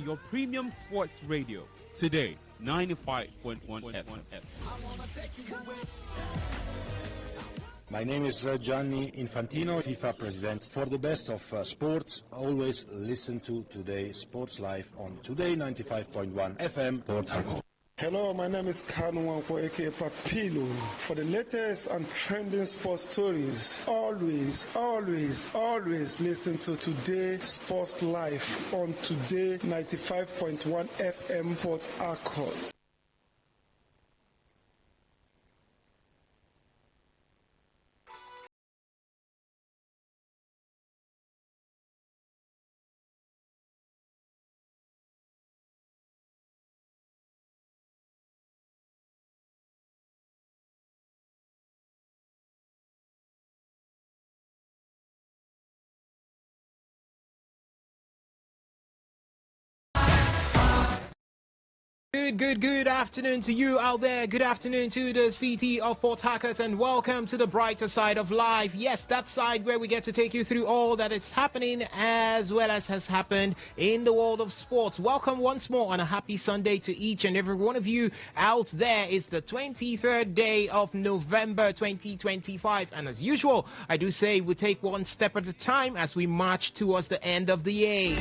your premium sports radio. Today, 95.1 FM. My name is Gianni Infantino, FIFA president. For the best of sports, always listen to Today Sports Live on Today95.1 FM, Port Harcourt. Hello, my name is Kanu Wanko, aka Papilo. For the latest and trending sports stories, always listen to Today Sports Live on Today 95.1 FM, Port Harcourt. Good afternoon to you out there. Good afternoon to the city of Port Harcourt, and welcome to the brighter side of life. Yes, that side where we get to take you through all that is happening as well as has happened in the world of sports. Welcome once more on a happy Sunday to each and every one of you out there. It's the 23rd day of November 2025, and as usual, I do say we take one step at a time as we march towards the end of the year.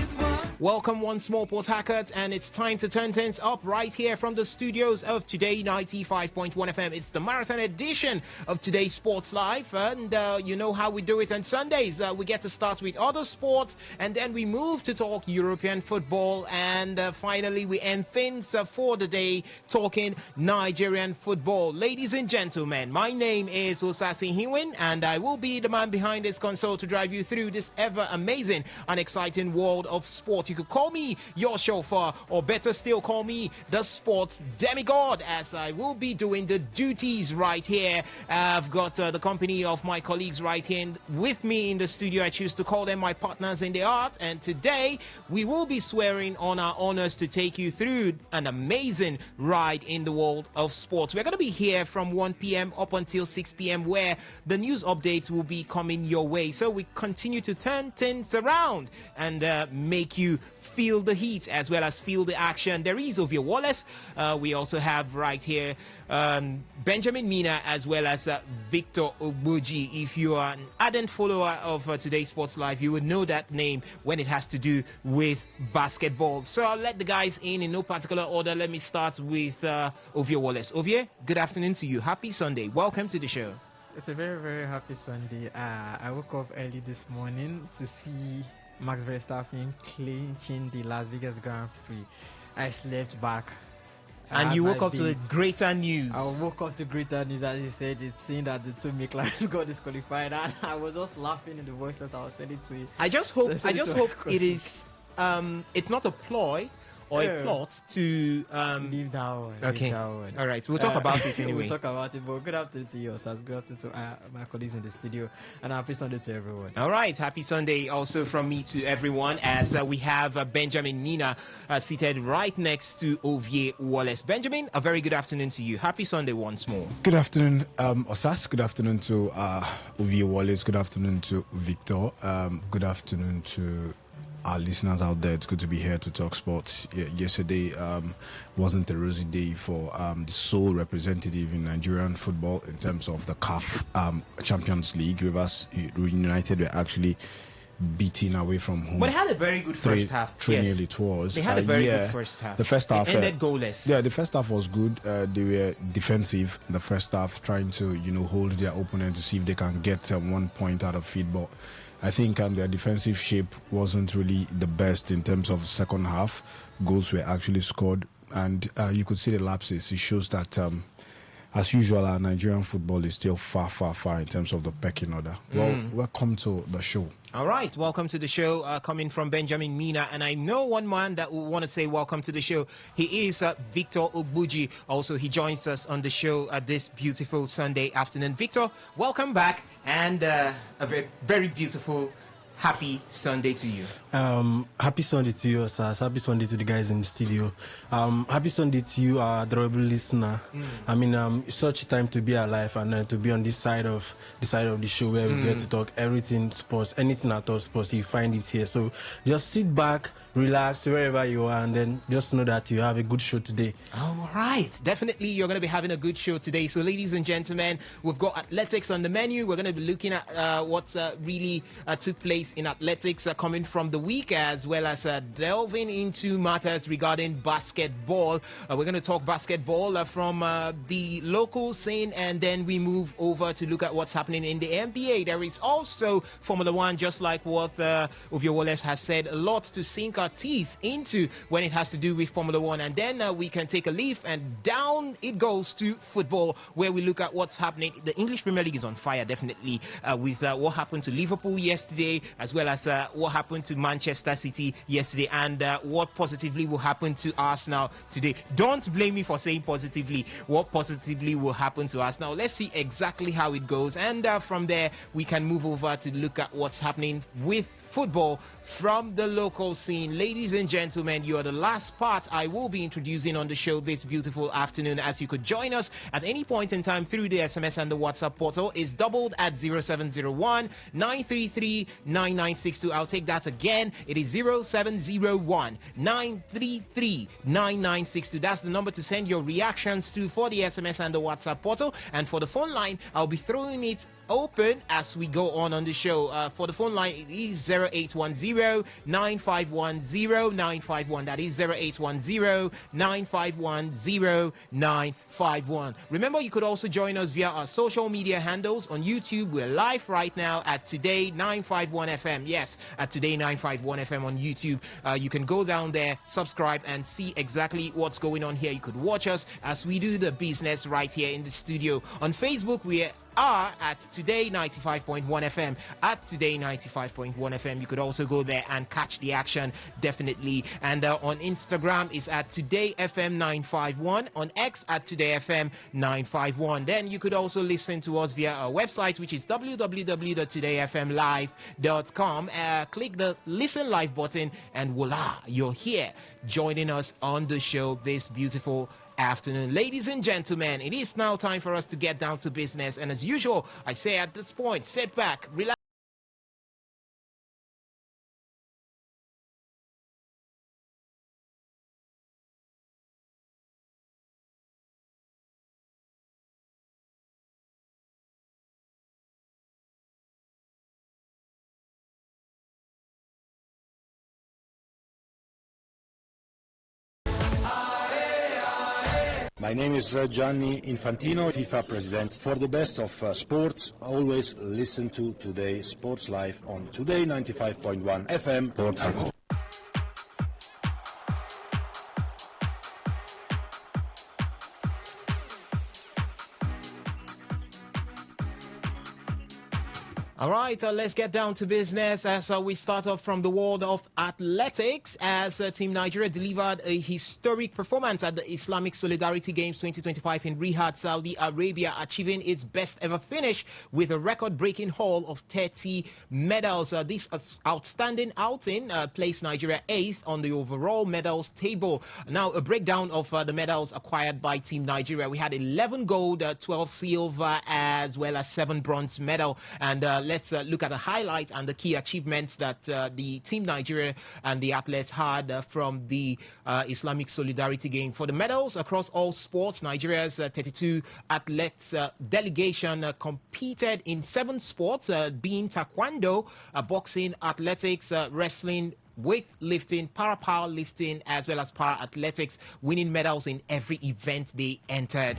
Welcome once more, Port Harcourt, and it's time to turn things up right here from the studios of Today 95.1 FM. It's the marathon edition of Today Sports Live, and you know how we do it on Sundays. We get to start with other sports, and then we move to talk European football, and finally we end things for the day talking Nigerian football. Ladies and gentlemen, my name is Osasi Hiwin, and I will be the man behind this console to drive you through this ever amazing and exciting world of sports. You could call me your chauffeur, or better still, call me the sports demigod, as I will be doing the duties right here. I've got the company of my colleagues right here with me in the studio. I choose to call them my partners in the art, and today we will be swearing on our honors to take you through an amazing ride in the world of sports. We're going to be here from 1 p.m. up until 6 p.m. where the news updates will be coming your way. So we continue to turn things around and make you feel the heat as well as feel the action. There is Ovia Wallace. We also have right here Benjamin Mina as well as Victor Ogbuji. If you are an ardent follower of Today's Sports Live, you would know that name when it has to do with basketball. So I'll let the guys in no particular order. Let me start with Ovia Wallace. Ovia, good afternoon to you. Happy Sunday. Welcome to the show. It's a very, very happy Sunday. I woke up early this morning to see Max Verstappen clinching the Las Vegas Grand Prix. I slept back. And you woke up to the greater news. I woke up to greater news, as you said. It's saying that the two McLarens got disqualified, and I was just laughing in the voice that I was sending to you. I just hope it is. It's not a ploy or a plot to leave that one. Okay. Leave that one. All right. We'll talk about it anyway. We'll talk about it. But good afternoon to you, sir. Good afternoon to my colleagues in the studio, and happy Sunday to everyone. All right. Happy Sunday also from me to everyone, as we have Benjamin Mina seated right next to Ovie Wallace. Benjamin, a very good afternoon to you. Happy Sunday once more. Good afternoon, Osas. Good afternoon to Ovie Wallace. Good afternoon to Victor. Good afternoon to our listeners out there. It's good to be here to talk sports. Yesterday wasn't a rosy day for the sole representative in Nigerian football in terms of the CAF Champions League. Rivers United were actually beaten away from home. But they had a very good first half. Yes. It was. They had a very good first half. The first half ended goalless. Yeah, the first half was good. They were defensive in the first half, trying to hold their opponent to see if they can get 1 point out of it. But I think their defensive shape wasn't really the best in terms of second half. Goals were actually scored, and you could see the lapses. It shows that, as usual, our Nigerian football is still far in terms of the pecking order. Well, welcome to the show. All right, welcome to the show, coming from Benjamin Mina. And I know one man that will want to say welcome to the show. He is Victor Ogbuji. Also, he joins us on the show this beautiful Sunday afternoon. Victor, welcome back, and a very, very beautiful, happy Sunday to you. Happy Sunday to you, sir. Happy Sunday to the guys in the studio. Happy Sunday to you, our adorable listener. I mean, it's such a time to be alive and to be on this side of the show where we get to talk everything sports, anything at all sports. You find it here. So just sit back, relax wherever you are, and then just know that you have a good show today. All right, definitely you're going to be having a good show today. So, ladies and gentlemen, we've got athletics on the menu. We're going to be looking at what really took place in athletics coming from the week, as well as delving into matters regarding basketball. We're going to talk basketball from the local scene, and then we move over to look at what's happening in the NBA. There is also Formula One, just like what Ovio Wallace has said, a lot to sink our teeth into when it has to do with Formula One. And then we can take a leaf and down it goes to football, where we look at what's happening. The English Premier League is on fire, definitely, with what happened to Liverpool yesterday, as well as what happened to Manchester City yesterday, and what positively will happen to Arsenal today. Don't blame me for saying positively. What positively will happen to us now? Let's see exactly how it goes, and from there we can move over to look at what's happening with football from the local scene. Ladies and gentlemen, you are the last part I will be introducing on the show this beautiful afternoon, as you could join us at any point in time through the SMS and the WhatsApp portal. Is doubled at 0701 933 9962. I'll take that again. It is 0701 933 9962. That's the number to send your reactions to for the SMS and the WhatsApp portal. And for the phone line, I'll be throwing it open as we go on the show. For the phone line, it is 0810 951 0951. That is 0810 951 0951. Remember, you could also join us via our social media handles. On YouTube, we're live right now at Today951fm. Yes, at Today951fm on YouTube. You can go down there, subscribe, and see exactly what's going on here. You could watch us as we do the business right here in the studio. On Facebook, we are at Today95.1 FM. At Today95.1 FM, you could also go there and catch the action, definitely. And on Instagram is at TodayFM951. On X at TodayFM951. Then you could also listen to us via our website, which is www.todayfmlive.com. Click the listen live button, and voila, you're here joining us on the show this beautiful afternoon. Ladies and gentlemen, it is now time for us to get down to business, and as usual, I say at this point, sit back, relax. My name is Gianni Infantino, FIFA President. For the best of sports, always listen to Today Sports Live on Today95.1 FM, Port Harcourt. All right, let's get down to business as we start off from the world of athletics, as Team Nigeria delivered a historic performance at the Islamic Solidarity Games 2025 in Riyadh, Saudi Arabia, achieving its best ever finish with a record-breaking haul of 30 medals. This outstanding outing placed Nigeria 8th on the overall medals table. Now, a breakdown of the medals acquired by Team Nigeria. We had 11 gold, 12 silver, as well as 7 bronze medal. And let's look at the highlights and the key achievements that the Team Nigeria and the athletes had from the Islamic Solidarity Game. For the medals across all sports, Nigeria's 32 athletes delegation competed in 7 sports, being taekwondo, boxing, athletics, wrestling, weightlifting, para-powerlifting, as well as para-athletics, winning medals in every event they entered.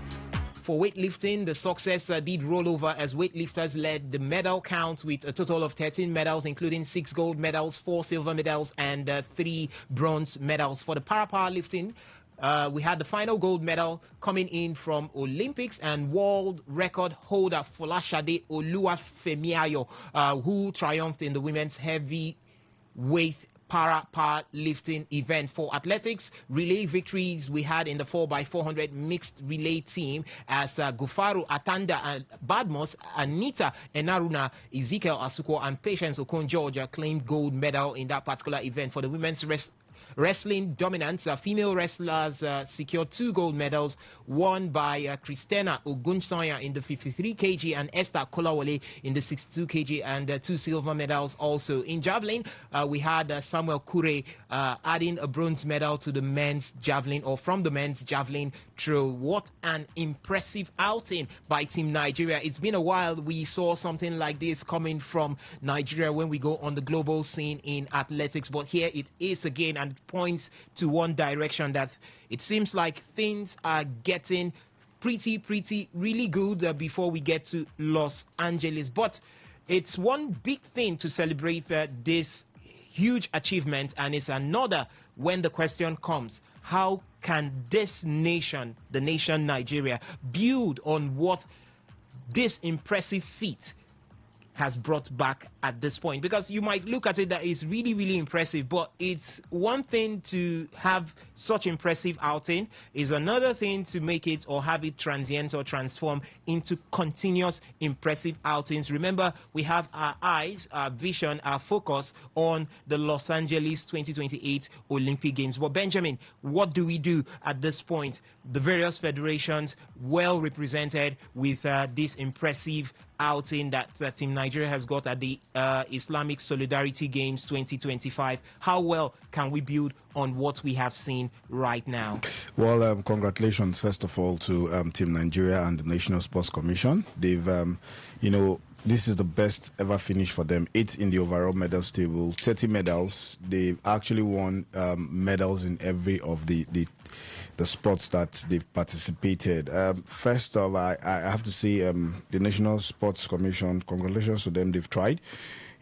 For weightlifting, the success did roll over as weightlifters led the medal count with a total of 13 medals, including 6 gold medals, 4 silver medals, and 3 bronze medals. For the para-powerlifting, we had the final gold medal coming in from Olympics and world record holder Folashade Oluwafemiayo, who triumphed in the women's heavyweight powerlifting event. For athletics, relay victories we had in the 4x400 mixed relay team as Gufaru Atanda and Badmos, Anita Enaruna, Ezekiel Asuko, and Patience Okon Georgia claimed gold medal in that particular event. For the women's wrestling dominance, female wrestlers secured 2 gold medals, won by Christina Ogunsoya in the 53 kg and Esther Kolawole in the 62 kg, and 2 silver medals also. In javelin, we had Samuel Kure adding a bronze medal to the men's javelin, or from the men's javelin throw. What an impressive outing by Team Nigeria. It's been a while we saw something like this coming from Nigeria when we go on the global scene in athletics, but here it is again, and points to one direction, that it seems like things are getting pretty really good before we get to Los Angeles. But it's one big thing to celebrate this huge achievement, and it's another when the question comes, how can this nation, the nation Nigeria, build on what this impressive feat has brought back at this point? Because you might look at it that it's really impressive, but it's one thing to have such impressive outing, is another thing to make it or have it transient or transform into continuous impressive outings. Remember, we have our eyes, our vision, our focus on the Los Angeles 2028 Olympic Games. But Benjamin, what do we do at this point? The various federations well represented with this impressive outing that Team Nigeria has got at the Islamic Solidarity Games 2025. How well can we build on what we have seen right now? Well, congratulations, first of all, to Team Nigeria and the National Sports Commission. They've, this is the best ever finish for them. 8 in the overall medals table, 30 medals. They've actually won medals in every of the sports that they've participated. First off, I have to say the National Sports Commission, congratulations to them. They've tried.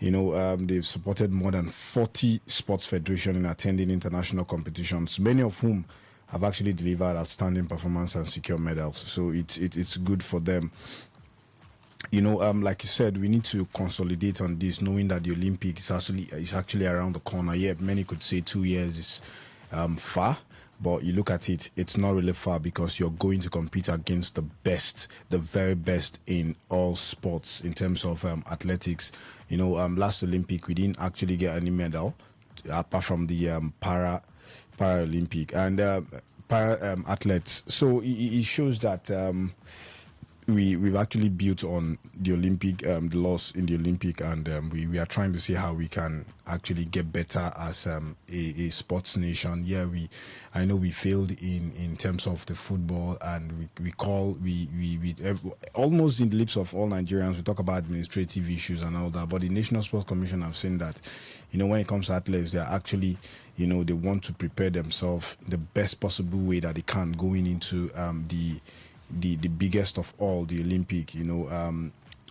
They've supported more than 40 sports federations in attending international competitions, many of whom have actually delivered outstanding performance and secure medals. So it's good for them. Like you said, we need to consolidate on this, knowing that the Olympics is actually around the corner. Yeah, many could say 2 years is far, but you look at it, it's not really far, because you're going to compete against the best, the very best in all sports in terms of athletics. Last Olympic, we didn't actually get any medal apart from the Paralympic and para athletes. So it shows that we've actually built on the Olympic, the loss in the Olympic, and we are trying to see how we can actually get better as a sports nation. Yeah, I know we failed in terms of the football, and we almost in the lips of all Nigerians, we talk about administrative issues and all that, but the National Sports Commission have seen that, when it comes to athletes, they're actually, they want to prepare themselves the best possible way that they can going into the biggest of all, the Olympic.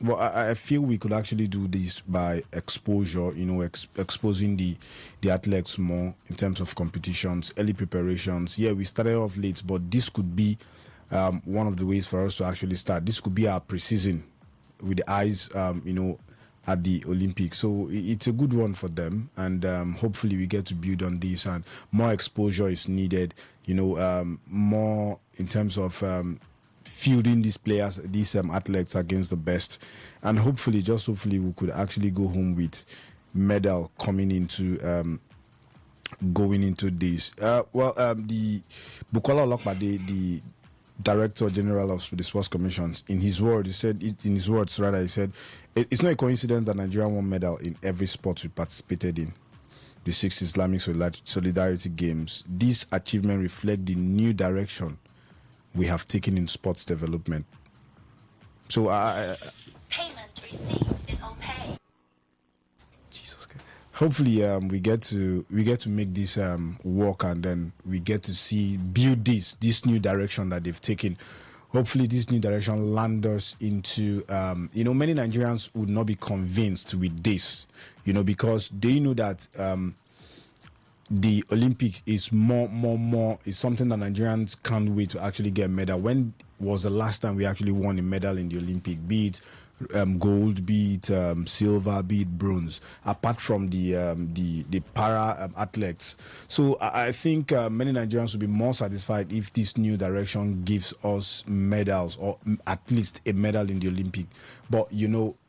Well, I feel we could actually do this by exposure, exposing the athletes more in terms of competitions, early preparations. Yeah, we started off late, but this could be one of the ways for us to actually start. This could be our pre-season with the eyes, at the Olympics. So it's a good one for them, and hopefully we get to build on this, and more exposure is needed, more in terms of fielding these players, these athletes against the best, and hopefully we could actually go home with medal coming into going into this. The Bukola Olokpade, the Director General of the Sports Commission, in his words, he said, it's not a coincidence that Nigeria won medal in every sport we participated in the 6th Islamic Solidarity Games. This achievement reflects the new direction we have taken in sports development. So payment received in OPay. Jesus Christ. Hopefully we get to make this work, and then we get to build this new direction that they've taken. Hopefully this new direction land us into many Nigerians would not be convinced with this, because they know that the Olympics is more is something that Nigerians can't wait to actually get a medal. When was the last time we actually won a medal in the Olympic? Be it gold, be it silver, be it bronze, apart from the para athletes. So I think many Nigerians will be more satisfied if this new direction gives us medals, or at least a medal in the Olympic. But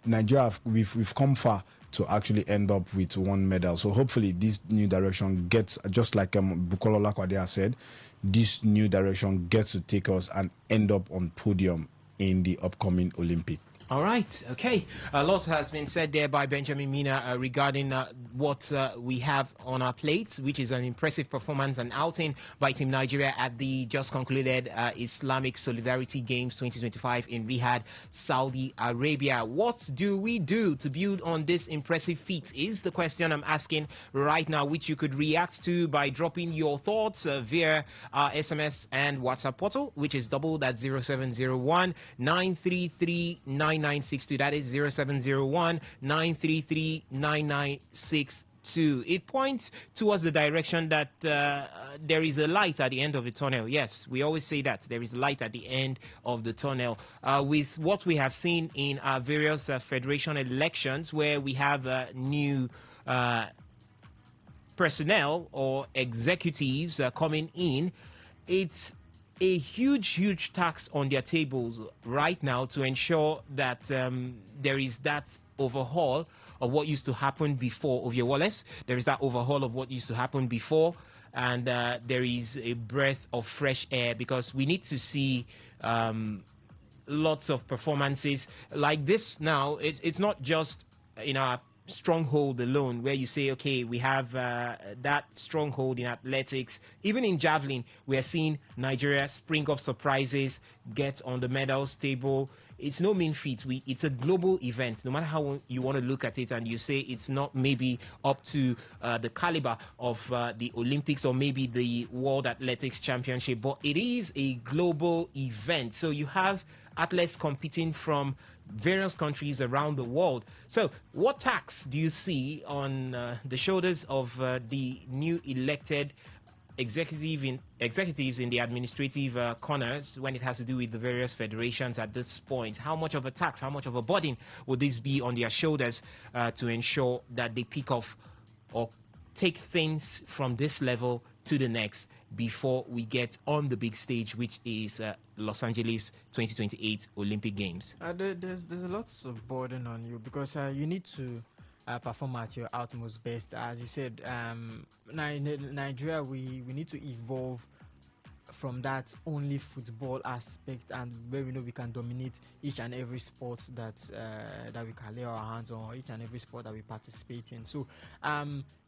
Nigeria, we've come far to actually end up with one medal. So hopefully this new direction gets, just like Bukola Olakwade said, this new direction gets to take us and end up on podium in the upcoming Olympic. All right. Okay. A lot has been said there by Benjamin Mina regarding what we have on our plates, which is an impressive performance and outing by Team Nigeria at the just concluded Islamic Solidarity Games 2025 in Riyadh, Saudi Arabia. What do we do to build on this impressive feat is the question I'm asking right now, which you could react to by dropping your thoughts via our SMS and WhatsApp portal, which is doubled at 0701 933 9962. That is 0701 933 9962. It points towards the direction that there is a light at the end of the tunnel. Yes, we always say that there is a light at the end of the tunnel. With what we have seen in our various federation elections, where we have new personnel or executives coming in, it's a huge tax on their tables right now to ensure that there is that overhaul of what used to happen before. Ovie Wallace, there is that overhaul of what used to happen before, and there is a breath of fresh air, because we need to see lots of performances like this now. It's not just in our stronghold alone, where you say, okay, we have that stronghold in athletics. Even in javelin, we are seeing Nigeria spring up surprises, get on the medals table. It's no mean feat. It's a global event, no matter how you want to look at it, and you say it's not maybe up to the caliber of the Olympics or maybe the World Athletics Championship, but it is a global event. So you have athletes competing from various countries around the world. So what tax do you see on the shoulders of the new elected executives in the administrative corners when it has to do with the various federations at this point? How much of a tax, how much of a burden would this be on their shoulders to ensure that they pick off or take things from this level to the next before we get on the big stage, which is Los Angeles 2028 Olympic Games? There's a lot of burden on you, because you need to perform at your utmost best. As you said, Nigeria, we need to evolve from that only football aspect, and where we know we can dominate each and every sport that we can lay our hands on, each and every sport that we participate in. So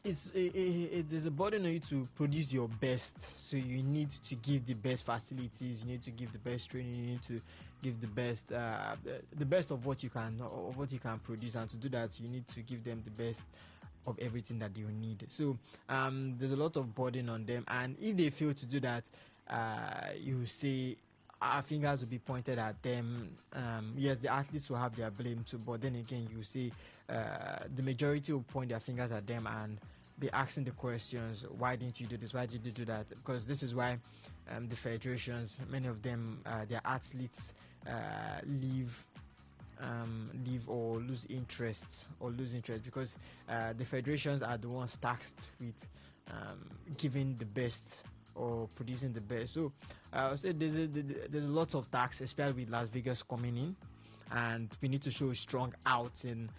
there's a burden on you to produce your best. So you need to give the best facilities, you need to give the best training, you need to give the best of what you can produce, and to do that you need to give them the best of everything that they need. So there's a lot of burden on them, and if they fail to do that, you say our fingers will be pointed at them. Yes, the athletes will have their blame too, but then again, you see the majority will point their fingers at them and be asking the questions: why didn't you do this? Why did you do that? Because this is why the federations, many of them, their athletes leave or lose interest, because the federations are the ones tasked with giving the best or producing the best. So I would say there's a lot of tax, especially with Las Vegas coming in, and we need to show strong outing.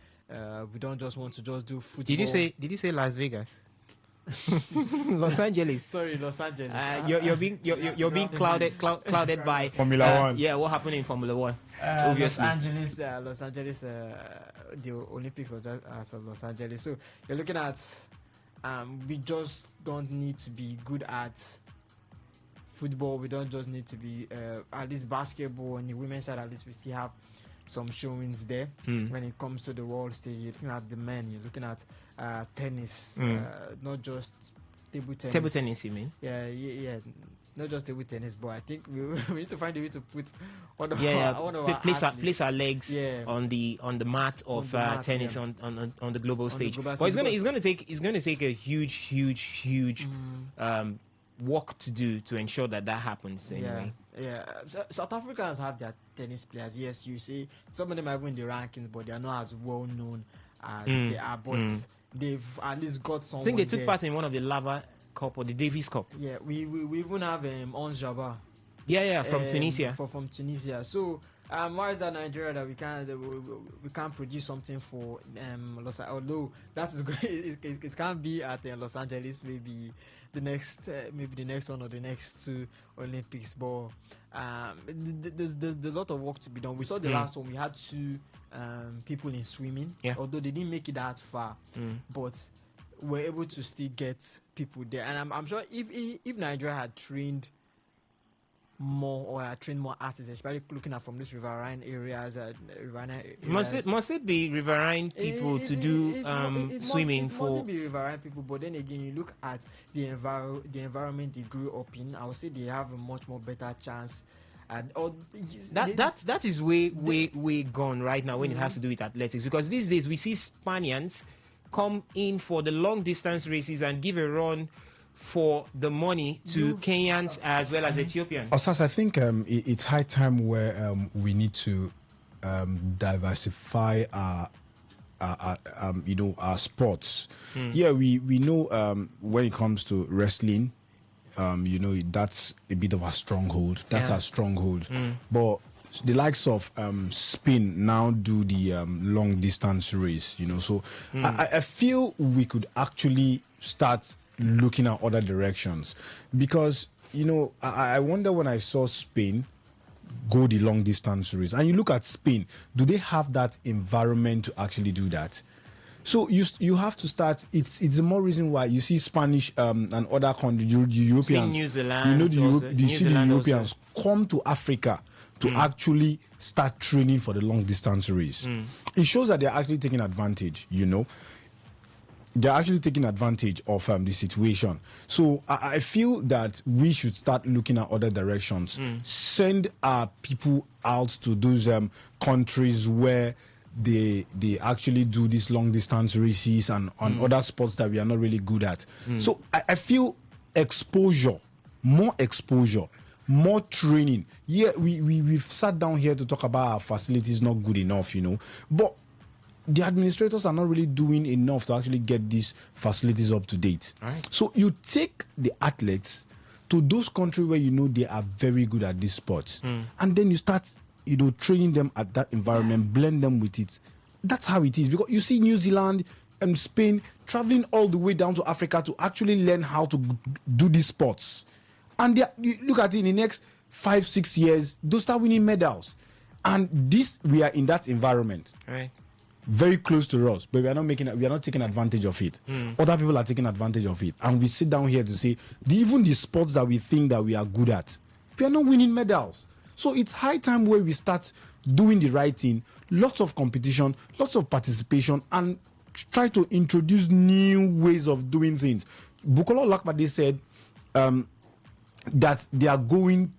We don't just want to just do football. Did you say Las Vegas? Los Angeles. Sorry, Los Angeles. You're being clouded by Formula One. Yeah, what happened in Formula One? Obviously, Los Angeles. The Olympics was just at Los Angeles. So you're looking at. We just don't need to be good at football. We don't just need to be at least basketball. On the women's side, at least we still have some showings there. When it comes to the world stage, you're looking at the men, you're looking at tennis, not just table tennis. Table tennis, you mean? Yeah. Not just table tennis, but I think we need to find a way to put one of place our legs on the mat of tennis on the global stage. But it's going to take a huge work to do to ensure that happens anyway. Yeah. South Africans have their tennis players. Yes, you see, some of them are even in the rankings, but they are not as well known as they are. But they've at least got someone. I think they took there. part in one of the Lava Cup or the Davis Cup. Yeah, we even have Ons Jabbar. Yeah, from Tunisia. From Tunisia. So why is that Nigeria that we can't produce something for Los Angeles? Although that is it can't be at Los Angeles, maybe the next one or the next two Olympics. But there's a lot of work to be done. We saw the last one. We had two people in swimming, although they didn't make it that far, but we're able to still get people there. And I'm sure if Nigeria had trained more or I train more artists, especially looking at from these riverine areas. Must it be riverine people to do swimming it for? Mustn't be riverine people, but then again, you look at the environment they grew up in. I would say they have a much more better chance. And that is way gone right now when it has to do with athletics, because these days we see Spaniards come in for the long distance races and give a run for the money to Kenyans as well as Ethiopians. Osas, I think it's high time where we need to diversify our sports. Yeah, we know when it comes to wrestling, that's a bit of a stronghold. That's our stronghold. But the likes of spin now do the long distance race. So I feel we could actually start looking at other directions, because I wonder when I saw Spain go the long distance race, and you look at Spain, do they have that environment to actually do that? So you have to start. It's the more reason why you see Spanish and other countries, Europeans, New Zealand, Europeans come to Africa to actually start training for the long distance race. It shows that they're actually taking advantage. They're actually taking advantage of the situation. So I feel that we should start looking at other directions. Send our people out to those countries where they actually do these long distance races and on other sports that we are not really good at. So I feel more exposure, more training. Yeah, we've sat down here to talk about our facilities not good enough, but the administrators are not really doing enough to actually get these facilities up to date. Right. So you take the athletes to those countries where they are very good at these sports, and then you start, training them at that environment, blend them with it. That's how it is. Because you see New Zealand and Spain traveling all the way down to Africa to actually learn how to do these sports, and you look at it in the next 5-6 years, they'll start winning medals. And we are in that environment. Right. Very close to us, but we are not taking advantage of it. Other people are taking advantage of it, and we sit down here to say even the sports that we think that we are good at, we are not winning medals. So it's high time where we start doing the right thing. Lots of competition, lots of participation, and try to introduce new ways of doing things. Bukola Olakpade said that they are going,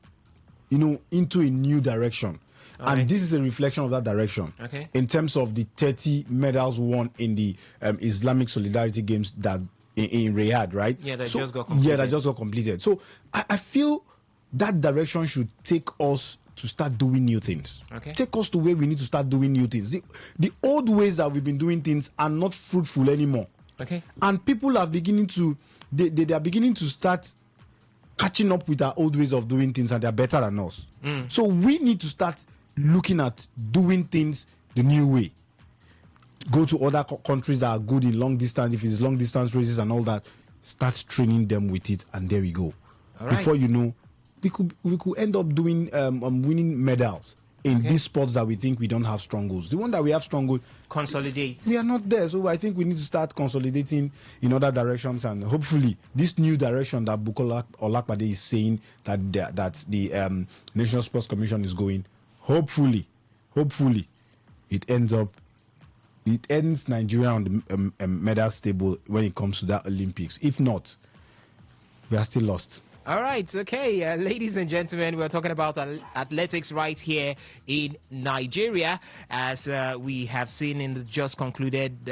into a new direction. And this is a reflection of that direction. Okay. In terms of the 30 medals won in the Islamic Solidarity Games that in Riyadh, right? Yeah, that just got completed. Yeah, that just got completed. So I feel that direction should take us to start doing new things. Okay. Take us to where we need to start doing new things. The old ways that we've been doing things are not fruitful anymore. Okay. And people are beginning to they are beginning to start catching up with our old ways of doing things, and they're better than us. So we need to start looking at doing things the new way. Go to other countries that are good in long distance, if it's long distance races and all that, start training them with it, and there we go. All right. Before you know, we could end up doing winning medals in these sports that we think we don't have strongholds. The one that we have stronghold, consolidate. We are not there, so I think we need to start consolidating in other directions, and hopefully this new direction that Bukola Olakpade is saying that the National Sports Commission is going. Hopefully, it ends Nigeria on the medal table when it comes to that Olympics. If not, we are still lost. All right, okay, ladies and gentlemen, we're talking about athletics right here in Nigeria, as we have seen in the just concluded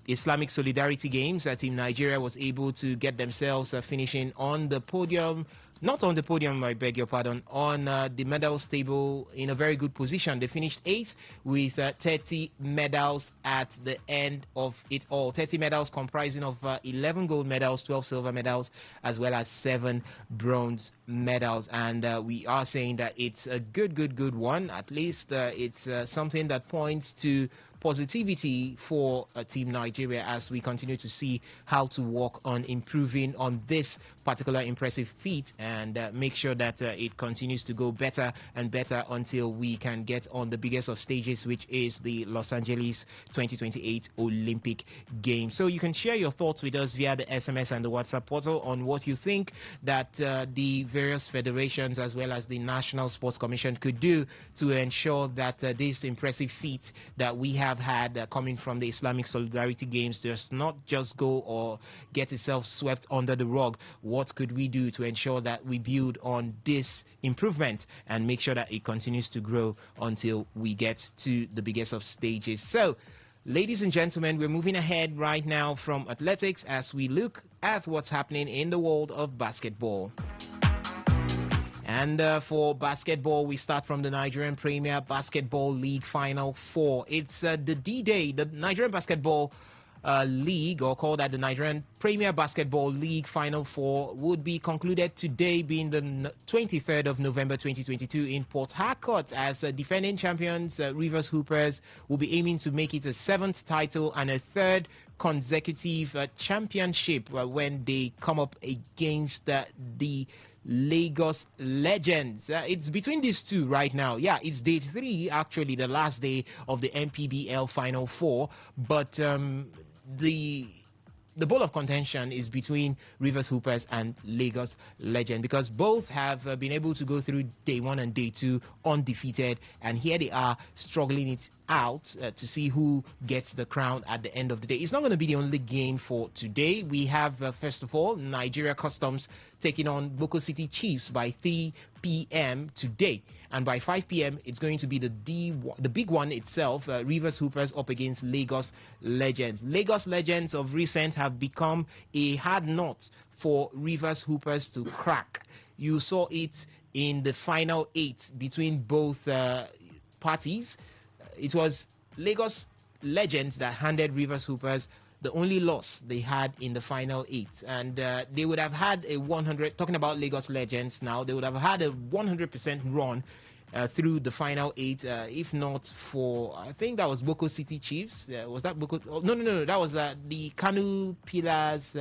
Islamic Solidarity Games, Team Nigeria was able to get themselves finishing on the podium. Not on the podium, I beg your pardon, on the medals table in a very good position. They finished 8th with 30 medals at the end of it all. 30 medals comprising of 11 gold medals, 12 silver medals, as well as 7 bronze medals. And we are saying that it's a good one. At least it's something that points to positivity for Team Nigeria as we continue to see how to work on improving on this particular impressive feat and make sure that it continues to go better and better until we can get on the biggest of stages, which is the Los Angeles 2028 Olympic Games. So you can share your thoughts with us via the SMS and the WhatsApp portal on what you think that the various federations as well as the National Sports Commission could do to ensure that this impressive feat that we have had coming from the Islamic Solidarity Games does not just go or get itself swept under the rug. What could we do to ensure that we build on this improvement and make sure that it continues to grow until we get to the biggest of stages? So, ladies and gentlemen, we're moving ahead right now from athletics as we look at what's happening in the world of basketball. And for basketball, we start from the Nigerian Premier Basketball League Final 4. It's the D-Day, the Nigerian Basketball League, or called that the Nigerian Premier Basketball League Final 4, would be concluded today, being the 23rd of November 2022 in Port Harcourt, as defending champions Rivers Hoopers will be aiming to make it a 7th title and a 3rd consecutive championship when they come up against the Lagos Legends. It's between these two right now. Yeah, it's day 3, actually, the last day of the MPBL Final 4. But the ball of contention is between Rivers Hoopers and Lagos Legend, because both have been able to go through day 1 and day 2 undefeated, and here they are struggling it out to see who gets the crown at the end of the day. It's not going to be the only game for today. We have, first of all, Nigeria Customs taking on Boko City Chiefs by 3 p.m. today. And by 5 p.m., it's going to be the big one itself, Rivers Hoopers up against Lagos Legends. Lagos Legends of recent have become a hard nut for Rivers Hoopers to crack. You saw it in the final 8 between both parties. It was Lagos Legends that handed Rivers Hoopers the only loss they had in the final 8. And they would have had a 100, talking about Lagos Legends now, they would have had a 100% run through the final 8, if not for, I think that was Boko City Chiefs. Was that Boko? Oh, no. That was the Kanu Pillars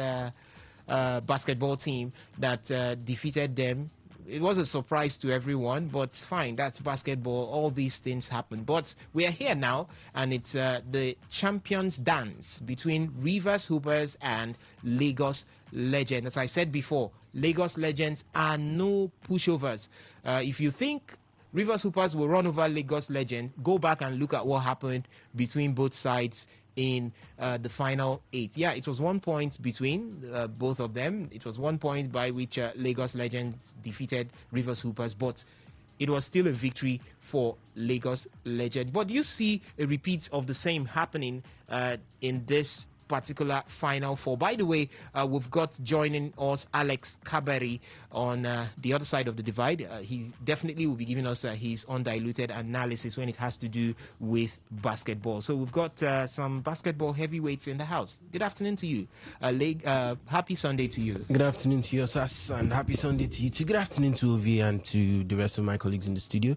basketball team that defeated them. It was a surprise to everyone, but fine, that's basketball. All these things happen. But we are here now, and it's the champions dance between Rivers Hoopers and Lagos Legends. As I said before, Lagos Legends are no pushovers. If you think Rivers Hoopers will run over Lagos Legends, go back and look at what happened between both sides in the final 8. Yeah, it was 1 point between both of them. It was 1 point by which Lagos Legends defeated Rivers Hoopers, but it was still a victory for Lagos Legends. But do you see a repeat of the same happening in this particular final 4? By the way, we've got joining us Alex Kabari on the other side of the divide. He definitely will be giving us his undiluted analysis when it has to do with basketball. So we've got some basketball heavyweights in the house. Good afternoon to you. Happy Sunday to you. Good afternoon to you, Sas, and happy Sunday to you too. Good afternoon to Ovi and to the rest of my colleagues in the studio.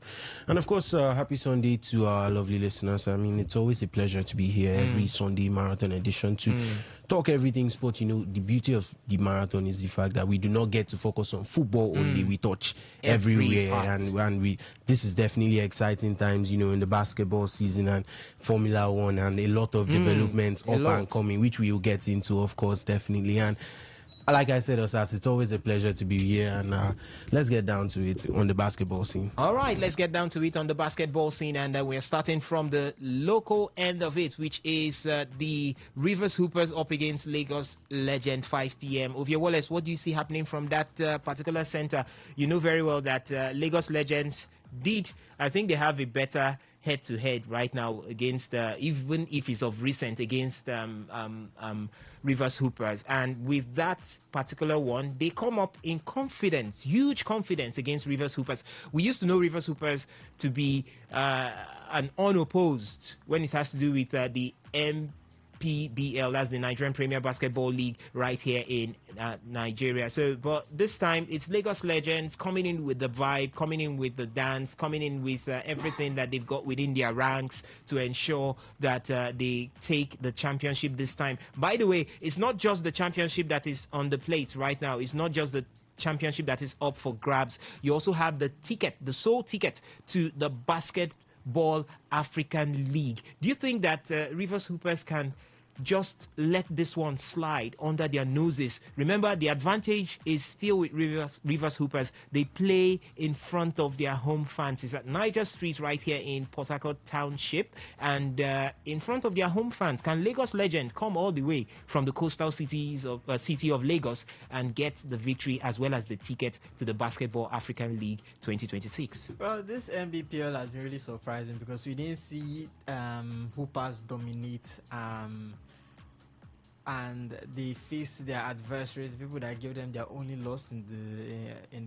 And of course, happy Sunday to our lovely listeners. I mean, it's always a pleasure to be here every Sunday marathon edition to talk everything sport. You know, the beauty of the marathon is the fact that we do not get to focus on football only. We touch everywhere, and we this is definitely exciting times, you know, in the basketball season and Formula One, and a lot of developments up and coming, which we will get into, of course, definitely. And like I said, Osas, it's always a pleasure to be here, and let's get down to it on the basketball scene. All right, let's get down to it on the basketball scene, and we're starting from the local end of it, which is the Rivers Hoopers up against Lagos Legend, 5 p.m. Ovie Wallace, what do you see happening from that particular center? You know very well that Lagos Legends I think they have a better head-to-head right now against, even if it's of recent, against Rivers Hoopers. And with that particular one, they come up in confidence, huge confidence against Rivers Hoopers. We used to know Rivers Hoopers to be an unopposed when it has to do with the PBL, that's the Nigerian Premier Basketball League right here in Nigeria. So, but this time it's Lagos Legends coming in with the vibe, coming in with the dance, coming in with everything that they've got within their ranks to ensure that they take the championship this time. By the way, it's not just the championship that is on the plate right now. It's not just the championship that is up for grabs. You also have the ticket, the sole ticket to the Basketball African League. Do you think that Rivers Hoopers can just let this one slide under their noses? Remember, the advantage is still with Rivers Hoopers. They play in front of their home fans. It's at Niger Street right here in Port Harcourt Township, and in front of their home fans. Can Lagos Legend come all the way from the coastal cities of city of Lagos and get the victory as well as the ticket to the Basketball African League 2026? Well, this MBPL has been really surprising because we didn't see Hoopers dominate, and they face their adversaries, people that gave them their only loss in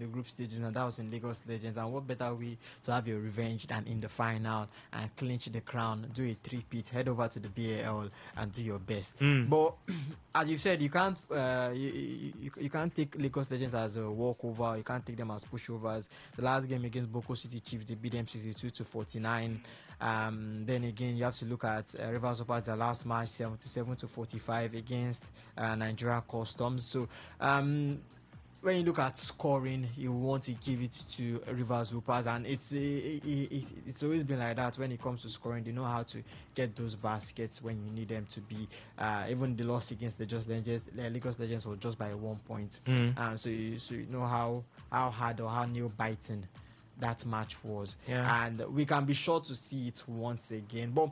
the group stages, and that was in Lagos Legends. And what better way to have your revenge than in the final and clinch the crown, do a three-peat, head over to the BAL and do your best. But as you said, you can't you can't take Lagos Legends as a walkover. You can't take them as pushovers. The last game against Boko City Chiefs, they beat them 62-49. Then again, you have to look at Rivers Hoopers, the last match 77-45 against Nigeria Customs. So when you look at scoring, you want to give it to Rivers Hoopers, and it's always been like that when it comes to scoring. They know how to get those baskets when you need them to be. Even the loss against the Lagos Legends was just by 1 point. So you know how hard or how nail biting that match was, and we can be sure to see it once again. But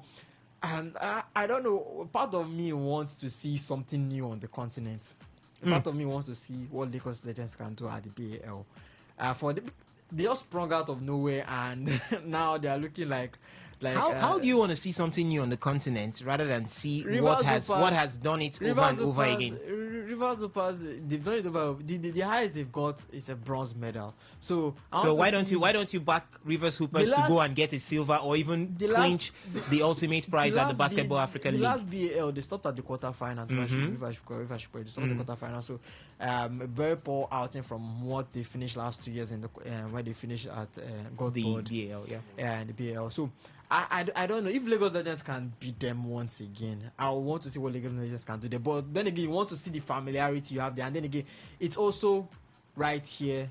I don't know, part of me wants to see something new on the continent. Part of me wants to see what Lagos Legends can do at the BAL. They just sprung out of nowhere, and now they are looking like how do you want to see something new on the continent rather than see what has done it over and over again? Rivers Hoopers, they've done it over. The highest they've got is a bronze medal. So why don't you back Rivers Hoopers to go and get a silver or even clinch the ultimate prize at the Basketball African League? The last BAL, they stopped at the quarterfinals. Rivers they stopped at the quarterfinals. So a very poor outing from what they finished last 2 years in the where they finished at the BAL, and the BAL. So I don't know if Lagos Legends can beat them once again. I want to see what Lagos Legends can do there. But then again, you want to see the familiarity you have there. And then again, it's also right here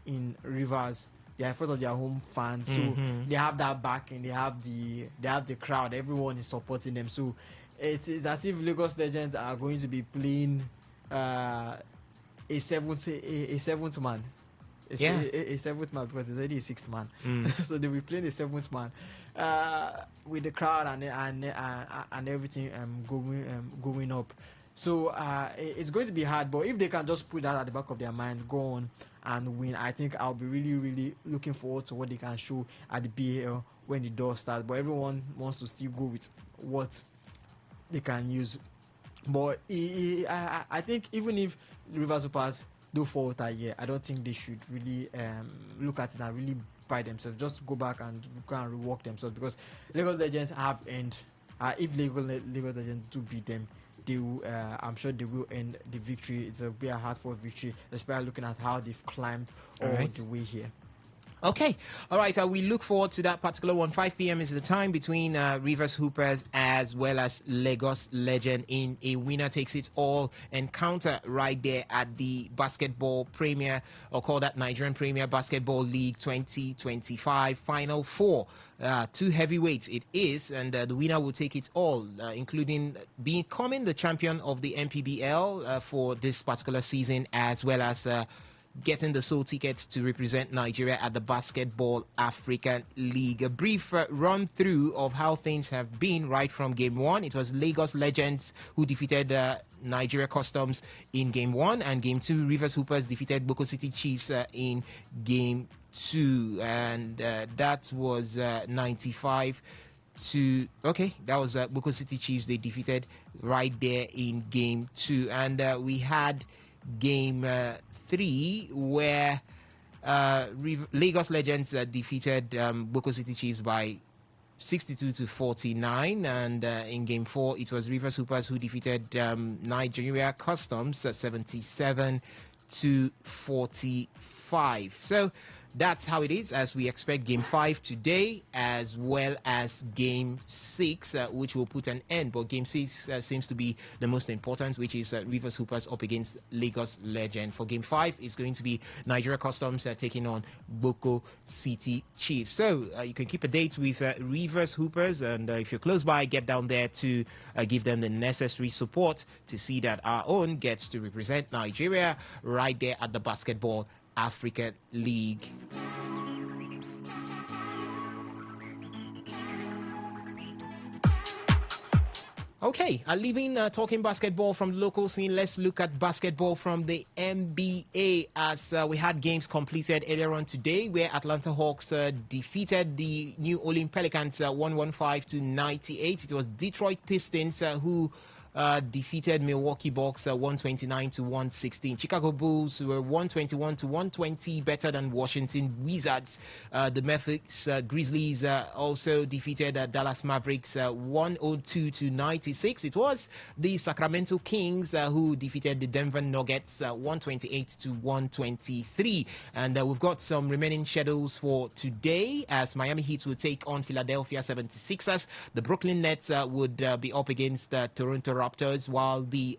in Rivers. They are in front of their home fans, so they have that backing. They have the crowd. Everyone is supporting them. So it is as if Lagos Legends are going to be playing a seventh man. A seventh man, because it's already a sixth man. So they'll be playing a seventh man with the crowd and everything going up. So it's going to be hard, but if they can just put that at the back of their mind, go on and win, I think I'll be really, really looking forward to what they can show at the BAL when the doors start. But everyone wants to still go with what they can use. But I think even if Rivers Hoopers do fall that year, I don't think they should really look at it and really pride themselves. Just to go back and rework themselves, because Lagos Legends have earned. If Lagos Legends do beat them, they will, I'm sure they will end the victory. It's a very hard-fought victory, especially looking at how they've climbed all the way here. Okay. All right. We look forward to that particular one. 5 p.m. is the time between Rivers Hoopers as well as Lagos Legend in a winner-takes-it-all encounter right there at the Basketball Premier, or call that Nigerian Premier Basketball League 2025 Final Four. 2 heavyweights it is, and the winner will take it all, including becoming the champion of the MPBL for this particular season, as well as getting the sole ticket to represent Nigeria at the Basketball African League. A brief run through of how things have been right from game one. It was Lagos Legends who defeated Nigeria Customs in Game 1, and Game 2, Rivers Hoopers defeated Boko City Chiefs in Game 2, and that was 95 to that was Boko City Chiefs. They defeated right there in Game 2, and we had Game 3 where Lagos Legends defeated Boko City Chiefs by 62 to 49, and in Game 4 it was Rivers Hoopers who defeated Nigeria Customs 77 to 45. So that's how it is, as we expect Game 5 today, as well as Game 6, which will put an end. But Game 6 seems to be the most important, which is Rivers Hoopers up against Lagos Legend. For Game 5, it's going to be Nigeria Customs taking on Boko City Chiefs. So you can keep a date with Rivers Hoopers, and if you're close by, get down there to give them the necessary support to see that our own gets to represent Nigeria right there at the Basketball African League. Okay, leaving talking basketball from the local scene, let's look at basketball from the NBA, as we had games completed earlier on today where Atlanta Hawks defeated the New Orleans Pelicans 115 to 98. It was Detroit Pistons who defeated Milwaukee Bucks 129 to 116. Chicago Bulls were 121 to 120 better than Washington Wizards. The Memphis Grizzlies also defeated Dallas Mavericks 102 to 96. It was the Sacramento Kings who defeated the Denver Nuggets 128 to 123. And we've got some remaining schedules for today, as Miami Heat will take on Philadelphia 76ers. The Brooklyn Nets would be up against Toronto Raptors, while the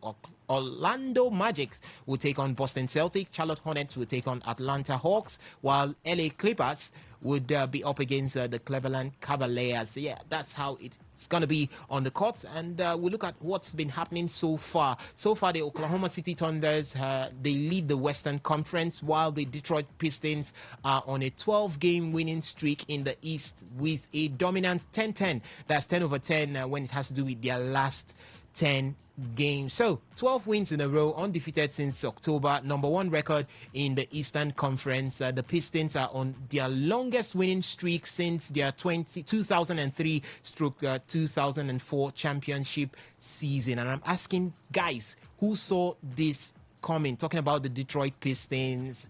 Orlando Magic will take on Boston Celtics. Charlotte Hornets will take on Atlanta Hawks, while LA Clippers would be up against the Cleveland Cavaliers. Yeah, that's how it's going to be on the court. And we'll look at what's been happening so far. So far, the Oklahoma City Thunders, they lead the Western Conference, while the Detroit Pistons are on a 12-game winning streak in the East with a dominant 10-10. That's 10 over 10 when it has to do with their last 10 games. So 12 wins in a row, undefeated since October, number one record in the Eastern Conference. The Pistons are on their longest winning streak since their 2003-2004 championship season. And I'm asking, guys, who saw this coming? Talking about the Detroit Pistons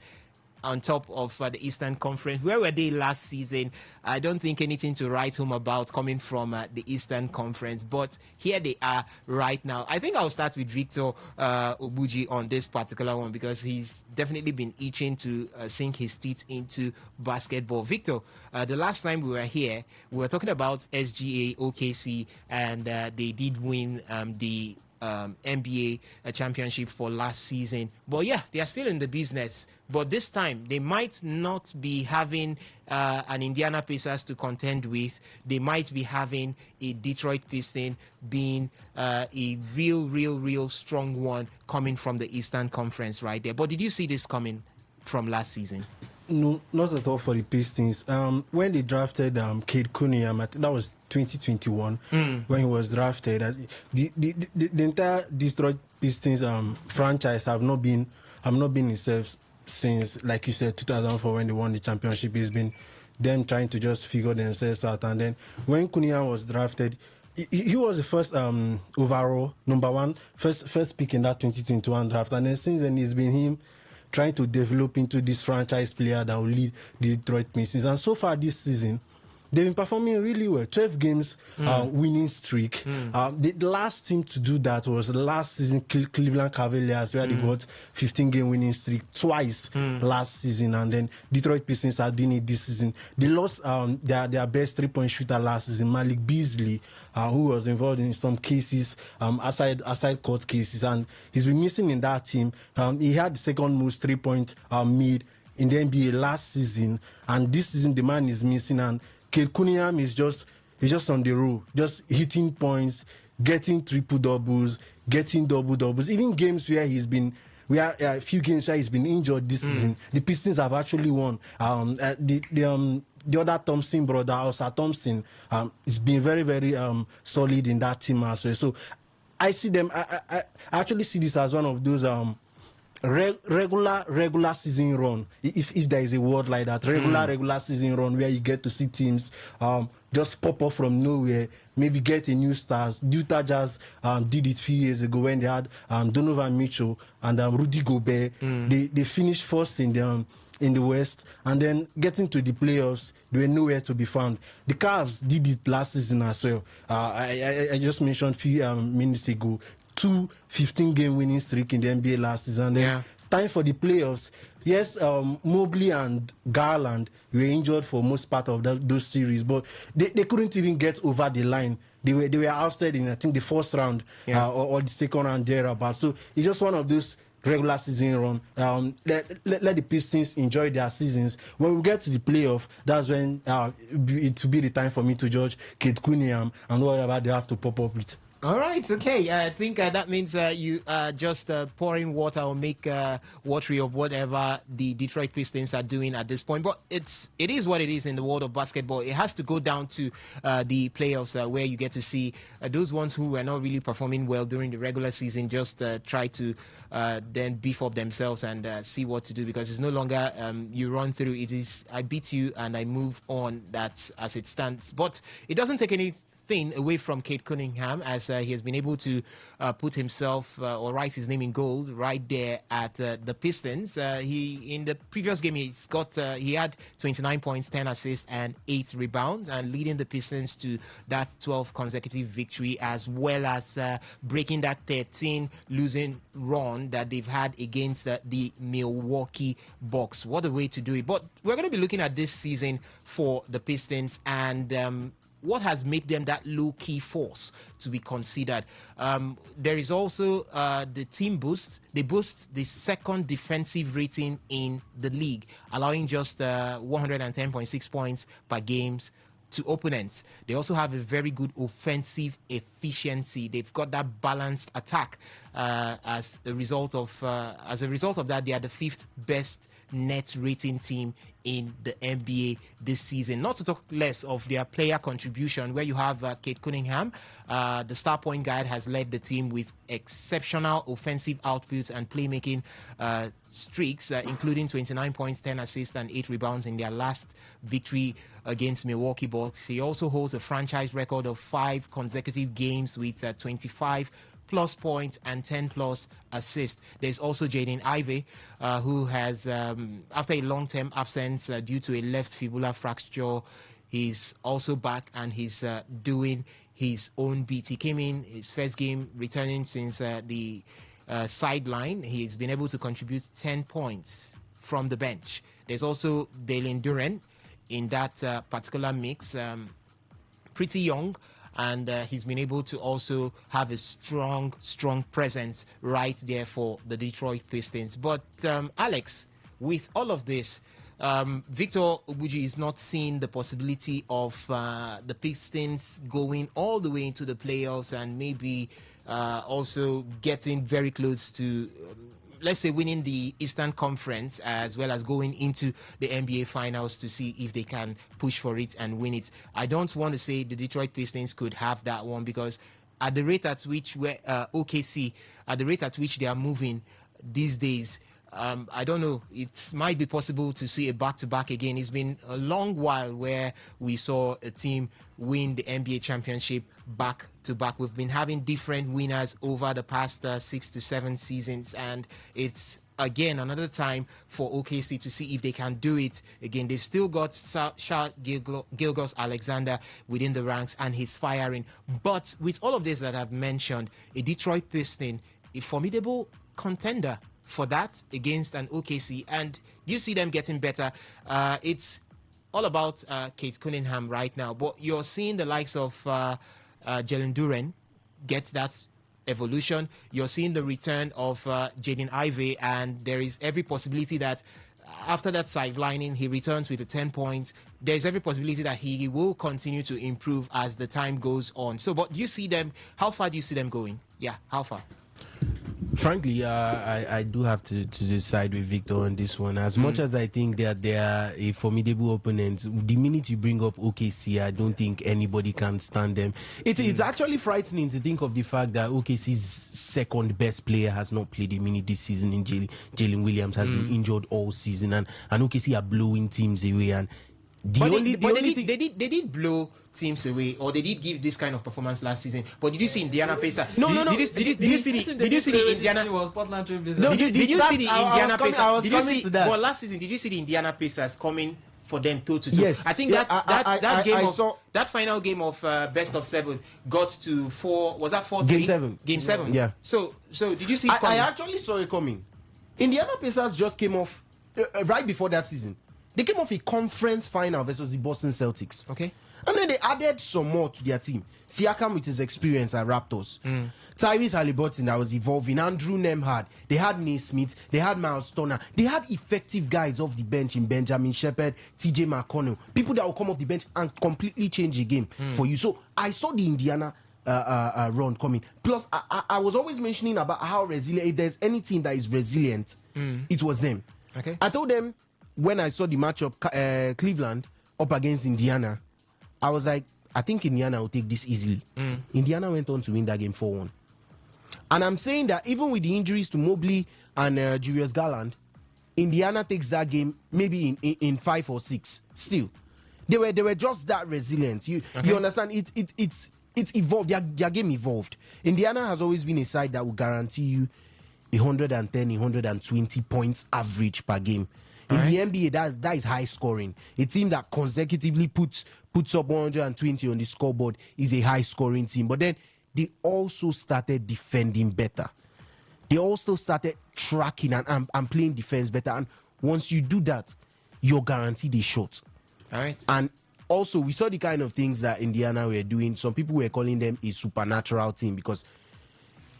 on top of the Eastern Conference. Where were they last season? I don't think anything to write home about coming from the Eastern Conference, but here they are right now. I think I'll start with Victor Obuji on this particular one, because he's definitely been itching to sink his teeth into basketball. Victor, the last time we were here, we were talking about SGA OKC, and they did win the NBA championship for last season. But yeah, they are still in the business. But this time, they might not be having an Indiana Pacers to contend with. They might be having a Detroit Piston being a real strong one coming from the Eastern Conference right there. But did you see this coming from last season? No, not at all for the Pistons. When they drafted Cade Cunningham, I think that was 2021 when he was drafted. The entire Detroit Pistons franchise have not been itself since, like you said, 2004 when they won the championship. It's been them trying to just figure themselves out. And then when Cunningham was drafted, he was the first overall first pick in that 2021 draft. And then since then, it's been him trying to develop into this franchise player that will lead the Detroit Pistons. And so far this season, they've been performing really well. 12 games winning streak. The last team to do that was last season Cleveland Cavaliers, where they got 15-game winning streak twice last season. And then Detroit Pistons are doing it this season. They lost their best three-point shooter last season, Malik Beasley, who was involved in some cases, aside court cases. And he's been missing in that team. He had the second most three-point mid in the NBA last season. And this season, the man is missing. And Cade Cunningham is just on the road, just hitting points, getting triple-doubles, getting double-doubles. Even games where a few games where he's been injured this season, the Pistons have actually won. The other Thompson brother, Oscar Thompson, has been very solid in that team as well. So I see them. I actually see this as one of those regular season run, if there is a word like that, regular season run where you get to see teams just pop up from nowhere, maybe get a new stars. Utah Jazz did it a few years ago when they had Donovan Mitchell and Rudy Gobert. They finished first in the West, and then getting to the playoffs, they were nowhere to be found. The Cavs did it last season as well. I just mentioned a few minutes ago, 2 15-game winning streak in the NBA last season. And then time for the playoffs. Yes, Mobley and Garland were injured for most part of those series, but they couldn't even get over the line. They were ousted in, I think, the first round or the second round thereabout. So it's just one of those regular season run. Let the Pistons enjoy their seasons. When we get to the playoff, that's when it will be the time for me to judge Kate Cunningham and whatever they have to pop up with. All right, okay. I think that means you are just pouring water or make watery of whatever the Detroit Pistons are doing at this point. But it is what it is in the world of basketball. It has to go down to the playoffs where you get to see those ones who were not really performing well during the regular season just try to then beef up themselves and see what to do, because it's no longer you run through. It is I beat you and I move on. That's as it stands. But it doesn't take anything away from Kate Cunningham, as he has been able to put himself or write his name in gold right there at the Pistons. He in the previous game he had 29 points, 10 assists, and 8 rebounds, and leading the Pistons to that 12 consecutive victory, as well as breaking that 13 losing run that they've had against the Milwaukee Bucks. What a way to do it! But we're going to be looking at this season for the Pistons and what has made them that low-key force to be considered. There is also the team boost. They boost the second defensive rating in the league, allowing just 110.6 points per games to opponents. They also have a very good offensive efficiency. They've got that balanced attack. As a result of that, they are the 5th best net rating team in the NBA this season. Not to talk less of their player contribution, where you have Kate Cunningham, the star point guard, has led the team with exceptional offensive outputs and playmaking streaks, including 29 points, 10 assists, and 8 rebounds in their last victory against Milwaukee Bucks. He also holds a franchise record of 5 consecutive games with 25 plus points and 10 plus assists. There's also Jaden Ivey, who has, after a long-term absence due to a left fibula fracture, he's also back and he's doing his own beat. He came in his first game returning since the sideline. He's been able to contribute 10 points from the bench. There's also Dalen Duren in that particular mix. Pretty young, and he's been able to also have a strong presence right there for the Detroit Pistons. But Alex, with all of this, Victor Obuji is not seeing the possibility of the Pistons going all the way into the playoffs and maybe also getting very close to let's say winning the Eastern Conference, as well as going into the NBA Finals to see if they can push for it and win it. I don't want to say the Detroit Pistons could have that one, because at the rate at which OKC, at the rate at which they are moving these days, I don't know. It might be possible to see a back-to-back again. It's been a long while where we saw a team win the NBA championship back-to-back. We've been having different winners over the past 6 to 7 seasons, and it's again another time for OKC to see if they can do it again. They've still got Shai Gilgeous-Alexander within the ranks, and he's firing. But with all of this that I've mentioned, a Detroit Piston, a formidable contender for that against an OKC, and you see them getting better. It's all about Kate Cunningham right now, but you're seeing the likes of Jalen Duren get that evolution. You're seeing the return of Jaden Ivey, and there is every possibility that after that sidelining, he returns with the 10 points. There's every possibility that he will continue to improve as the time goes on. So, but do you see them? How far do you see them going? Yeah, how far? Frankly, I do have to decide with Victor on this one. As much as I think that they are a formidable opponent, the minute you bring up OKC, I don't think anybody can stand them. It's actually frightening to think of the fact that OKC's second best player has not played a minute this season in Jalen Williams, has been injured all season, and OKC are blowing teams away. And they did blow teams away, or they did give this kind of performance last season. But did you see Indiana Pacers? No. Did you see the Indiana? Was Portland Trail Blazers. No, did you see the Indiana Pacers? I was coming to that. But last season, did you see the Indiana Pacers coming for them toe to toe? Yes. I think that final game of best of 7 got to 4. Was that 4-3? Game 7. Yeah. So did you see it I coming? actually saw it coming. Indiana Pacers just came off right before that season. They came off a conference final versus the Boston Celtics. Okay. And then they added some more to their team. Siakam with his experience at Raptors. Tyrese Haliburton that was evolving. Andrew Nemhard. They had Naismith. They had Miles Turner. They had effective guys off the bench in Benjamin Shepherd, TJ McConnell. People that will come off the bench and completely change the game for you. So I saw the Indiana run coming. Plus, I was always mentioning about how resilient, if there's any team that is resilient, it was them. Okay. I told them when I saw the matchup, Cleveland up against Indiana, I was like, I think Indiana will take this easily. Indiana went on to win that game 4-1. And I'm saying that even with the injuries to Mobley and Julius Garland, Indiana takes that game maybe in 5 or 6. Still, they were just that resilient. You understand? It's evolved. Their game evolved. Indiana has always been a side that will guarantee you 110, 120 points average per game. In the NBA, that is high scoring. A team that consecutively puts up 120 on the scoreboard is a high scoring team. But then they also started defending better. They also started tracking and playing defense better. And once you do that, you're guaranteed a shot. All right. And also, we saw the kind of things that Indiana were doing. Some people were calling them a supernatural team because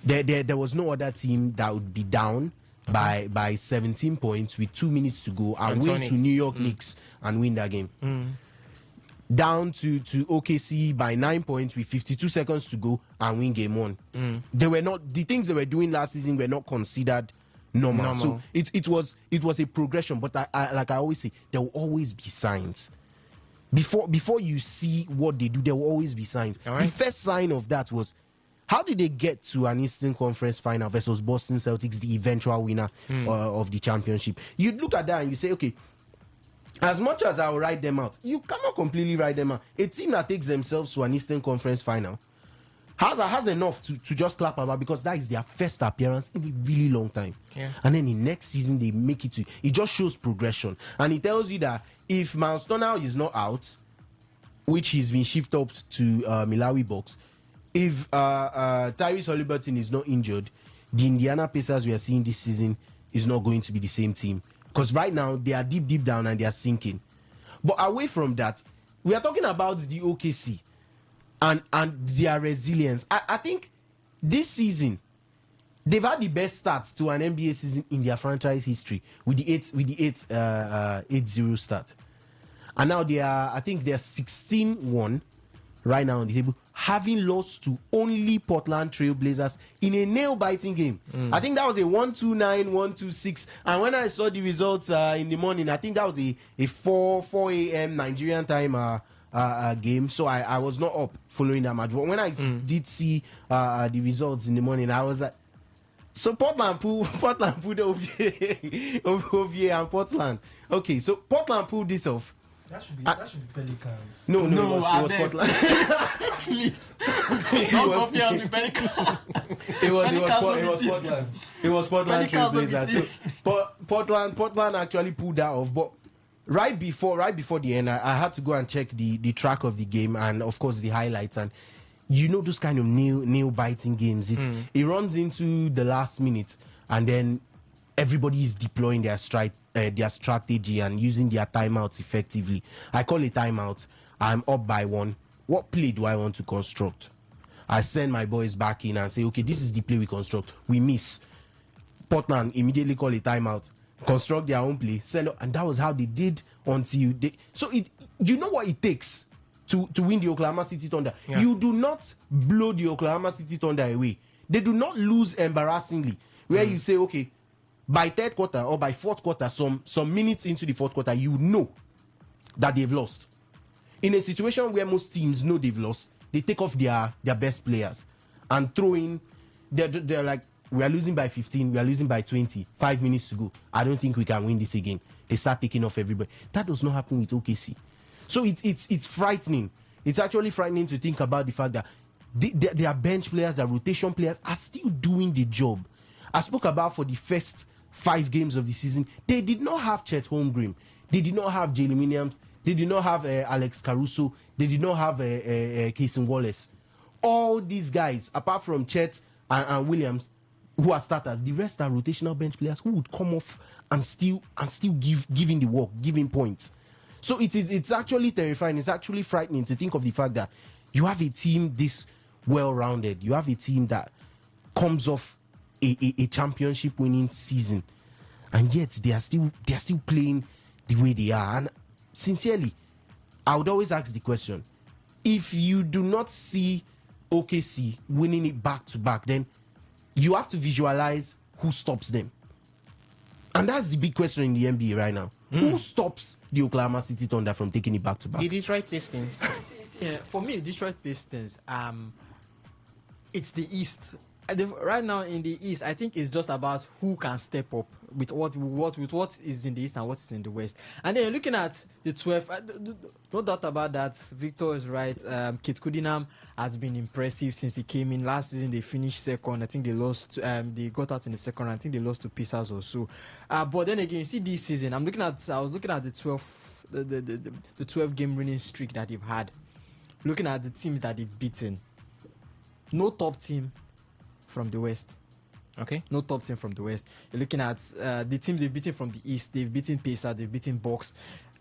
there was no other team that would be down by 17 points with 2 minutes to go and win to New York Knicks and win that game. Down to OKC by 9 points with 52 seconds to go and win game 1. They were not, the things they were doing last season were not considered normal. So it was a progression. But I like I always say, there will always be signs. Before you see what they do, there will always be signs. Right. The first sign of that was, how did they get to an Eastern Conference final versus Boston Celtics, the eventual winner of the championship? You look at that and you say, okay, as much as I'll write them out, you cannot completely write them out. A team that takes themselves to an Eastern Conference final has enough to just clap about, because that is their first appearance in a really long time. Yeah. And then the next season they make it to, it just shows progression. And it tells you that if Miles Turner is not out, which he's been shifted up to Milwaukee Bucks, if Tyrese Haliburton is not injured, the Indiana Pacers we are seeing this season is not going to be the same team. Because right now, they are deep down and they are sinking. But away from that, we are talking about the OKC and their resilience. I think this season, they've had the best starts to an NBA season in their franchise history with the 8-0 start. And now they are 16-1 right now on the table, having lost to only Portland Trail Blazers in a nail-biting game. I think that was a 129, 126. And when I saw the results in the morning, I think that was a 4 a.m. Nigerian time game. So I was not up following that match. But when I did see the results in the morning, I was like, so Portland pulled OVA and Portland. Okay, so Portland pulled this off. That should be Pelicans. No, it was Portland. Please. Don't compare us with Pelicans. It was Portland. It was Portland Trail Blazers. So, Portland actually pulled that off. But right before the end, I had to go and check the track of the game and of course the highlights. And you know those kind of nail biting games. It runs into the last minute and then everybody is deploying their strategy and using their timeouts effectively. I call it timeout. I'm up by 1. What play do I want to construct? I send my boys back in and say, okay, this is the play we construct. We miss. Portland immediately call a timeout, construct their own play, send up, and that was how they did until they. So you know what it takes to win the Oklahoma City Thunder. Yeah. You do not blow the Oklahoma City Thunder away. They do not lose embarrassingly. where you say, okay, by third quarter or by fourth quarter, some minutes into the fourth quarter, you know that they've lost. In a situation where most teams know they've lost, they take off their best players and throw in. They're like, we are losing by 15, we are losing by 20, 5 minutes to go. I don't think we can win this again. They start taking off everybody. That does not happen with OKC. So it's frightening. It's actually frightening to think about the fact that their bench players, their rotation players are still doing the job. I spoke about for the first 5 games of the season, they did not have Chet Holmgren. They did not have Jalen Williams. They did not have Alex Caruso. They did not have Casey Wallace. All these guys, apart from Chet and Williams, who are starters, the rest are rotational bench players who would come off and still giving the work, giving points. So it's actually terrifying. It's actually frightening to think of the fact that you have a team this well-rounded. You have a team that comes off a championship winning season, and yet they are still playing the way they are. And sincerely, I would always ask the question: if you do not see OKC winning it back to back, then you have to visualize who stops them. And that's the big question in the NBA right now. Who stops the Oklahoma City Thunder from taking it back to back? The Detroit Pistons. Yeah, for me, Detroit Pistons, it's the East. Right now in the East, I think it's just about who can step up with what is in the East and what is in the West. And then looking at the 12, no doubt about that. Victor is right. Kate Cunningham has been impressive since he came in last season. They finished second. I think they lost. They got out in the second round. I think they lost to Pacers or so. But then again, you see this season. I was looking at the 12 game winning streak that they've had. Looking at the teams that they've beaten. No top team from the West. Okay. No top team from the West. You're looking at the teams they've beaten from the East. They've beaten Pacers. They've beaten Bucks.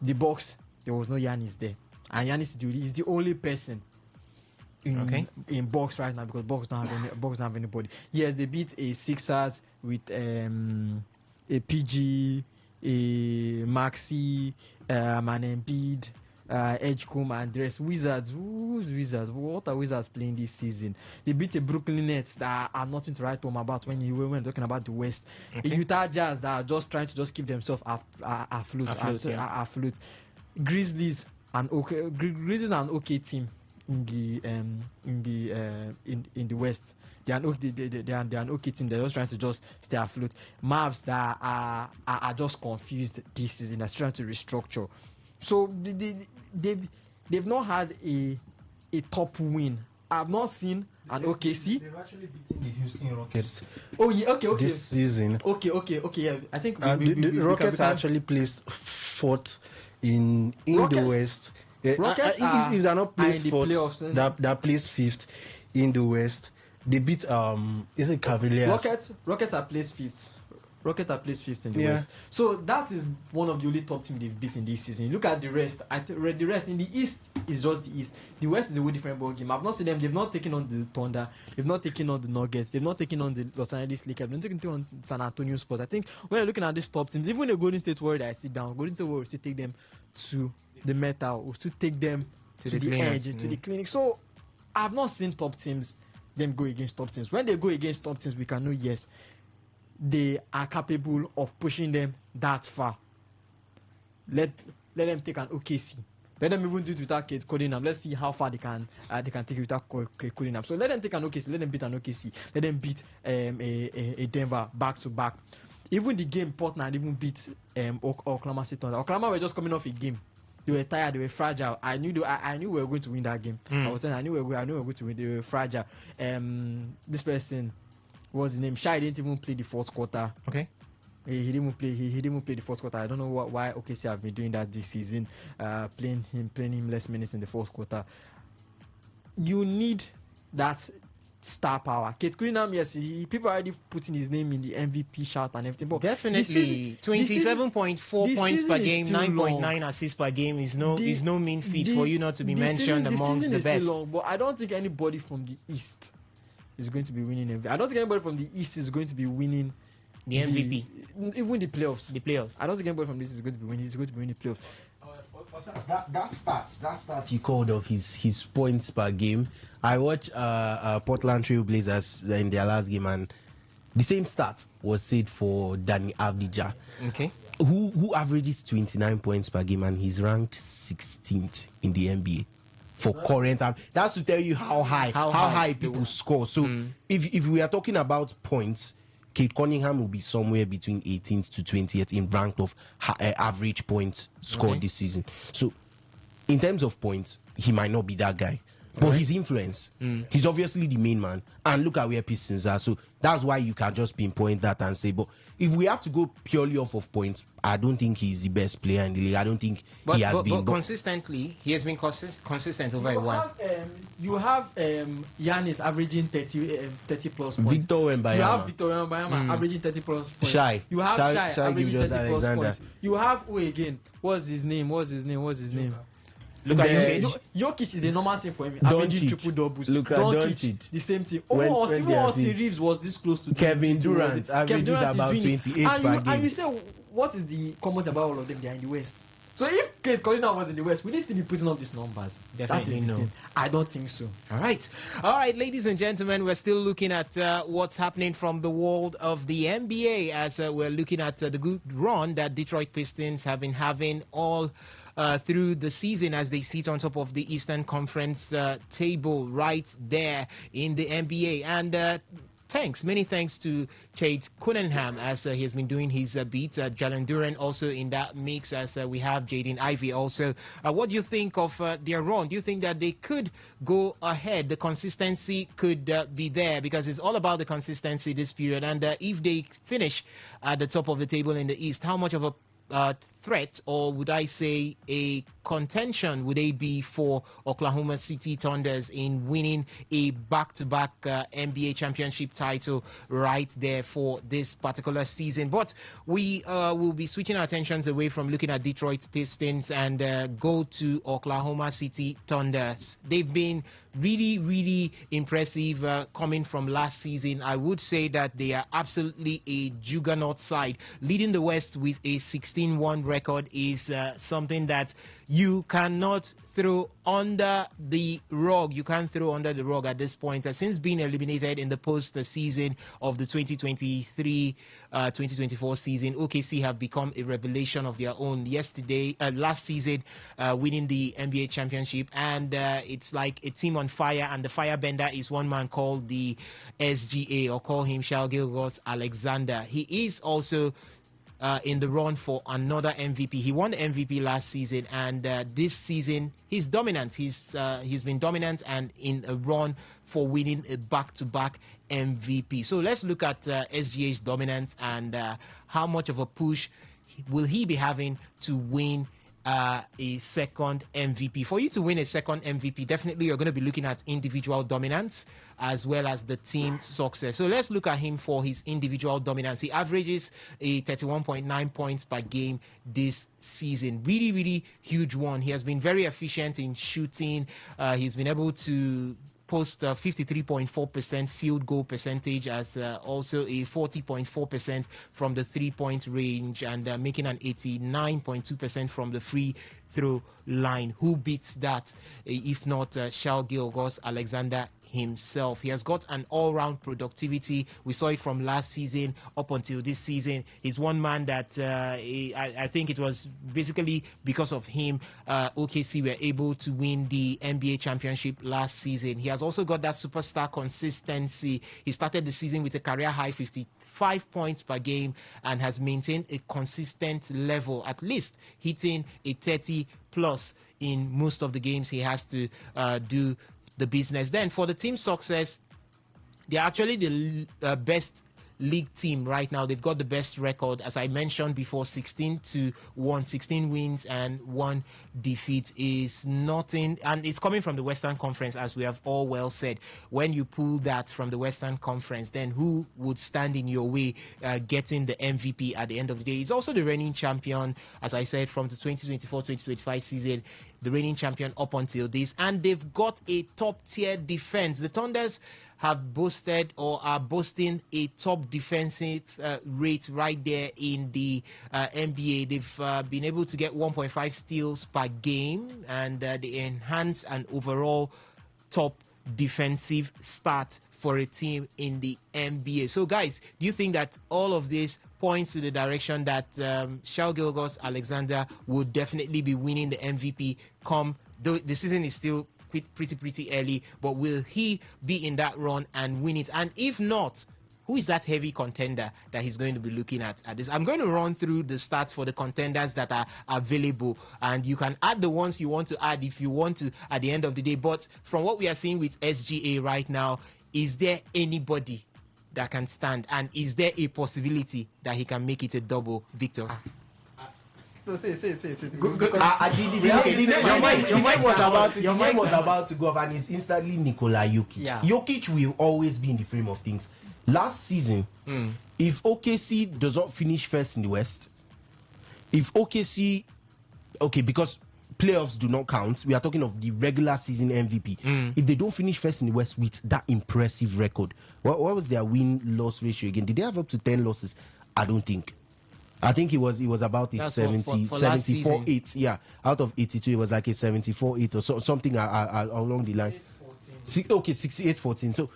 The Bucks, there was no Giannis there. And Giannis is the only person in Bucks right now, because Bucks don't have anybody. Yes, they beat a Sixers with a PG, a Maxi, an Embiid, Edgecombe, and the rest. Wizards. Who's Wizards? What are Wizards playing this season? They beat the Brooklyn Nets that are nothing to write home about when you were talking about the West. The Utah Jazz that are just trying to keep themselves afloat. Grizzlies an okay team in the West. They are an okay team. They're just trying to stay afloat. Mavs that are just confused this season. They're trying to restructure. So they've not had a top win. I've not seen an OKC. They've actually beaten the Houston Rockets. Oh yeah, okay. This season. Okay. Yeah, I think the Rockets actually placed fourth in the West. Rockets if they're not placed in the fourth, playoffs, they're placed fifth in the West. They beat is it Cavaliers? Rockets are placed fifth. Rockets are placed fifth in the West. So that is one of the only top teams they've beaten this season. Look at the rest. The rest in the East is just the East. The West is a whole different ball game. I've not seen them. They've not taken on the Thunder. They've not taken on the Nuggets. They've not taken on the Los Angeles Lakers. They've not taken on San Antonio Spurs. I think when you're looking at these top teams, even the Golden State Warriors that I sit down, Golden State Warriors still take them to the metal, or still take them to the edge, to the clinic. So I've not seen top teams them go against top teams. When they go against top teams, we can know yes, they are capable of pushing them that far. Let them take an OKC. Let them even do it without Kate Cunningham. Let's see how far they can take it without Kate Cunningham. So let them take an OKC. Let them beat an OKC. Let them beat a Denver back to back. Even the game Portland even beat Oklahoma City Thunder. Oklahoma were just coming off a game. They were tired. They were fragile. I knew we were going to win that game. I was saying I knew we were going to win. They were fragile. This person, what's his name? Shai didn't even play the fourth quarter. Okay. He didn't play the fourth quarter. I don't know why OKC have been doing that this season, playing him less minutes in the fourth quarter. You need that star power. Kate Cunningham, yes, people are already putting his name in the MVP shout and everything. But definitely, 27.4 points per game, 9.9 assists per game is no mean feat for you not to be mentioned amongst the best. Long, but I don't think anybody from the East is going to be winning MVP. I don't think anybody from the East is going to be winning the MVP. Even the playoffs. The playoffs. I don't think anybody from this is going to be winning. He's going to be winning the playoffs. That stat you called of his points per game. I watched Portland Trail Blazers in their last game, and The same stat was said for Danny Avdija, Okay. who averages 29 points per game, and he's ranked 16th in the NBA for current. That's to tell you how high people score. So if we are talking about points, Kate Cunningham will be somewhere between 18th to 20th in rank of average points scored this season. So in terms of points, he might not be that guy. But his influence, he's obviously the main man. And look at where Pistons are. So that's why you can just pinpoint that and say, but if we have to go purely off of points, I don't think he's the best player in the league. I don't think he has been. But consistently, he has been consistent over a while. You have Giannis averaging 30 plus points. Victor Wembanyama. You have Victor Wembanyama averaging 30 plus points. Shy. You have Shy averaging 30 plus Alexander. points. You have who again? What's his name? Look at Jokic. Jokic is a normal thing for him. Averaging triple doubles. Look at Doncic. The same thing. When Austin Reeves was this close to Kevin 20, Durant averages about 28 per game. And you say, what is the comment about all of them? They are in the West. So if Kate Cunningham was in the West, would he still be putting up these numbers? Definitely no. I don't think so. All right, ladies and gentlemen, we're still looking at what's happening from the world of the NBA as we're looking at the good run that Detroit Pistons have been having all through the season as they sit on top of the Eastern Conference table right there in the NBA. And many thanks to Chade Cunningham as he has been doing his beats. Jalen Duren also in that mix as we have Jaden Ivey also. What do you think of their run? Do you think that they could go ahead? The consistency could be there because it's all about the consistency this period. And if they finish at the top of the table in the East, how much of a threat, or would I say a contention, would they be for Oklahoma City Thunders in winning a back-to-back NBA championship title right there for this particular season? But we will be switching our attentions away from looking at Detroit Pistons and go to Oklahoma City Thunders. They've been really, really impressive coming from last season. I would say that they are absolutely a juggernaut side. Leading the West with a 16-1 record is something that you cannot throw under the rug. You can't throw under the rug at this point. Since being eliminated in the post-season of the 2023-2024 season, OKC have become a revelation of their own. Last season, winning the NBA championship, and it's like a team on fire, and the firebender is one man called the SGA, or call him Shai Gilgeous-Alexander. He is also in the run for another MVP. He won the MVP last season, and this season he's dominant. He's been dominant and in a run for winning a back-to-back MVP. So let's look at SGA's dominance and how much of a push will he be having to win a second MVP. For you to win a second MVP, definitely you're going to be looking at individual dominance as well as the team success. So let's look at him for his individual dominance. He averages a 31.9 points per game this season. Really, really huge one. He has been very efficient in shooting. He's been able to post 53.4% field goal percentage, as also a 40.4% from the three-point range, and making an 89.2% from the free throw line. Who beats that if not Shai Gilgeous-Alexander himself? He has got an all-round productivity. We saw it from last season up until this season. He's one man that I think it was basically because of him OKC were able to win the NBA championship last season. He has also got that superstar consistency. He started the season with a career high 55 points per game and has maintained a consistent level, at least hitting a 30 plus in most of the games he has to do the business. Then for the team success, they're actually the best league team right now. They've got the best record, as I mentioned before, 16-1, 16 wins and 1 defeat is nothing, and it's coming from the Western Conference, as we have all well said. When you pull that from the Western Conference, then who would stand in your way getting the MVP at the end of the day? He's also the reigning champion, as I said, from the 2024-2025 season, the reigning champion up until this, and they've got a top-tier defense. The Thunders have boasted or are boasting a top defensive rate right there in the NBA. They've been able to get 1.5 steals per game, and they enhance an overall top defensive stat for a team in the NBA. So, guys, do you think that all of this points to the direction that Shai Gilgeous-Alexander would definitely be winning the MVP come, though the season is still pretty early, but will he be in that run and win it? And if not, who is that heavy contender that he's going to be looking at this? I'm going to run through the stats for the contenders that are available, and you can add the ones you want to add if you want to at the end of the day. But from what we are seeing with SGA right now, is there anybody that can stand? And is there a possibility that he can make it a double, Victor? No, say. The name was about to go off, and it's instantly Nikola Jokic. Yeah. Jokic will always be in the frame of things. Last season, if OKC does not finish first in the West, if OKC, because playoffs do not count, we are talking of the regular season MVP. If they don't finish first in the West with that impressive record, what was their win-loss ratio again? Did they have up to 10 losses? I don't think. I think it was about a 74-8. Yeah, out of 82, it was like a 74-8 or something along the line. 68-14. So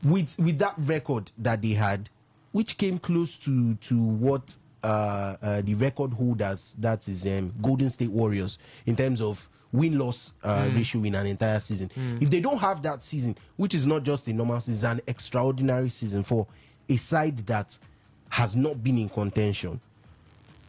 with that record that they had, which came close to what the record holders, that is Golden State Warriors, in terms of win-loss ratio in an entire season. If they don't have that season, which is not just a normal season, an extraordinary season for a side that has not been in contention.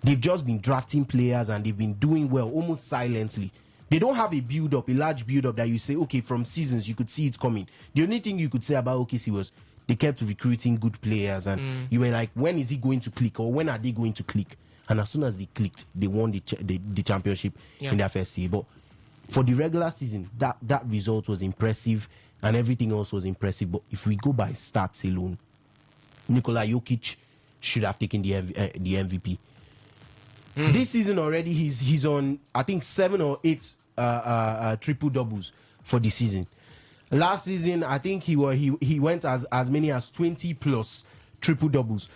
They've just been drafting players and they've been doing well almost silently. They don't have a build-up, a large build-up that you say, okay, from seasons you could see it coming. The only thing you could say about OKC was they kept recruiting good players, and you were like, when is it going to click, or when are they going to click? And as soon as they clicked, they won the championship in their first year. But for the regular season, that result was impressive and everything else was impressive. But if we go by stats alone, Nikola Jokic should have taken the MVP. This season already, he's on, I think, 7 or 8 triple doubles for the season. Last season, I think he went as many as 20 plus triple doubles.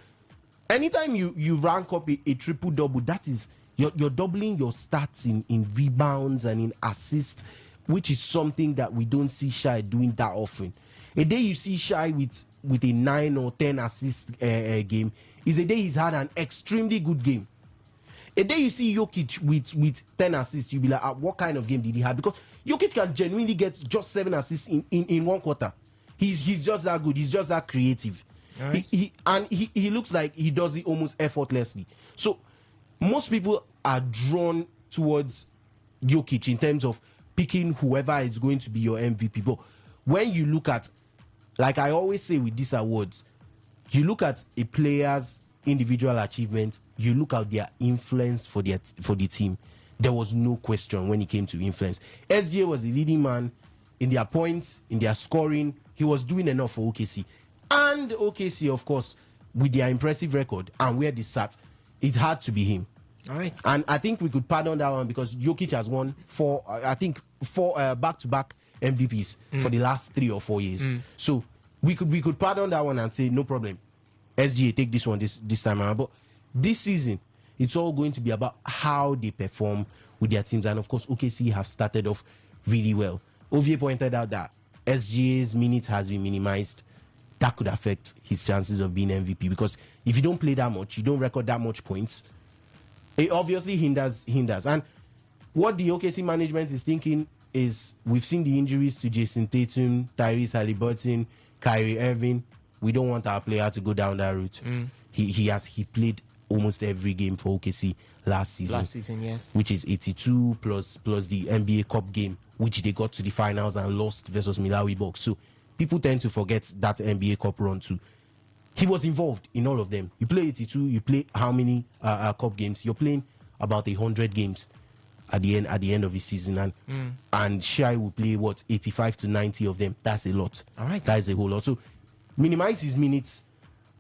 Anytime you rank up a triple double, that is you're doubling your stats in rebounds and in assists, which is something that we don't see Shai doing that often. A day you see Shai with a 9 or 10 assist game is a day he's had an extremely good game. A day you see Jokic with 10 assists, you'll be like, what kind of game did he have? Because Jokic can genuinely get just 7 assists in one quarter. He's just that good. He's just that creative. Right. He looks like he does it almost effortlessly. So most people are drawn towards Jokic in terms of picking whoever is going to be your MVP. But when you look at, like I always say with these awards, you look at a player's individual achievement, you look at their influence for the team. There was no question when it came to influence. SGA was the leading man in their points, in their scoring. He was doing enough for OKC. And OKC, of course, with their impressive record and where they sat, it had to be him. All right. And I think we could pardon that one because Jokic has won four back-to-back MVPs for the last 3 or 4 years. So we could pardon that one and say no problem. SGA take this one this time around. But this season, it's all going to be about how they perform with their teams. And of course, OKC have started off really well. Ovie pointed out that SGA's minute has been minimized. That could affect his chances of being MVP because if you don't play that much, you don't record that much points, it obviously hinders. And what the OKC management is thinking is, we've seen the injuries to Jason Tatum, Tyrese Haliburton, Kyrie Irving. We don't want our player to go down that route. He played almost every game for OKC last season, yes, which is 82 plus the NBA Cup game, which they got to the finals and lost versus Milwaukee Bucks. So people tend to forget that NBA Cup run too. He was involved in all of them. You play 82, you play how many Cup games? You're playing about 100 games at the end of the season, and Shai will play 85 to 90 of them. That's a lot. All right, that is a whole lot. So minimize his minutes,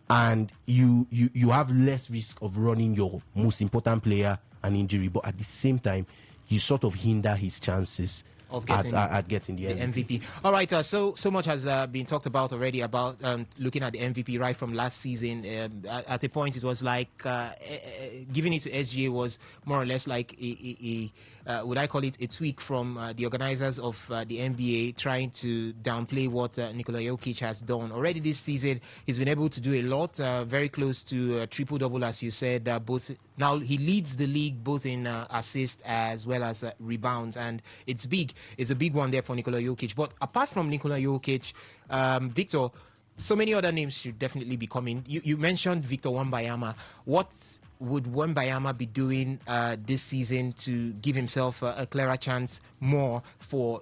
and you have less risk of running your most important player an injury. But at the same time, you sort of hinder his chances of getting at getting the MVP. All right, so much has been talked about already about looking at the MVP right from last season. At a point, it was like giving it to SGA was more or less like would I call it a tweak from the organizers of the NBA trying to downplay what Nikola Jokic has done. Already this season, he's been able to do a lot, very close to triple-double, as you said. Both now he leads the league both in assists as well as rebounds, and it's big. It's a big one there for Nikola Jokic. But apart from Nikola Jokic, Victor, so many other names should definitely be coming. You mentioned Victor Wembanyama. What would Wembanyama be doing this season to give himself a clearer chance more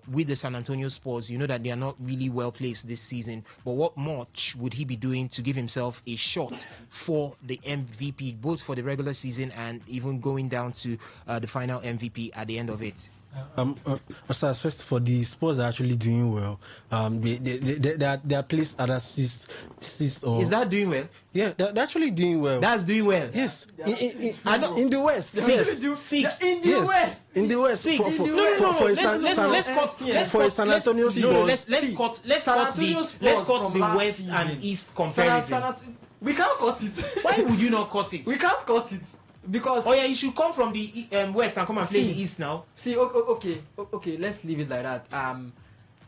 with the San Antonio Spurs? You know that they are not really well placed this season, but what much would he be doing to give himself a shot for the MVP, both for the regular season and even going down to the final MVP at the end of it? First of all, the Spurs are actually doing well. They are placed at assist or is that doing well? Yeah, they're actually doing well. That's doing well. Yes, in the West. Yes, Six. In the West. In the West. Let's cut San Antonio Spurs. Let's cut the West and East comparison. We can't cut it. Why would you not cut it? We can't cut it. Because you should come from the West and come and play the East now. Okay, let's leave it like that.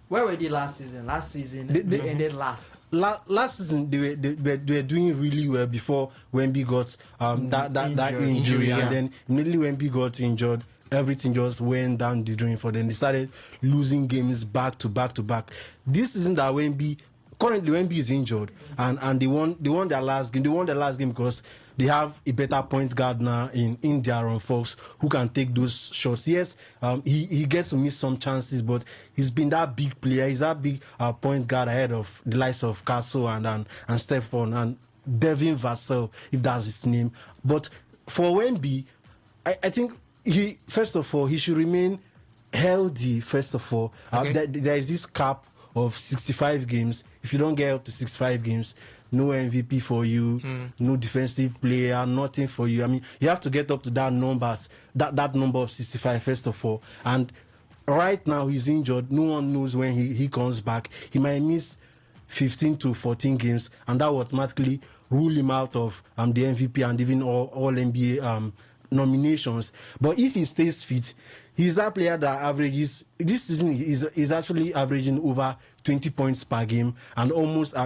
Where were they last season? Last season they ended last. Last season they were doing really well before Wemby got that injury, and then immediately Wemby got injured, everything just went down the drain for them. They started losing games back to back to back. This season that currently Wemby is injured, and they won their last game. They won their last game because they have a better point guard now in De'Aaron Fox who can take those shots. Yes, he gets to miss some chances, but he's been that big player. He's that big point guard ahead of the likes of Castle and Stephon and Devin Vassell, if that's his name. But for Wemby, I think first of all, he should remain healthy, first of all. Okay. There is this cap of 65 games. If you don't get up to 65 games, no MVP for you, no defensive player, nothing for you. I mean, you have to get up to that number of 65 first of all. And right now he's injured. No one knows when he comes back. He might miss 15 to 14 games, and that will automatically rule him out of the MVP and even all NBA nominations. But if he stays fit, he's that player that averages this season is actually averaging over 20 points per game, and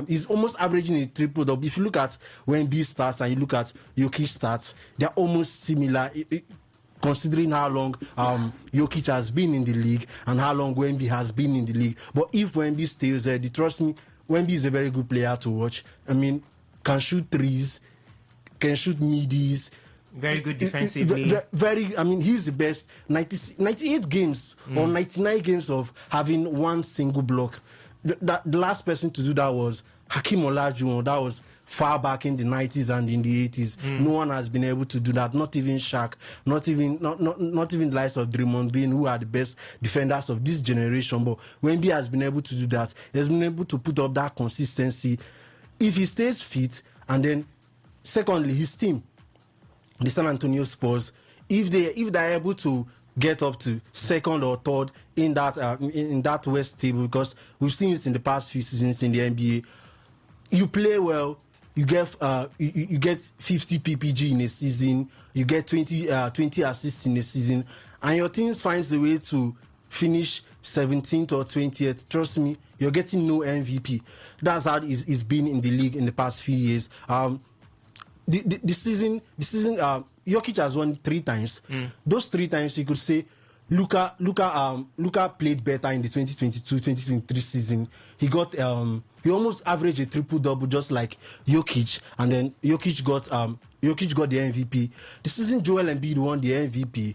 he's almost averaging a triple double. If you look at Wemby stats and you look at Jokic stats, they're almost similar, considering how long Jokic has been in the league and how long Wemby has been in the league. But if Wemby stays there, trust me, Wemby is a very good player to watch. I mean, can shoot threes, can shoot middies. Very good defensively. He's the best. 98 games or 99 games of having one single block. The last person to do that was Hakeem Olajuwon. That was far back in the 90s and in the 80s. No one has been able to do that. Not even Shaq. Not even the likes of Draymond Green, who are the best defenders of this generation. But Wemby has been able to do that. He has been able to put up that consistency. If he stays fit, and then secondly, his team, the San Antonio Spurs, if they're able to get up to second or third in that West table, because we've seen it in the past few seasons in the NBA, you play well, you get 50 PPG in a season, you get 20 assists in a season, and your team finds a way to finish 17th or 20th. Trust me, you're getting no MVP. That's how it's been in the league in the past few years. The season, Jokic has won 3 times. Those 3 times, you could say, Luka played better in the 2022-2023 season. He almost averaged a triple double just like Jokic, and then Jokic got the MVP. The season Joel Embiid won the MVP.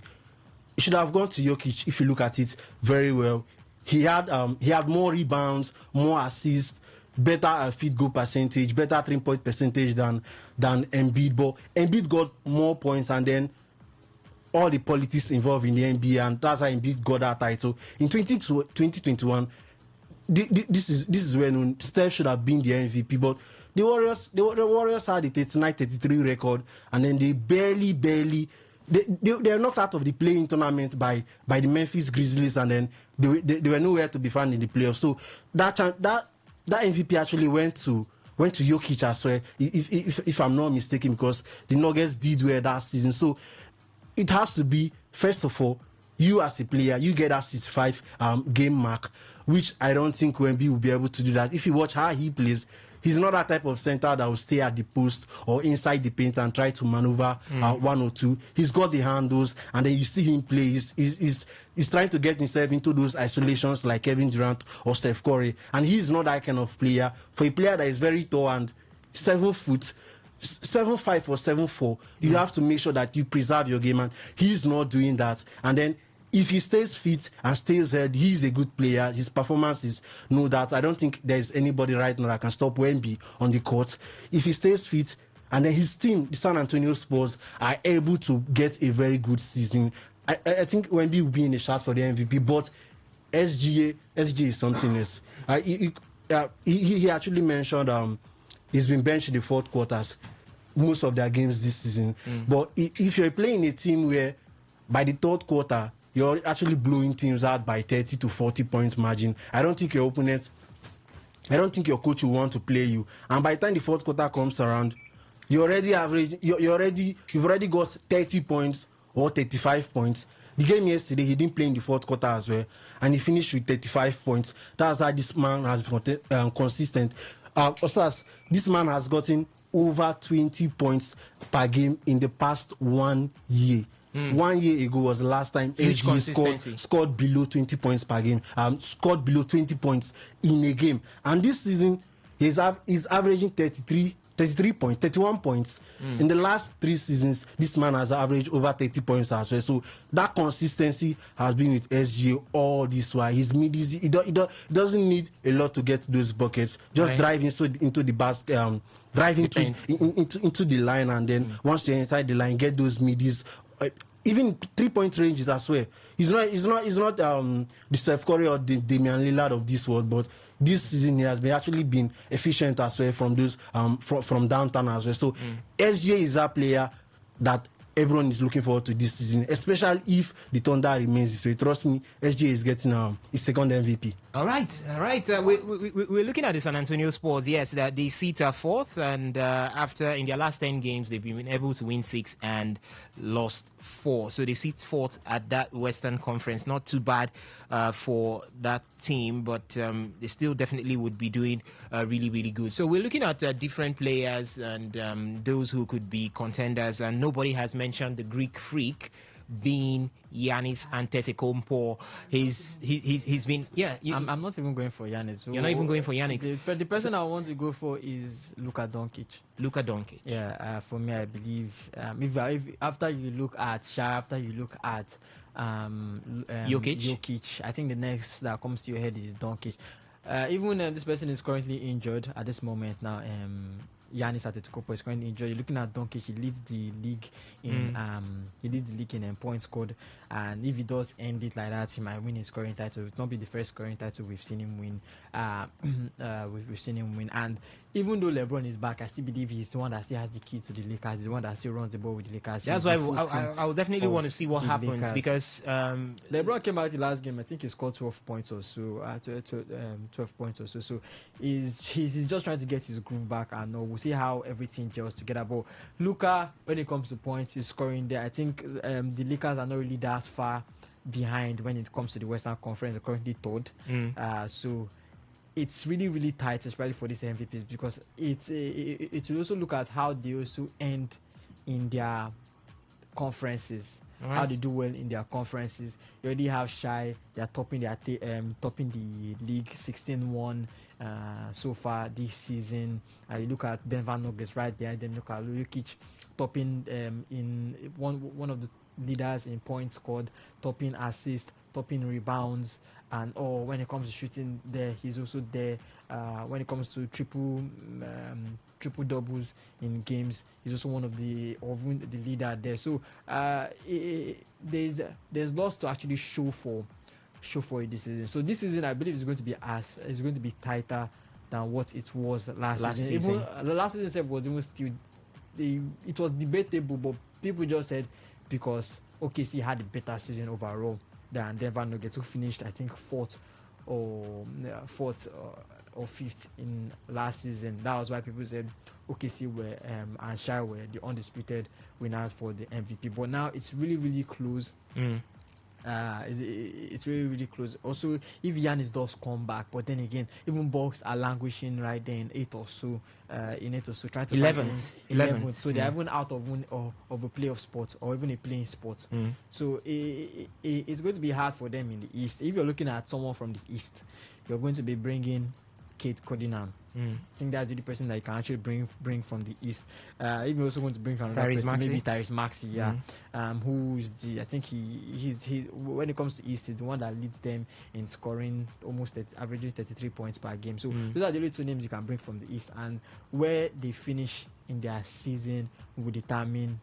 It should have gone to Jokic if you look at it very well. He had more rebounds, more assists, better field goal percentage, better 3-point percentage than Embiid. But Embiid got more points, and then all the politics involved in the NBA, and that's how Embiid got that title. In 2021, this is when Steph should have been the MVP, but the Warriors had a 39-33 record, and then they barely they were knocked out of the playing tournament by the Memphis Grizzlies, and then they were nowhere to be found in the playoffs. So that MVP actually went to Jokic as well, if I'm not mistaken, because the Nuggets did well that season. So it has to be, first of all, you as a player, you get that 65 game mark, which I don't think Wemby will be able to do that. If you watch how he plays, he's not that type of center that will stay at the post or inside the paint and try to maneuver one or two. He's got the handles, and then you see him play. He's trying to get himself into those isolations like Kevin Durant or Steph Curry, and he's not that kind of player. For a player that is very tall and 7 foot, 7'5" or 7'4", you have to make sure that you preserve your game, and he's not doing that. And then if he stays fit and stays healthy, he's a good player. His performance is no doubt. I don't think there's anybody right now that can stop Wemby on the court. If he stays fit, and then his team, the San Antonio Spurs, are able to get a very good season, I think Wemby will be in the shot for the MVP. But SGA is something else. He actually mentioned he's been benched in the fourth quarters most of their games this season. But if you're playing a team where by the third quarter you're actually blowing teams out by 30 to 40 points margin, I don't think your coach will want to play you. And by the time the fourth quarter comes around, you've already got 30 points or 35 points. The game yesterday, he didn't play in the fourth quarter as well, and he finished with 35 points. That's how this man has been consistent. This man has gotten over 20 points per game in the past 1 year. 1 year ago was the last time SGA scored below 20 points per game, scored below 20 points in a game. And this season, he's averaging 31 points. In the last 3 seasons, this man has averaged over 30 points as well. So that consistency has been with SGA all this while. He doesn't need a lot to get those buckets. Just drive into the basket, drive into the line, and then once you're inside the line, get those middies. Even 3-point ranges as well. He's not the Steph Curry or the Damian Lillard of this world, but this season he has actually been efficient as well from those from downtown as well. So SGA is a player that everyone is looking forward to this season, especially if the Thunder remains this way. Trust me, SGA is getting his second MVP. All right. We're looking at the San Antonio Spurs. Yes, that they sit fourth, and after in their last 10 games, they've been able to win 6 and lost 4. So they sit fourth at that Western Conference. Not too bad for that team, but they still definitely would be doing really, really good. So we're looking at different players and those who could be contenders, and nobody has mentioned the Greek freak being Giannis Antetokounmpo. He's been I'm not even going for Giannis. You're not even going for Giannis. The person I want to go for is Luka Doncic. Yeah, for me, I believe if after you look at Shai, after you look at Jokic, I think the next that comes to your head is Doncic. Even this person is currently injured at this moment now. Giannis Antetokounmpo is currently injured. You're looking at Doncic. He leads the league in points scored, and if he does end it like that, he might win his scoring title. It will not be the first scoring title we've seen him win. And even though LeBron is back, I still believe he's the one that still has the key to the Lakers. He's the one that still runs the ball with the Lakers. That's why I would definitely want to see what happens Lakers. Because LeBron came out the last game. I think he scored 12 points or so. 12 points or so. So he's just trying to get his groove back, and we'll see how everything gels together. But Luka, when it comes to points, is scoring there. I think the Lakers are not really that far behind when it comes to the Western Conference. They're currently third. So it's really, really tight, especially for these MVPs, because it will also look at how they also end in their conferences. Right. How they do well in their conferences. You already have Shai. They are topping the league 16-1 so far this season. You look at Denver Nuggets right behind them. Look at Jokic topping in one of the leaders in points scored, topping assists, topping rebounds, and when it comes to shooting, there he's also there. When it comes to triple doubles in games, he's also one of the leader there. So there's lots to actually show for this season. So this season, I believe, is going to be tighter than what it was last season. Even the last season was even still, it was debatable, but people just said because OKC had a better season overall than Denver Nuggets, who finished, I think, fourth or fifth in last season. That was why people said OKC were and Shai were the undisputed winners for the MVP. But now it's really, really close. It's really, really close. Also, if Giannis does come back, but then again, even Bucks are languishing right there in 8 or so, trying to 11th. So they're even out of a playoff spot or even a playing spot. So it's going to be hard for them in the East. If you're looking at someone from the East, you're going to be bringing Kate Cunningham. I think that's the only person that you can actually bring from the East. If you also want to bring from another person, maybe Tyrese Maxey, who's I think he's when it comes to East, he's the one that leads them in scoring averaging 33 points per game. So those are the only two names you can bring from the East, and where they finish in their season will determine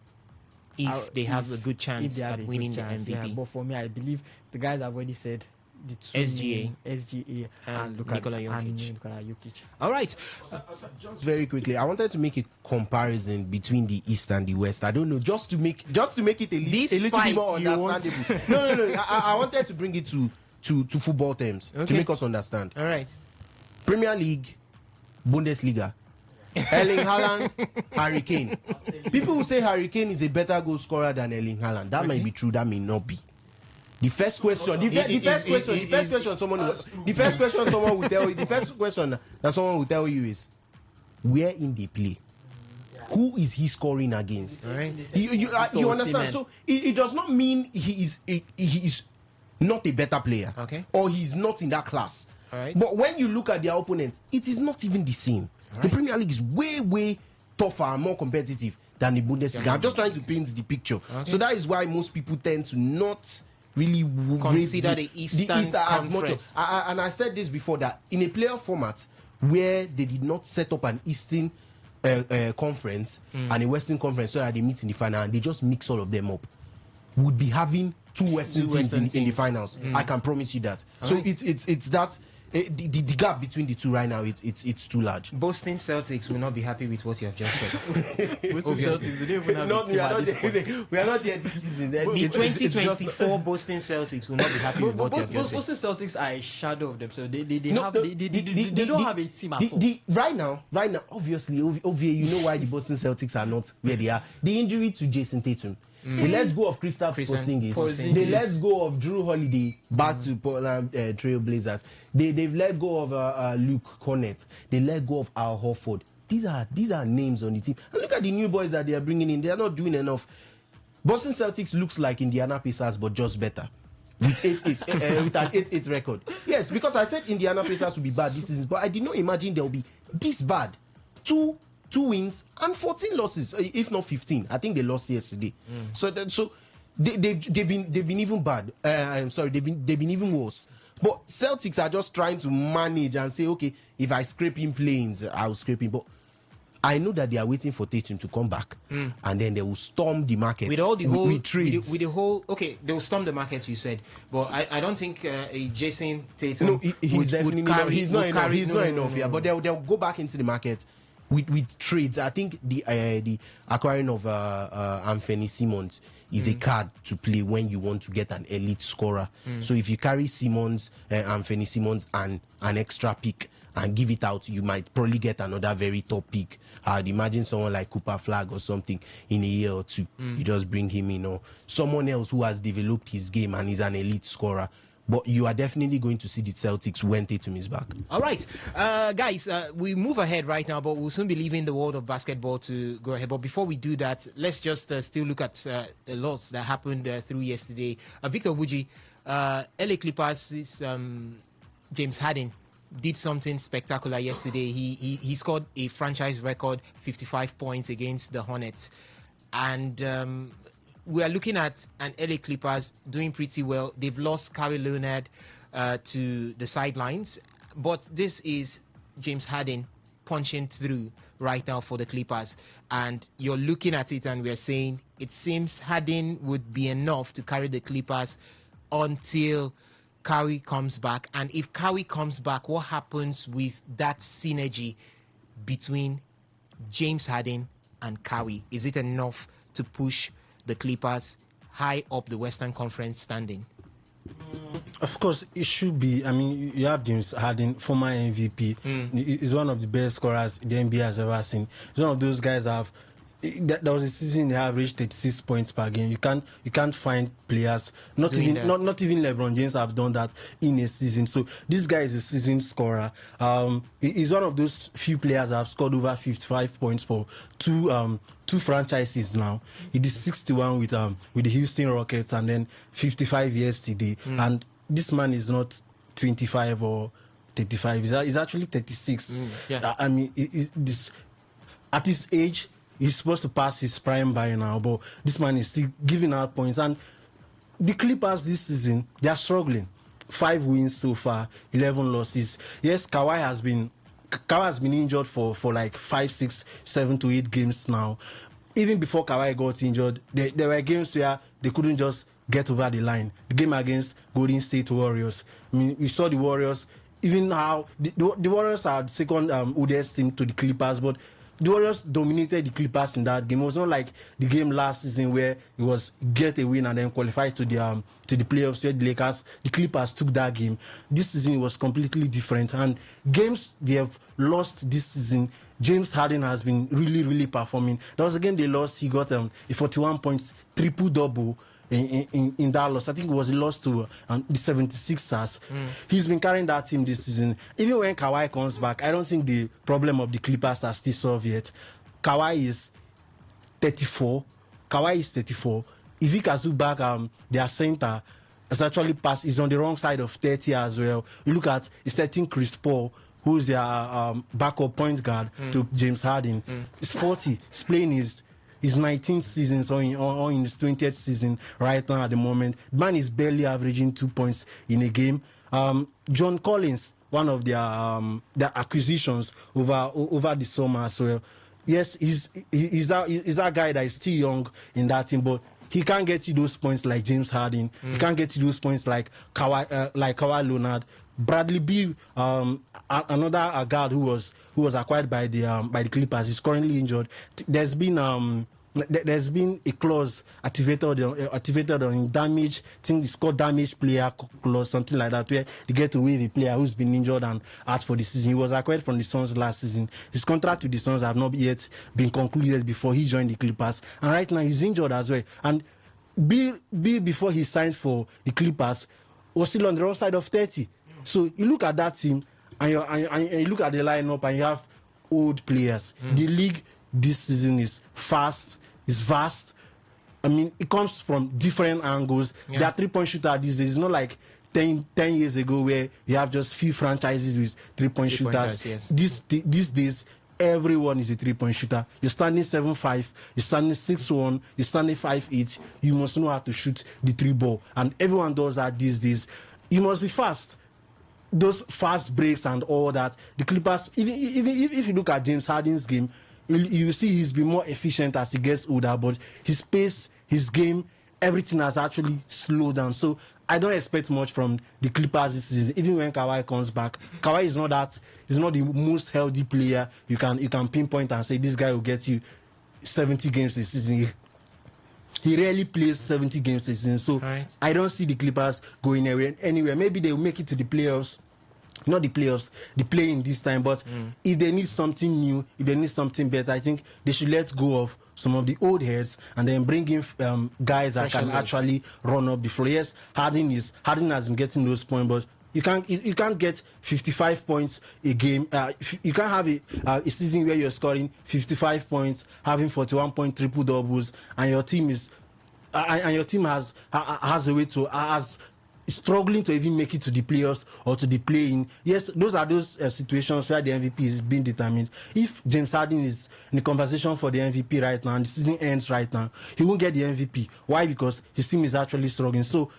if they have a good chance at winning the MVP. Yeah, but for me, I believe the guys have already said the two SGA and Nikola Jokic. All right. Just very quickly, I wanted to make a comparison between the East and the West. I don't know, just to make it a little bit more understandable. No. I wanted to bring it to football terms to make us understand. All right. Premier League, Bundesliga. Erling Haaland, Harry Kane. People who say Harry Kane is a better goal scorer than Erling Haaland. That might be true, that may not be. The first question someone will tell you is, where in they play? Who is he scoring against? Right. You understand? So it does not mean he is not a better player, or he's not in that class. Right. But when you look at their opponents, it is not even the same. Right. The Premier League is way tougher and more competitive than the Bundesliga. I'm just trying to paint the picture. So that is why most people tend to not really consider the East as much. And I said this before, that in a playoff format where they did not set up an Eastern conference and a Western conference so that they meet in the final and they just mix all of them up, would be having two Western teams in the finals. I can promise you that. So it's that. The gap between the two right now, it's too large. Boston Celtics will not be happy with what you have just said. Boston Celtics, they don't even have a team at this point. We are not there this season. The 2024 Boston Celtics will not be happy with what you have just said. Boston Celtics are a shadow of them, so they don't have a team at all. Right now, obviously, you know why the Boston Celtics are not where they are. The injury to Jason Tatum. They let go of Kristaps Porzingis. They let go of Drew Holiday back to Portland Trail Blazers. They've let go of Luke Cornett. They let go of Al Horford. These are names on the team. And look at the new boys that they are bringing in. They are not doing enough. Boston Celtics looks like Indiana Pacers, but just better. With with an 8-8 record. Yes, because I said Indiana Pacers will be bad this season, but I did not imagine they'll be this bad. Two wins and 14 losses, if not 15. I think they lost yesterday. So they've been even bad. I'm sorry, they've been even worse. But Celtics are just trying to manage and say, okay, if I scrape in planes, I'll scrape in. But I know that they are waiting for Tatum to come back, and then they will storm the market with all the whole with trades. With the whole, okay, they will storm the market. You said, but I don't think Jason Tatum. No, he's definitely not. He's not enough. He's not enough. Yeah, but they'll go back into the market with trades. I think the acquiring of Anthony Simmons is a card to play when you want to get an elite scorer. So if you carry Simmons, Anthony Simmons, and an extra pick and give it out, you might probably get another very top pick. I'd imagine someone like Cooper Flag or something in a year or two. You just bring him in, or someone else who has developed his game and is an elite scorer. But you are definitely going to see the Celtics when Tatum is back. All right. Guys, we move ahead right now, but we'll soon be leaving the world of basketball to go ahead. But before we do that, let's just still look at a lot that happened through yesterday. Victor Buji, LA Clippers' James Harden did something spectacular yesterday. He scored a franchise record 55 points against the Hornets. And we are looking at an LA Clippers doing pretty well. They've lost Kawhi Leonard to the sidelines, but this is James Harden punching through right now for the Clippers. And you're looking at it and we're saying it seems Harden would be enough to carry the Clippers until Kawhi comes back. And if Kawhi comes back, what happens with that synergy between James Harden and Kawhi? Is it enough to push the Clippers high up the Western Conference standing? Of course, it should be. I mean, you have James Harden, former MVP. He's one of the best scorers the NBA has ever seen. He's one of those guys that have. There was a season they averaged 36 points per game. You can't find players. Not even LeBron James have done that in a season. So this guy is a season scorer. He's one of those few players that have scored over 55 points for two franchises now. He did 61 with the Houston Rockets and then 55 yesterday. And this man is not 25 or 35. He's actually 36. I mean, at his age, he's supposed to pass his prime by now, but this man is still giving out points. And the Clippers this season, they are struggling. 5 wins so far, 11 losses. Yes, Kawhi has been injured for like 5, 6, 7 to 8 games now. Even before Kawhi got injured, there were games where they couldn't just get over the line. The game against Golden State Warriors. I mean, we saw the Warriors, even how the Warriors are the second oldest team to the Clippers, but the Warriors dominated the Clippers in that game. It was not like the game last season where it was get a win and then qualify to the playoffs where the Clippers took that game. This season it was completely different. And games they have lost this season, James Harden has been really, really performing. There was a game they lost. He got a 41 points, triple-double in that loss. I think it was a loss to the 76ers. He's been carrying that team this season. Even when Kawhi comes back, I don't think the problem of the Clippers are still solved yet. Kawhi is 34. If he can look back, their center has actually passed. He's on the wrong side of 30 as well. You look at, he's 13 Chris Paul, who's their backup point guard to James Harden. He's 40. He's playing his 19th season or in his 20th season right now at the moment. The man is barely averaging 2 points in a game. John Collins, one of their acquisitions over the summer as well. Yes, he's that guy that is still young in that team, but he can't get you those points like James Harden. He can't get you those points like Kawhi Leonard. Bradley Beal, another guard who was acquired by the Clippers, is currently injured. There's been a clause activated on damage. I think it's called damage player clause, something like that, where you get to waive a player who's been injured and out for the season. He was acquired from the Suns last season. His contract with the Suns have not yet been concluded before he joined the Clippers, and right now he's injured as well. And Bill before he signed for the Clippers was still on the wrong side of 30. So you look at that team and you look at the lineup and you have old players. The league this season is vast. I mean, it comes from different angles. There are 3-point shooters these days. It's not like 10 years ago where you have just few franchises with 3-point shooters. Yes. These days, everyone is a 3-point shooter. You're standing 7'5", you're standing 6'1", you're standing 5'8". You must know how to shoot the 3 ball. And everyone does that these days. You must be fast. Those fast breaks and all that. The Clippers, even if you look at James Harden's game, you see he's been more efficient as he gets older, but his pace, his game, everything has actually slowed down. So I don't expect much from the Clippers this season. Even when Kawhi comes back, Kawhi is not the most healthy player you can pinpoint and say this guy will get you 70 games this season. He rarely plays 70 games this season, so I don't see the Clippers going anywhere. Maybe they will make it to the playoffs. Not the playoffs, the play-in this time, but if they need something new, if they need something better, I think they should let go of some of the old heads and then bring in guys that can actually run up the floor. Yes, Harden has been getting those points, but you can't get 55 points a game. You can't have a season where you're scoring 55 points, having 41 point triple doubles, and your team has a way to struggling to even make it to the playoffs or to the play-in. Yes, those are those situations where the MVP is being determined. If James Harden is in the conversation for the MVP right now and the season ends right now, he won't get the MVP. Why? Because his team is actually struggling. So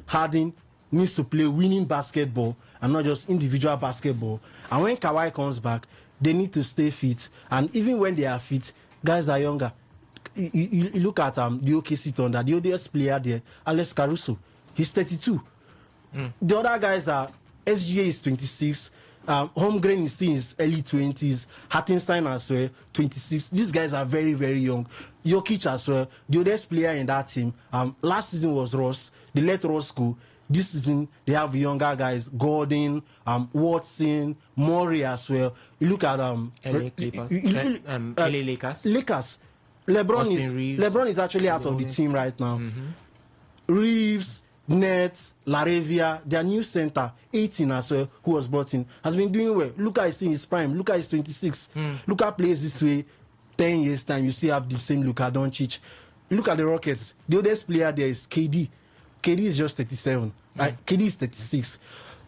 Harden needs to play winning basketball and not just individual basketball. And when Kawhi comes back, they need to stay fit. And even when they are fit, guys are younger. You look at the OKC Thunder, the oldest player there, Alex Caruso. He's 32. The other guys are SGA is 26. Holmgren is still in his early 20s. Hartenstein as well, 26. These guys are very, very young. Jokic as well, the oldest player in that team. Last season was Ross. They let Ross go. This season, they have younger guys, Gordon, Watson, Murray as well. You look at LA Clippers. LA Lakers. Lakers. Austin Reeves. LeBron is actually out of the team right now. Reeves, Nets, Laravia, their new center, 18 as well, who was brought in, has been doing well. Luka is in his prime. Luka is 26. Luka plays this way, 10 years time, you still have the same Luka Doncic. Look at the Rockets. The oldest player there is KD. KD is just 37. KD is 36.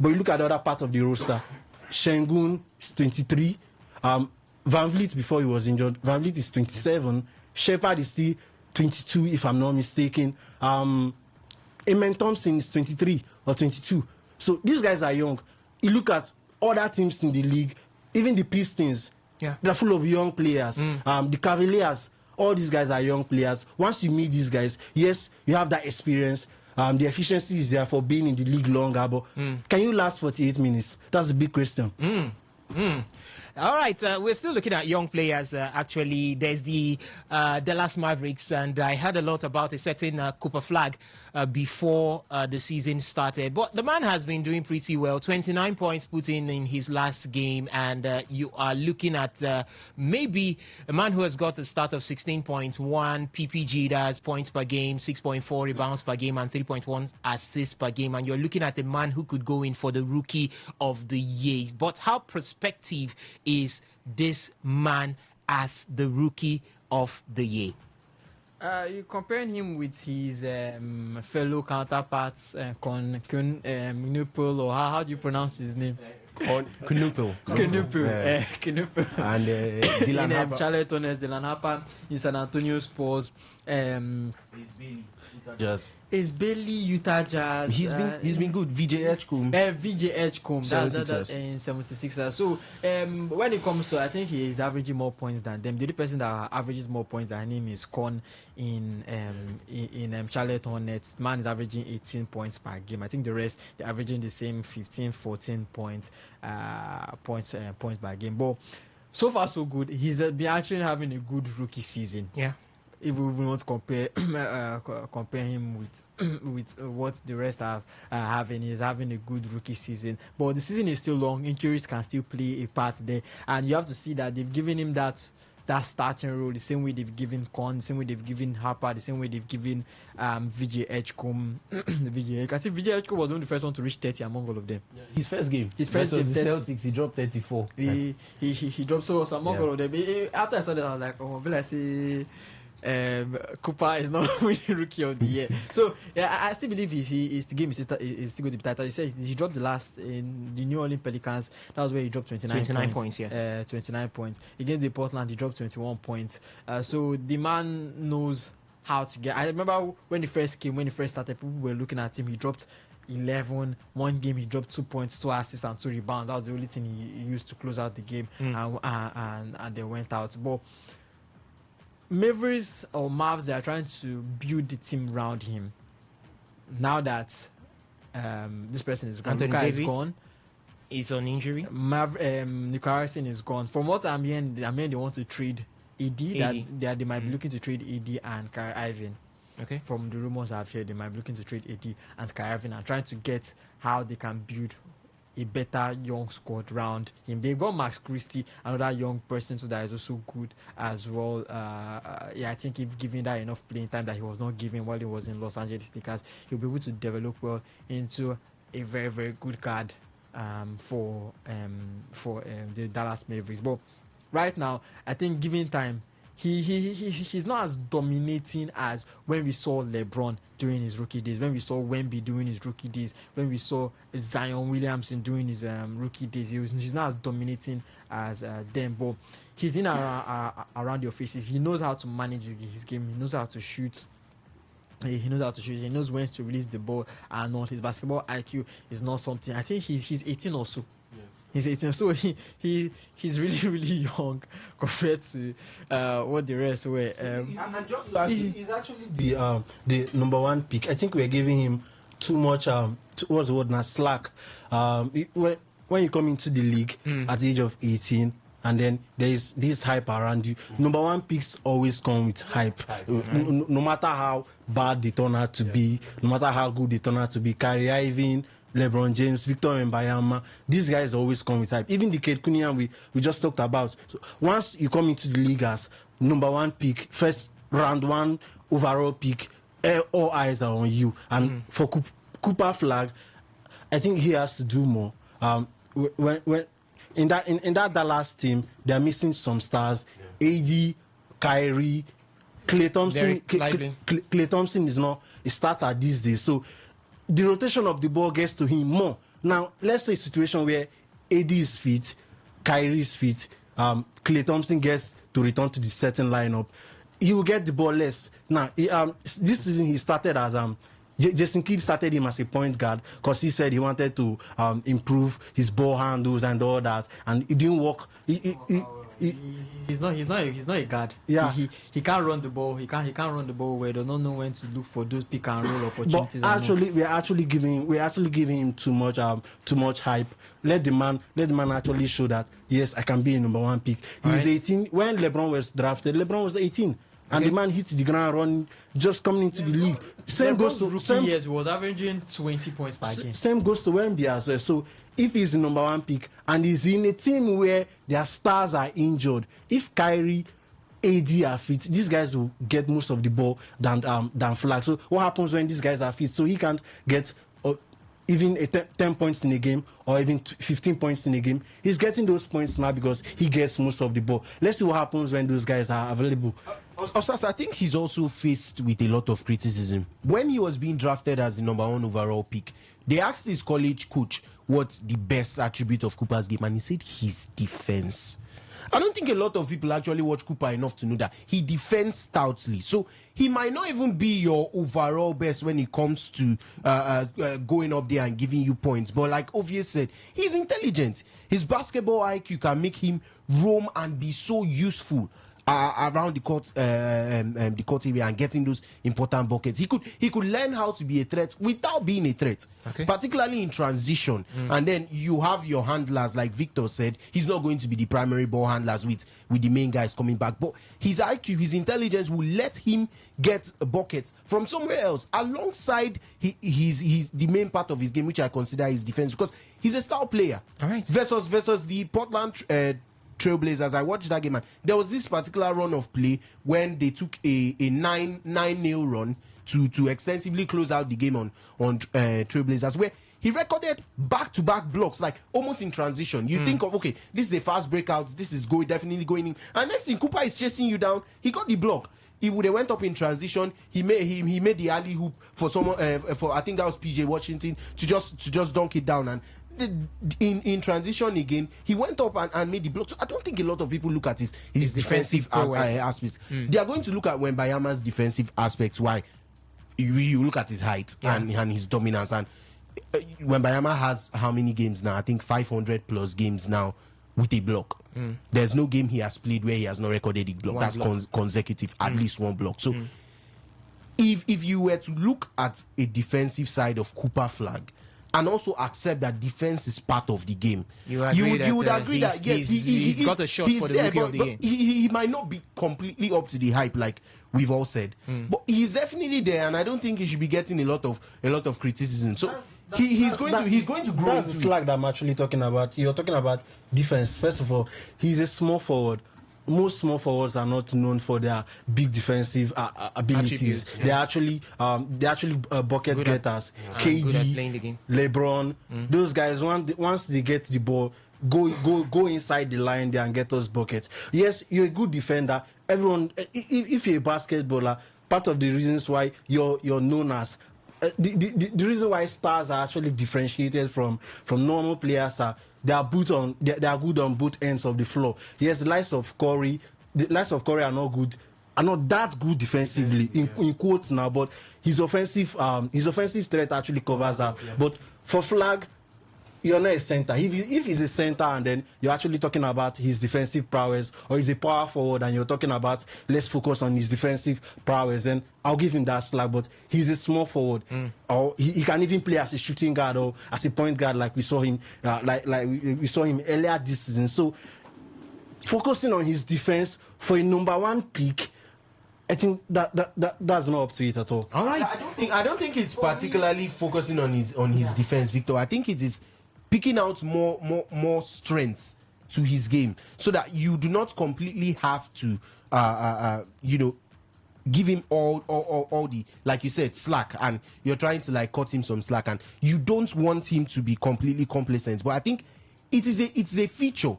But you look at the other part of the roster. Şengün is 23. Van Vliet, before he was injured, Van Vliet is 27. Shepard is still 22, if I'm not mistaken. Amen Thompson is 23 or 22. So these guys are young. You look at other teams in the league, even the Pistons, they're full of young players. The Cavaliers, all these guys are young players. Once you meet these guys, yes, you have that experience. The efficiency is there for being in the league longer, but can you last 48 minutes? That's a big question. All right, we're still looking at young players. Actually, there's the Dallas Mavericks, and I heard a lot about a certain Cooper Flag before the season started. But the man has been doing pretty well. 29 points put in his last game, and you are looking at maybe a man who has got a start of 16.1 PPG, that's points per game, 6.4 rebounds per game, and 3.1 assists per game. And you're looking at a man who could go in for the Rookie of the Year. But how prospective is this man as the Rookie of the Year? You comparing him with his fellow counterparts, Knupel, or how do you pronounce his name? Knupel. Knupel. And Dylan in Harper. Charlotte Hornets, Dylan Harper in San Antonio Spurs. It's Bailey, Utah Jazz. He's been good. VJ Edgecombe. VJ Edgecombe. That 76ers. in 76ers. So when it comes to, I think he is averaging more points than them. The only person that averages more points than him is Con in Charlotte Hornets. Man is averaging 18 points per game. I think the rest they're averaging the same 15, 14 points per game. But so far so good. He's been actually having a good rookie season. Yeah. If we want to compare him with what the rest are having, he's having a good rookie season. But the season is still long. Injuries can still play a part there, and you have to see that they've given him that starting role the same way they've given Con, the same way they've given Harper, the same way they've given VJ Edgecombe. I see VJ Edgecombe was only the first one to reach 30 among all of them. His first game. His first versus game, the 30. Celtics, he dropped 34. He dropped so among all of them. After I saw that, I was like, oh, will I see? Cooper is not winning Rookie of the Year. So I still believe the game is still going to be tighter. He said he dropped the last in the New Orleans Pelicans. That was where he dropped 29 points. Yes, 29 points against the Portland. He dropped 21 points. So the man knows how to get. I remember when he first started, people were looking at him. He dropped 11. One game he dropped 2 points, 2 assists, and 2 rebounds. That was the only thing he used to close out the game, and they went out. But Mavericks or Mavs, they are trying to build the team around him. Now that this person is gone, Anthony Luka is Davis gone. Is on injury. Nico Harrison is gone. From what I'm hearing, they want to trade AD. They might be looking to trade AD and Kyrie Irving. Okay. From the rumors I've heard, they might be looking to trade AD and Kyrie Irving and trying to get how they can build a better young squad around him. They've got Max Christie, another young person, so that is also good as well. I think if given that enough playing time that he was not given while he was in Los Angeles Lakers, he'll be able to develop well into a very, very good guard for the Dallas Mavericks. But right now, I think given time, he's not as dominating as when we saw LeBron during his rookie days, when we saw Wemby during his rookie days, when we saw Zion Williamson during his rookie days. He's not as dominating as them, but he's in around your faces. He knows how to manage his game. He knows how to shoot. He knows how to shoot. He knows when to release the ball and not. His basketball IQ is not something. I think he's 18 or so. He's 18, so he's really, really young compared to what the rest were. And just to add, he's actually the number one pick. I think we're giving him too much what's the word now, slack. when you come into the league at the age of 18, and then there is this hype around you. Number one picks always come with hype. No matter how bad they turn out to be, no matter how good they turn out to be, Kyrie Irving, LeBron James, Victor Wembanyama, these guys always come with hype. Even the Kate Cunningham we just talked about. So once you come into the league as number one pick, first round one overall pick, all eyes are on you. And for Cooper Flag, I think he has to do more. When in that Dallas team, they're missing some stars. AD, Kyrie, Klay Thompson. Klay Thompson is not a starter these days. So the rotation of the ball gets to him more. Now, let's say a situation where AD is fit, Kyrie is fit, Klay Thompson gets to return to the certain lineup. He will get the ball less. Now, this season he started as Jason Kidd started him as a point guard because he said he wanted to improve his ball handles and all that, and it didn't work. He's not a guard. Yeah, he can't run the ball. He can't run the ball where he does not know when to look for those pick and roll opportunities. But actually, we're actually giving him too much hype. Let the man actually show that yes, I can be a number one pick. He's 18. When LeBron was drafted, LeBron was 18. And the man hits the ground running, just coming into the league. Same goes to rookie years. He was averaging 20 points per game. Same goes to Wemby as well. So if he's the number one pick and he's in a team where their stars are injured, if Kyrie, AD are fit, these guys will get most of the ball than Flag. So what happens when these guys are fit? So he can't get even 10 points in a game or even 15 points in a game. He's getting those points now because he gets most of the ball. Let's see what happens when those guys are available. Osas, I think he's also faced with a lot of criticism. When he was being drafted as the number one overall pick, they asked his college coach what's the best attribute of Cooper's game, and he said his defense. I don't think a lot of people actually watch Cooper enough to know that he defends stoutly. So he might not even be your overall best when it comes to going up there and giving you points. But like Ovies said, he's intelligent. His basketball IQ can make him roam and be so useful around the court area and getting those important buckets. He could learn how to be a threat without being a threat, particularly in transition. And then you have your handlers, like Victor said. He's not going to be the primary ball handlers with the main guys coming back, but his IQ, his intelligence will let him get buckets from somewhere else alongside he's the main part of his game, which I consider his defense, because he's a style player. All right. Versus the Portland Trailblazers. I watched that game, and there was this particular run of play when they took a 9-0 run to extensively close out the game on Trailblazers, where he recorded back-to-back blocks, like almost in transition. You think of, okay, this is a fast breakout, this is definitely going in, and next thing, Cooper is chasing you down. He got the block. He would have went up in transition. He made the alley hoop for someone for, I think that was PJ Washington, to just dunk it down. And in transition again, he went up and made the block. So I don't think a lot of people look at his defensive aspects. They are going to look at Wembanyama's defensive aspects. Why? You look at his height and his dominance. And Wembanyama has how many games now? I think 500 plus games now with a block. There's no game he has played where he has not recorded a block. That's consecutive, at least one block. So if you were to look at a defensive side of Cooper Flag and also accept that defense is part of the game, you would agree that yes, he's got a shot for the rookie of the game. He might not be completely up to the hype, like we've all said, but he's definitely there, and I don't think he should be getting a lot of criticism. So he's going to grow. That's the slack that I'm actually talking about. You're talking about defense. First of all, he's a small forward. Most small forwards are not known for their big defensive abilities. They're actually bucket getters. KD, LeBron, those guys, once they get the ball, go inside the line there and get those buckets. Yes, you're a good defender. Everyone, if you're a basketballer, part of the reasons why you're known as the reason why stars are actually differentiated from normal players are they are good on both ends of the floor. Yes, the likes of Curry are not that good defensively in quotes now, but his offensive threat actually covers that. But for Flag, you're not a center. If he's a center and then you're actually talking about his defensive prowess, or he's a power forward and you're talking about let's focus on his defensive prowess, then I'll give him that slack. But he's a small forward, or he can even play as a shooting guard or as a point guard, like we saw him, we saw him earlier this season. So focusing on his defense for a number one pick, I think that's not up to it at all. All right. I don't think it's particularly focusing on his defense, Victor. I think it is picking out more strengths to his game, so that you do not completely have to give him all the, like you said, slack, and you're trying to like cut him some slack, and you don't want him to be completely complacent. But I think it's a feature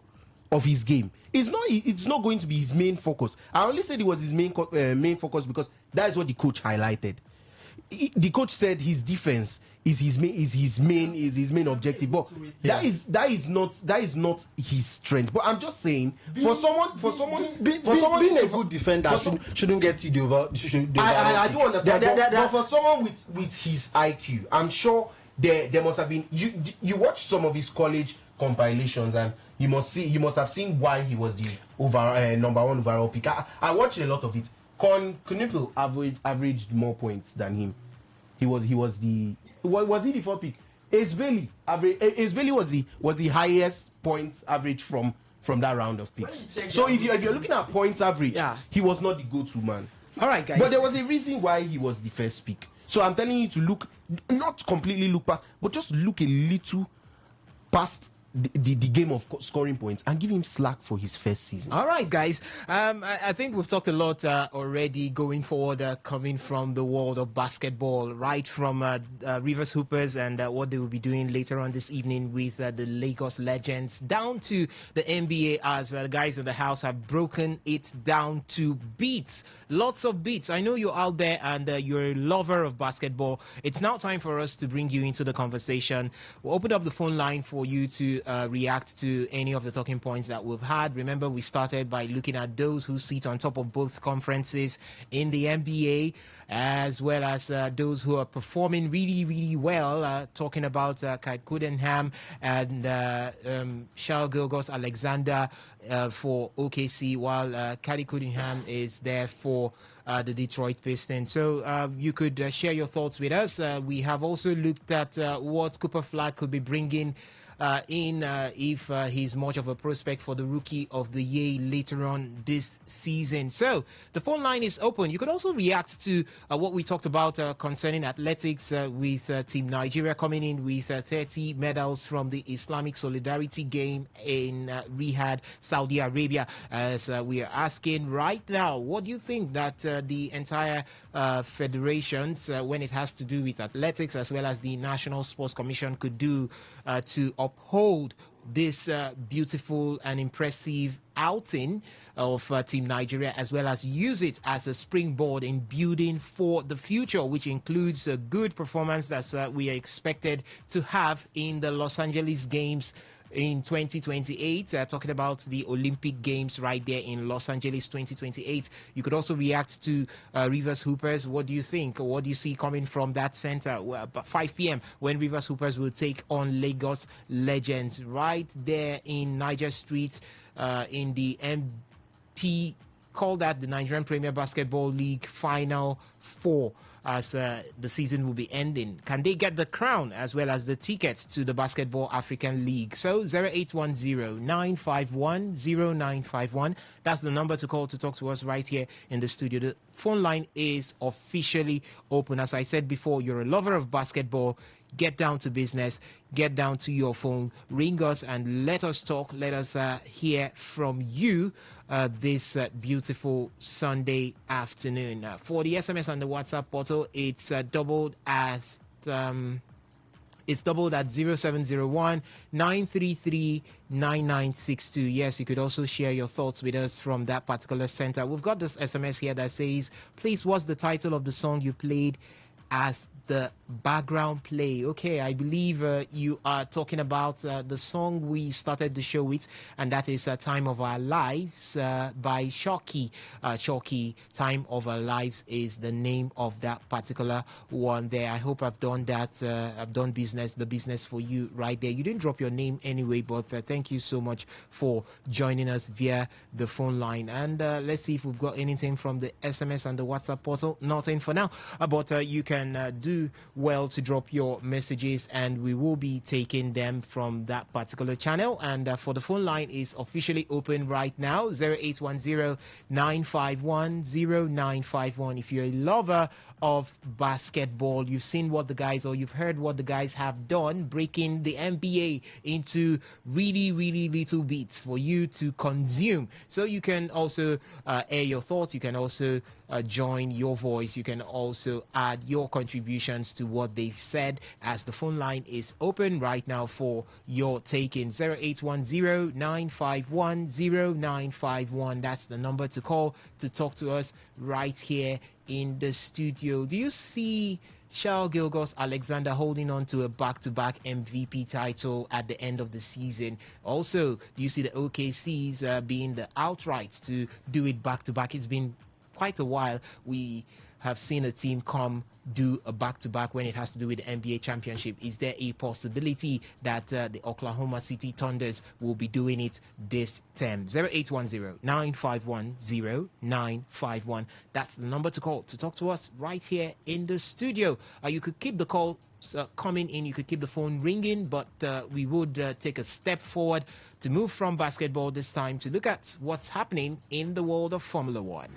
of his game. It's not going to be his main focus. I only said it was his main focus because that is what the coach highlighted. The coach said his defense is his main objective, but that is not his strength. But I'm just saying, being a good defender shouldn't get you the over. I do understand, but for someone with his IQ, I'm sure there must have been, you watch some of his college compilations and you must have seen why he was the number one overall pick. I watched a lot of it. Knupel averaged more points than him. Was he the fourth pick? Ace Bailey was the highest points average from that round of picks. So if you're looking at points average, he was not the go-to man. All right, guys. But there was a reason why he was the first pick. So I'm telling you to not completely look past, but just look a little past the game of scoring points and give him slack for his first season. All right, guys. I think we've talked a lot already going forward, coming from the world of basketball, right from Rivers Hoopers and what they will be doing later on this evening with the Lagos Legends, down to the NBA, as the guys in the house have broken it down to beats. Lots of beats. I know you're out there and you're a lover of basketball. It's now time for us to bring you into the conversation. We'll open up the phone line for you to react to any of the talking points that we've had. Remember, we started by looking at those who sit on top of both conferences in the NBA, as well as those who are performing really, really well. Talking about Kai Kudenham and Shai Gilgeous-Alexander for OKC, while Kadi Kudenham is there for the Detroit Pistons. So you could share your thoughts with us. We have also looked at what Cooper Flag could be bringing if he's much of a prospect for the Rookie of the Year later on this season. So the phone line is open. You could also react to what we talked about concerning athletics with Team Nigeria coming in with 30 medals from the Islamic Solidarity Game in Riyadh, Saudi Arabia. As we are asking right now, what do you think that the entire federations, when it has to do with athletics, as well as the National Sports Commission, could do to uphold this beautiful and impressive outing of Team Nigeria, as well as use it as a springboard in building for the future, which includes a good performance that we are expected to have in the Los Angeles Games in 2028, talking about the Olympic Games right there in Los Angeles 2028. You could also react to Rivers Hoopers. What do you think? What do you see coming from that center? Well, 5 p.m. when Rivers Hoopers will take on Lagos Legends right there in Niger Street in the MP, call that the Nigerian Premier Basketball League Final 4, as the season will be ending. Can they get the crown as well as the tickets to the Basketball African League? So 0810-951-0951. That's the number to call to talk to us right here in the studio. The phone line is officially open. As I said before, you're a lover of basketball. Get down to business. Get down to your phone. Ring us and let us talk. Let us hear from you this beautiful Sunday afternoon. For the SMS and the WhatsApp portal, it's doubled at 0701 933 9962. Yes, you could also share your thoughts with us from that particular center. We've got this SMS here that says, please, what's the title of the song you played as the background play. Okay, I believe you are talking about the song we started the show with, and that is Time of Our Lives by Shoki. Shoki, Time of Our Lives is the name of that particular one there. I hope I've done that. I've done the business for you right there. You didn't drop your name anyway, but thank you so much for joining us via the phone line. And let's see if we've got anything from the SMS and the WhatsApp portal. Nothing for now, but you can do well to drop your messages, and we will be taking them from that particular channel. And for the phone line is officially open right now, 0810-951-0951. If you're a lover of basketball, you've seen what the guys, or you've heard what the guys have done, breaking the NBA into really, really little bits for you to consume. So you can also air your thoughts. You can also join your voice. You can also add your contributions to what they've said, as the phone line is open right now for your taking. 0810-951-0951. That's the number to call to talk to us right here in the studio. Do you see Shal Gilgeous-Alexander holding on to a back-to-back MVP title at the end of the season? Also, do you see the OKCs being the outright to do it back-to-back? It's been quite a while we have seen a team come do a back-to-back when it has to do with the NBA championship. Is there a possibility that the Oklahoma City Thunders will be doing it this term? 0810-951-0951. That's the number to call to talk to us right here in the studio. You could keep the call coming in, you could keep the phone ringing, but we would take a step forward to move from basketball this time to look at what's happening in the world of Formula One.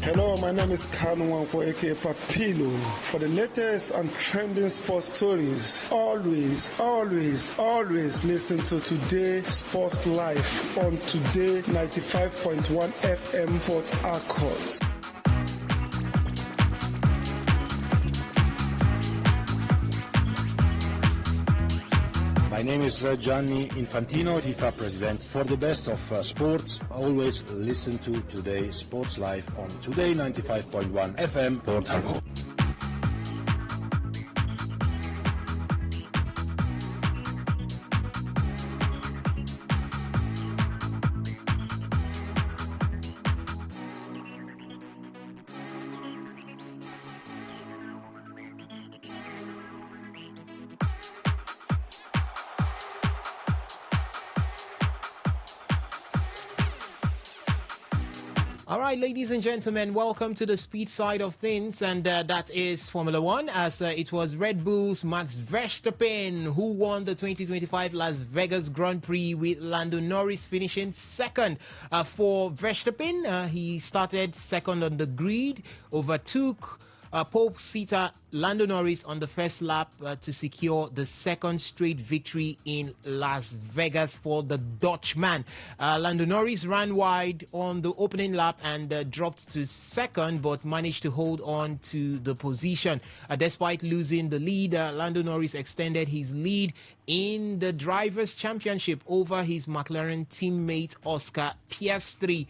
Hello, my name is Kanwanko, aka Papilo. For the latest and trending sports stories, always listen to Today Sports Live on Today95.1 FM Port Harcourt. My name is Gianni Infantino, FIFA President. For the best of sports, always listen to Today Sports Live on Today95.1 FM, Port Harcourt. All right, ladies and gentlemen, welcome to the speed side of things, and that is Formula One, as it was Red Bull's Max Verstappen who won the 2025 Las Vegas Grand Prix, with Lando Norris finishing second. For Verstappen, he started second on the grid, overtook pole seater Lando Norris on the first lap to secure the second straight victory in Las Vegas for the Dutchman. Lando Norris ran wide on the opening lap and dropped to second, but managed to hold on to the position. Despite losing the lead, Lando Norris extended his lead in the Drivers' Championship over his McLaren teammate Oscar Piastri.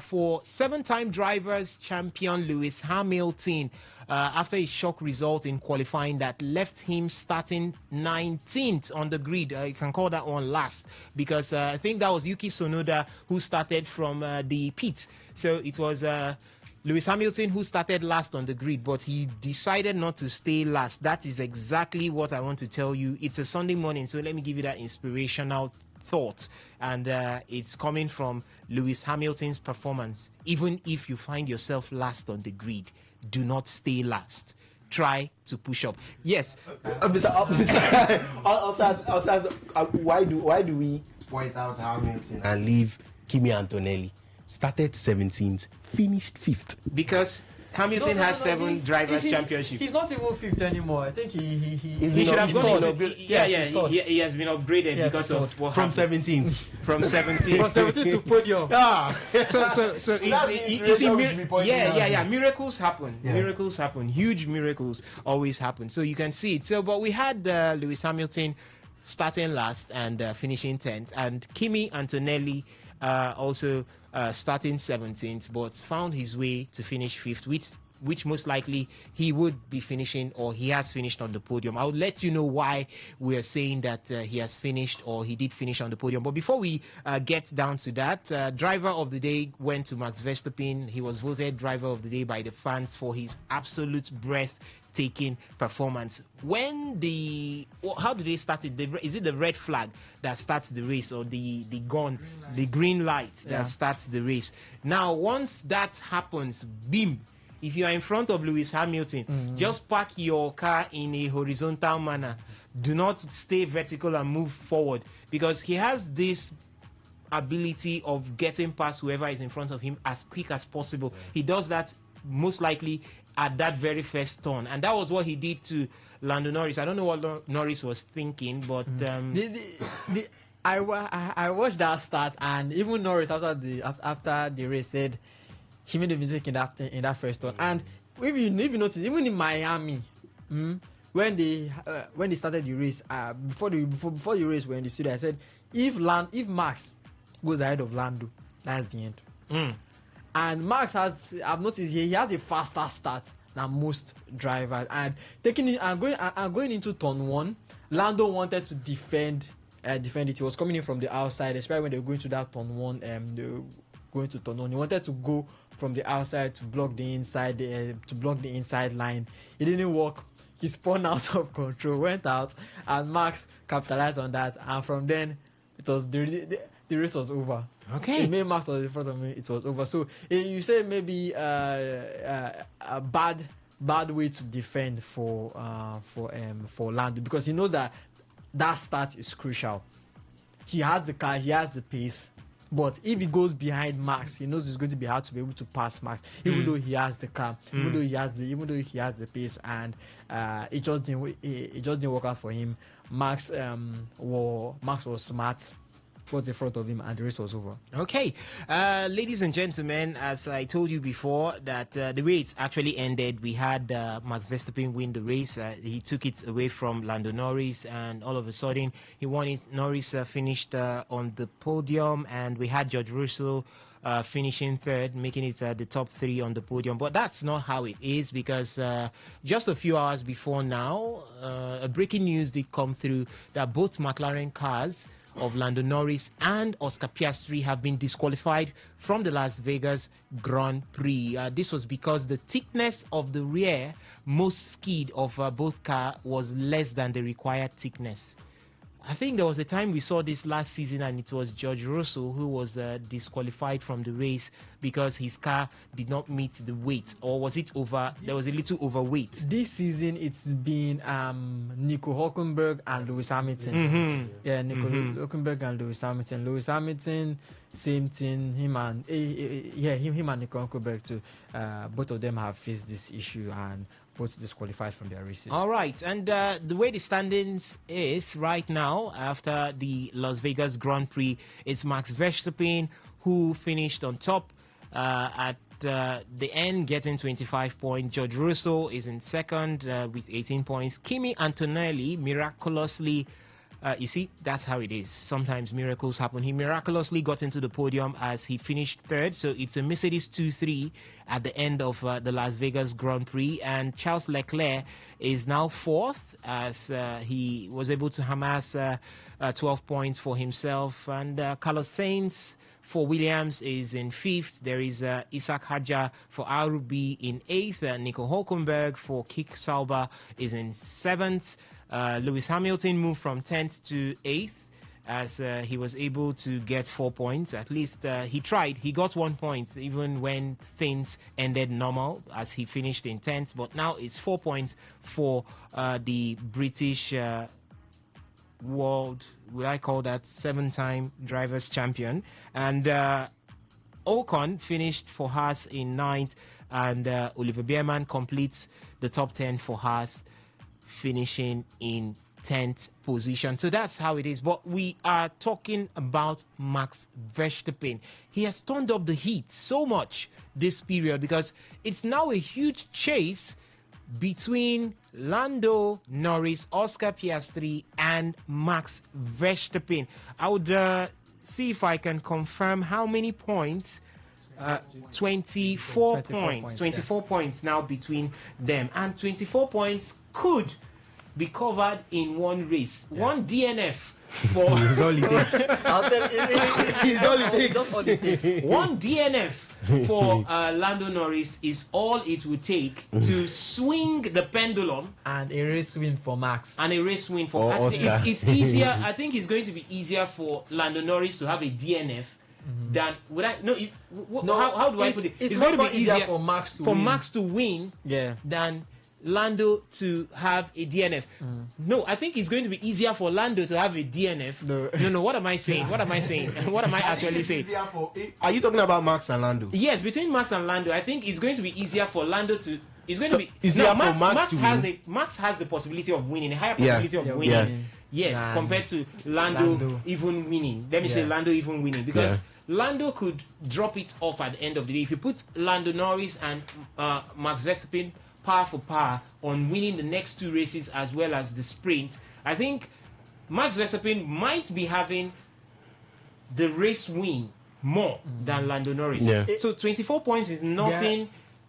For seven-time Drivers' champion Lewis Hamilton, after a shock result in qualifying that left him starting 19th on the grid. You can call that one last, because I think that was Yuki Tsunoda who started from the pit. So it was Lewis Hamilton who started last on the grid, but he decided not to stay last. That is exactly what I want to tell you. It's a Sunday morning, so let me give you that inspirational thought, and it's coming from Lewis Hamilton's performance. Even if you find yourself last on the grid, do not stay last. Try to push up. Yes. Why do we point out Hamilton and leave Kimi Antonelli? Started 17th, finished 5th. Because Hamilton has 7 drivers' championship. He's not even fifth anymore. I think He should have gone into he has been upgraded because of what from happened. 17th. From 17 from 17 to podium. So miracles happen. Miracles happen. Huge miracles always happen. So you can see it. So, but we had Lewis Hamilton starting last and finishing 10th, and Kimi Antonelli also starting 17th, but found his way to finish 5th, which most likely he would be finishing, or he has finished on the podium. I'll let you know why we are saying that he has finished or he did finish on the podium. But before we get down to that, driver of the day went to Max Verstappen. He was voted driver of the day by the fans for his absolute breathtaking performance. How do they start it? Is it the red flag that starts the race, or the green light that starts the race? Now, once that happens, beam. If you are in front of Lewis Hamilton, just park your car in a horizontal manner. Do not stay vertical and move forward, because he has this ability of getting past whoever is in front of him as quick as possible. He does that most likely at that very first turn, and that was what he did to Lando Norris. I don't know what Norris was thinking, but I watched that start, and even Norris after the race said he made a mistake in that first turn. And if you notice, even in Miami, when they started the race, before the race, when the studio, I said if Max goes ahead of Lando, that's the end. And Max I've noticed he has a faster start than most drivers. And going into turn 1, Lando wanted to defend it. He was coming in from the outside, especially when they were going to that turn 1. They were going to turn 1. He wanted to go from the outside to block the inside line. It didn't work. He spun out of control, went out, and Max capitalized on that. And from then, it was the race was over. Okay. The main Max was in front of me. It was over. So you say maybe a bad way to defend for Lando, because he knows that start is crucial. He has the car. He has the pace. But if he goes behind Max, he knows it's going to be hard to be able to pass Max, even though he has the car, even though he has the pace, and it just didn't work out for him. Max was smart, was in front of him, and the race was over. Okay, ladies and gentlemen, as I told you before, that the way it actually ended, we had Max Verstappen win the race. He took it away from Lando Norris, and all of a sudden he won it. Norris finished on the podium, and we had George Russell finishing third, making it the top 3 on the podium. But that's not how it is, because just a few hours before now, a breaking news did come through that both McLaren cars of Lando Norris and Oscar Piastri have been disqualified from the Las Vegas Grand Prix. This was because the thickness of the rear most skid of both cars was less than the required thickness. I think there was a time we saw this last season, and it was George Russell who was disqualified from the race because his car did not meet the weight, or was it over? There was a little overweight. This season, it's been Nico Hülkenberg and Lewis Hamilton. Nico Hülkenberg and Lewis Hamilton. Lewis Hamilton, same thing. Him and Nico Hülkenberg too. Both of them have faced this issue and both disqualified from their races. All right, and the way the standings is right now after the Las Vegas Grand Prix, it's Max Verstappen who finished on top at the end, getting 25 points. George Russell is in second with 18 points. Kimi Antonelli miraculously, you see, that's how it is. Sometimes miracles happen. He miraculously got into the podium as he finished third. So it's a Mercedes 2-3 at the end of the Las Vegas Grand Prix. And Charles Leclerc is now fourth as he was able to amass 12 points for himself. And Carlos Sainz for Williams is in fifth. There is Isaac Hadjar for RB in eighth. Nico Hülkenberg for Kick Sauber is in seventh. Lewis Hamilton moved from 10th to 8th as he was able to get 4 points. At least he tried. He got 1 point even when things ended normal as he finished in 10th. But now it's 4 points for the British world, would I call that, 7-time drivers champion. And Ocon finished for Haas in 9th and Oliver Bierman completes the top 10 for Haas, finishing in 10th position. So that's how it is. But we are talking about Max Verstappen. He has turned up the heat so much this period because it's now a huge chase between Lando Norris, Oscar Piastri, and Max Verstappen. I would see if I can confirm how many points. 24 points. 24 points now between them. And 24 points could be covered in one race. One DNF for It's all it takes. It's all it takes. one DNF for Lando Norris is all it would take to swing the pendulum. And a race win for Max. And a race win for Oscar. it's easier. I think it's going to be easier for Lando Norris to have a DNF than would I no. How do I put it? It's going to be be easier for Max to win. Max to win Yeah. than Lando to have a DNF. No, I think it's going to be easier for Lando to have a DNF. No. What am I saying? What am I saying? What am I actually saying? Are you talking about Max and Lando? Yes, between Max and Lando, I think it's going to be easier for Lando to. It's going to be easier for Max Max to has win. Max has the possibility of winning, a higher possibility of winning. Yeah. Yes, compared to Lando even winning. Let me say Lando even winning because Lando could drop it off at the end of the day. If you put Lando Norris and Max Verstappen power for power on winning the next two races as well as the sprint, I think Max Verstappen might be having the race win more than Lando Norris. Yeah. So 24 points is nothing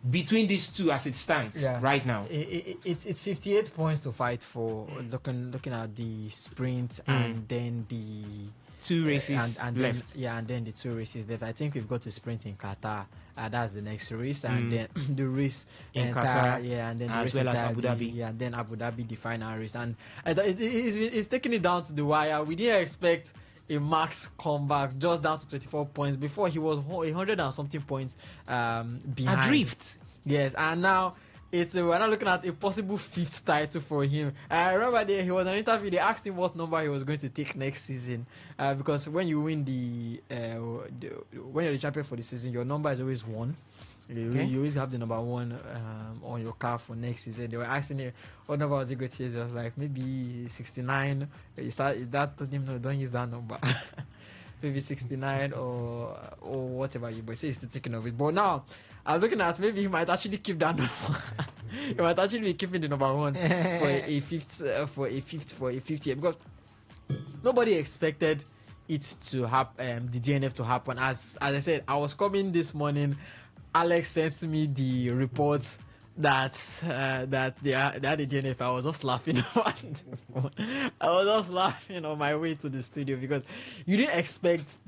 between these two as it stands right now. It's 58 points to fight for. Looking at the sprint and then the two races and left. Then, and then the two races left. I think we've got a sprint in Qatar. That's the next race, and then the race in Qatar, and then as well as Abu Dhabi. Yeah, and then Abu Dhabi, the final race, and it's taking it down to the wire. We didn't expect a Max comeback just down to 24 points. Before he was 100 and something points behind. Adrift. Yes, and now we're not looking at a possible 5th title for him. I remember he was on an interview. They asked him what number he was going to take next season, because when you win when you're the champion for the season, your number is always 1. You always have the number 1 on your car for next season. They were asking him what number was he going to use. I was like, maybe 69. That told him, no, don't use that number. Maybe 69 or whatever you say. He's still thinking of it. But now I'm looking at maybe he might actually keep that number. He might actually be keeping the number 1 for a fifth year, because nobody expected it to happen. The DNF to happen. As I said, I was coming this morning. Alex sent me the reports that they had a DNF. I was just laughing. I was just laughing on my way to the studio because you didn't expect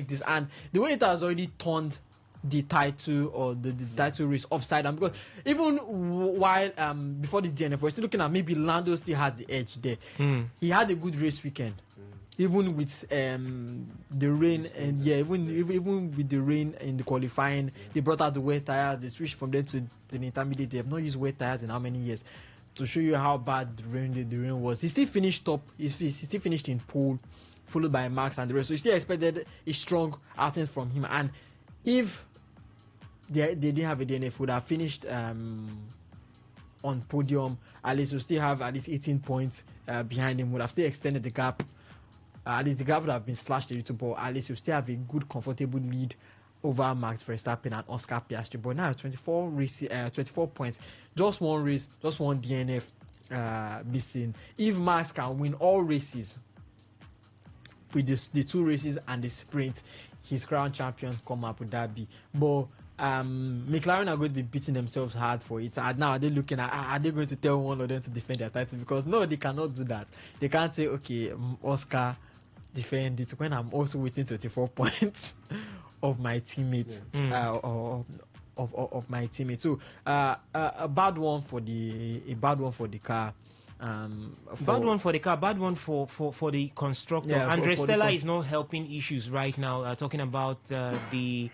this, and the way it has already turned the title or the title race upside down, because even while before this DNF, we're still looking at maybe Lando still had the edge there. He had a good race weekend. Even with the rain, and even with the rain in the qualifying, they brought out the wet tires. They switched from them to the intermediate. They have not used wet tires in how many years, to show you how bad the rain was. He still finished top. He still finished in pole, followed by Max and the rest. So you still expected a strong outing from him. And if they didn't have a DNF, would have finished on podium. At least you still have at least 18 points behind him. Would have still extended the gap. At least the gap would have been slashed a little, but at least you still have a good, comfortable lead over Max Verstappen and Oscar Piastri. But now 24 points, just one race, just one DNF missing. If Max can win all races with the 2 races and the sprint, he's crowned champion come Abu Dhabi. But McLaren are going to be beating themselves hard for it. And now are they looking at, are they going to tell one of them to defend their title? Because no, they cannot do that. They can't say, okay, Oscar, defend it when I'm also waiting 24 points of my teammates, of my teammates. So a bad one for the car. Bad one for the car, bad one for the constructor. Andre Stella is not helping issues right now. Talking about the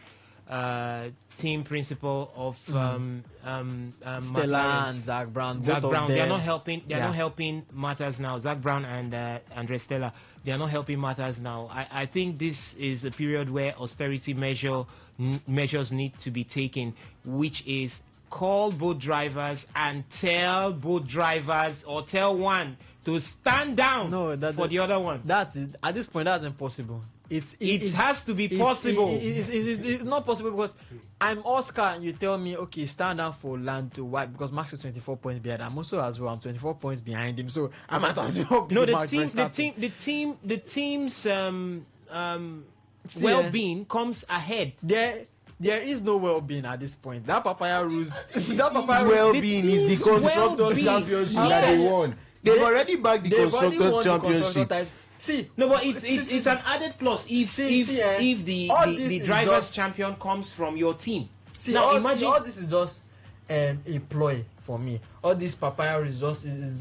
team principal of Stella McLaren. and Zach Brown. Zach both Brown, of they are them. not helping. They are Yeah. not helping matters now. Zach Brown and Andre Stella, they are not helping matters now. I think this is a period where austerity measures need to be taken, which is call both drivers and tell both drivers or tell one to stand down for the other one. That's it. At this point, that's impossible. It has to be possible. It's not possible because I'm Oscar and you tell me, okay, stand down for Lando. Why? Because Max is 24 points behind. I'm also as well. I'm 24 points behind him. So I might as well be No, Max Verstappen. the team's well-being comes ahead. There is no well-being at this point. That papaya rules. His well-being is the constructors championship that they won. They've already backed the constructors championship. See, no, but it's an added plus if the drivers champion comes from your team. See, now imagine all this is just a ploy for me. All this papaya is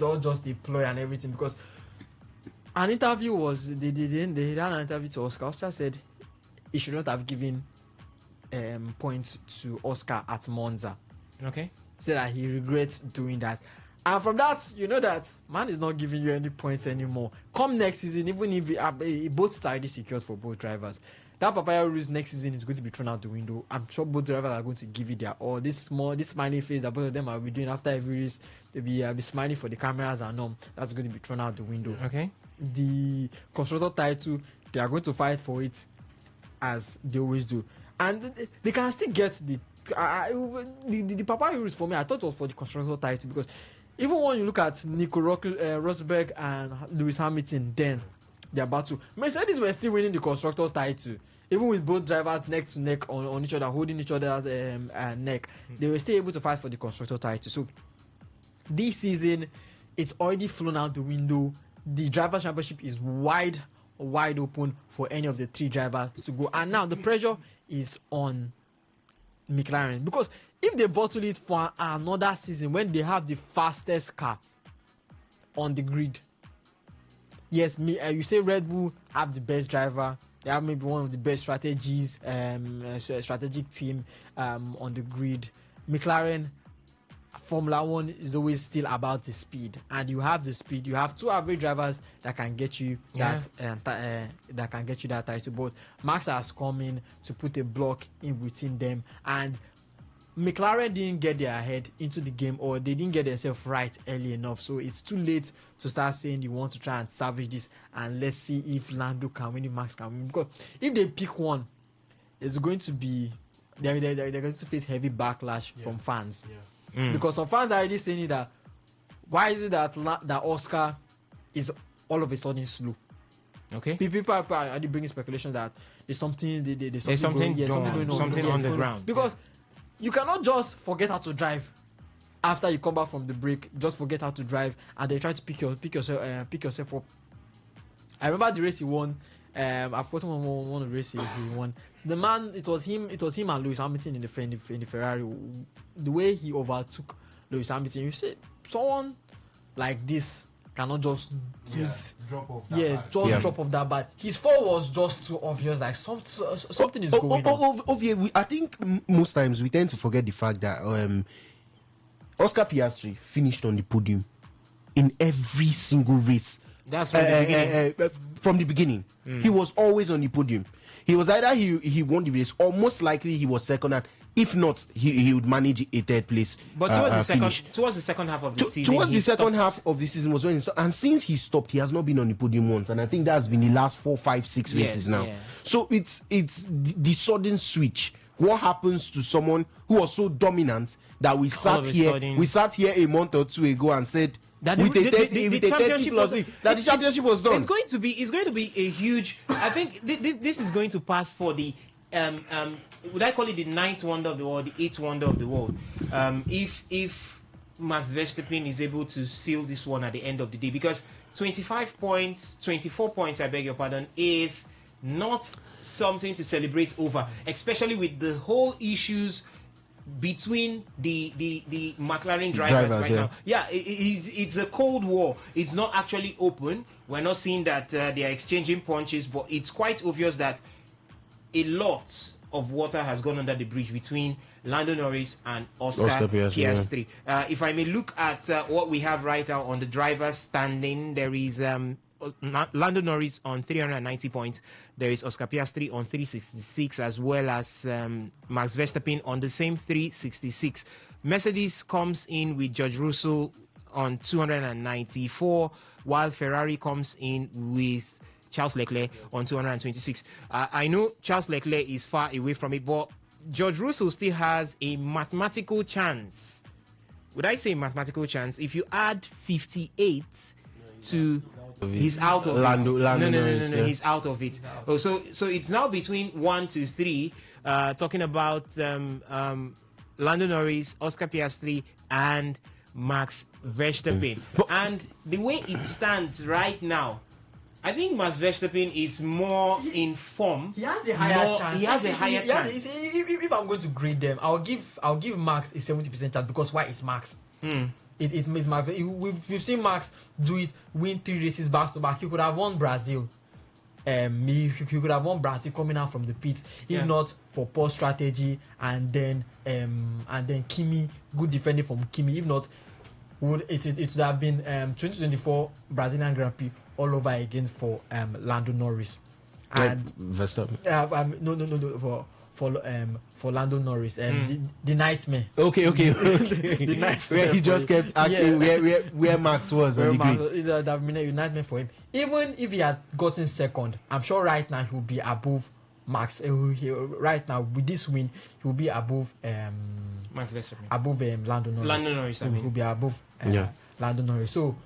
all just a ploy and everything because an interview was they had an interview to Oscar. Oscar said he should not have given points to Oscar at Monza. Okay. Said that he regrets doing that. And from that, you know that man is not giving you any points anymore. Come next season, even if both are already secured for both drivers, that papaya rules next season is going to be thrown out the window. I'm sure both drivers are going to give it their all. This smiley face that both of them are doing after every race, they'll be smiling for the cameras and that's going to be thrown out the window. Okay. The constructor title, they are going to fight for it as they always do, and they can still get the papaya rules for me. I thought it was for the constructor title because. Even when you look at Nico Rosberg and Lewis Hamilton, then their battle, Mercedes were still winning the constructor title, even with both drivers neck to neck on each other, holding each other's neck. They were still able to fight for the constructor title. So this season, it's already flown out the window. The drivers' championship is wide open for any of the three drivers to go, and now the pressure is on McLaren because if they bottle it for another season when they have the fastest car on the grid, yes, you say Red Bull have the best driver, they have maybe one of the best strategic team on the grid. McLaren Formula One is always still about the speed, and you have the speed. You have two average drivers that can get you that title. But Max has come in to put a block in between them, and McLaren didn't get their head into the game, or they didn't get themselves right early enough. So it's too late to start saying you want to try and salvage this, and let's see if Lando can win, if Max can win. Because if they pick one, it's going to be they're going to face heavy backlash from fans. Because some fans are already saying that why is it that Oscar is all of a sudden slow? Okay. People are already bringing speculation that there's something going on the ground. Because you cannot just forget how to drive after you come back from the break. Just forget how to drive, and they try to pick yourself up. I remember the race he won. I've forgotten one of the races he won. The man, it was him and Lewis Hamilton in the Ferrari. The way he overtook Lewis Hamilton, you see, someone like this cannot just drop off. Drop off that bad. His fall was just too obvious. Like something is going on. I think most times we tend to forget the fact that Oscar Piastri finished on the podium in every single race. That's from the beginning. From the beginning, he was always on the podium. He was either he won the race, or most likely he was second. And if not, he would manage a third place. But towards the second half of the season, half of the season was when he stopped. And since he stopped, he has not been on the podium once. And I think that's been the last 4, 5, 6 races now. Yeah. So it's the sudden switch. What happens to someone who was so dominant that we sat here a month or two ago and said that the championship was done. It's going to be a huge. I think this is going to pass for the would I call it the 9th wonder of the world, the 8th wonder of the world? If Max Verstappen is able to seal this one at the end of the day, because 24 points, I beg your pardon, is not something to celebrate over, especially with the whole issues between the McLaren drivers right now. Yeah, it's a cold war. It's not actually open. We're not seeing that they are exchanging punches, but it's quite obvious that a lot of water has gone under the bridge between Lando Norris and Oscar Oscar Piastri, Piastri. If I may look at what we have right now on the driver's standing, there is Lando Norris on 390 points. There is Oscar Piastri on 366, as well as Max Verstappen on the same 366. Mercedes comes in with George Russell on 294, while Ferrari comes in with Charles Leclerc on 226. I know Charles Leclerc is far away from it, but George Russell still has a mathematical chance. Would I say mathematical chance? If you add 58 to... He's out of it. No, he's out of it. Oh, so it's now between 1 to 3, talking about Lando Norris, Oscar Piastri, and Max Verstappen. And the way it stands right now, I think Max Verstappen is more in form. He has a higher chance. He has a higher chance. If I'm going to grade them, I'll give Max a 70% chance, because why is Max? It makes Max. We've seen Max do it, win 3 races back to back. He could have won Brazil. He could have won Brazil coming out from the pits, if not for poor strategy, and then Kimi, good defending from Kimi. If not, it would have been 2024 Brazilian Grand Prix all over again for Lando Norris. And Verstappen. No, for Lando Norris, the nightmare. Okay. The nightmare. Where he just kept asking where Max was on the grid. It would have been a nightmare for him. Even if he had gotten second, I'm sure right now he will be above Max. Right now with this win, he will be above Max Verstappen. Above Lando Norris. Lando Norris, I mean. He will be above Lando Norris. So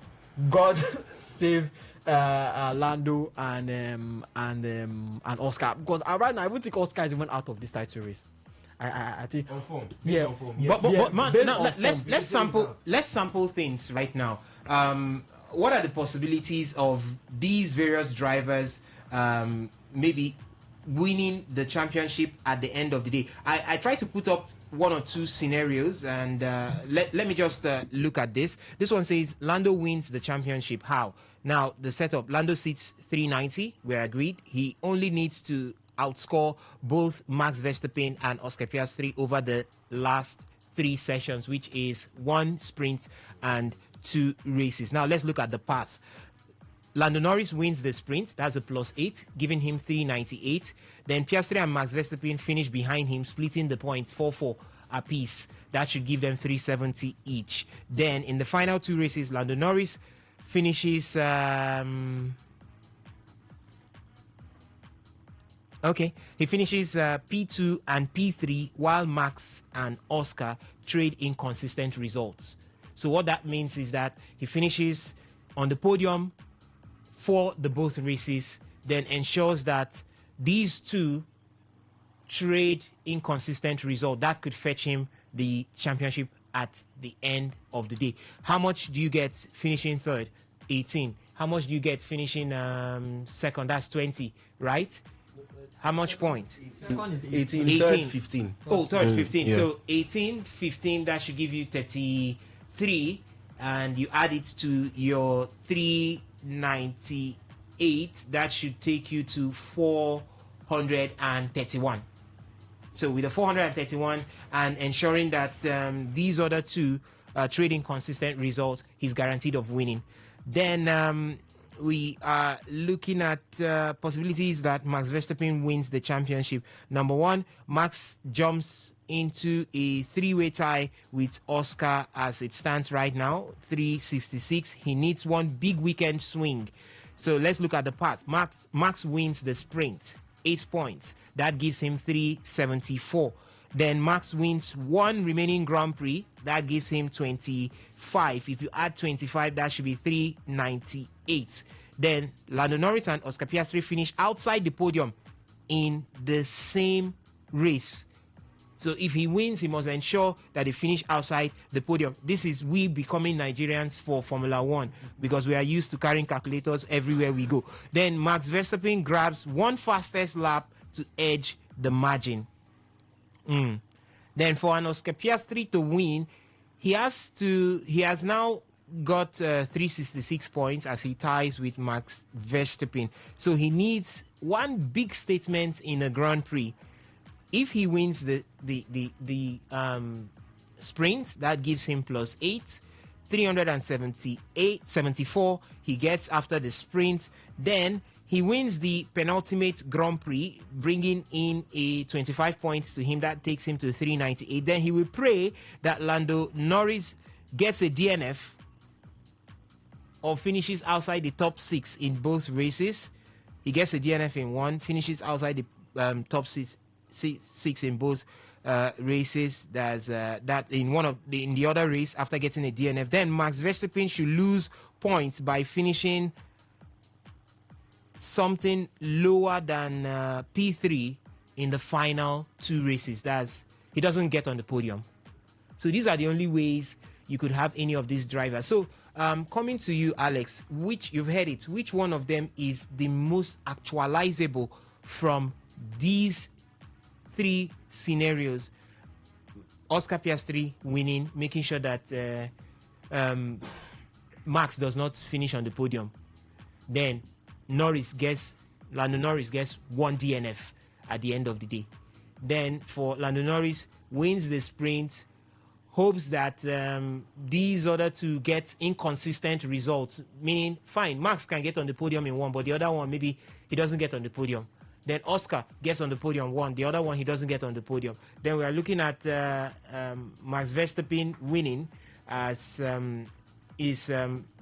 God save Lando and Oscar, because right now I would think Oscar is even out of this title race. I think on form. Yeah. But man, now, let's sample things right now. What are the possibilities of these various drivers maybe winning the championship at the end of the day? I try to put up 1 or 2 scenarios, and let me just look at this. This one says Lando wins the championship. How? Now, the setup, Lando sits 390, we're agreed. He only needs to outscore both Max Verstappen and Oscar Piastri over the last 3 sessions, which is 1 sprint and 2 races. Now, let's look at the path. Lando Norris wins the sprint, that's a +8, giving him 398. Then Piastri and Max Verstappen finish behind him, splitting the points 4-4 apiece. That should give them 370 each. Then in the final 2 races, Lando Norris finishes he finishes P2 and P3, while Max and Oscar trade inconsistent results. So what that means is that he finishes on the podium for the both races, then ensures that these 2 trade inconsistent result. That could fetch him the championship at the end of the day. How much do you get finishing third? 18. How much do you get finishing second? That's 20, right? How much points? second is 18, third 15. Oh, third 15. Yeah. So 18, 15, that should give you 33, and you add it to your 398, that should take you to 431. So with the 431 and ensuring that these other 2 trading consistent results, he's guaranteed of winning. Then we are looking at possibilities that Max Verstappen wins the championship. Number 1, Max jumps into a 3-way tie with Oscar as it stands right now, 366. He needs 1 big weekend swing. So let's look at the path. Max wins the sprint, 8 points. That gives him 374. Then Max wins 1 remaining Grand Prix. That gives him 25. If you add 25, that should be 398. Then Lando Norris and Oscar Piastri finish outside the podium in the same race. So if he wins, he must ensure that they finish outside the podium. This is we becoming Nigerians for Formula 1, because we are used to carrying calculators everywhere we go. Then Max Verstappen grabs 1 fastest lap to edge the margin. Then for an Oscar Piastri to win, he has now got 366 points as he ties with Max Verstappen. So he needs 1 big statement in a Grand Prix. If he wins the sprint, that gives him +8. 374 he gets after the sprint. Then he wins the penultimate Grand Prix, bringing in a 25 points to him. That takes him to 398. Then he will pray that Lando Norris gets a DNF or finishes outside the top 6 in both races. He gets a DNF in one, finishes outside the top six in both races. That's that in the other race after getting a DNF. Then Max Verstappen should lose points by finishing something lower than P3 in the final 2 races. That's he doesn't get on the podium. So these are the only ways you could have any of these drivers. So coming to you, Alex, which you've heard it, which one of them is the most actualizable from these 3 scenarios? Oscar Piastri winning, making sure that Max does not finish on the podium. Then Lando Norris gets 1 DNF at the end of the day. Then for Lando Norris, wins the sprint, hopes that these other 2 get inconsistent results, meaning fine, Max can get on the podium in one, but the other one maybe he doesn't get on the podium. Then Oscar gets on the podium one, the other one he doesn't get on the podium. Then we are looking at Max Verstappen winning as is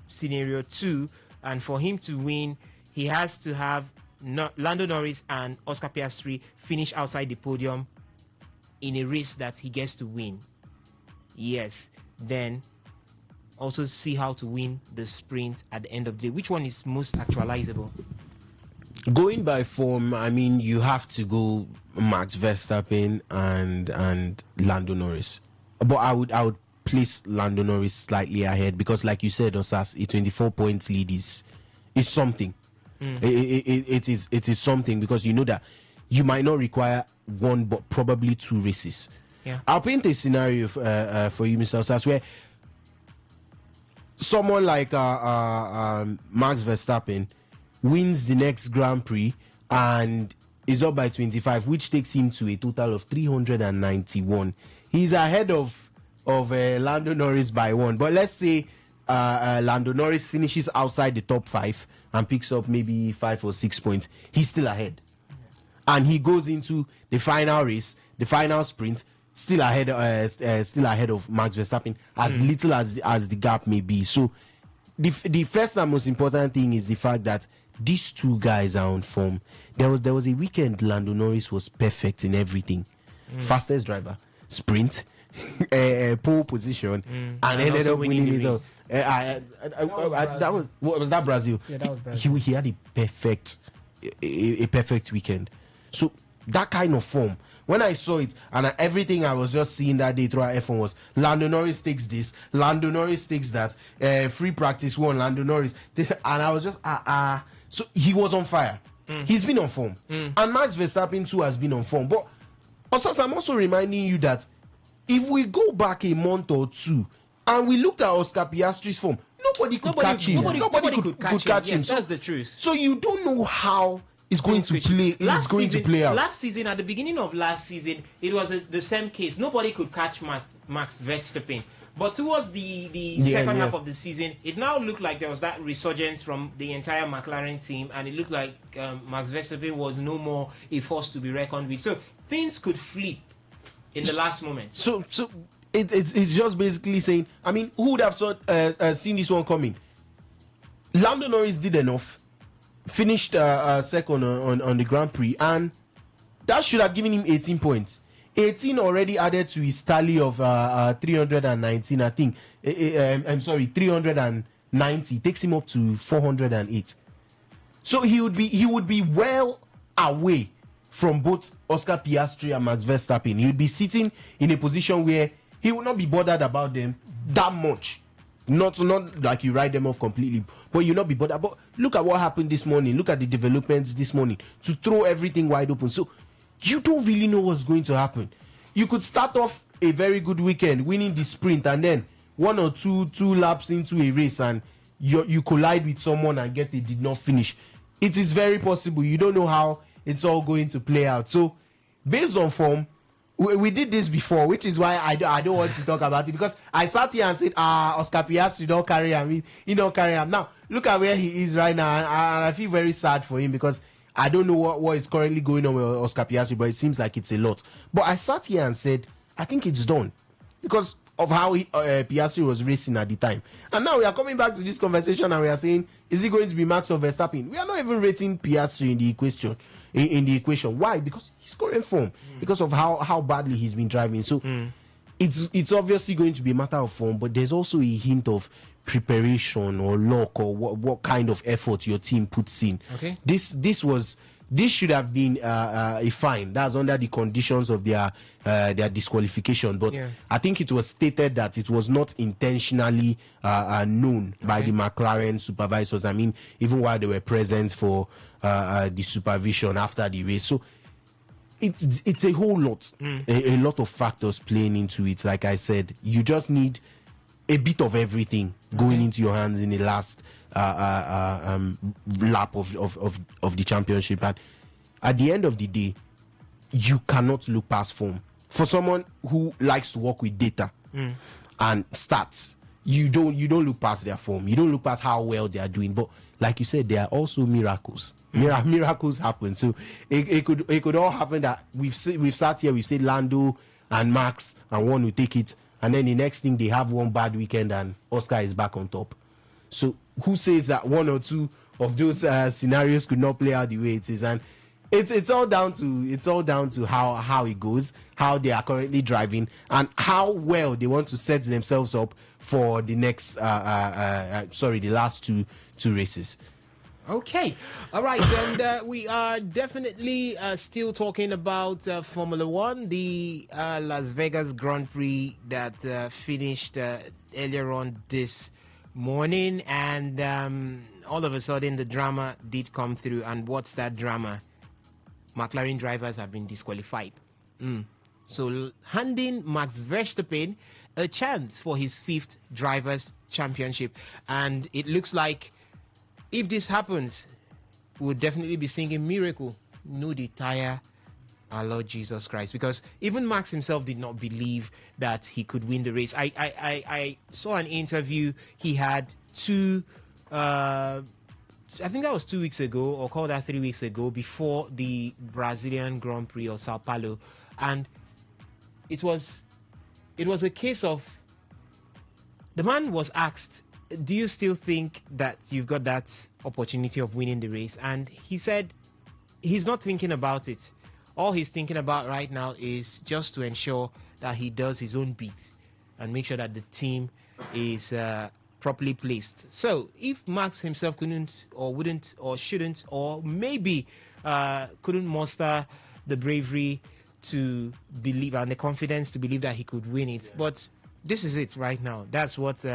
scenario 2, and for him to win, he has to have Lando Norris and Oscar Piastri finish outside the podium in a race that he gets to win. Yes, then also see how to win the sprint at the end of the day. Which one is most actualizable? Going by form, I mean, you have to go Max Verstappen and Lando Norris. But I would place Lando Norris slightly ahead because, like you said, Osas, a 24 points lead is something. It is something because you know that you might not require 1 but probably 2 races. Yeah. I'll paint a scenario for you, Mr. Osas, where someone like Max Verstappen wins the next Grand Prix and is up by 25, which takes him to a total of 391. He's ahead of Lando Norris by 1. But let's say Lando Norris finishes outside the top 5 and picks up maybe 5 or 6 points. He's still ahead. And he goes into the final race, the final sprint, still ahead of Max Verstappen, as little as the gap may be. So the first and most important thing is the fact that these 2 guys are on form. There was a weekend Lando Norris was perfect in everything. Fastest driver, sprint, pole position, and ended up winning it all. Was that Brazil? Yeah, that was Brazil. He had a perfect weekend. So that kind of form, when I saw it, and everything I was just seeing that day throughout F1 was Lando Norris takes this, Lando Norris takes that, free practice 1, Lando Norris, and I was just so he was on fire. He's been on form, and Max Verstappen too has been on form. But Osas, I'm also reminding you that if we go back a month or 2 and we looked at Oscar Piastri's form, nobody could catch him. Nobody could catch him. Yes, that's the truth. So you don't know how it's going to play. It's going to play out. Last season, at the beginning of last season, it was the same case. Nobody could catch Max Verstappen. But towards the second half of the season, it now looked like there was that resurgence from the entire McLaren team, and it looked like Max Verstappen was no more a force to be reckoned with. So things could flip in the last moment. So it's just basically saying, I mean, who would have seen this one coming? Lando Norris did enough, finished second on the Grand Prix, and that should have given him 18 points. 18 already added to his tally of 319, I think. I'm sorry, 390 takes him up to 408. So he would be well away from both Oscar Piastri and Max Verstappen. He would be sitting in a position where he would not be bothered about them that much. Not like you write them off completely, but you'll not be bothered. But look at what happened this morning. Look at the developments this morning to throw everything wide open. So you don't really know what's going to happen. You could start off a very good weekend winning the sprint, and then 1 or 2 laps into a race and you collide with someone and they did not finish. It is very possible. You don't know how it's all going to play out. So based on form, we did this before, which is why I don't want to talk about it, because I sat here and said, Oscar Piastri don't carry him. He don't carry him. Now, look at where he is right now, and I feel very sad for him, because I don't know what is currently going on with Oscar Piastri, but it seems like it's a lot. But I sat here and said, I think it's done, because of how Piastri was racing at the time. And now we are coming back to this conversation and we are saying, is it going to be Max or Verstappen? We are not even rating Piastri in the equation. In the equation. Why? Because he's current form. Because of how badly he's been driving. So it's obviously going to be a matter of form, but there's also a hint of preparation or luck or what kind of effort your team puts in. Okay. This should have been a fine. That's under the conditions of their disqualification. But I think it was stated that it was not intentionally known by the McLaren supervisors. I mean, even while they were present for the supervision after the race. So it's a whole lot, a lot of factors playing into it. Like I said, you just need a bit of everything going into your hands in the last lap of the championship. And at the end of the day, you cannot look past form. For someone who likes to work with data and stats, you don't look past their form. You don't look past how well they are doing. But like you said, there are also miracles. Miracles happen. So it could all happen that we've sat here, we've said Lando and Max, and one will take it, and then the next thing they have one bad weekend and Oscar is back on top. So who says that one or two of those scenarios could not play out the way it is? And it's all down to how it goes, how they are currently driving, and how well they want to set themselves up for the next the last two races. Okay, all right, and we are definitely still talking about Formula One, the Las Vegas Grand Prix that finished earlier on this morning, and all of a sudden the drama did come through. And what's that drama? McLaren drivers have been disqualified. So handing Max Verstappen a chance for his 5th Drivers' Championship, and it looks like if this happens, we'll definitely be singing Miracle, no the tire, our Lord Jesus Christ. Because even Max himself did not believe that he could win the race. I saw an interview he had I think that was 2 weeks ago, or called that 3 weeks ago, before the Brazilian Grand Prix of Sao Paulo. And it was a case of, the man was asked, do you still think that you've got that opportunity of winning the race? And he said he's not thinking about it. All he's thinking about right now is just to ensure that he does his own bit and make sure that the team is properly placed. So if Max himself couldn't or wouldn't or shouldn't or maybe couldn't muster the bravery to believe and the confidence to believe that he could win it, but this is it right now. That's what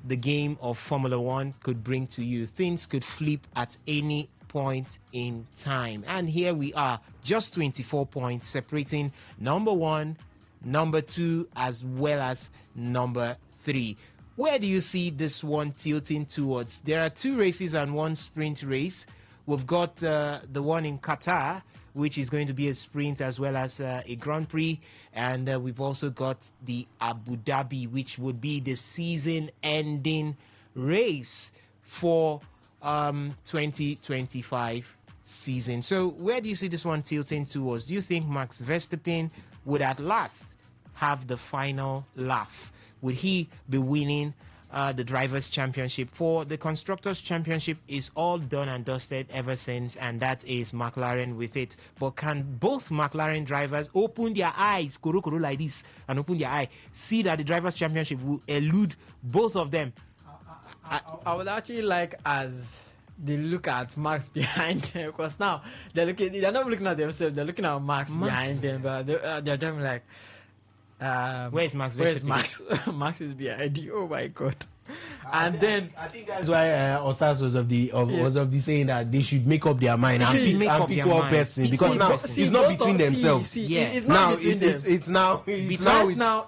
the game of Formula One could bring to you. Things could flip at any point in time. And here we are, just 24 points separating number 1, number 2, as well as number 3. Where do you see this one tilting towards? There are 2 races and 1 sprint race. We've got the one in Qatar, which is going to be a sprint as well as a Grand Prix. And we've also got the Abu Dhabi, which would be the season-ending race for 2025 season. So where do you see this one tilting towards? Do you think Max Verstappen would at last have the final laugh? Would he be winning the Drivers' Championship? For the Constructors' Championship is all done and dusted ever since, and that is McLaren with it. But can both McLaren drivers open their eyes, kuru like this, and open their eye, see that the Drivers' Championship will elude both of them? I would actually like as they look at Max behind them, because now they're not looking at themselves, they're looking at Max behind them, but they're driving like, where's Max? Where's Max? Max is behind you. Oh my God! And then I think that's why Osas was of the saying that they should make up their mind and pick one person, because now it's not between themselves. It's now not between them. it's now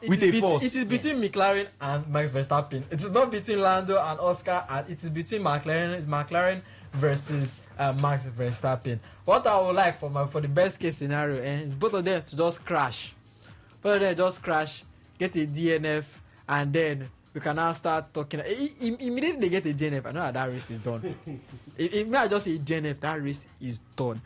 with a force. It is between McLaren and Max Verstappen. It is not between Lando and Oscar, and it is between McLaren. It's McLaren versus Max Verstappen. What I would like for the best case scenario, is both of them to just crash. Both of them just crash, get a DNF, and then we can now start talking. Immediately they get a DNF, I know that race is done. If may I just say DNF, that race is done.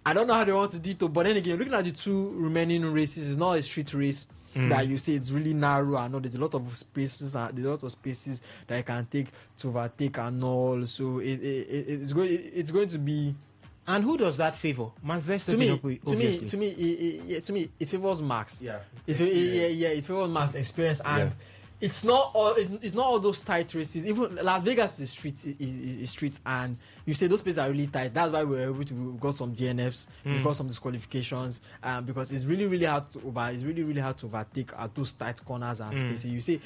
I don't know how they want to do it, but then again, looking at the two remaining races, it's not a street race that you say it's really narrow. I know there's a lot of spaces, that you can take to overtake and all. So it's going to be. And who does that favor? Max Verstappen. To me, it favors Max. Yeah. It favors Max experience, and it's not all those tight races. Even Las Vegas is street, and you say those places are really tight. That's why we got some DNFs, we got some disqualifications, because it's really hard to overtake at those tight corners and spaces. You say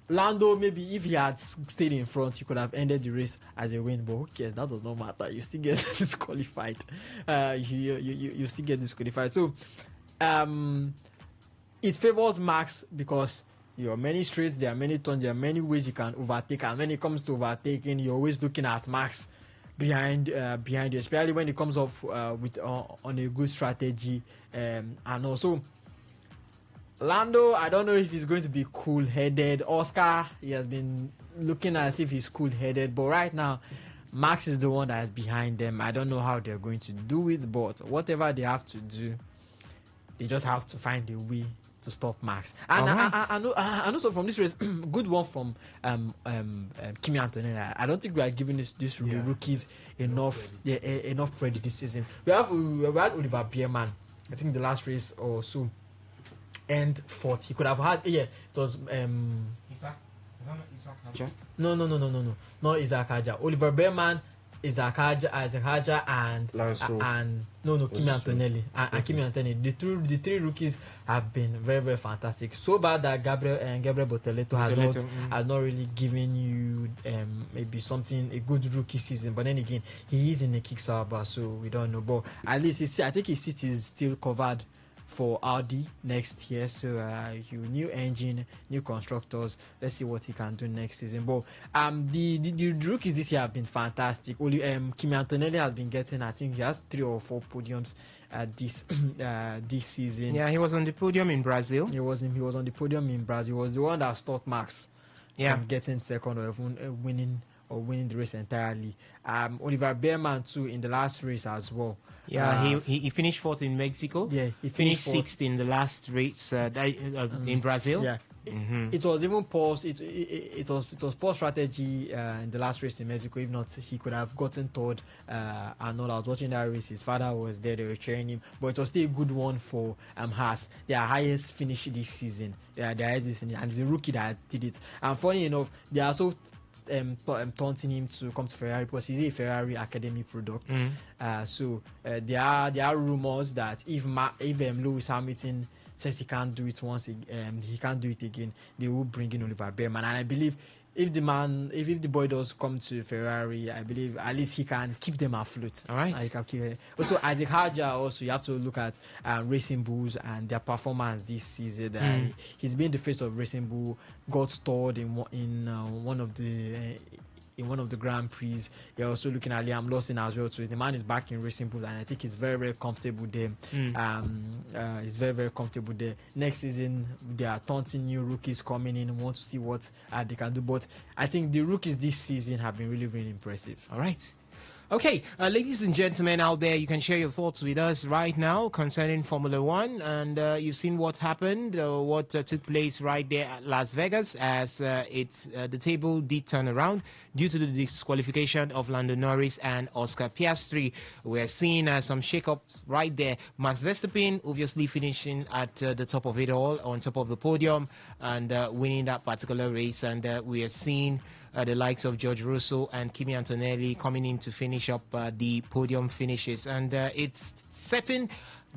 Lando, maybe if he had stayed in front, he could have ended the race as a win, but who cares? That does not matter. You still get disqualified. You still get disqualified. So it favors Max because there are many straights, there are many turns, there are many ways you can overtake, and when it comes to overtaking, you're always looking at Max behind you, especially when it comes off on a good strategy. And also Lando, I don't know if he's going to be cool-headed. Oscar, he has been looking as if he's cool-headed, but right now Max is the one that is behind them. I don't know how they're going to do it, but whatever they have to do, they just have to find a way to stop Max. And and also from this race, good one from Kimi Antonelli. I don't think we are giving the rookies enough credit this season. We had Oliver Bierman, I think the last race or so, and fourth. He could have had it was Isaac Haja? No, not Isaac Haja. Oliver Bierman, Isaac Haja, and Kimi Antonelli. And Kimi Antonelli. The three rookies have been very, very fantastic. So bad that Gabriel Bortoleto has not really given you maybe a good rookie season. But then again, he is in a Kickstarter, so we don't know. But at least I think his seat is still covered for Audi next year. So new engine, new constructors. Let's see what he can do next season. But the rookies this year have been fantastic. Kimi Antonelli has been getting, I think he has 3 or 4 podiums this season. Yeah, he was on the podium in Brazil. He was on the podium in Brazil. He was the one that stopped Max from getting second or even winning the race entirely. Oliver Bierman too in the last race as well. Yeah, he finished 4th in Mexico. Yeah, he finished 6th in the last race in Brazil. Yeah, it was even paused. It was poor strategy in the last race in Mexico. If not, he could have gotten third. And all I was watching that race. His father was there. They were cheering him, but it was still a good one for Haas. Their highest finish this season. Their highest finish, and it's a rookie that did it. And funny enough, they are so taunting him to come to Ferrari because he's a Ferrari Academy product. So there are rumors that if Lewis Hamilton says he can't do it once, he can't do it again, they will bring in Oliver Bierman. And I believe if the boy does come to Ferrari, I believe at least he can keep them afloat. All right. Also, Isaac Haja, also you have to look at Racing Bulls and their performance this season. He's been the face of Racing Bull, got stored in one of the Grand Prix. You're also looking at Liam Lawson as well. So the man is back in Racing Bulls, and I think he's very, very comfortable there. He's very, very comfortable there. Next season, there are tons of new rookies coming in. We want to see what they can do. But I think the rookies this season have been really, really impressive. All right. Okay, ladies and gentlemen out there, you can share your thoughts with us right now concerning Formula One, and you've seen what happened, what took place right there at Las Vegas, as the table did turn around due to the disqualification of Lando Norris and Oscar Piastri. We're seeing some shake-ups right there. Max Verstappen obviously finishing at the top of it all, on top of the podium, and winning that particular race, and we are seeing the likes of George Russell and Kimi Antonelli coming in to finish up the podium finishes. And it's setting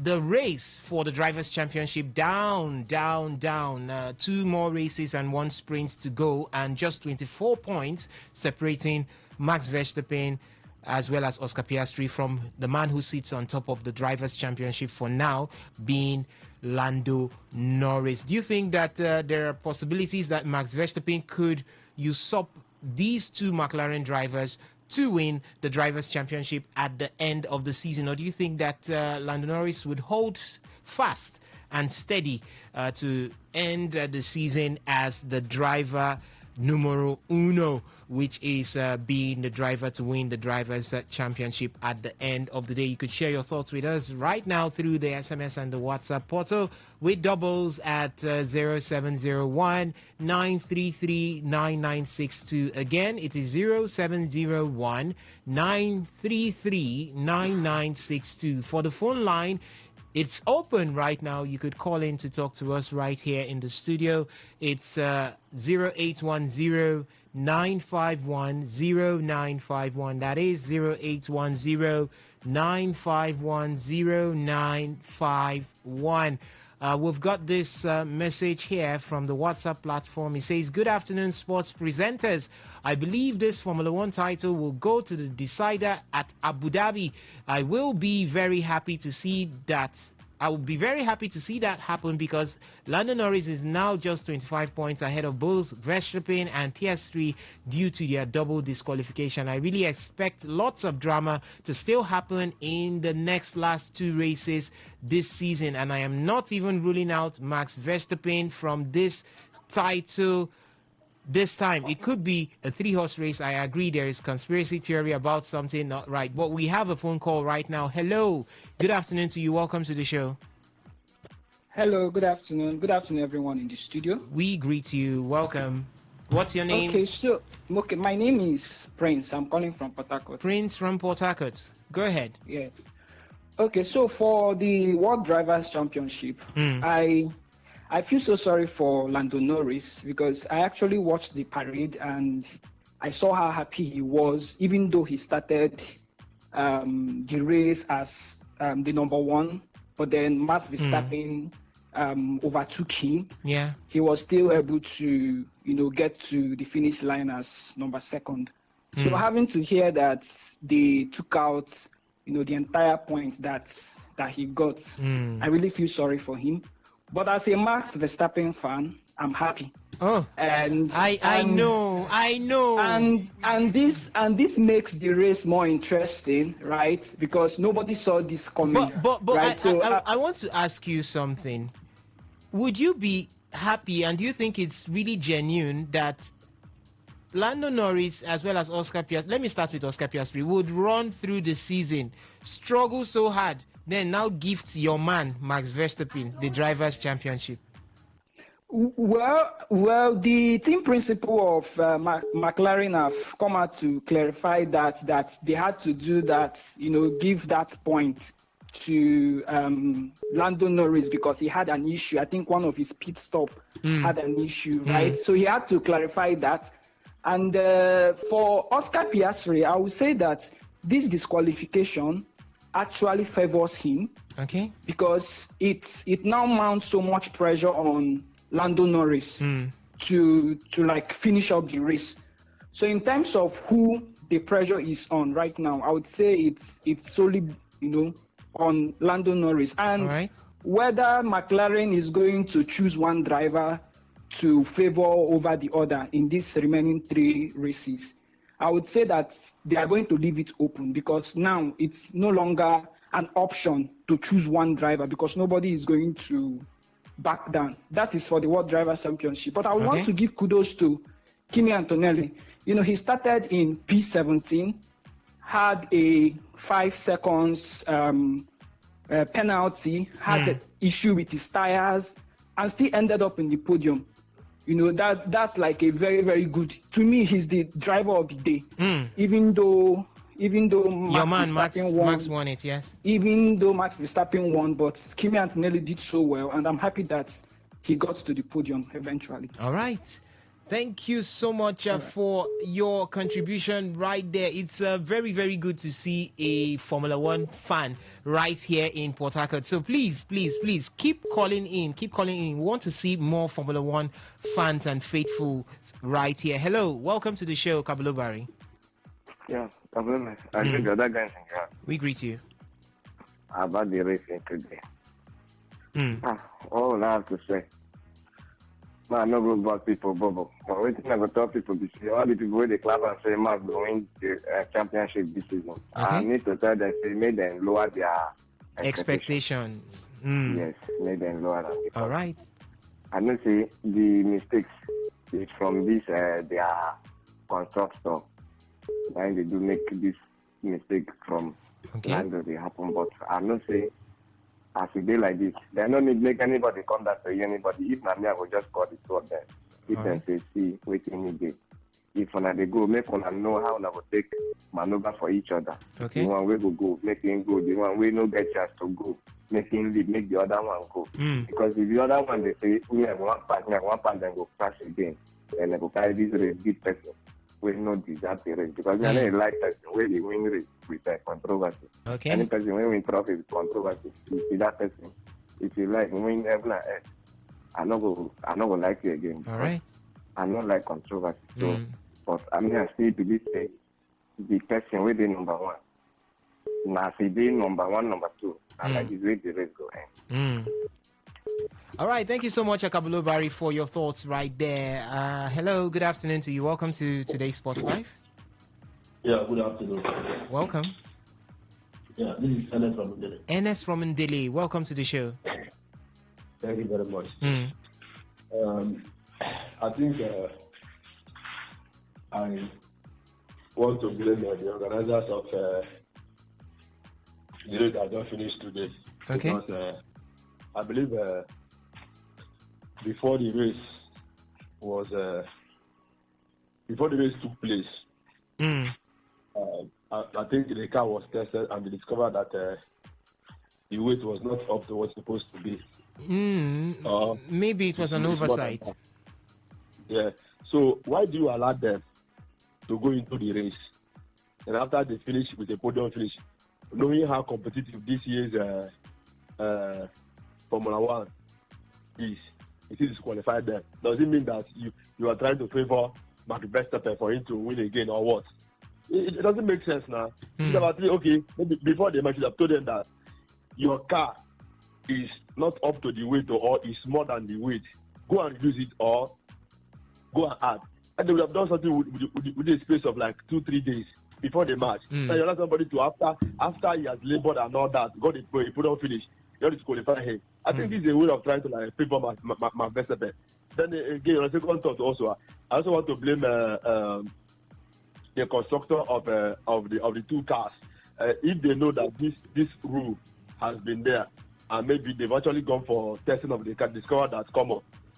the race for the Drivers' Championship down. 2 more races and 1 sprint to go, and just 24 points separating Max Verstappen as well as Oscar Piastri from the man who sits on top of the Drivers' Championship for now, being Lando Norris. Do you think that there are possibilities that Max Verstappen could usurp these 2 McLaren drivers to win the Drivers' Championship at the end of the season? Or do you think that Lando Norris would hold fast and steady to end the season as the driver numero uno, which is being the driver to win the Drivers' Championship at the end of the day? You could share your thoughts with us right now through the SMS and the WhatsApp portal with doubles at 0701 933 9962. Again, it is 0701 933 9962. For the phone line, it's open right now. You could call in to talk to us right here in the studio. It's 0810 951 0951. That is 0810 951 0951. We've got this message here from the WhatsApp platform. It says, "Good afternoon, sports presenters. I believe this Formula One title will go to the decider at Abu Dhabi. I will be very happy to see that. I will be very happy to see that happen because Lando Norris is now just 25 points ahead of both Verstappen and PS3 due to their double disqualification. I really expect lots of drama to still happen in the last two races this season, and I am not even ruling out Max Verstappen from this title this time. It could be a 3-horse race. I agree there is conspiracy theory about something not right, but we have a phone call right now. Hello, good afternoon to you. Welcome to the show. Hello, good afternoon. Good afternoon, everyone in the studio. We greet you. Welcome. What's your name? Okay, my name is Prince. I'm calling from Port Harcourt. Prince from Port Harcourt. Go ahead. Yes. Okay, so for the World Drivers' Championship, I feel so sorry for Lando Norris because I actually watched the parade and I saw how happy he was, even though he started the race as the number one, but then Max Verstappen overtook him. Yeah. He was still able to, get to the finish line as number second. So having to hear that they took out, the entire point that he got, I really feel sorry for him. But as a Max Verstappen fan, I'm happy. Oh, and I know. And this makes the race more interesting, right? Because nobody saw this coming. But right? I want to ask you something. Would you be happy, and do you think it's really genuine that Lando Norris as well as Oscar Piastri, let me start with Oscar Piastri, would run through the season, struggle so hard, then now gift your man Max Verstappen the Drivers' Championship? Well, the team principal of McLaren have come out to clarify that they had to do that, give that point to Lando Norris because he had an issue. I think one of his pit stop had an issue, right? So he had to clarify that. And for Oscar Piastri, I would say that this disqualification actually favors him. Okay. Because it now mounts so much pressure on Lando Norris to finish up the race. So in terms of who the pressure is on right now, I would say it's solely on Lando Norris, and whether McLaren is going to choose one driver to favor over the other in these remaining 3 races, I would say that they are going to leave it open because now it's no longer an option to choose one driver because nobody is going to back down. That is for the World Drivers' Championship. But I would want to give kudos to Kimi Antonelli. He started in P17, had a 5 seconds penalty, had an issue with his tires, and still ended up in the podium. That's like a very, very good. To me, he's the driver of the day. Even though Max won it, yes. Even though Max Verstappen won, but Kimi Antonelli did so well, and I'm happy that he got to the podium eventually. All right. Thank you so much for your contribution right there. It's very, very good to see a Formula One fan right here in Port Harcourt. So please, keep calling in. We want to see more Formula One fans and faithful right here. Hello, welcome to the show, Kabalo Barry. Yeah, Kabalo. I think the other guys in here. We greet you. About the racing today. All I have to say, Man, no go about people, bubble. But waiting, I go tell people this year. All the people where they clap and say, "Man, go win the championship this season." I need to tell them, say, make them lower their expectations. Yes, make them lower them. All right. I know say the mistakes is from this their constructor. Then they do make this mistake from Lando they happen. But I know say as a day like this, they don't need make anybody come back to anybody. If not me, I will just call the two of them. If them say see waiting me day. If one they go, make one know how they will take maneuver for each other. Okay. The one way go, make him go. The one way no get chance to go, make him leave, make the other one go. Because if the other one they say we have one part, then go crash again. Then they go carry this race, big person. We no deserve the race because we are not like person where they win race with controversy. Okay. Any person when win trophy with controversy, you see that person. If you like win heaven and earth, I not go like you again. All right. I not like controversy. So, but I mean I still believe say the person where they number one. Now if they number one, number two, and like is where the race go end. All right, thank you so much, Akabulo Barry, for your thoughts right there. Hello, good afternoon to you. Welcome to today's Sports Live. Yeah, good afternoon. Welcome. Yeah, this is Enes from Ndele. Enes from Ndele, welcome to the show. Thank you very much. I think I want to blame the organizers of the race that just finished today. Okay. Because I believe before the race took place, I think the car was tested and they discovered that the weight was not up to what's supposed to be. Maybe it was an oversight. Yeah. So why do you allow them to go into the race? And after they finish with a podium finish, knowing how competitive this year's Formula One is, it is disqualified them. Does it mean that you are trying to favor Max Verstappen for him to win again or what? It doesn't make sense now. Okay, maybe before the match, you have told them that your car is not up to the weight or is more than the weight. Go and use it or go and add. And they would have done something with a space of like 2-3 days before the match. So you allow somebody to after he has labored and all that, got it, he put on finish, you have to qualify him. I think this is a way of trying to like favor my Verstappen. Then again, on a second thought also, I also want to blame the constructor of the two cars. If they know that this rule has been there, and maybe they've actually gone for testing of the car, discovered that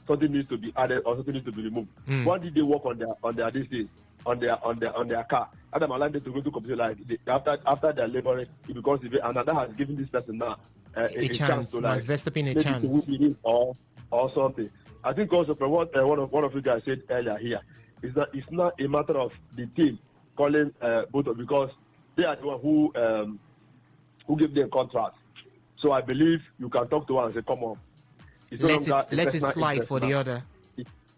something needs to be added or something needs to be removed. Why did they work on their this thing, on their car? Adam allowed them to go to competition like after their laboring, it becomes and that has given this person now a chance to like Verstappen a chance or something. I think also from what one of you guys said earlier here is that it's not a matter of the team calling both of, because they are the one who gave them contract. So I believe you can talk to one and say, come on. Let it slide for the other.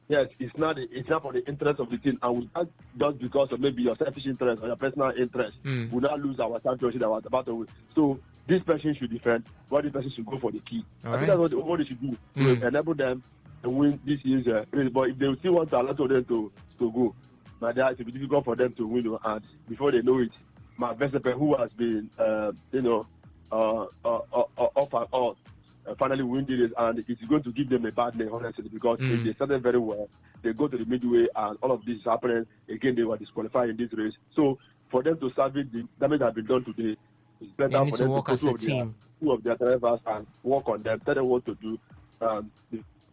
Yes, it's not for the interest of the team, and we not just because of maybe your selfish interest or your personal interest, we not lose our championship that was about to win. So this person should defend, but this person should go for the key. I think that's what they should do to enable them to win this year's race. But if they still want to allow them to go, but it will be difficult for them to win. And before they know it, Max Verstappen, who has been off and on, finally win the race, and it's going to give them a bad name, honestly, because they started very well. They go to the midway, and all of this is happening. Again, they were disqualified in this race. So for them to salvage the damage that has been done today, it's better for them to go to two of their drivers and work on them, tell them what to do.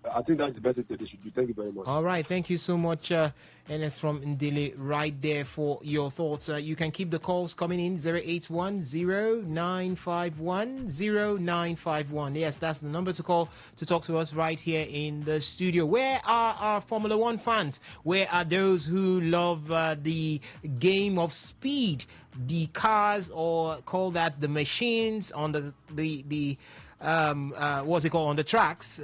I think that's the best thing they should do. Thank you very much. All right. Thank you so much, Enes from Ndele, right there for your thoughts. You can keep the calls coming in, 081-0951-0951. Yes, that's the number to call to talk to us right here in the studio. Where are our Formula One fans? Where are those who love the game of speed, the cars, or call that the machines on the what's it called, on the tracks,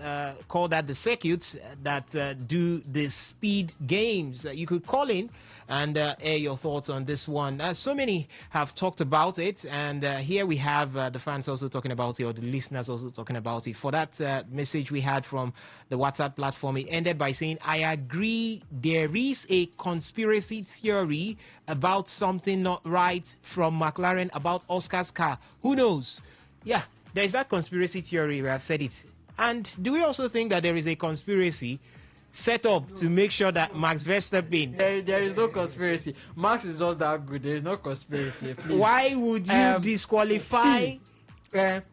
call that the circuits that do the speed games. You could call in and air your thoughts on this one. So many have talked about it, and here we have the fans also talking about it, or the listeners also talking about it. For that message we had from the WhatsApp platform, it ended by saying, I agree there is a conspiracy theory about something not right from McLaren about Oscar's car. Who knows? Yeah, there's that conspiracy theory, we have said it. And do we also think that there is a conspiracy set up to make sure that Max Verstappen... There is no conspiracy. Max is just that good. There is no conspiracy. Please. Why would you disqualify...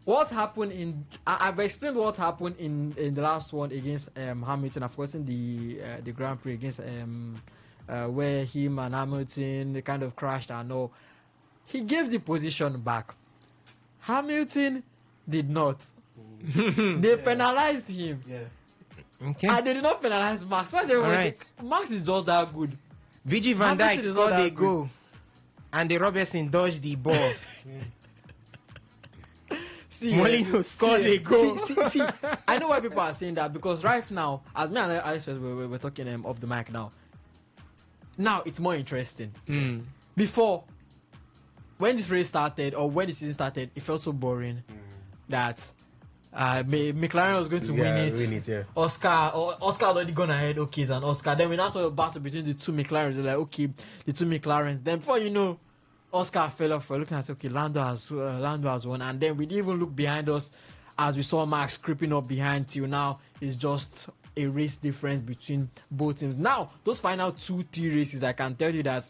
What happened in... I've explained what happened in the last one against Hamilton. I've forgotten the Grand Prix against... where him and Hamilton kind of crashed and all. He gave the position back. Hamilton did not. They penalized him. Yeah. Okay. And they did not penalize Max. Why is everyone Right. saying Max is just that good? VG Van Hamilton Dijk is scored not a that goal, and the Robertson dodged the ball. Molino scored a goal. See, I know why people are saying that, because right now, as me and Alex we're talking off the mic now. Now it's more interesting. Before, when this race started or when the season started, it felt so boring that McLaren was going to win it. Yeah. Oscar had already gone ahead. Okay, it's an Oscar. Then we now saw a battle between the two McLarens. They're like, okay, the two McLarens. Then before you know, Oscar fell off. We're looking at, okay, Lando has won, and then we didn't even look behind us as we saw Max creeping up behind. Till now, it's just a race difference between both teams. Now, those final 2-3 races, I can tell you that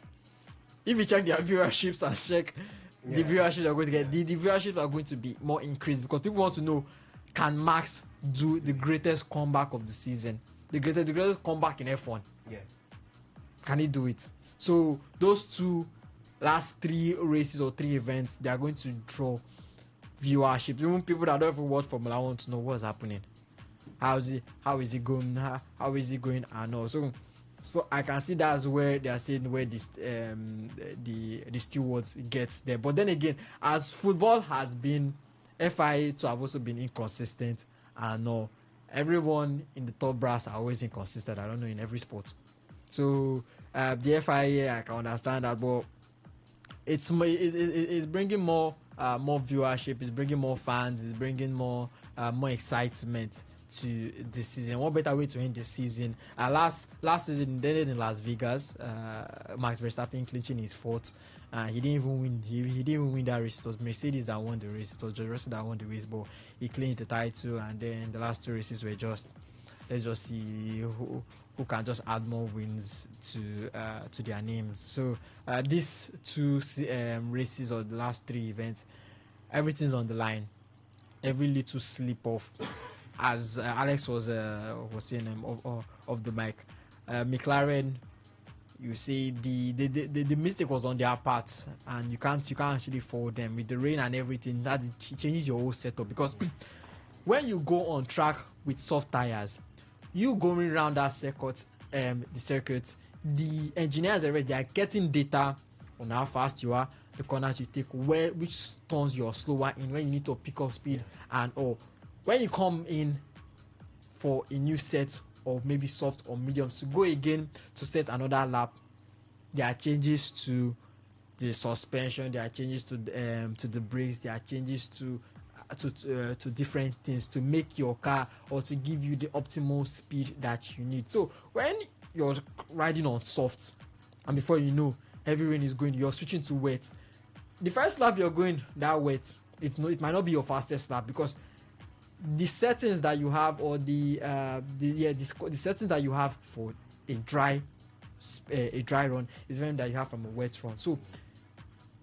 if you check their viewerships and check the viewership are going to get, the viewership are going to be more increased, because people want to know, can Max do the greatest comeback of the season? The greatest comeback in F1. Yeah. Can he do it? So those two last 3 races or 3 events, they are going to draw viewership. Even people that don't even watch Formula 1 want to know what's happening. How is he going? How is he going? And also, so I can see that's where they are saying where the stewards get there. But then again, as football has been, FIA to have also been inconsistent. And no, everyone in the top brass are always inconsistent. I don't know, in every sport. So the FIA, I can understand that, but it's bringing more viewership. It's bringing more fans. It's bringing more excitement to the season. What better way to end the season? Last season, they did in Las Vegas. Max Verstappen clinching his 4th. He didn't even win. He didn't even win that race. It was Mercedes that won the race. It was George Russell that won the race, but he clinched the title. And then the last 2 races were just, let's just see who can just add more wins to their names. So these 2 races, or the last 3 events, everything's on the line. Every little slip off, as Alex was saying off the mic, McLaren, you see the mistake was on their part, and you can't actually fault them with the rain and everything. That changes your whole setup, because when you go on track with soft tires, you going around that circuit, the engineers already, they are getting data on how fast you are, the corners you take, which turns you're slower in, when you need to pick up speed, and when you come in for a new set of maybe soft or mediums to go again to set another lap, there are changes to the suspension, there are changes to the brakes, there are changes to different things to make your car, or to give you the optimal speed that you need. So when you're riding on soft, and before you know, heavy rain is going, you're switching to wet. The first lap you're going that wet, it might not be your fastest lap, because the settings that you have, or the settings that you have for a dry run is very that you have from a wet run. So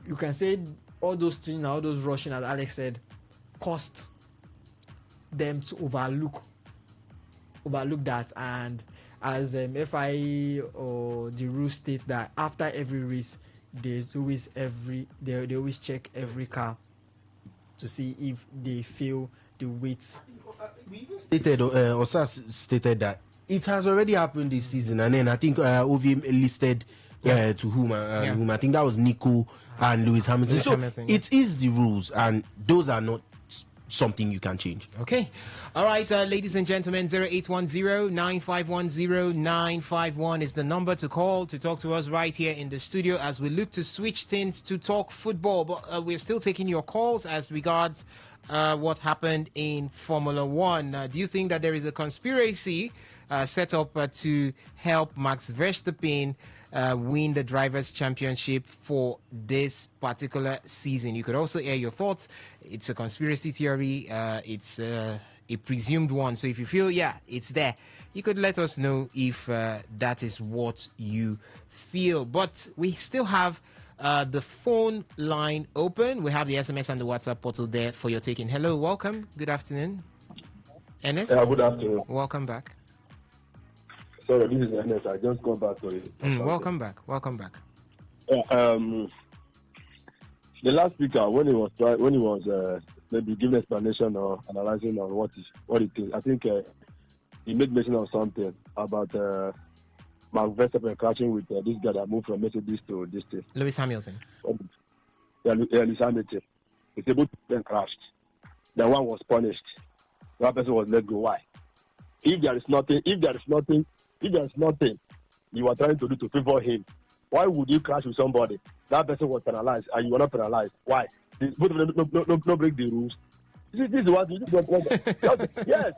you can say all those things, all those rushing, as Alex said, cost them to overlook that. And as FIA or the rule states that after every race, they always check every car to see if they feel the weight. Stated that it has already happened this season, and then I think Ovi listed to whom I think that was Nico and Lewis Hamilton. So it is the rules, and those are not something you can change. Okay. All right, ladies and gentlemen, 0810-951-0951 is the number to call to talk to us right here in the studio as we look to switch things to talk football. But we're still taking your calls as regards what happened in Formula One. Do you think that there is a conspiracy set up to help Max Verstappen win the Drivers' Championship for this particular season? You could also air your thoughts. It's a conspiracy theory. It's a presumed one. So if you feel, it's there, you could let us know if that is what you feel. But we still have the phone line open. We have the SMS and the WhatsApp portal there for your taking. Hello, welcome. Good afternoon. Ernest? Yeah, good afternoon. Welcome back. Sorry, this is Ernest. I just got back to it. Welcome back. Welcome back. The last speaker, when he was maybe giving explanation or analyzing on what it is, I think he made mention of something about Max Verstappen crashing with this guy that moved from Mercedes to this thing. Lewis Hamilton. Lewis Hamilton. It's able to then crashed. The one was punished. The other person was let go. Why? If there is nothing you are trying to do to favor him, why would you crash with somebody? That person was penalized and you were not penalized. Why? Both of them no break the rules. This is what yes.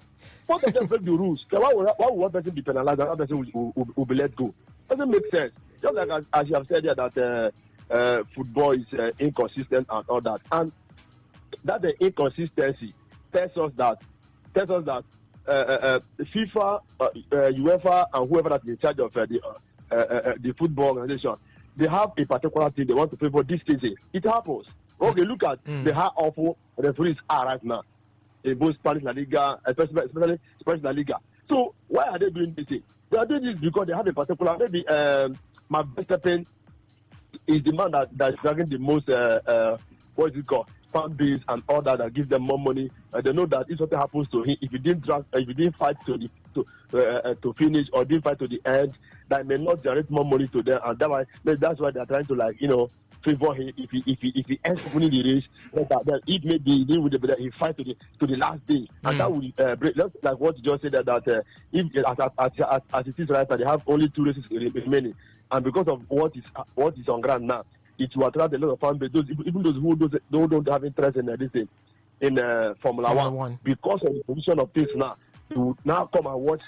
Both of them break the rules. So why would one person be penalized and another person will be let go? Doesn't make sense. Just like as you have said here that football is inconsistent and all that, and that the inconsistency tells us that FIFA, UEFA, and whoever that's in charge of the football organization, they have a particular thing they want to favor this season. It happens. Okay, look at how awful referees are right now in both Spanish La Liga, especially Spanish La Liga. So why are they doing this thing? They are doing this because they have a particular, maybe Max Verstappen is the man that's dragging the most, what is it called, fan base and all that gives them more money. They know that if something happens to him, if he didn't fight to finish or didn't fight to the end, that may not generate more money to them, and that's why they're trying to favor him. If he ends up winning the race, that if maybe he fight to the last day, and that will break. Just like what you just said that if as it is right now, they have only 2 races remaining, and because of what is on ground now, it will attract a lot of fan base. Even those who don't have interest in this thing, in Formula One, because of the position of things now, they will now come and watch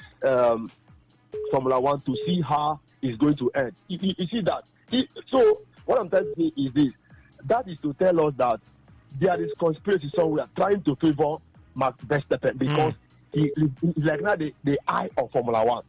Formula One to see how it's going to end. You see that? So what I'm trying to say is this: that is to tell us that there is conspiracy somewhere trying to favor Max Verstappen because he's like now the eye of Formula One.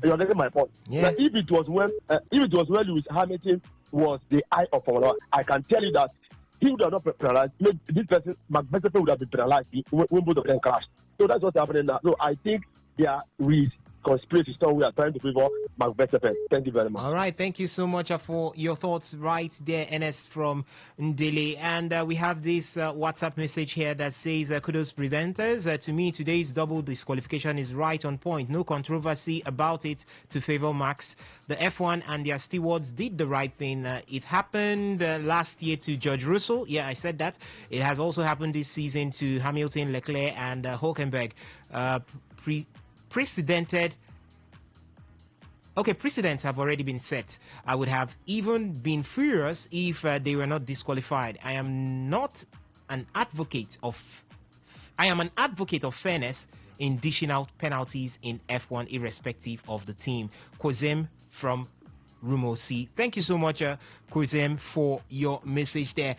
You understand my point? Yeah. Now, if it was when Lewis Hamilton was the eye of Formula One, I can tell you that he would have not been penalized. This person, Max Verstappen, would have been penalized when both of them crashed. So that's what's happening now. So I think there is conspiracy somewhere trying to favor Max Verstappen. Thank you very much. All right, thank you so much for your thoughts right there, NS from Ndele. And we have this WhatsApp message here that says, kudos presenters. To me, today's double disqualification is right on point. No controversy about it to favor Max. The F1 and their stewards did the right thing. It happened last year to George Russell. Yeah, I said that. It has also happened this season to Hamilton, Leclerc, and Hülkenberg. Precedents have already been set. I would have even been furious if they were not disqualified. I am an advocate of fairness in dishing out penalties in F1 irrespective of the team. Kozem from Rumosi. Thank you so much, Kozem, for your message there.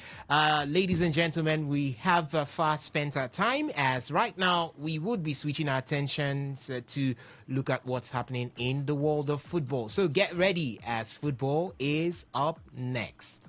Ladies and gentlemen, we have fast spent our time, as right now we would be switching our attentions to look at what's happening in the world of football. So get ready, as football is up next.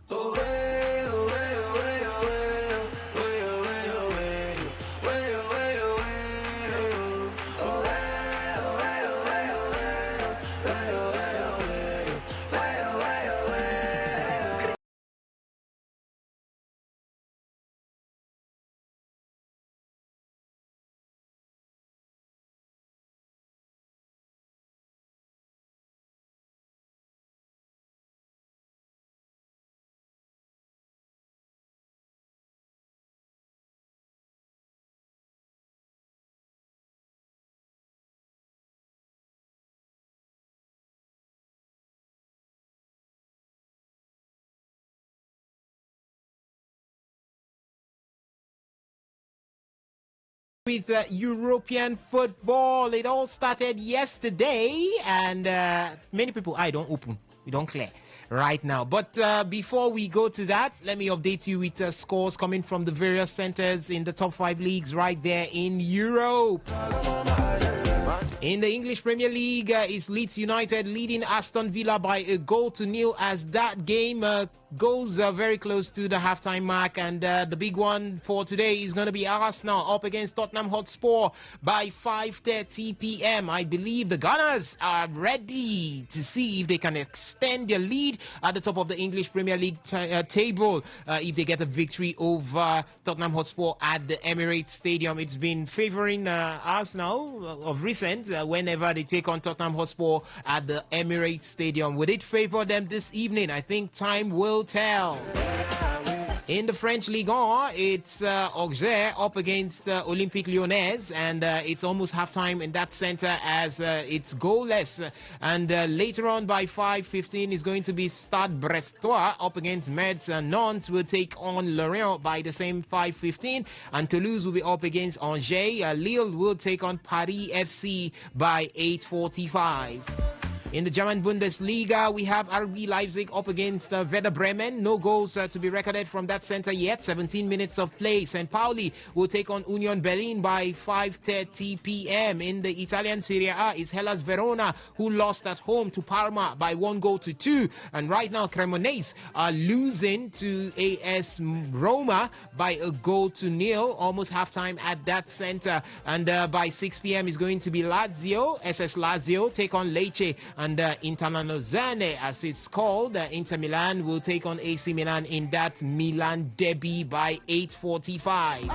with European football. It all started yesterday, and many people, I don't open, we don't clear right now. But before we go to that, let me update you with scores coming from the various centers in the top 5 leagues right there in Europe. In the English Premier League, it's Leeds United leading Aston Villa by 1-0 as that game goes very close to the halftime mark. And the big one for today is going to be Arsenal up against Tottenham Hotspur by 5:30 p.m. I believe the Gunners are ready to see if they can extend their lead at the top of the English Premier League table if they get a victory over Tottenham Hotspur at the Emirates Stadium. It's been favouring Arsenal of recent whenever they take on Tottenham Hotspur at the Emirates Stadium. Would it favour them this evening? I think time will tell. In the French Ligue 1, it's Auxerre up against Olympique Lyonnais, and it's almost halftime in that center as it's goalless. And later on by 5:15 is going to be Stade Brestois up against Metz. Nantes will take on Lorient by the same 5:15, and Toulouse will be up against Angers. Lille will take on Paris FC by 8:45. In the German Bundesliga, we have RB Leipzig up against Werder Bremen. No goals to be recorded from that center yet. 17 minutes of play. St. Pauli will take on Union Berlin by 5:30 p.m. In the Italian Serie A, it's Hellas Verona who lost at home to Parma by 1-2. And right now, Cremonese are losing to AS Roma by 1-0. Almost halftime at that center. And by 6 p.m. is going to be Lazio. SS Lazio take on Lecce. And Internazionale, as it's called, Inter Milan will take on AC Milan in that Milan derby by 8:45.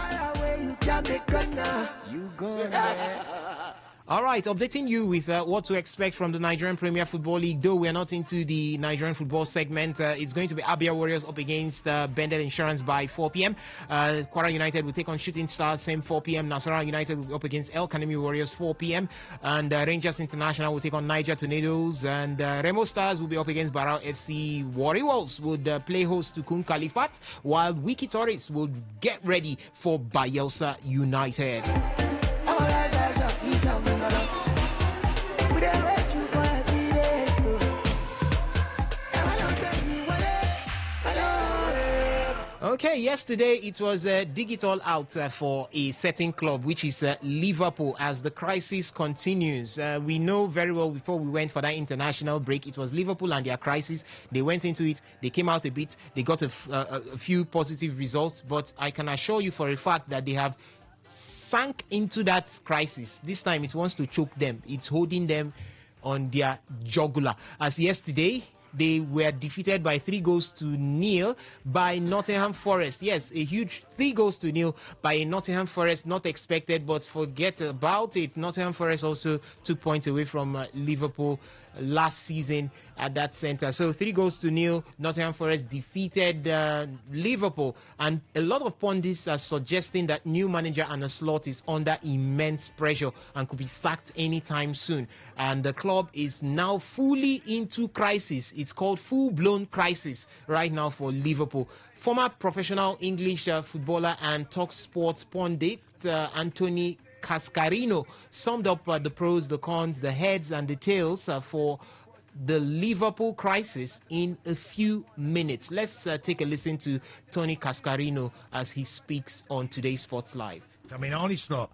All right, updating you with what to expect from the Nigerian Premier Football League. Though we are not into the Nigerian football segment, it's going to be Abia Warriors up against Bendel Insurance by 4 p.m. Kwara United will take on Shooting Stars, same 4 p.m. Nasarawa United will be up against El Kanemi Warriors, 4 p.m. And Rangers International will take on Niger Tornadoes. And Remo Stars will be up against Barao FC. Warriors would play host to Kun Kalifat, while Wiki Torres will get ready for Bayelsa United. Okay, yesterday it was digital out for a certain club, which is Liverpool, as the crisis continues. We know very well before we went for that international break, it was Liverpool and their crisis. They went into it, they came out a bit, they got a few positive results, but I can assure you for a fact that they have sank into that crisis. This time it wants to choke them. It's holding them on their jugular. As yesterday, they were defeated by 3-0 by Nottingham Forest. Yes, a huge 3-0 by Nottingham Forest. Not expected, but forget about it. Nottingham Forest also took points away from Liverpool last season at that center. So 3-0, Nottingham Forest defeated Liverpool. And a lot of pundits are suggesting that new manager Arne Slot is under immense pressure and could be sacked anytime soon. And the club is now fully into crisis. It's called full-blown crisis right now for Liverpool. Former professional English footballer and Talk Sports pundit Anthony Cascarino summed up the pros, the cons, the heads and the tails for the Liverpool crisis in a few minutes. Let's take a listen to Tony Cascarino as he speaks on Today's Sports Live. I mean, Arne Slot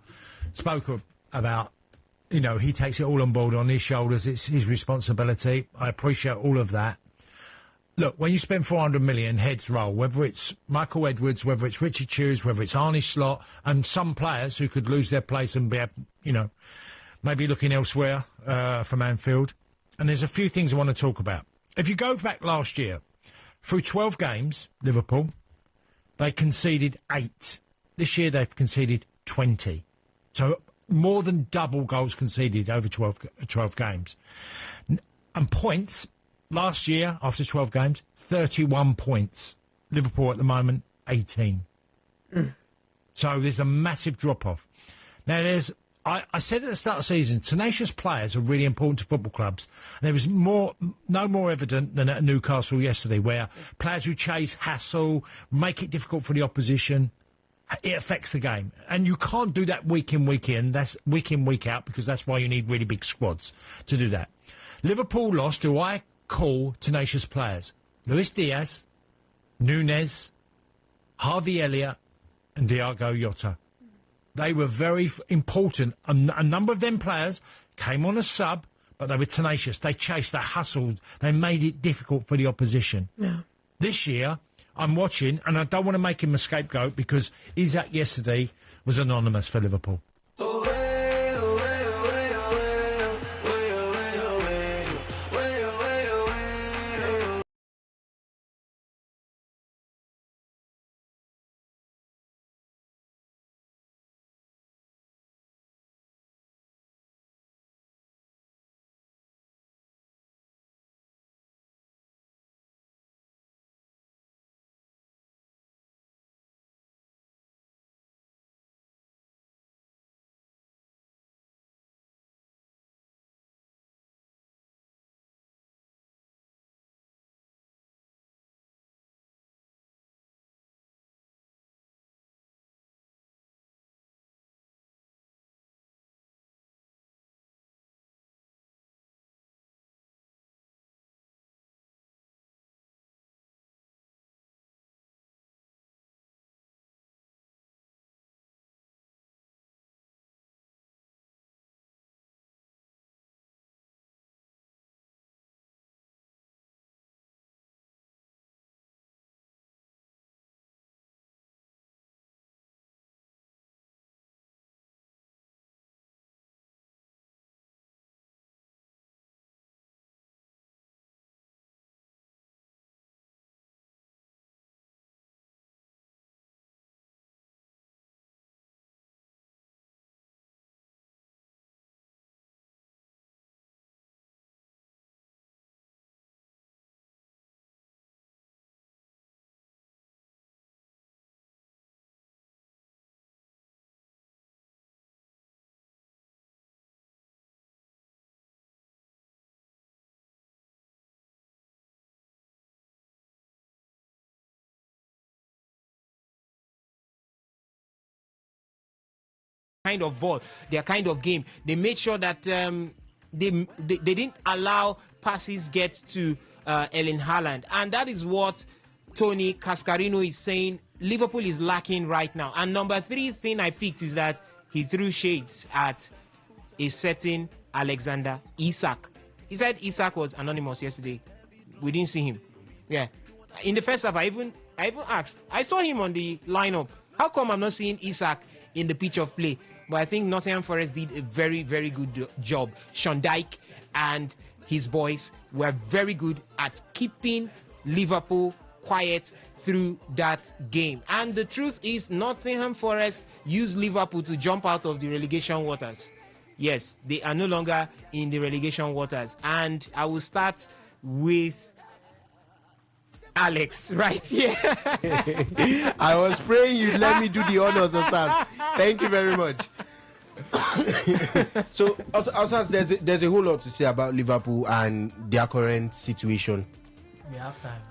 spoke about, you know, he takes it all on board on his shoulders. It's his responsibility. I appreciate all of that. Look, when you spend 400 million, heads roll, whether it's Michael Edwards, whether it's Richard Hughes, whether it's Arne Slot, and some players who could lose their place and be, you know, maybe looking elsewhere from Anfield. And there's a few things I want to talk about. If you go back last year, through 12 games, Liverpool, they conceded 8. This year they've conceded 20. So more than double goals conceded over 12 games. And points, last year, after 12 games, 31 points. Liverpool at the moment, 18. So there's a massive drop-off. Now, I said at the start of the season, tenacious players are really important to football clubs. And there was no more evident than at Newcastle yesterday, where players who chase, hassle, make it difficult for the opposition, it affects the game. And you can't do that week in, week in. That's week in, week out, because that's why you need really big squads to do that. Liverpool lost who I call tenacious players. Luis Diaz, Nunez, Harvey Elliott and Diogo Jota. They were very important. A number of them players came on a sub, but they were tenacious. They chased, they hustled, they made it difficult for the opposition. Yeah. This year, I'm watching, and I don't want to make him a scapegoat because Isaac yesterday was anonymous for Liverpool. Kind of ball, their kind of game. They made sure that they didn't allow passes get to Erling Haaland, and that is what Tony Cascarino is saying Liverpool is lacking right now. And number 3 thing I picked is that he threw shades at a certain Alexander Isak. He said Isak was anonymous yesterday. We didn't see him. Yeah, in the first half, I even asked. I saw him on the lineup. How come I'm not seeing Isak in the pitch of play? But I think Nottingham Forest did a very, very good job. Sean Dyche and his boys were very good at keeping Liverpool quiet through that game. And the truth is, Nottingham Forest used Liverpool to jump out of the relegation waters. Yes, they are no longer in the relegation waters. And I will start with Alex right here. I was praying you'd let me do the honors, Osas. Thank you very much. So, Osas, there's a whole lot to say about Liverpool and their current situation. We have time.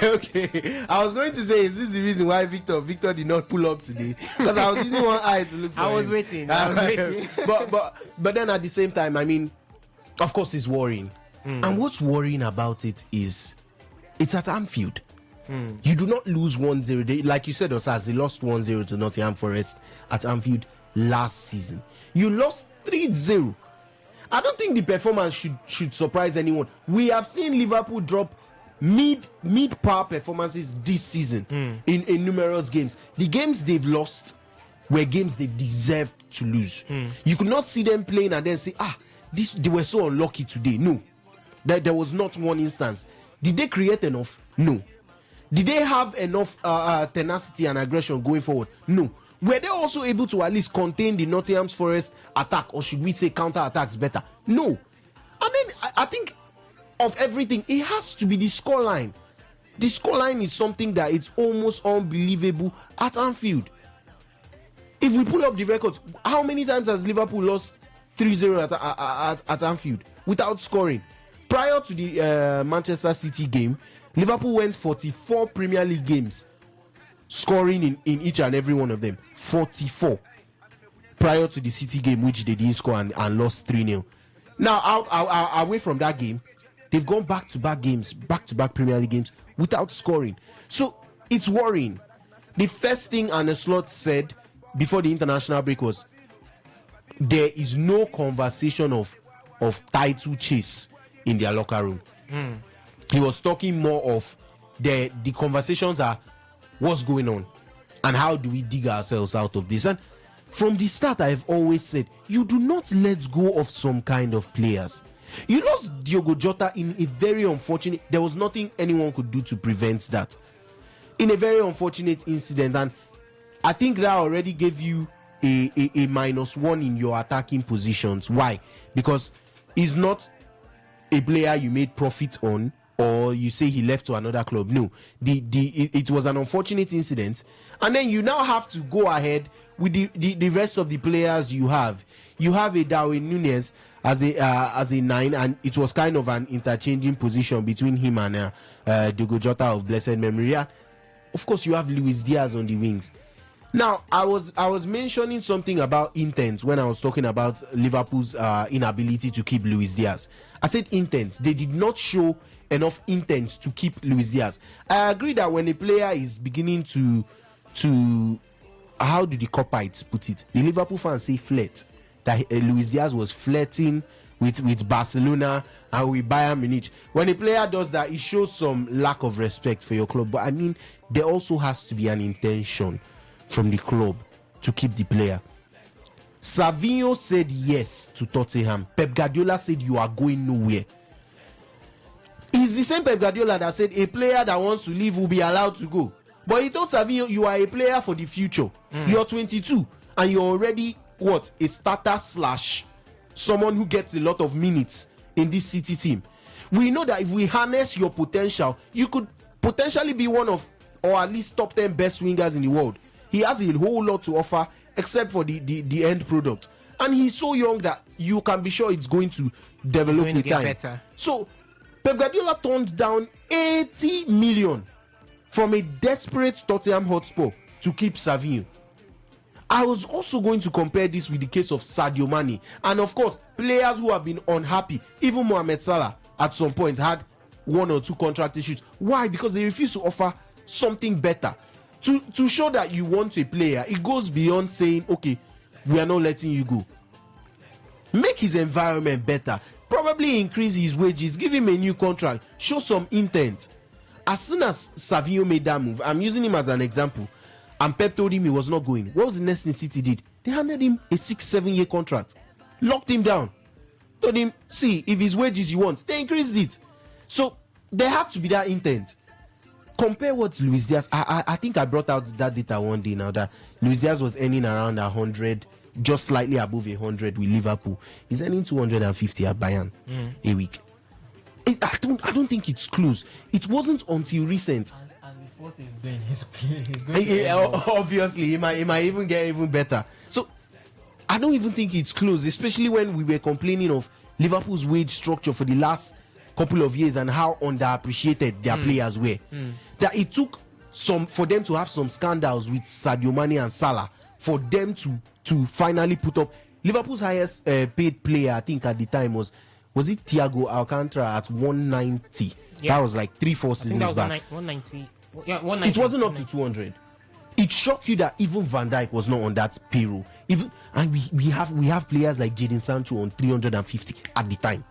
Okay, I was going to say, is this the reason why Victor did not pull up today? Because I was using one eye to look for I was him. waiting. But then at the same time, I mean, of course, it's worrying. And what's worrying about it is it's at Anfield. You do not lose 1-0. Like you said, Osas, they lost 1-0 to Nottingham Forest at Anfield last season. You lost 3-0. I don't think the performance should surprise anyone. We have seen Liverpool drop mid-par performances this season in numerous games. The games they've lost were games they deserved to lose. You could not see them playing and then say, they were so unlucky today. No. There was not one instance. Did they create enough? No. Did they have enough tenacity and aggression going forward? No. Were they also able to at least contain the Nottingham Forest attack, or should we say counter attacks better? No. And then I think of everything, it has to be the scoreline. The scoreline is something that it's almost unbelievable at Anfield. If we pull up the records, how many times has Liverpool lost 3-0 at Anfield without scoring? Prior to the Manchester City game, Liverpool went 44 Premier League games scoring in each and every one of them. 44 prior to the City game, which they didn't score and lost 3-0. Now, away from that game, they've gone back-to-back games, back-to-back Premier League games without scoring. So it's worrying. The first thing Arne Slot said before the international break was there is no conversation of title chase in their locker room. He was talking more of the conversations are what's going on and how do we dig ourselves out of this. And from the start, I've always said you do not let go of some kind of players. You lost Diogo Jota in a very unfortunate. There was nothing anyone could do to prevent that. In a very unfortunate incident, and I think that already gave you a -1 in your attacking positions. Why? Because he's not a player you made profit on, or you say he left to another club. No, it was an unfortunate incident, and then you now have to go ahead with the rest of the players you have. You have a Darwin Núñez as a 9, and it was kind of an interchanging position between him and Diogo Jota of blessed memory. Of course, you have Luis Diaz on the wings. Now, I was mentioning something about intent when I was talking about Liverpool's inability to keep Luis Diaz. I said intent. They did not show enough intent to keep Luis Diaz. I agree that when a player is beginning to how do the Copites put it? The Liverpool fans say flirt. That Luis Diaz was flirting with Barcelona and with Bayern Munich. When a player does that, it shows some lack of respect for your club. But I mean, there also has to be an intention from the club to keep the player. Savinho said yes to Tottenham. Pep Guardiola said you are going nowhere. It's the same Pep Guardiola that said a player that wants to leave will be allowed to go. But he told Savinho, you are a player for the future. You're 22 and you're already a starter / someone who gets a lot of minutes in this City team. We know that if we harness your potential, you could potentially be one of, or at least top 10 best wingers in the world. He has a whole lot to offer except for the end product. And he's so young that you can be sure it's going to develop with time. Better. So Pep Guardiola turned down 80 million from a desperate Tottenham Hotspur to keep Savinho. I was also going to compare this with the case of Sadio Mane. And of course, players who have been unhappy, even Mohamed Salah at some point had 1 or 2 contract issues. Why? Because they refuse to offer something better. To show that you want a player, it goes beyond saying, okay, we are not letting you go. Make his environment better. Probably increase his wages, give him a new contract, show some intent. As soon as Savinho made that move, I'm using him as an example, and Pep told him he was not going. What was the next thing City did? They handed him a 6-7 year contract, locked him down, told him, see, if his wages you want, they increased it. So there had to be that intent. Compare what Luis Diaz. I think I brought out that data one day now that Luis Diaz was earning around 100, just slightly above 100 with Liverpool. He's earning 250 at Bayern a week. I don't think it's close. It wasn't until recent. And with what he's doing, he's going to obviously he might even get even better. So I don't even think it's close, especially when we were complaining of Liverpool's wage structure for the last couple of years and how underappreciated their players were. That it took for them to have some scandals with Sadio Mane and Salah for them to finally put up. Liverpool's highest paid player, I think at the time was it Thiago Alcantara at 190. Yeah. That was like 3-4 seasons back. 190. Yeah, 190. It wasn't up to 200. It shocked you that even Van Dijk was not on that payroll. And we have players like Jadon Sancho on 350 at the time.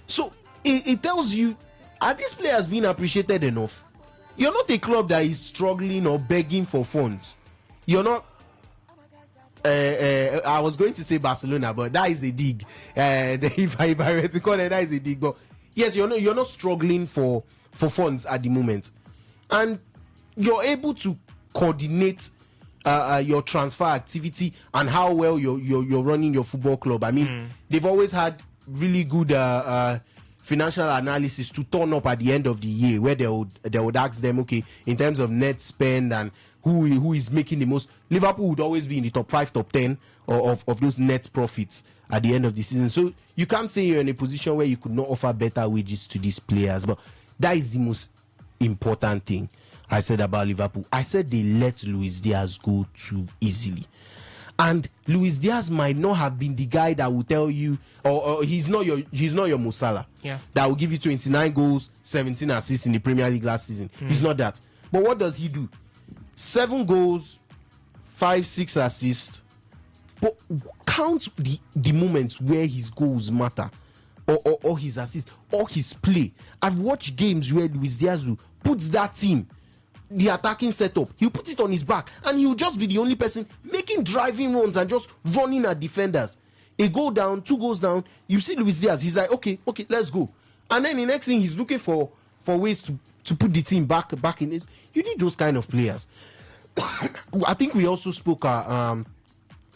So it tells you, are these players being appreciated enough? You're not a club that is struggling or begging for funds. You're not. I was going to say Barcelona, but that is a dig. If I were to call it, that is a dig. But yes, you're not struggling for funds at the moment, and you're able to coordinate your transfer activity and how well you're running your football club. I mean, they've always had really good financial analysis to turn up at the end of the year, where they would ask them, okay, in terms of net spend and who is making the most. Liverpool would always be in the top 5, top 10 of those net profits at the end of the season. So you can't say you're in a position where you could not offer better wages to these players, but that is the most important thing. I said about Liverpool. I said they let Luis Diaz go too easily. And Luis Diaz might not have been the guy that will tell you, or he's not your Mo Salah. Yeah. That will give you 29 goals, 17 assists in the Premier League last season. He's not that. But what does he do? 7 goals, 5-6 assists. But count the moments where his goals matter, or his assists, or his play. I've watched games where Luis Diaz puts that team, the attacking setup, he'll put it on his back, and he'll just be the only person making driving runs and just running at defenders. A goal down, 2 goals down, you see Luis Diaz, he's like, okay, let's go. And then the next thing, he's looking for ways to put the team back in this. You need those kind of players. I think we also spoke.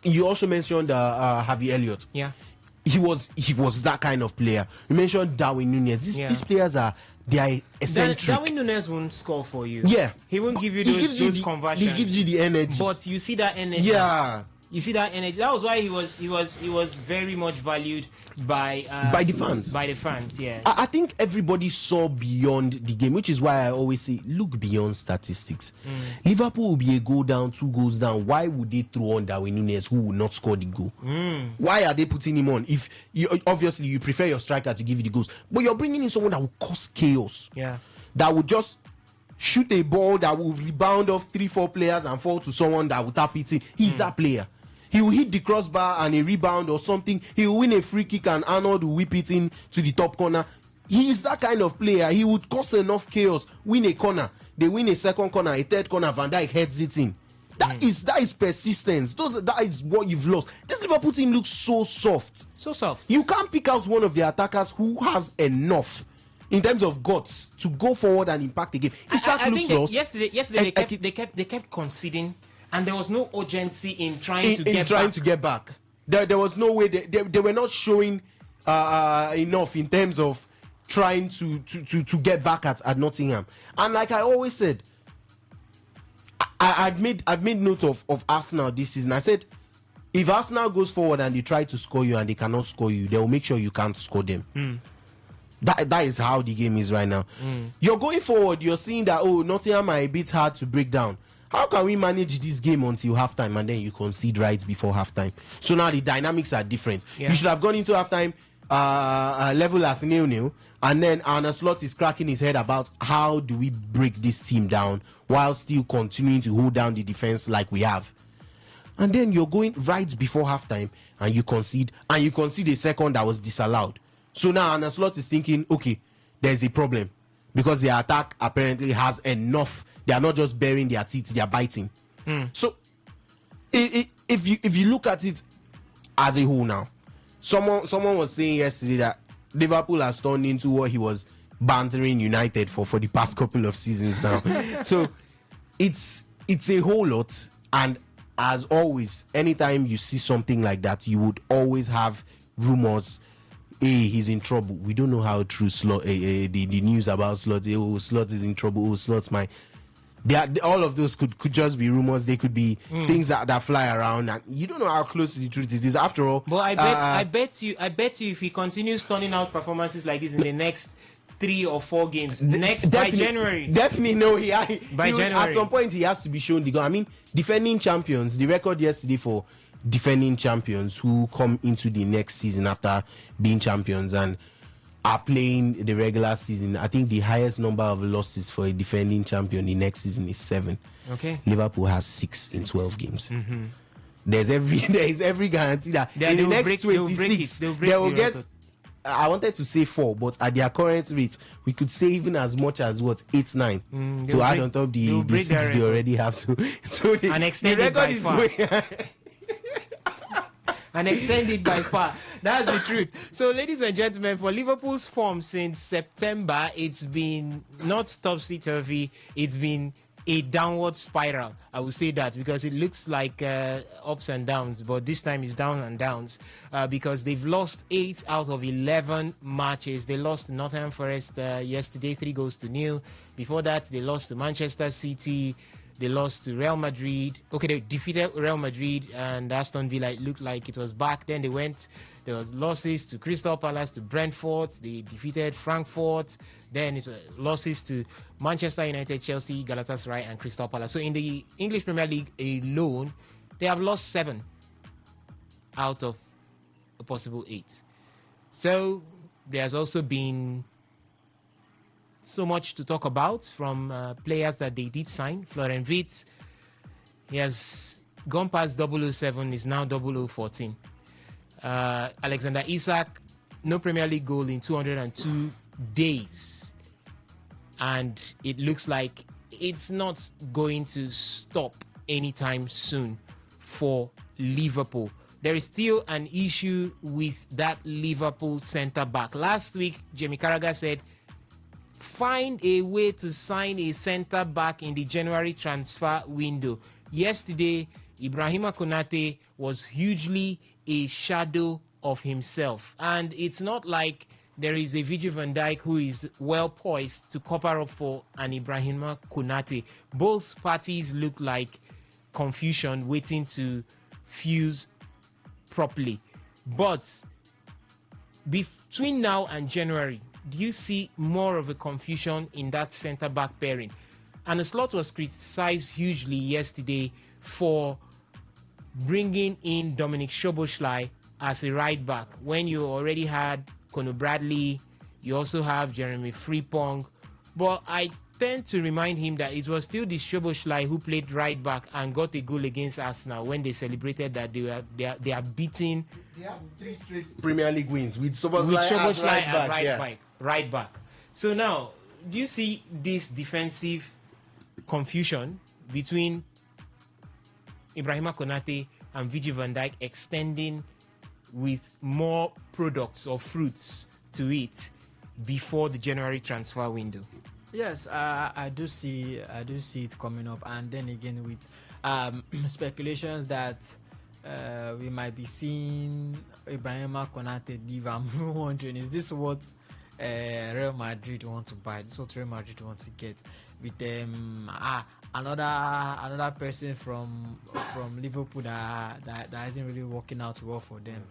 You also mentioned Harvey Elliott. Yeah. He was that kind of player. You mentioned Darwin Núñez. These players are eccentric. Darwin Núñez won't score for you. Yeah. He won't give you those conversions. He gives you the energy. But you see that energy. Yeah. You see that energy. That was why he was very much valued by the fans. By the fans, yes. I think everybody saw beyond the game, which is why I always say look beyond statistics. Liverpool will be a goal down, 2 goals down. Why would they throw on Darwin Núñez, who will not score the goal? Why are they putting him on? If you obviously you prefer your striker to give you the goals, but you're bringing in someone that will cause chaos. Yeah. That will just shoot a ball that will rebound off 3-4 players and fall to someone that will tap it in. He's that player. He will hit the crossbar and a rebound or something. He will win a free kick and Arnold will whip it in to the top corner. He is that kind of player. He would cause enough chaos, win a corner. They win a second corner, a third corner, Van Dijk heads it in. That is persistence. That is what you've lost. This Liverpool team looks so soft. So soft. You can't pick out one of the attackers who has enough in terms of guts to go forward and impact the game. I think yesterday they kept conceding. And there was no urgency in trying to get back. There was no way they were not showing enough in terms of trying to get back at Nottingham. And like I always said, I've made note of Arsenal this season. I said if Arsenal goes forward and they try to score you and they cannot score you, they will make sure you can't score them. That is how the game is right now. You're going forward, you're seeing that Nottingham are a bit hard to break down. How can we manage this game until halftime and then you concede right before halftime? So now the dynamics are different. Yeah. You should have gone into halftime level at 0-0, and then Arne Slot is cracking his head about how do we break this team down while still continuing to hold down the defense like we have. And then you're going right before halftime and you concede a second that was disallowed. So now Arne Slot is thinking, okay, there's a problem because the attack apparently has enough. They are not just baring their teeth, they are biting. So if you look at it as a whole now, someone was saying yesterday that Liverpool has turned into what he was bantering United for the past couple of seasons now. So it's a whole lot, and as always, anytime you see something like that, you would always have rumors. Hey, he's in trouble. We don't know how true Slot, the news about Slot. Slot is in trouble. Slot's my. All of those could just be rumors. They could be things that fly around, and you don't know how close to the truth is. After all, but I bet you, if he continues turning out performances like this in the next 3 or 4 games, by January, definitely no. January, at some point he has to be shown the goal. I mean, defending champions. The record yesterday for defending champions who come into the next season after being champions and are playing the regular season. I think the highest number of losses for a defending champion the next season is 7. Okay. Liverpool has 6 in 12 games. There is every guarantee that in the next 26 they will get. I wanted to say 4, but at their current rate, we could say even as much as 8, 9 to add on top the 6 they already have. So the record is going. And extended by far. That's the truth. So, ladies and gentlemen, for Liverpool's form since September, it's been not topsy-turvy. It's been a downward spiral. I would say that because it looks like ups and downs, but this time it's down and downs because they've lost 8 out of 11 matches. They lost to Nottingham Forest yesterday, 3-0. Before that, they lost to Manchester City. They lost to Real Madrid. Okay, they defeated Real Madrid, and Aston Villa, it looked like it was back. Then there was losses to Crystal Palace, to Brentford. They defeated Frankfurt. Then it was losses to Manchester United, Chelsea, Galatasaray, and Crystal Palace. So in the English Premier League alone, they have lost 7 out of a possible 8. So there's also been so much to talk about from players that they did sign. Florian Wirtz, he has gone past 007, is now 0014. Alexander Isak, no Premier League goal in 202 days. And it looks like it's not going to stop anytime soon for Liverpool. There is still an issue with that Liverpool centre-back. Last week, Jamie Carragher said, find a way to sign a centre-back in the January transfer window. Yesterday, Ibrahima Konate was hugely a shadow of himself. And it's not like there is a Virgil van Dijk who is well poised to cover up for an Ibrahima Konate. Both parties look like confusion waiting to fuse properly. But between now and January, do you see more of a confusion in that centre-back pairing? And the slot was criticized hugely yesterday for bringing in Dominic Szoboszlai as a right back when you already had Conor Bradley, you also have Jeremy Frimpong. But I tend to remind him that it was still the Szoboszlai who played right back and got a goal against Arsenal when they celebrated that they are beating. They have 3 straight Premier League wins with Szoboszlai at right back. So now, do you see this defensive confusion between Ibrahima Konate and Virgil van Dijk extending with more products or fruits to it before the January transfer window? Yes, I do see it coming up, and then again with speculations that we might be seeing Ibrahima Konate leave. I'm wondering, is this what Real Madrid want to buy? This is what Real Madrid want to get with them? Another person from Liverpool that isn't really working out well for them.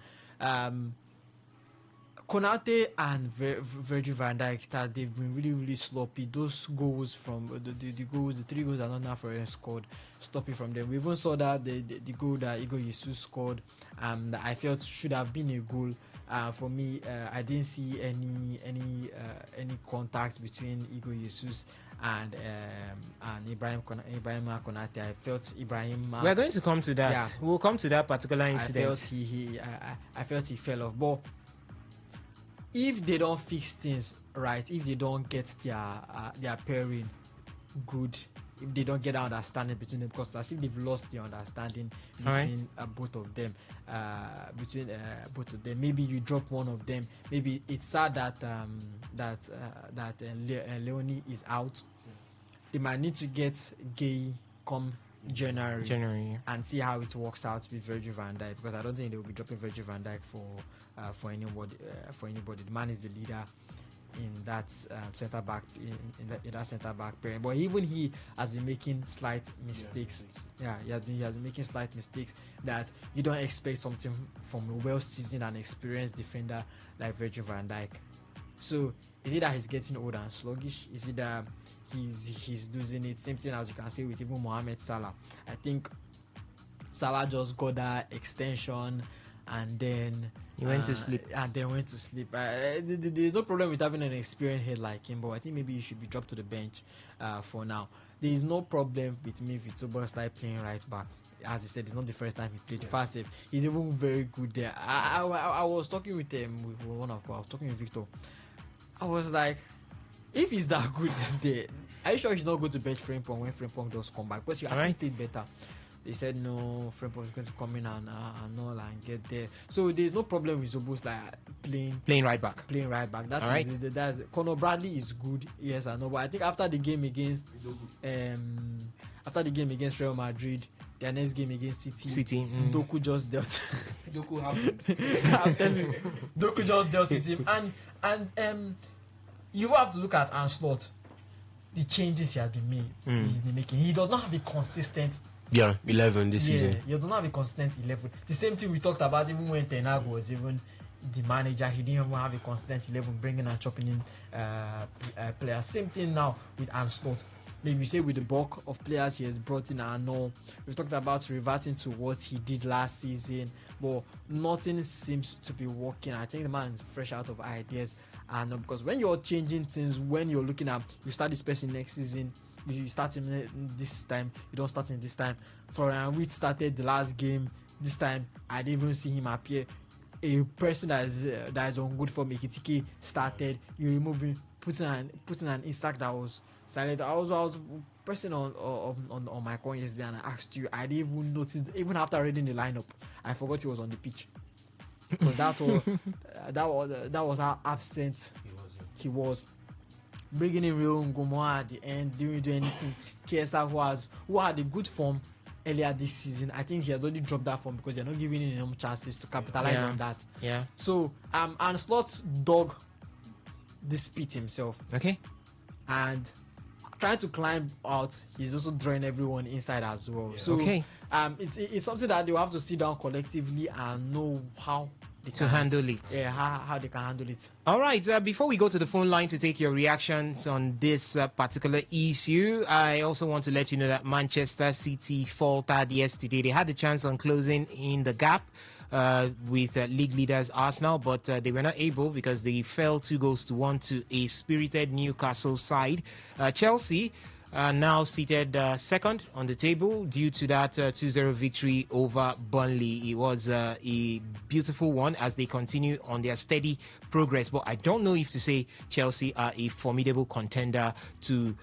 Konate and Virgil van Dijk, they've been really, really sloppy. Those goals from the 3 goals that Nottingham Forest scored, sloppy from them. We even saw that the goal that Igor Jesus scored, that I felt should have been a goal. For me, I didn't see any contact between Igor Jesus and Ibrahima Konate. I felt Ibrahim. We're going to come to that. Yeah. We'll come to that particular incident. I felt he fell off. But if they don't fix things right, if they don't get their pairing good, if they don't get an understanding between them, because I think they've lost the understanding between both of them. Maybe you drop one of them. Maybe it's sad that Leonie is out. They might need to get Gay come January and see how it works out with Virgil van Dijk, because I don't think they will be dropping Virgil van Dijk for anybody. The man is the leader in that centre back in that centre back pairing. But even he has been making slight mistakes. He has been making slight mistakes that you don't expect something from a well-seasoned and experienced defender like Virgil van Dijk. So is it that he's getting old and sluggish? Is it that he's losing it? Same thing as you can say with even Mohamed Salah. I think Salah just got that extension and then he went to sleep. There's no problem with having an experienced head like him, but I think maybe he should be dropped to the bench for now. There is no problem with me with Szoboszlai playing right back. As I said, it's not the first time he played the fast save. He's even very good there. I was talking with Victor. I was like, if he's that good there, are you sure he's not going to bench Frimpong when Frimpong does come back? Because he actually played better. They said no, Frimpong is going to come in and all and get there. So there's no problem with Szoboszlai playing right back. That's Conor Bradley is good, yes, I know. But I think after the game against Real Madrid, their next game against City. Doku just dealt. Doku happened. I'm telling you, Doku just dealt with him, and you have to look at Anslot. the changes he has been he's been making. He does not have a consistent 11 this season. He does not have a consistent 11. The same thing we talked about even when Ten Hag was even the manager. He didn't even have a consistent 11, bringing and chopping in players. Same thing now with Slot. Maybe you say with the bulk of players he has brought in and all. We've talked about reverting to what he did last season, but nothing seems to be working. I think the man is fresh out of ideas. And because when you're changing things, when you're looking at, you start this person next season, you start him this time, you don't start him this time. Florian Wirtz started the last game. This time, I didn't even see him appear. A person that is on good form, Ekitike, started. You remove him, putting an Isak that was silent. I was pressing on my coin yesterday and I asked you. I didn't even notice, even after reading the lineup, I forgot he was on the pitch. Because that was how absent he was. Bringing in Real Ngomo at the end, didn't do anything. KSR who had a good form earlier this season, I think he has already dropped that form because they're not giving him enough chances to capitalize on that. Yeah. So and Slot's dog dispute himself. Okay. And trying to climb out, he's also drawing everyone inside as well. So it's something that they will have to sit down collectively and know how to handle it. Yeah, how they can handle it. All right. Before we go to the phone line to take your reactions on this particular issue, I also want to let you know that Manchester City faltered yesterday. They had the chance on closing in the gap with league leaders Arsenal, but they were not able because they fell 2-1 to a spirited Newcastle side. Chelsea now seated second on the table due to that 2-0 victory over Burnley. It was a beautiful one as they continue on their steady progress. But I don't know if to say Chelsea are a formidable contender to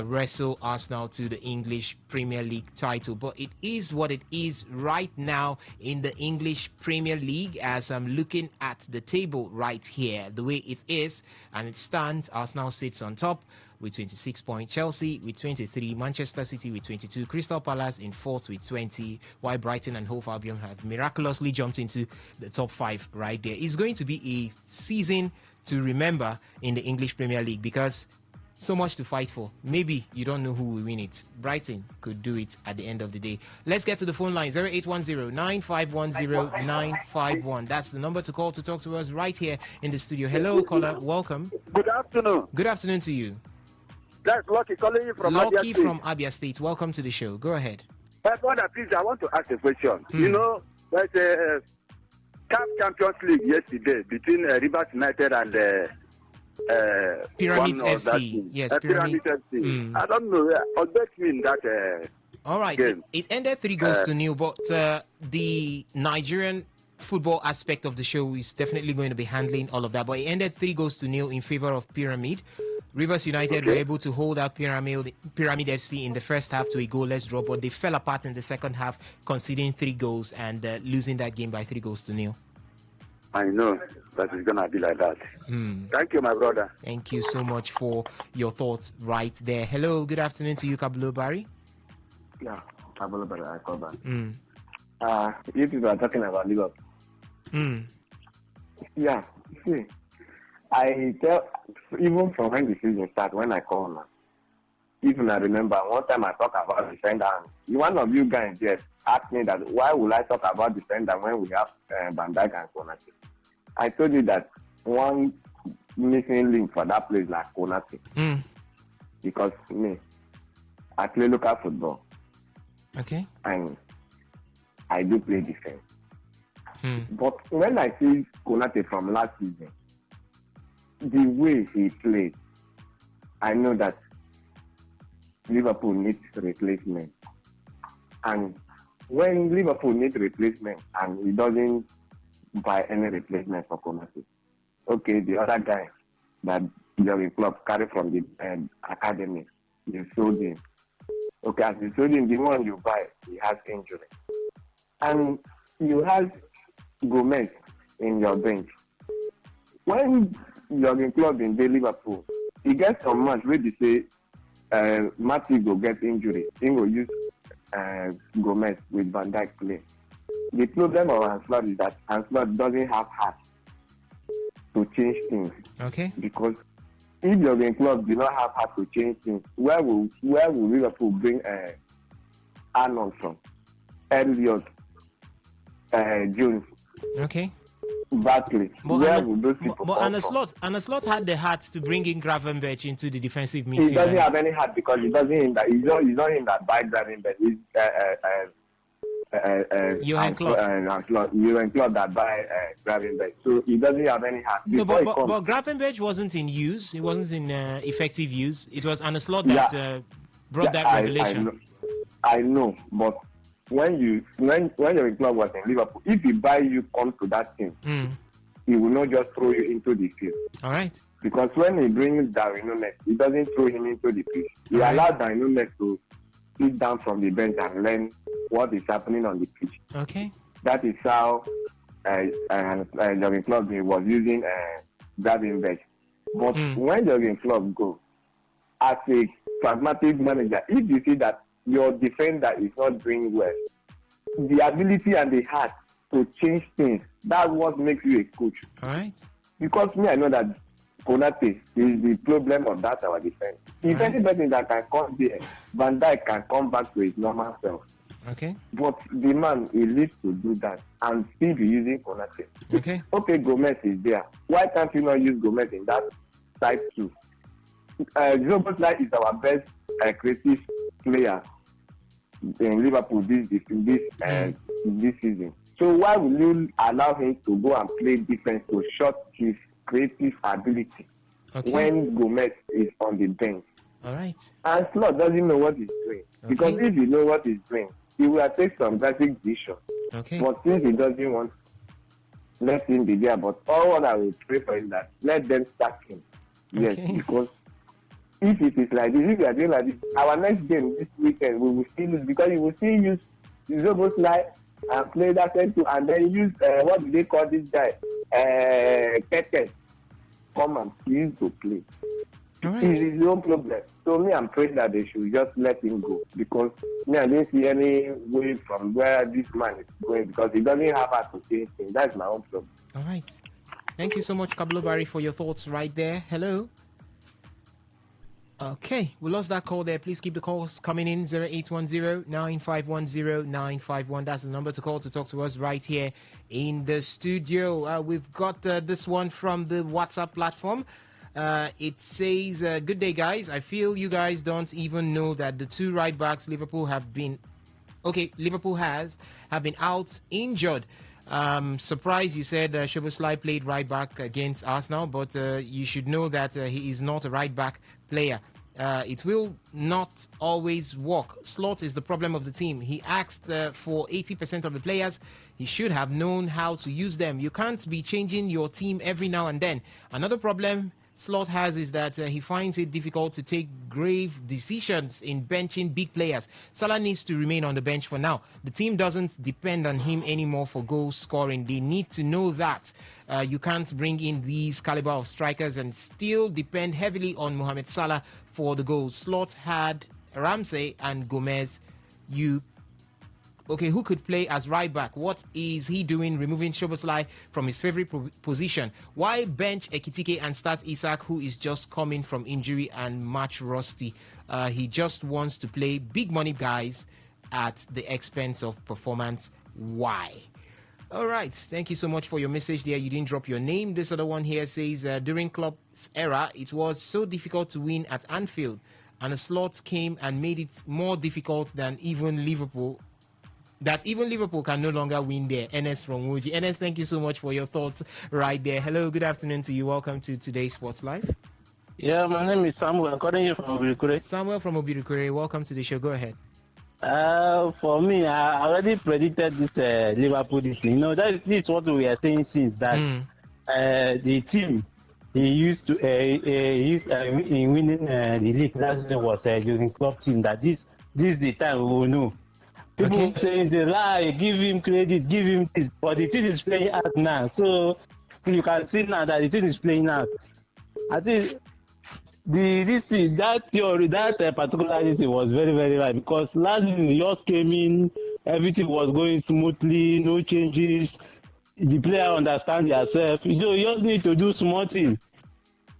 wrestle Arsenal to the English Premier League title. But it is what it is right now in the English Premier League as I'm looking at the table right here. The way it is and it stands, Arsenal sits on top with 26 points, Chelsea with 23, Manchester City with 22, Crystal Palace in fourth with 20, while Brighton and Hove Albion have miraculously jumped into the top 5 right there. It's going to be a season to remember in the English Premier League because so much to fight for. Maybe you don't know who will win it. Brighton could do it at the end of the day. Let's get to the phone line, 0810-9510-951. That's the number to call to talk to us right here in the studio. Hello, caller. Welcome. Good afternoon. Good afternoon to you. That's Lucky calling you from Abia Lucky State. from Abia State. Welcome to the show. Go ahead. My brother, please, I want to ask a question. You know, there's a CAF Champions League yesterday between Rivers United and Pyramid FC. Yes, Pyramid FC. I don't know. Object me in that all right. game. It ended 3-0, but the Nigerian football aspect of the show is definitely going to be handling all of that. But it ended 3-0 in favor of Pyramid. Rivers United were able to hold out Pyramid FC in the first half to a goalless draw, but they fell apart in the second half, conceding 3 goals and losing that game by 3-0. I know that it's going to be like that. Thank you, my brother. Thank you so much for your thoughts right there. Hello, good afternoon to you, Kabulo Barry. Yeah, Kabulo Barry, I call back. You people are talking about Liverpool. Yeah, see, I tell, even from when the season started, when I call now, even I remember one time I talk about defender, and one of you guys just asked me that why would I talk about defender when we have Van Dijk and Konate? I told you that one missing link for that place like Konate. Because me, I play local football. Okay. And I do play defense. But when I see Konate from last season, the way he played, I know that Liverpool needs replacement. And when Liverpool needs replacement and he doesn't buy any replacement for Konate, okay, the other guy that Jurgen Klopp carried from the academy, you sold him. Okay, as you sold him, the one you buy, he has injury. And you have Gomez in your bench. When Jurgen Klopp in the Liverpool, he gets some match where they say Matip go get injury. He will use Gomez with Van Dijk play. The problem of Anslot is that Anslot doesn't have heart to change things. Okay. Because if Jurgen Klopp do not have to change things, where will Liverpool bring Arnold from? Elliot, Jones, Okay. Barkley. Where will those people come from? And a slot had the heart to bring in Gravenberch into the defensive midfield. He doesn't have any heart because he's not him that buy Gravenberch. He's Johan Klopp. Johan Klopp that buy Gravenberch. So he doesn't have any heart. No, but Gravenberch wasn't in use. It wasn't in effective use. It was Arne Slot that brought that revelation. I know, but when your club was in Liverpool, if he buy you come to that team, he will not just throw you into the field. All right. Because when he brings Darwin Núñez, he doesn't throw him into the field. He allows Darwin Núñez to sit down from the bench and learn what is happening on the pitch. Okay. That is how Jurgen Klopp was using Gravenberch. But when Jurgen Klopp goes, as a pragmatic manager, if you see that your defender is not doing well, the ability and the heart to change things, that's what makes you a coach. All right. Because I know that Konate is the problem of that our defense. If anybody that can come there, Van Dijk can come back to his normal self. Okay. But the man, he needs to do that and still be using Konate. Okay, Gomez is there. Why can't you not use Gomez in that side too? Zoboslai is our best creative player in Liverpool this season. So why will you allow him to go and play defense to shut his creative ability when Gomez is on the bench? All right. And Slot doesn't know what he's doing. Because if he knows what he's doing, he will take some drastic decisions. Okay. But since he doesn't want, let him be there. But all what I will pray for is that let them sack him. Yes, because if it is like this, if we are doing like this, our next game this weekend, we will still lose because you will still use Zoboslai and play that two, and then use what do they call this guy? Keke. Come and use to play. Right. It's his own problem. So me, I'm praying that they should just let him go because me, I didn't see any way from where this man is going because he doesn't have how to change things. That's my own problem. All right. Thank you so much, Kablo Barry, for your thoughts right there. Hello. Okay, we lost that call there. Please keep the calls coming in. 0810-9510-951. That's the number to call to talk to us right here in the studio. We've got this one from the WhatsApp platform. It says, good day, guys. I feel you guys don't even know that the two right backs Liverpool have been out injured. Surprised you said Szoboszlai played right back against Arsenal, but you should know that he is not a right back player. It will not always work. Slot is the problem of the team. He asked for 80% of the players. He should have known how to use them. You can't be changing your team every now and then. Another problem Slot has is that he finds it difficult to take grave decisions in benching big players. Salah needs to remain on the bench for now. The team doesn't depend on him anymore for goal scoring. They need to know that. You can't bring in these caliber of strikers and still depend heavily on Mohamed Salah for the goals. Slot had Ramsey and Gomez. Who could play as right back? What is he doing removing Szoboszlai from his favorite position? Why bench Ekitike and start Isak, who is just coming from injury and match rusty? He just wants to play big money guys at the expense of performance. Why? All right. Thank you so much for your message there. You didn't drop your name. This other one here says, during Klopp's era, it was so difficult to win at Anfield, and a Slot came and made it more difficult than even Liverpool. That even Liverpool can no longer win there. NS from Woji. NS, thank you so much for your thoughts right there. Hello, good afternoon to you. Welcome to today's Sports Live. Yeah, my name is Samuel. I'm calling you from Obirikure. Samuel from Obirikure. Welcome to the show. Go ahead. For me, I already predicted this Liverpool this thing. This is what we are saying since that the team he used to in winning the league last season was Jurgen Klopp team. That this is the time we will know. People saying the lie, give him credit, give him this, but the team is playing out now. So you can see now that the team is playing out. I think that theory, that particular thing was very, very right because last season he just came in, everything was going smoothly, no changes. The player understands yourself. You just need to do small things.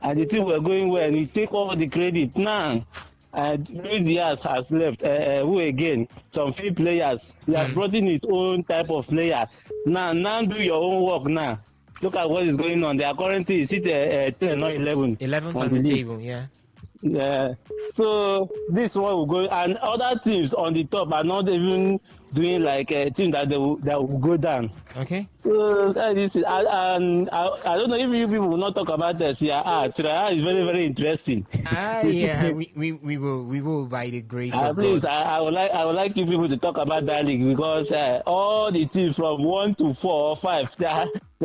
and the team were going well. He take all the credit now. Luis Diaz has left. Who again? Some few players. He has brought in his own type of player. Now do your own work now. Look at what is going on. They are currently sit 10 or 11. 11th on the table, yeah. Yeah. So this one will go, and other teams on the top are not even doing like a team that will go down. Okay. So that is it. I don't know if you people will not talk about this. Yeah, Serie A is very, very interesting. Yeah, we will by the grace of please, God. I would like you people to talk about that league, because all the teams from 1 to 4 or 5, they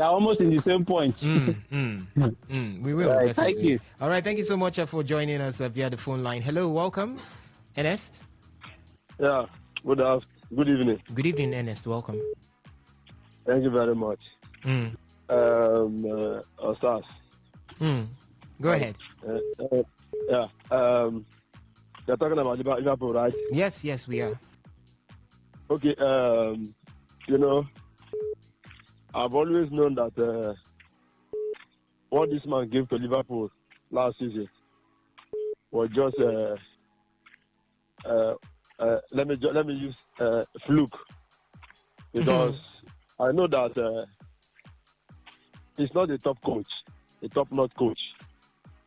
are almost in the same point. We will. Right, definitely. thank you. All right, thank you so much for joining us via the phone line. Hello, welcome, Ernest. Yeah, good evening. Good evening, Ernest. Welcome. Thank you very much. Osas. Go ahead. Yeah. You're talking about Liverpool, right? Yes, we are. Okay. I've always known that what this man gave to Liverpool last season was just let me use fluke, because I know that he's not a top coach, a top-notch coach.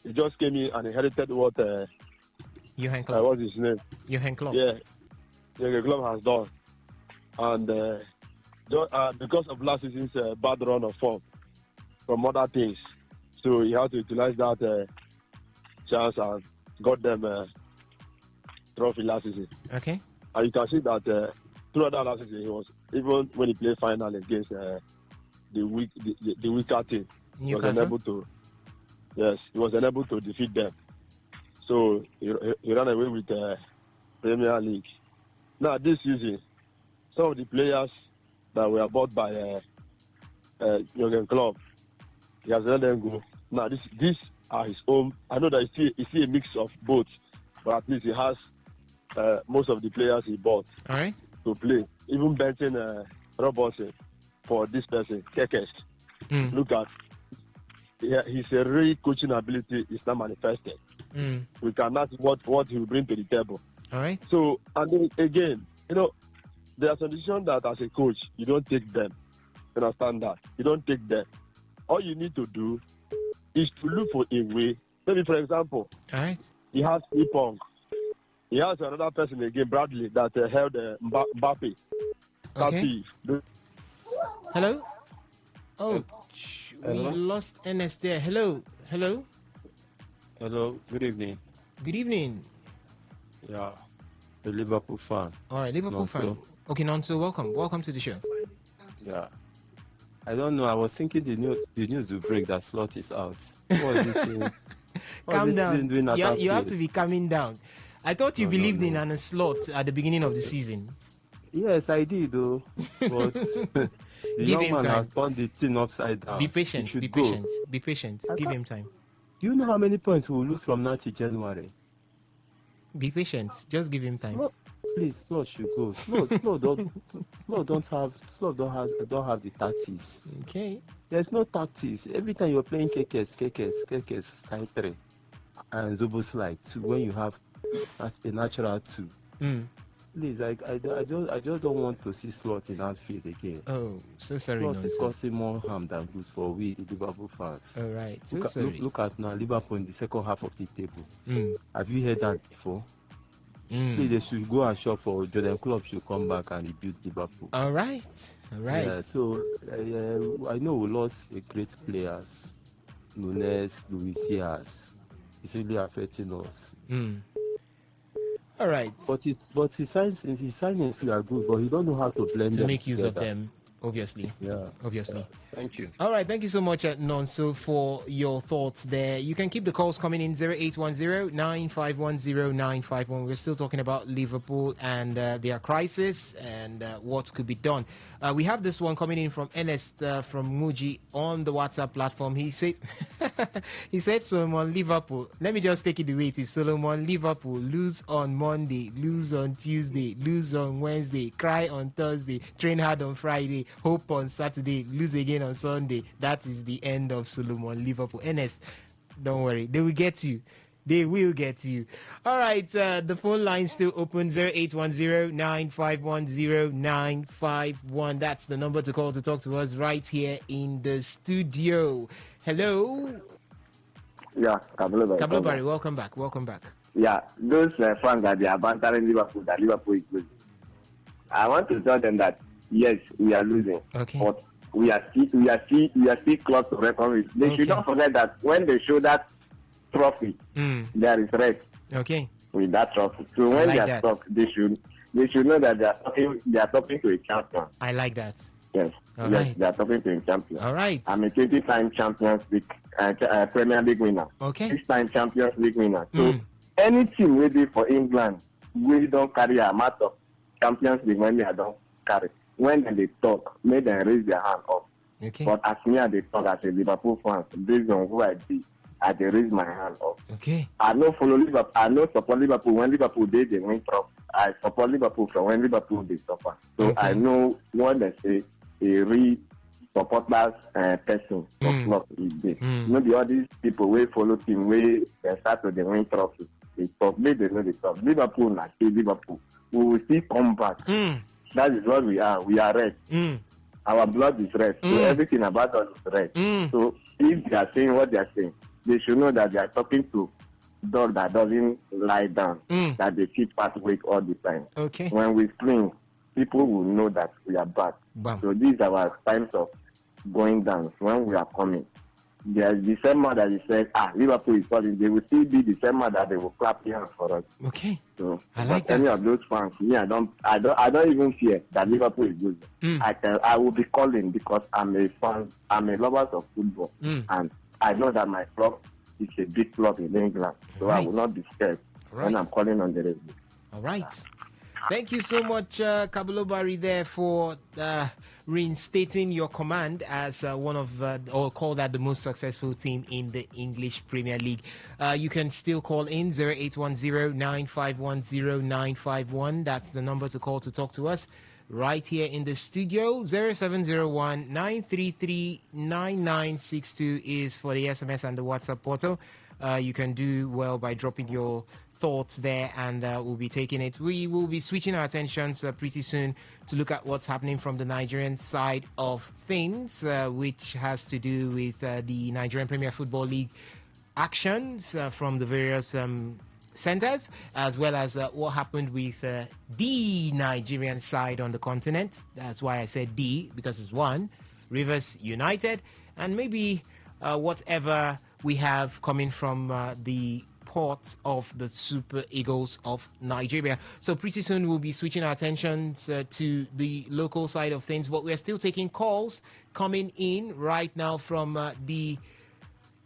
He just came in and inherited what Johan Klopp. What's his name? Johan Klopp. Yeah, Johan Klopp has done, and because of last season's bad run of form from other things, so he had to utilize that chance and got them trophy last season. Okay. And you can see that throughout that last season, he was, even when he played final against the weaker team, he was unable to. Yes, he was unable to defeat them. So he ran away with the Premier League. Now this season, some of the players that were bought by Jurgen Klopp, he has let them go. Now these are his own. I know that he see a mix of both, but at least he has most of the players he bought to play. Even benching Robertson for this person, Kekes. Look at his real coaching ability is not manifested. We cannot see what he will bring to the table. All right. So, and then again, there are some decisions that as a coach, you don't take them. You understand that? You don't take them. All you need to do is to look for a way. Maybe, for example, he has Ipong. He has another person again, Bradley, that held Mbappe. Okay. Hello? Oh, Hello? we lost Ernest there. Hello? Hello, good evening. Good evening. Yeah, the Liverpool fan. All right, Liverpool fan. Okay, Nonso, welcome. Welcome to the show. Yeah. I don't know, I was thinking the news will break that Slot is out. What is this thing? Calm down. You have to be calming down. I thought you believed in a slot at the beginning of the season. Yes, I did, though. But the young man has turned the thing upside down. Be patient. Be patient. Be patient. Give him time. Do you know how many points we will lose from now to January? Be patient. Just give him time. Please, Slot should go. Slot don't have the tactics. Okay. There's no tactics. Every time you're playing Kekes, time 3, and Zoboslai 2, when you have a natural 2. Please, I just don't want to see Slot in outfield again. Oh, so sorry. Slot is causing more harm than good for we, the Liverpool fans. All right. So look at now Liverpool in the second half of the table. Have you heard that before? Please, they should go and shop for Jordan Klopp should come back and rebuild Liverpool. All right. Yeah, so I know we lost a great players, Nunes, Luis Diaz. It's really affecting us. All right. But his signings are good, but he don't know how to blend them make use together. of them. Obviously. Yeah. Thank you. All right. Thank you so much, Nonso, for your thoughts there. You can keep the calls coming in 0810-9510951. We're still talking about Liverpool and their crisis and what could be done. We have this one coming in from Ernest from Muji on the WhatsApp platform. He said, Solomon Liverpool. Let me just take it the way it is. Solomon Liverpool lose on Monday, lose on Tuesday, lose on Wednesday, cry on Thursday, train hard on Friday, hope on Saturday, lose again on Sunday. That is the end of Solomon Liverpool. Ernest, Don't worry. They will get you. They will get you. All right. The phone line still open 0810-951-0951. That's the number to call to talk to us right here in the studio. Hello. Yeah, Kablo Barry, welcome back. Welcome back. Yeah, those fans that they are bantering Liverpool, that Liverpool is losing. I want to tell them that yes, we are losing. Okay. But we are still close to record with. They should not forget that when they show that trophy, there is rest. Okay. With that trophy. So when they are stuck, they should know that they are talking to a champion. I like that. Yes. All yes, right. they are talking to a champion. All right. I'm a 20-time Champions League, Premier League winner. Okay. 6-time Champions League winner. So any team ready for England, we don't carry a amount of Champions League when they don't carry. When they talk, make them raise their hand up. Okay. But as me, they talk as a Liverpool fan, based on who I be, I dey raise my hand up. Okay. I no follow Liverpool. I no support Liverpool when Liverpool they win trophy. I support Liverpool from when Liverpool they suffer. So I know what they say. A real supporters person for club is there. No be all these people wey follow team wey they start to dey win trophy. They talk, they know they talk. Liverpool na still Liverpool. We will still come back. That is what we are. We are red. Our blood is red. So everything about us is red. So if they are saying what they are saying, they should know that they are talking to dog that doesn't lie down, that they keep us awake all the time. Okay. When we swing, people will know that we are back. Bam. So these are our times of going down when we are coming. There's the same man that you said, Liverpool is falling. They will still be the same man that they will clap hands for us. Okay. So I like that. Any of those fans, me, I don't even fear that Liverpool is losing. I will be calling because I'm a fan. I'm a lover of football, and I know that my club is a big club in England. So I will not be scared when I'm calling on the radio. All right. Thank you so much, Kablo Barry, there for reinstating your command as one of, or call that the most successful team in the English Premier League. You can still call in 0810-951-0951. That's the number to call to talk to us right here in the studio. 0701-933-9962 is for the SMS and the WhatsApp portal. You can do well by dropping your thoughts there, and we'll be taking it. We will be switching our attentions pretty soon to look at what's happening from the Nigerian side of things, which has to do with the Nigerian Premier Football League actions from the various centers, as well as what happened with the Nigerian side on the continent. That's why I said D, because it's one, Rivers United, and maybe whatever we have coming from the port of the Super Eagles of Nigeria. So pretty soon we'll be switching our attentions to the local side of things, but we're still taking calls coming in right now from the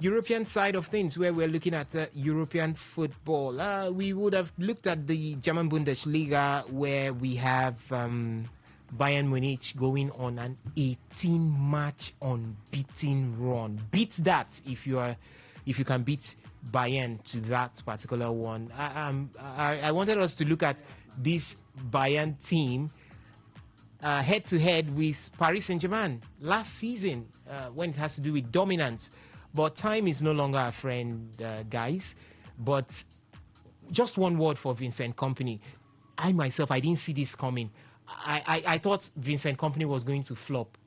European side of things, where we're looking at European football. We would have looked at the German Bundesliga, where we have Bayern Munich going on an 18-match unbeaten run. Beat that if you can beat Bayern to that particular one. I wanted us to look at this Bayern team head to head with Paris Saint-Germain last season when it has to do with dominance. But time is no longer a friend, guys. But just one word for Vincent Kompany. I didn't see this coming. I thought Vincent Kompany was going to flop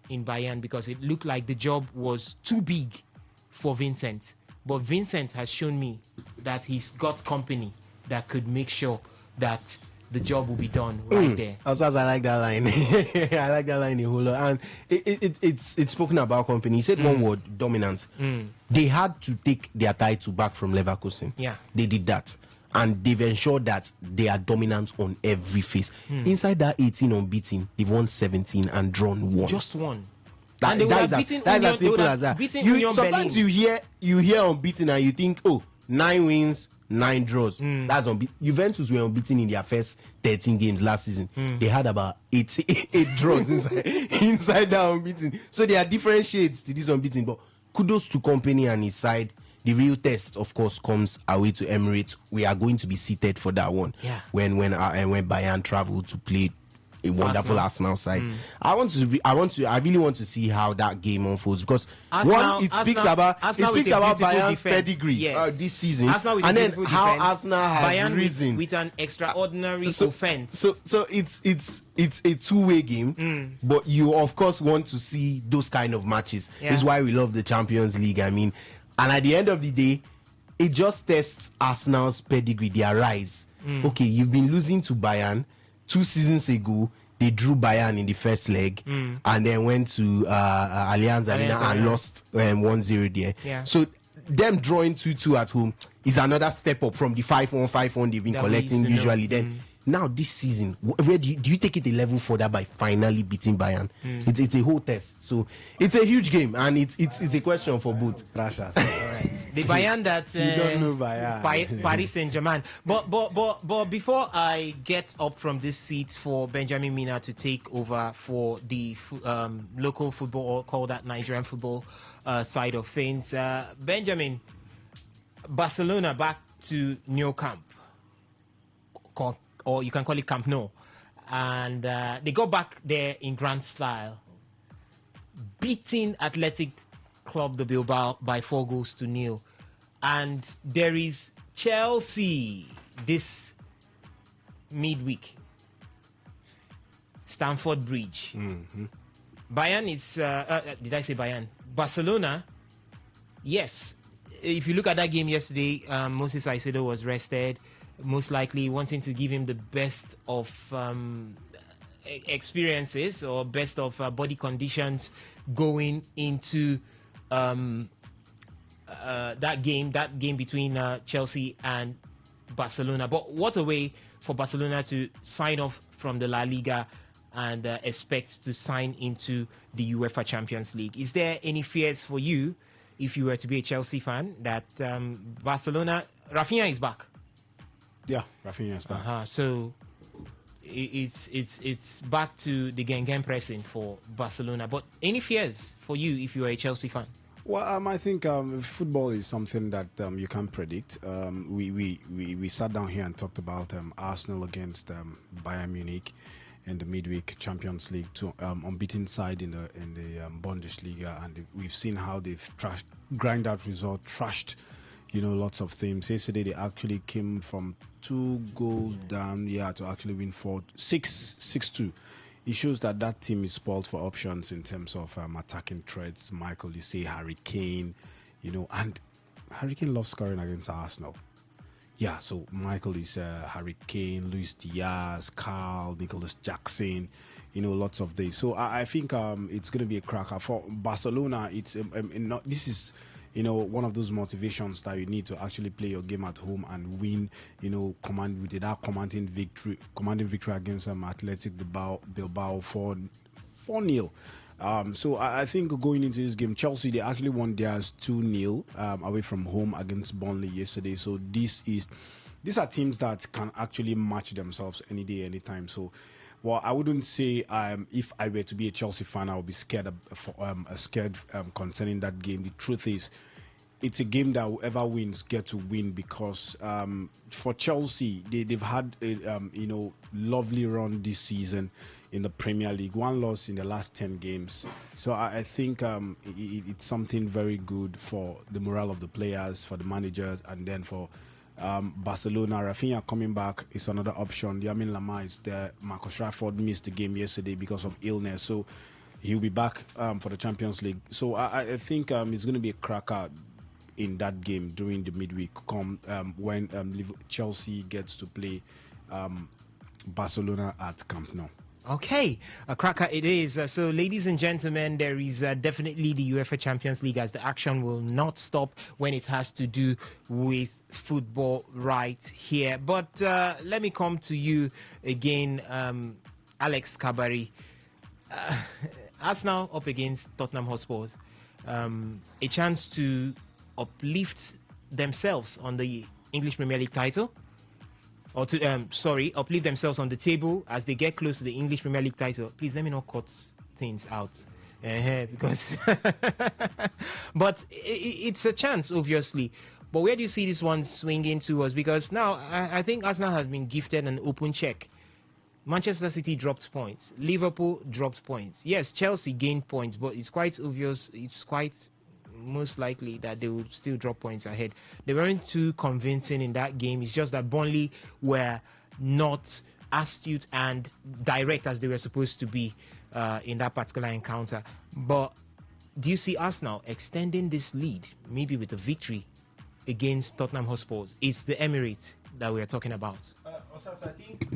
in Bayern because it looked like the job was too big for Vincent. But Vincent has shown me that he's got company that could make sure that the job will be done right there. Also, I like that line. I like that line a whole lot. And it's spoken about company. He said one word, dominance. They had to take their title back from Leverkusen. Yeah. They did that. And they've ensured that they are dominant on every face. Inside that 18 unbeaten, they've won 17 and drawn 1. Just one. That is as simple as that. Sometimes you hear unbeaten and you think, 9 wins, 9 draws. That's unbeaten. Juventus were unbeaten in their first 13 games last season. They had about 8 draws inside that unbeaten. So there are different shades to this unbeaten. But kudos to Kompany and his side. The real test, of course, comes away to Emirates. We are going to be seated for that one. Yeah. When Bayern travel to play a wonderful Arsenal side. I really want to see how that game unfolds, because it speaks about Bayern's pedigree this season, and then how Arsenal has risen with an extraordinary offense. So it's a two-way game, but you of course want to see those kind of matches. This is why we love the Champions League. I mean, and at the end of the day, it just tests Arsenal's pedigree, their rise. Okay, you've been losing to Bayern 2 seasons ago. They drew Bayern in the first leg and then went to Allianz Arena and lost 1-0 there. Yeah. So them drawing 2-2 at home is another step up from the 5-1, 5-1 they've been collecting usually. Then now this season, where do you take it a level further by finally beating Bayern? It's a whole test. So it's a huge game, and it's a question for both. Right. The Bayern that you don't know Bayern. Paris Saint-Germain. But before I get up from this seat for Benjamin Mina to take over for the local football, or call that Nigerian football side of things, Benjamin, Barcelona back to Nou Camp, or you can call it Camp Nou, and they go back there in grand style, beating Athletic Club de Bilbao by 4-0. And there is Chelsea this midweek, Stamford Bridge. Bayern is did I say Bayern? Barcelona, yes. If you look at that game yesterday, Moses Caicedo was rested, most likely wanting to give him the best of experiences, or best of body conditions going into that game between Chelsea and Barcelona. But what a way for Barcelona to sign off from the La Liga and expect to sign into the UEFA Champions League. Is there any fears for you, if you were to be a Chelsea fan, that Barcelona, Rafinha is back? Yeah, Rafinha is back. So it's back to the gang pressing for Barcelona. But any fears for you if you are a Chelsea fan? Well, I think football is something that you can't predict. We sat down here and talked about Arsenal against Bayern Munich in the midweek Champions League, unbeaten side in the Bundesliga, and we've seen how they've grind out result, trashed, lots of things. Yesterday they actually came from 2 goals down, to actually win 6-2. It shows that team is spoiled for options in terms of attacking threats. Michael, you say Harry Kane, and Harry Kane loves scoring against Arsenal. Yeah, so Michael is Harry Kane, Luis Diaz, Carl, Nicholas Jackson, lots of these. So I think it's going to be a cracker for Barcelona. It's this is one of those motivations that you need to actually play your game at home and win. Commanding victory against Athletic Bilbao 4-0. So I think going into this game, Chelsea, they actually won theirs 2-0 away from home against Burnley yesterday. So these are teams that can actually match themselves any day, anytime. So, well, I wouldn't say if I were to be a Chelsea fan, I would be scared concerning that game. The truth is, it's a game that whoever wins get to win, because for Chelsea, they've had a lovely run this season in the Premier League. 1 loss in the last 10 games. So I think it's something very good for the morale of the players, for the managers, and then for Barcelona. Rafinha coming back is another option. Yamin Lamar is there. Marcus Rashford missed the game yesterday because of illness, so he'll be back for the Champions League. So I think it's going to be a cracker in that game during the midweek when Chelsea gets to play Barcelona at Camp Nou. Okay, a cracker it is. So, ladies and gentlemen, there is definitely the UEFA Champions League, as the action will not stop when it has to do with football right here. But let me come to you again, Alex Kabari. Arsenal up against Tottenham Hotspur. A chance to uplift themselves on the English Premier League title. Or to uplift themselves on the table as they get close to the English Premier League title. Please let me not cut things out, because but it's a chance, obviously. But where do you see this one swinging towards? Because now I think Arsenal has been gifted an open check Manchester City dropped points. Liverpool dropped points. Yes, Chelsea gained points, but it's quite obvious. It's quite most likely that they will still drop points ahead. They weren't too convincing in that game. It's just that Burnley were not astute and direct as they were supposed to be in that particular encounter. But do you see Arsenal extending this lead, maybe with a victory against Tottenham Hotspur? It's the Emirates that we are talking about.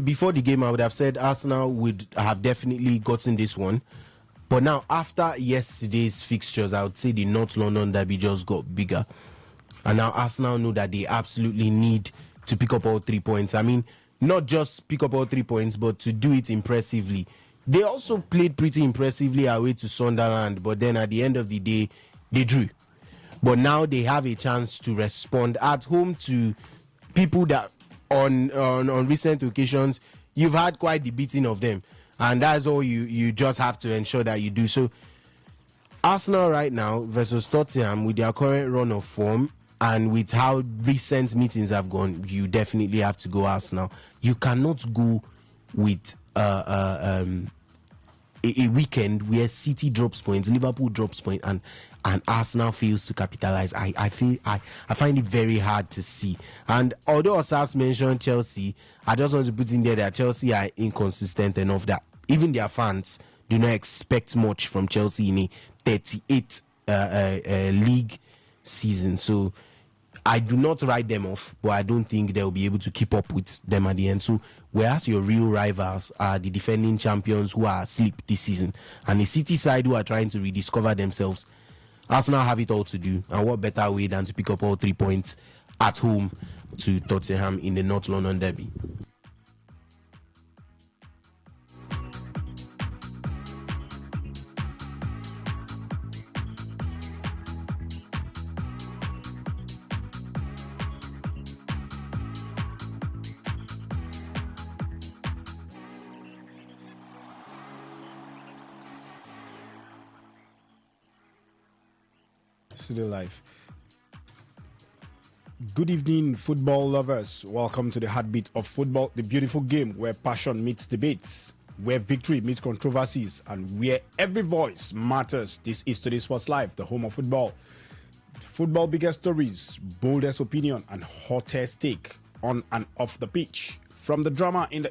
Before the game, I would have said Arsenal would have definitely gotten this one. But now, after yesterday's fixtures, I would say the North London derby just got bigger. And now Arsenal know that they absolutely need to pick up all 3 points. I mean, not just pick up all 3 points, but to do it impressively. They also played pretty impressively away to Sunderland, but then at the end of the day, they drew. But now they have a chance to respond at home to people that on recent occasions you've had quite the beating of them, and that's all you just have to ensure that you do. So Arsenal right now versus Tottenham, with their current run of form and with how recent meetings have gone, you definitely have to go Arsenal. You cannot go with a weekend where City drops points, Liverpool drops points, and Arsenal fails to capitalize. I find it very hard to see. And although Osas mentioned Chelsea, I just want to put in there that Chelsea are inconsistent enough that even their fans do not expect much from Chelsea in a 38 league season. So I do not write them off, but I don't think they'll be able to keep up with them at the end. So whereas your real rivals are the defending champions who are asleep this season, and the City side who are trying to rediscover themselves, Arsenal have it all to do. And what better way than to pick up all 3 points at home to Tottenham in the North London derby? Still life. Good evening, football lovers. Welcome to the heartbeat of football, the beautiful game where passion meets debates, where victory meets controversies, and where every voice matters. This is Today Sports Live, the home of football. Football biggest stories, boldest opinion, and hottest take on and off the pitch. From the drama in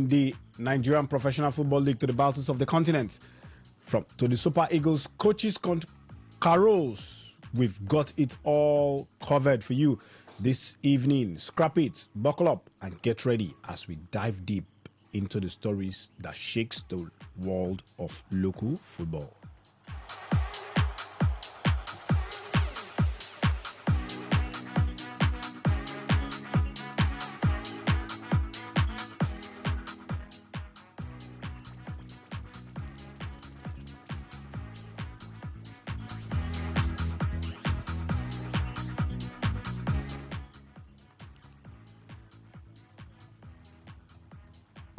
the Nigerian Professional Football League to the battles of the continent. To the Super Eagles coaches carols, we've got it all covered for you this evening. Scrap it, buckle up, and get ready as we dive deep into the stories that shakes the world of local football.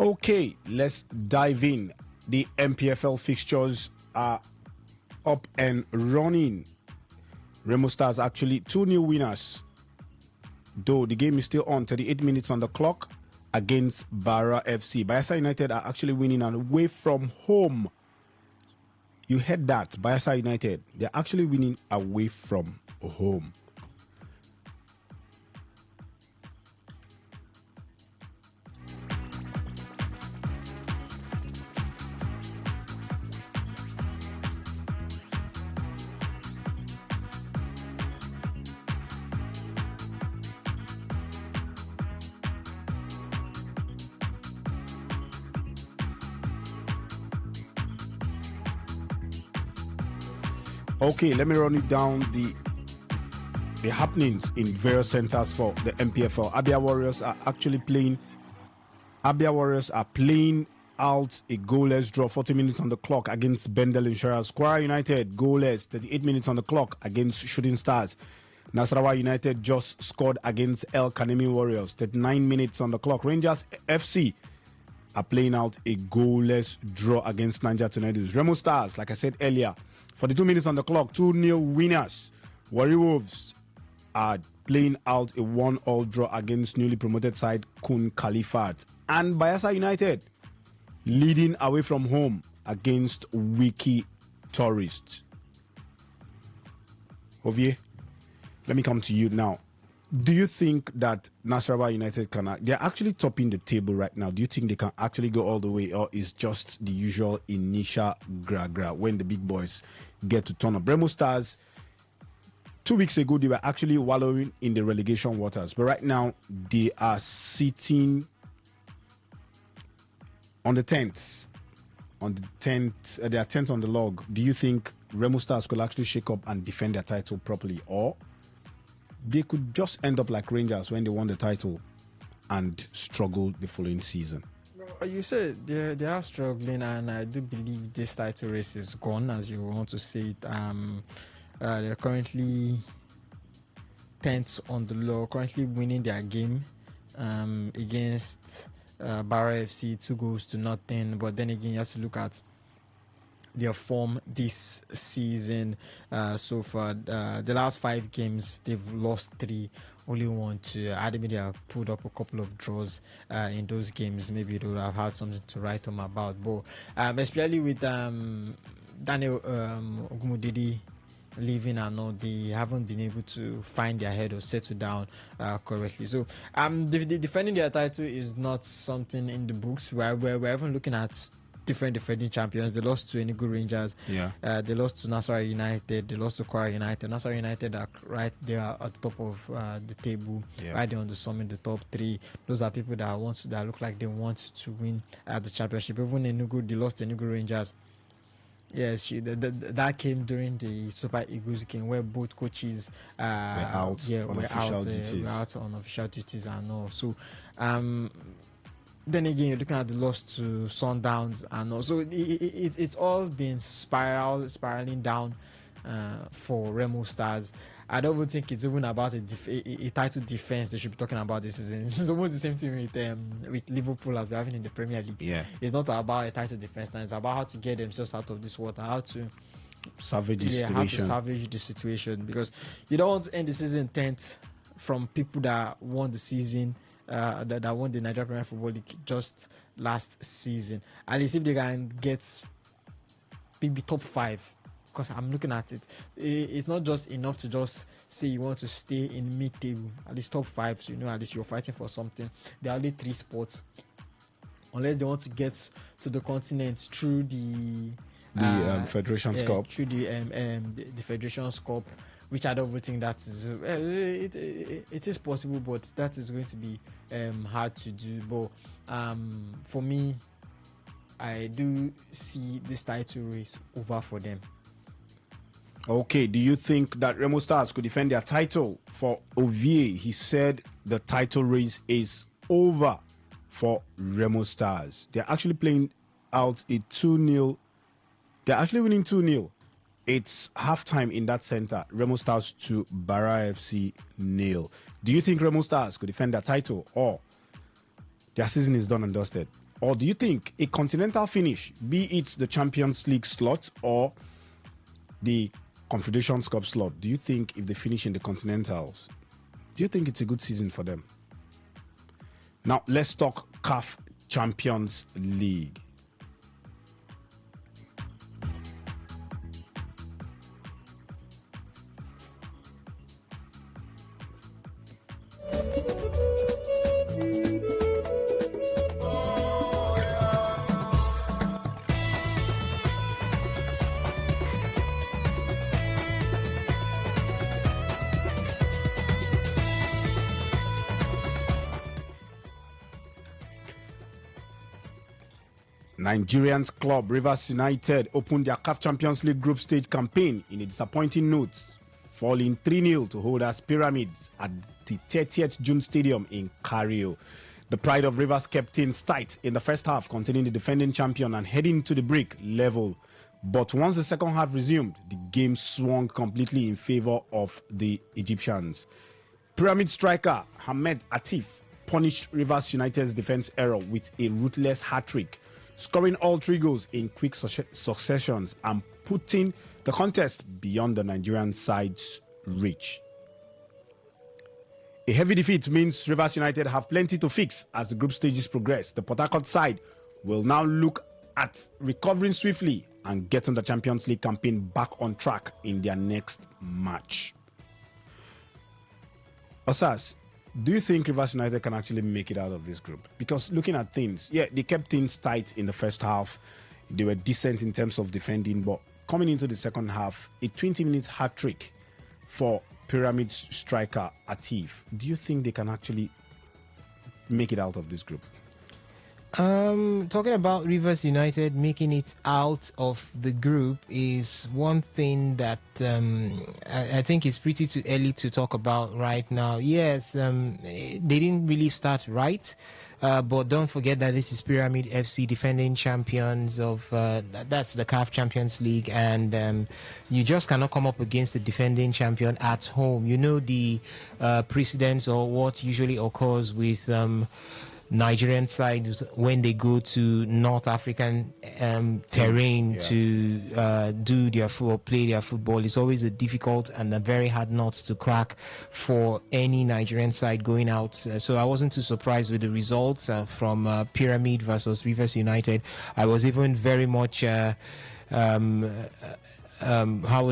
Okay, let's dive in. The MPFL fixtures are up and running. Remo Stars actually 2-0 winners, though the game is still on. 38 minutes on the clock against Barra FC. Bayelsa United are actually winning away from home. You heard that, Bayelsa United. They're actually winning away from home. Okay, let me run you down the happenings in various centers for the MPFL. Abia Warriors are playing out a goalless draw, 40 minutes on the clock against Bendel Insurance. Kwara United goalless, 38 minutes on the clock against Shooting Stars. Nasarawa United just scored against El Kanemi Warriors, 39 minutes on the clock. Rangers FC are playing out a goalless draw against Niger Tornadoes. Remo Stars, like I said earlier, 42 minutes on the clock, 2-0 winners. Warri Wolves are playing out a 1-1 draw against newly promoted side Kun Khalifat. And Bayelsa United leading away from home against Wiki Tourists. Ovie, let me come to you now. Do you think that Nasarawa United they're actually topping the table right now? Do you think they can actually go all the way, or is just the usual initial gra when the big boys get to turn up? Remo Stars, 2 weeks ago, they were actually wallowing in the relegation waters, but right now they are sitting on the 10th. They are 10th on the log. Do you think Remo Stars could actually shake up and defend their title properly, or they could just end up like Rangers when they won the title and struggle the following season? You said they are struggling, and I do believe this title race is gone, as you want to say it. They're currently 10th on the log, currently winning their game against Barra FC 2-0. But then again, you have to look at their form this season so far. The last 5 games, they've lost 3, only 1 to Ademi. They have pulled up a couple of draws in those games. Maybe they would have had something to write home about. But especially with Daniel Ogumudidi leaving and all, they haven't been able to find their head or settle down correctly. So defending their title is not something in the books. We're even looking at different defending champions. They lost to Enugu Rangers. Yeah. They lost to Nasarawa United. They lost to Kwara United. Nasarawa United are right there at the top of the table, right there on the summit, the top 3. Those are people that look like they want to win the championship. Even Enugu, they lost to Enugu Rangers. Yes, that came during the Super Eagles game where both coaches were out on official duties and all. So, then again, you're looking at the loss to Sundowns and all. So it's all been spiraling down for Remo Stars. I don't even think it's even about a title defense they should be talking about this season. It's almost the same thing with Liverpool as we're having in the Premier League. Yeah. It's not about a title defense now. It's about how to get themselves out of this water, how to salvage the situation. How to salvage the situation, because you don't want to end the season 10th from people that won the season, that won the Nigeria Premier Football League just last season. At least if they can get maybe top 5. Because I'm looking at it, it's not just enough to just say you want to stay in mid-table, at least top 5, so at least you're fighting for something. There are only 3 spots, unless they want to get to the continent through the Federation's Cup. Through the Federation's Cup, which I don't think that is it is possible, but that is going to be hard to do. But for me, I do see this title race over for them. Okay, do you think that Remo Stars could defend their title? For Ovie, he said the title race is over for Remo Stars. They're actually playing out a 2-0. They're actually winning 2-0. It's halftime in that center. Remo Stars to Barra FC 0. Do you think Remo Stars could defend their title, or their season is done and dusted? Or do you think a continental finish, be it the Champions League slot or the Confederations Cup slot, do you think if they finish in the Continentals, do you think it's a good season for them? Now, let's talk CAF Champions League. Nigerians club Rivers United opened their CAF Champions League group stage campaign in a disappointing note, falling 3-0 to holders Pyramids at the 30th June Stadium in Cario. The pride of Rivers kept things tight in the first half, containing the defending champion and heading to the break level. But once the second half resumed, the game swung completely in favor of the Egyptians. Pyramid striker Hamed Atif punished Rivers United's defense error with a ruthless hat-trick, scoring all 3 goals in quick successions and putting the contest beyond the Nigerian side's reach. A heavy defeat means Rivers United have plenty to fix as the group stages progress. The Port Harcourt side will now look at recovering swiftly and getting the Champions League campaign back on track in their next match. Osas, do you think Rivers United can actually make it out of this group? Because looking at things, yeah, they kept things tight in the first half. They were decent in terms of defending, but coming into the second half, a 20-minute hat trick for Pyramid striker Atif. Do you think they can actually make it out of this group? Talking about Rivers United making it out of the group is one thing that I think is pretty too early to talk about right now. Yes, they didn't really start right, but don't forget that this is Pyramid FC, defending champions of that's the CAF Champions League, and you just cannot come up against the defending champion at home. You know the precedence or what usually occurs with Nigerian side when they go to North African terrain to do their play their football. It's always a difficult and a very hard nut to crack for any Nigerian side going out. So I wasn't too surprised with the results from Pyramid versus Rivers United. I was even very much how would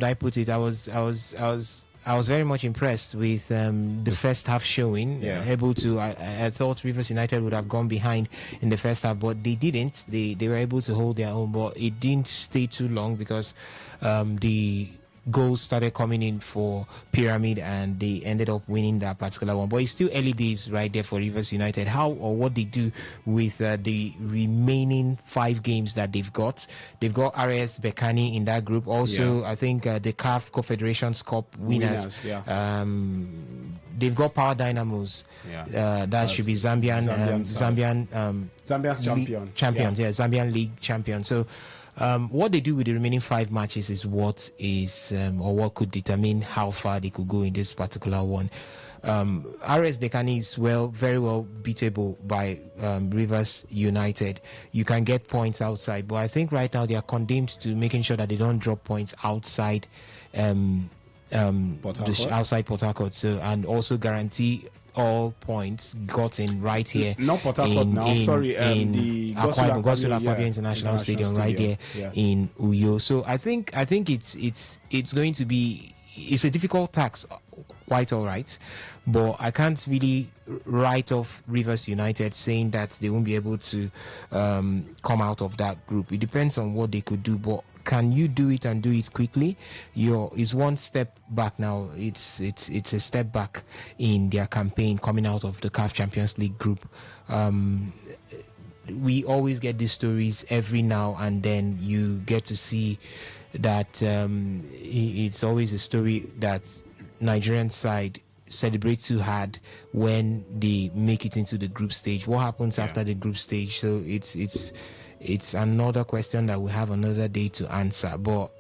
I put it? I was very much impressed with the first half showing. Able to, I thought Rivers United would have gone behind in the first half, but they didn't. They were able to hold their own, but it didn't stay too long because the goals started coming in for Pyramid and they ended up winning that particular one. But it's still early days right there for Rivers United. How or what they do with the remaining 5 games that they've got. They've got RS Bekani in that group. Also, I think the CAF Confederations Cup winners. They've got Power Dynamos. That should be Zambia's champions. Zambian League champion. So what they do with the remaining 5 matches is what is or what could determine how far they could go in this particular one. RS Bekani is very well beatable by Rivers United. You can get points outside, but I think right now they are condemned to making sure that they don't drop points outside outside Port Harcourt. So, and also guarantee all points gotten right here. Not Port Harcourt now. In the Gosula Akpabio International Stadium right there in Uyo. So I think it's going to be a difficult task, quite all right, but I can't really write off Rivers United saying that they won't be able to come out of that group. It depends on what they could do, but can you do it and do it quickly? It's one step back now. It's a step back in their campaign coming out of the CAF Champions League group. We always get these stories every now and then. You get to see that it's always a story that Nigerian side celebrates too hard when they make it into the group stage. What happens after the group stage? So it's another question that we have another day to answer. But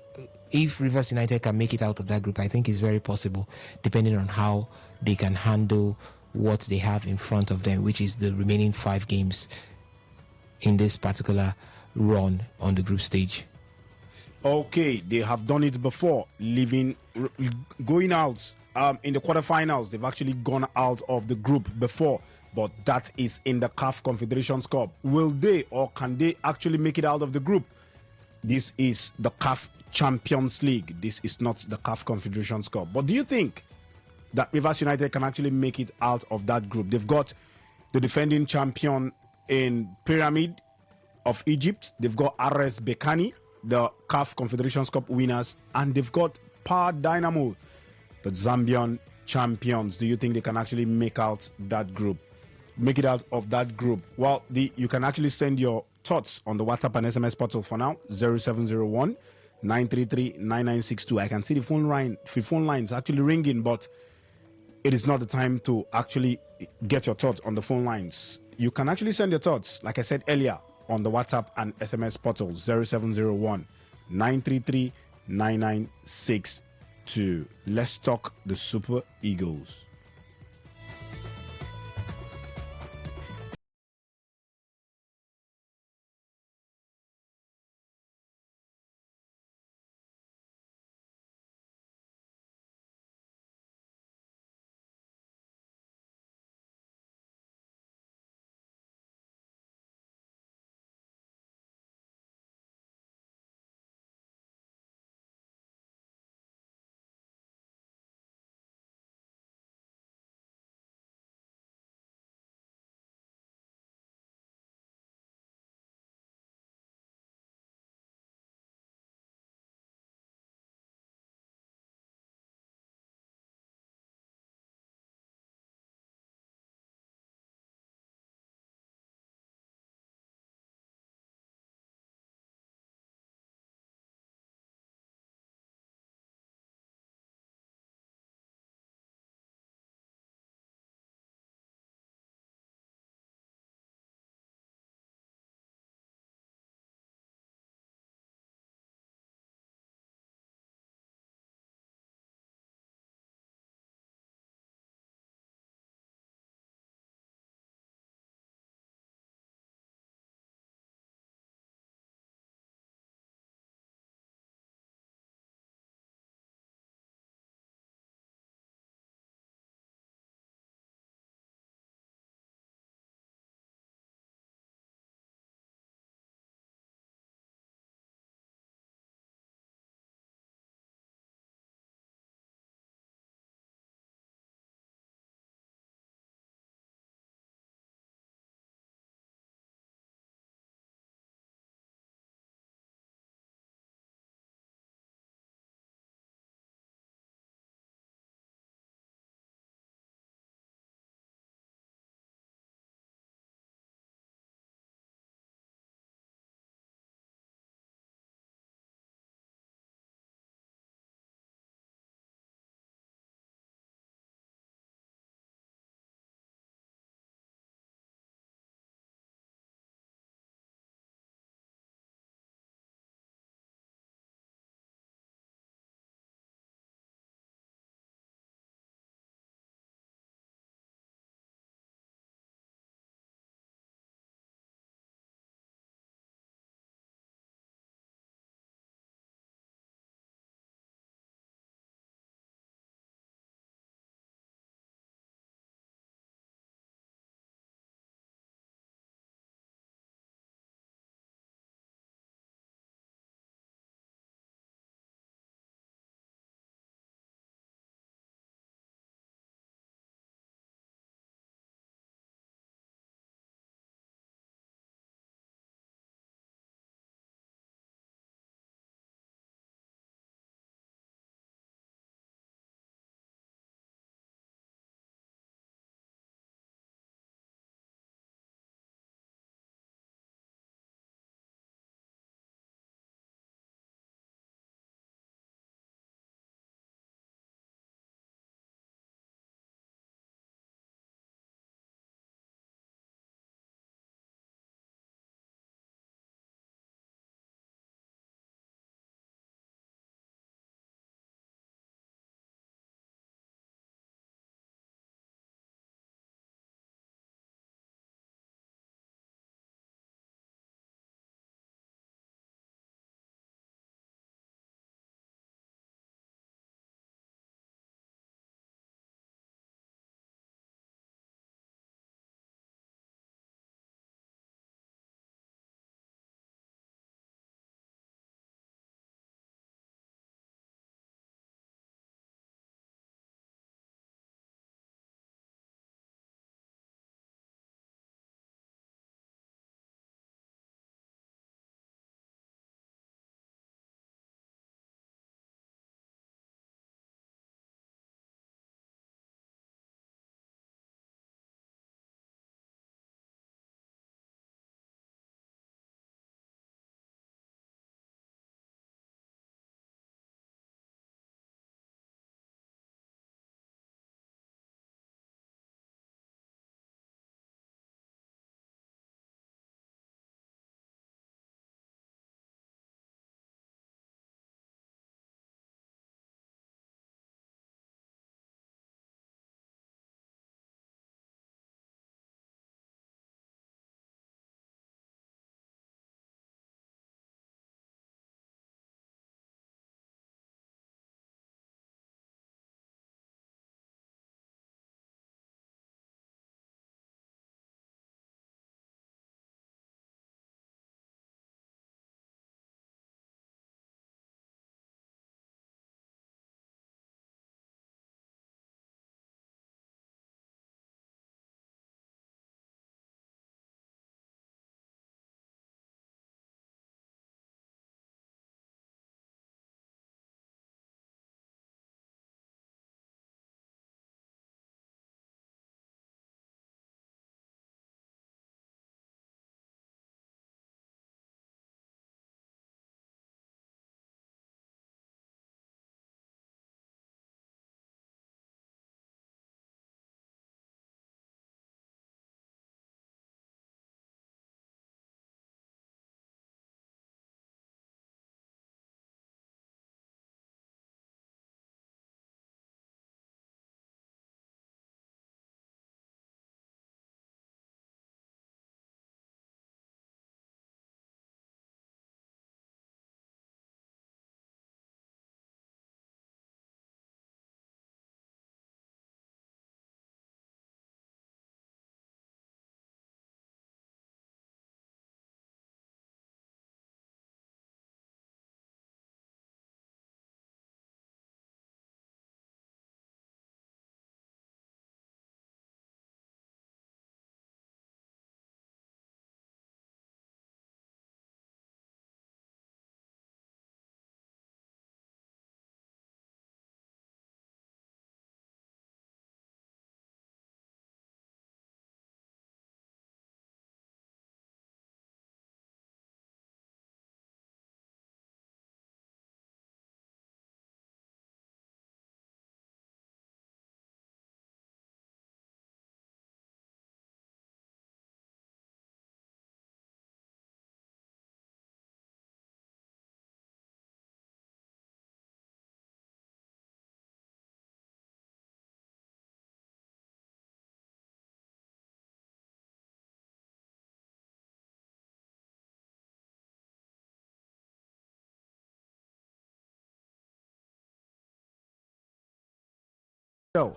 if Rivers United can make it out of that group, I think it's very possible, depending on how they can handle what they have in front of them, which is the remaining 5 games in this particular run on the group stage. Okay, they have done it before, going out in the quarterfinals. They've actually gone out of the group before, but that is in the CAF Confederations Cup. Will they or can they actually make it out of the group? This is the CAF Champions League. This is not the CAF Confederations Cup. But do you think that Rivers United can actually make it out of that group? They've got the defending champion in Pyramid of Egypt. They've got RS Bekani, the CAF Confederations Cup winners, and they've got Power Dynamo, the Zambian champions. Do you think they can actually make out that group? Make it out of that group? Well, you can actually send your thoughts on the WhatsApp and SMS portal for now, 0701 933 9962. I can see the phone lines actually ringing, but it is not the time to actually get your thoughts on the phone lines. You can actually send your thoughts, like I said earlier, on the WhatsApp and SMS portal, 0701 933 9962. Let's talk the Super Eagles.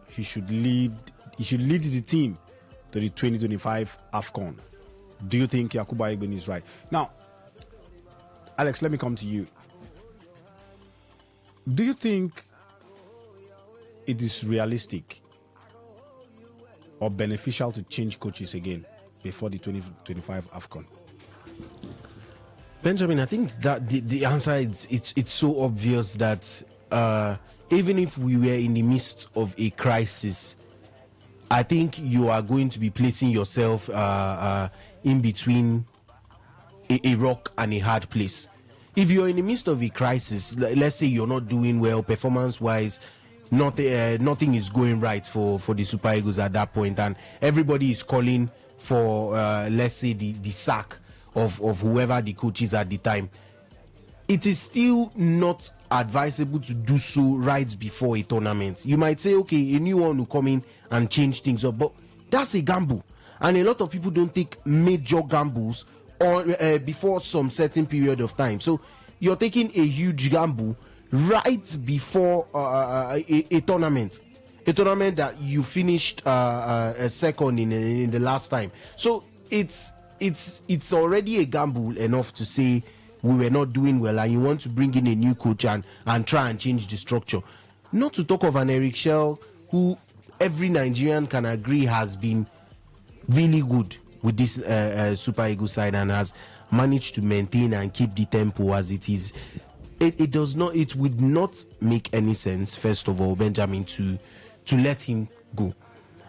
he should lead the team to the 2025 AFCON. Do you think Yakubu Aiyegbeni is right? Now, Alex, let me come to you. Do you think it is realistic or beneficial to change coaches again before the 2025 AFCON? Benjamin, I think that the answer is it's so obvious that even if we were in the midst of a crisis, I think you are going to be placing yourself in between a rock and a hard place. If you're in the midst of a crisis, let's say you're not doing well performance-wise, nothing is going right for the Super Eagles at that point, and everybody is calling for let's say the sack of whoever the coach is at the time, it is still not advisable to do so right before a tournament. You might say, okay, a new one will come in and change things up, but that's a gamble, and a lot of people don't take major gambles before some certain period of time. So you're taking a huge gamble right before a tournament that you finished second in the last time. So it's already a gamble enough to say we were not doing well, and you want to bring in a new coach and try and change the structure. Not to talk of an Eric Schell, who every Nigerian can agree has been really good with this Super Eagles side and has managed to maintain and keep the tempo as it is. It would not make any sense, first of all, Benjamin, to let him go.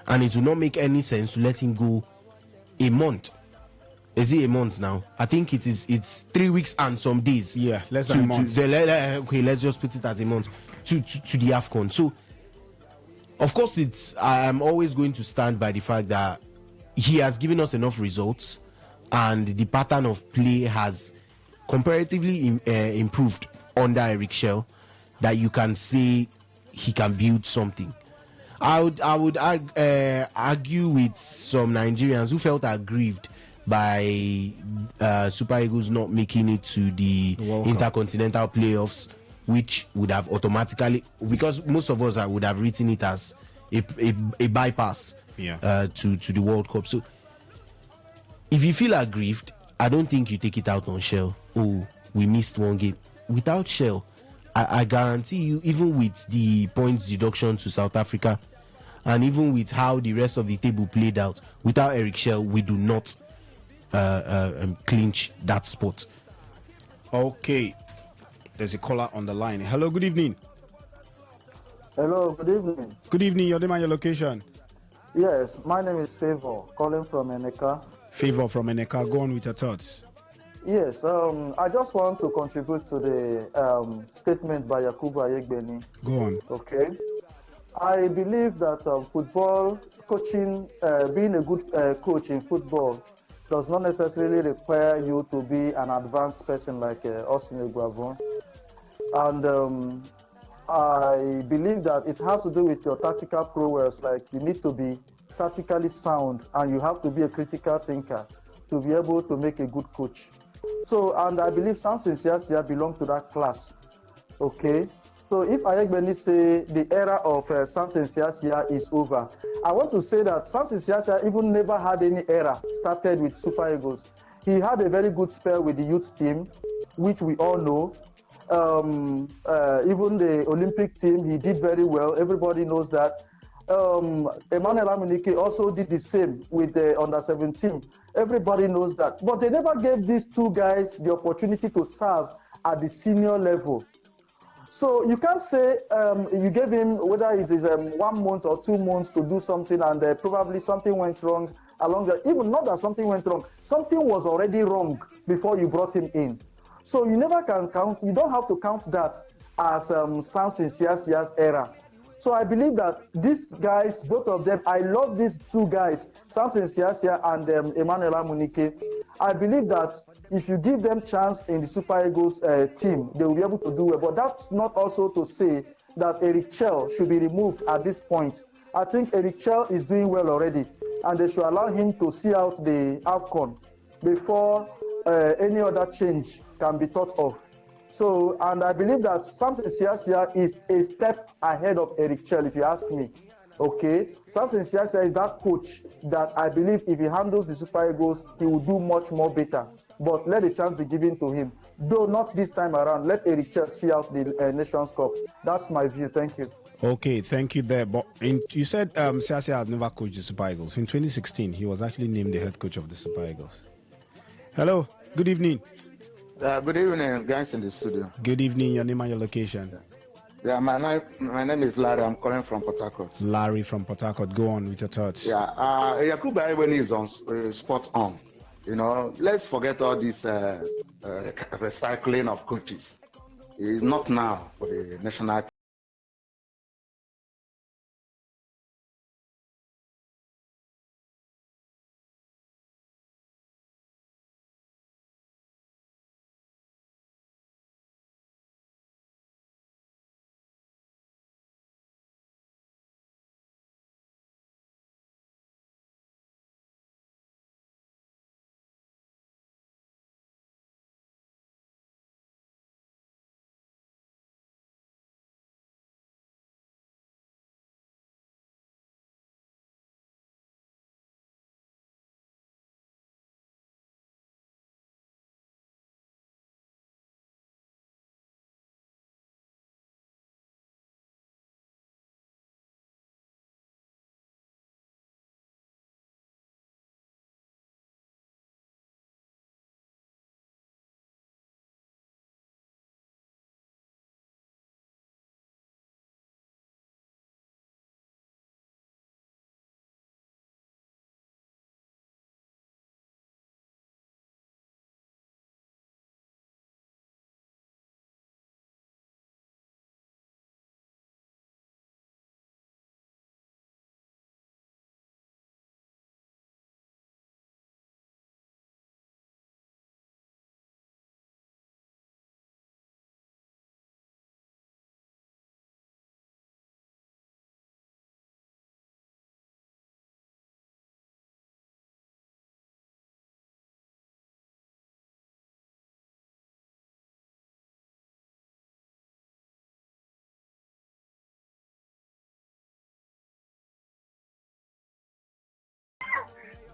And it would not make any sense to let him go a month. Is it a month now? I think it's 3 weeks and some days. Yeah, less than a month. Okay, let's just put it as a month to the AFCON. So, of course, I'm always going to stand by the fact that he has given us enough results, and the pattern of play has comparatively improved under Eric Schell, that you can say he can build something. I would argue with some Nigerians who felt aggrieved by Super Eagles not making it to the Intercontinental playoffs, which would have automatically, because most of us would have written it as a bypass to the World Cup. So if you feel aggrieved, I don't think you take it out on Schell. Oh, we missed one game. Without Schell, I guarantee you, even with the points deduction to South Africa, and even with how the rest of the table played out, without Eric Schell, we do not clinch that spot. Okay, there's a caller on the line. Hello, good evening. Hello, good evening. Good evening, your name and your location. Yes, my name is Favor, calling from Eneka. Favor from Eneka, go on with your thoughts. Yes, I just want to contribute to the statement by Yakubu Aiyegbeni. Go on. Okay. I believe that football coaching, being a good coach in football, does not necessarily require you to be an advanced person like Austin Eguavon. And I believe that it has to do with your tactical prowess. Like, you need to be tactically sound, and you have to be a critical thinker to be able to make a good coach. So, and I believe Samson Siasia belongs to that class. Okay. So if Aiyegbeni say the era of Samson Siasia is over, I want to say that Samson Siasia even never had any era started with Super Eagles. He had a very good spell with the youth team, which we all know. Even the Olympic team, he did very well. Everybody knows that. Emmanuel Amunike also did the same with the under-17. Everybody knows that. But they never gave these two guys the opportunity to serve at the senior level. So you can't say you gave him, whether it is 1 month or 2 months to do something, and probably something went wrong along the, even not that something went wrong, something was already wrong before you brought him in. So you never can count, you don't have to count that as Samson Siasia's era. So I believe that these guys, both of them, I love these two guys, Samson Siasia and Emmanuel Amunike. I believe that if you give them chance in the Super Eagles team, they will be able to do well. But that's not also to say that Eric Schell should be removed at this point. I think Eric Schell is doing well already, and they should allow him to see out the AFCON before any other change can be thought of. So, and I believe that Samson Siasia is a step ahead of Eric Schell, if you ask me. Okay, Samson Siasia is that coach that I believe if he handles the Super Eagles, he will do much more better. But let the chance be given to him. Though not this time around, let Eric Chess see out the Nations Cup. That's my view. Thank you. Okay, thank you there. But you said Siasia had never coached the Super Eagles. In 2016, he was actually named the head coach of the Super Eagles. Hello, good evening. Good evening, guys in the studio. Good evening, your name and your location. Yeah, my name is Larry. I'm calling from Port Harcourt. Larry from Port Harcourt. Go on with your thoughts. Yeah, Yakuba when is on spot on. You know, let's forget all this recycling of coaches. It's not now for the national team.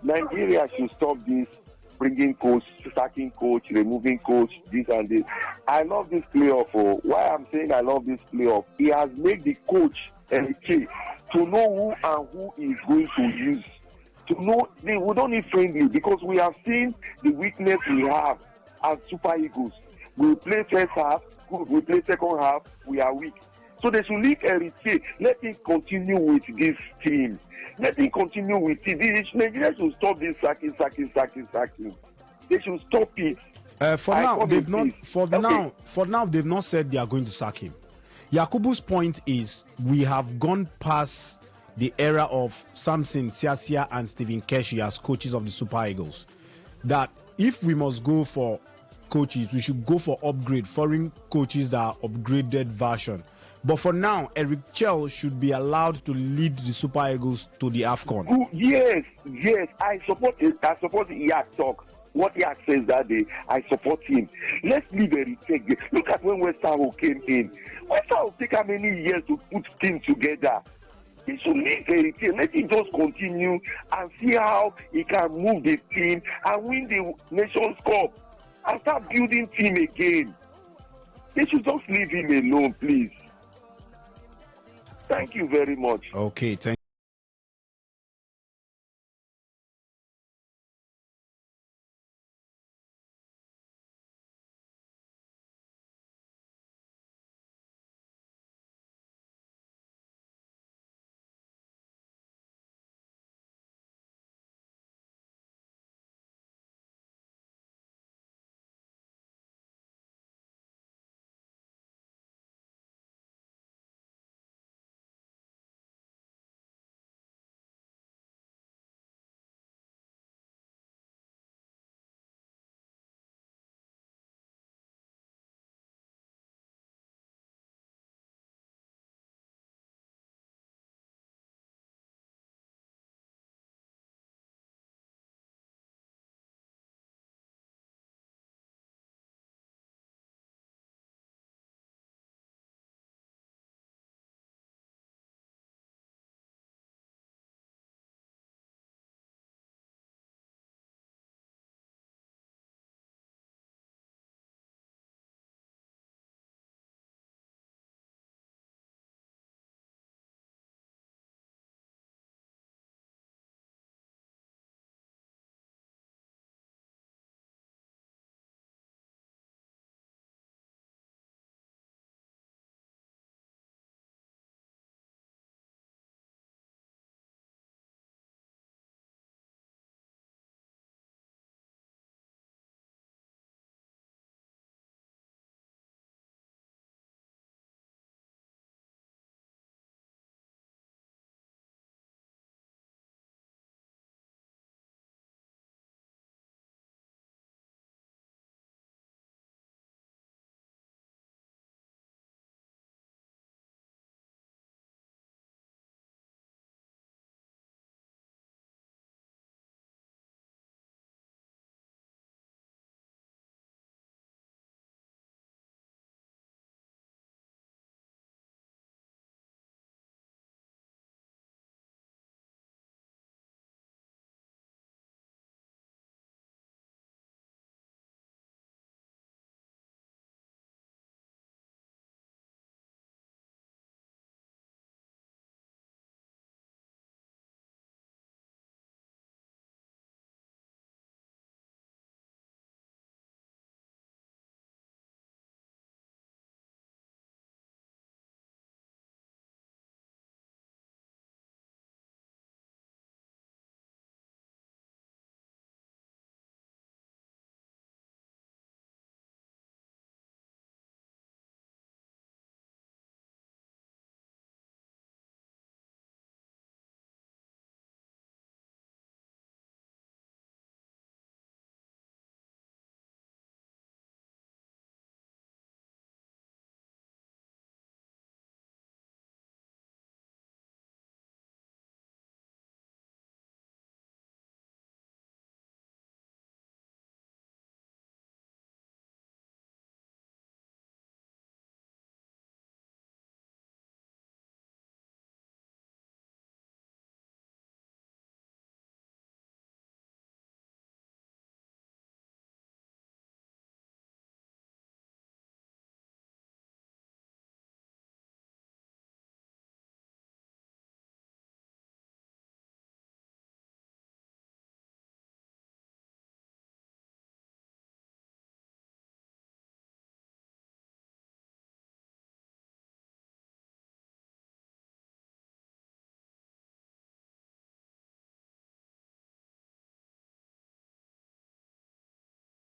Nigeria should stop this bringing coach, sacking coach, removing coach, this and this. I love this playoff. Oh. Why I'm saying I love this playoff? He has made the coach educate to know who and who is going to use. To know we don't need friendly because we have seen the weakness we have as Super Eagles. We play first half, good. We play second half, we are weak. So they should leave Eric. Let him continue with this team. Let him continue with it. Nigeria should stop this sacking. They should stop it. For now, they've not said they are going to sack him. Yakubu's point is we have gone past the era of Samson Siasia and Stephen Keshi as coaches of the Super Eagles. That if we must go for coaches, we should go for upgrade, foreign coaches that are upgraded version. But for now, Eric Chell should be allowed to lead the Super Eagles to the AFCON. Yes, I support it. I support Yak talk. What Yak says that day, I support him. Let's leave Eric. Look at when West Ham came in. West Ham take how many years to put team together? He should leave Eric. Let him just continue and see how he can move the team and win the Nations Cup and start building team again. They should just leave him alone, please. Thank you very much. Okay, thank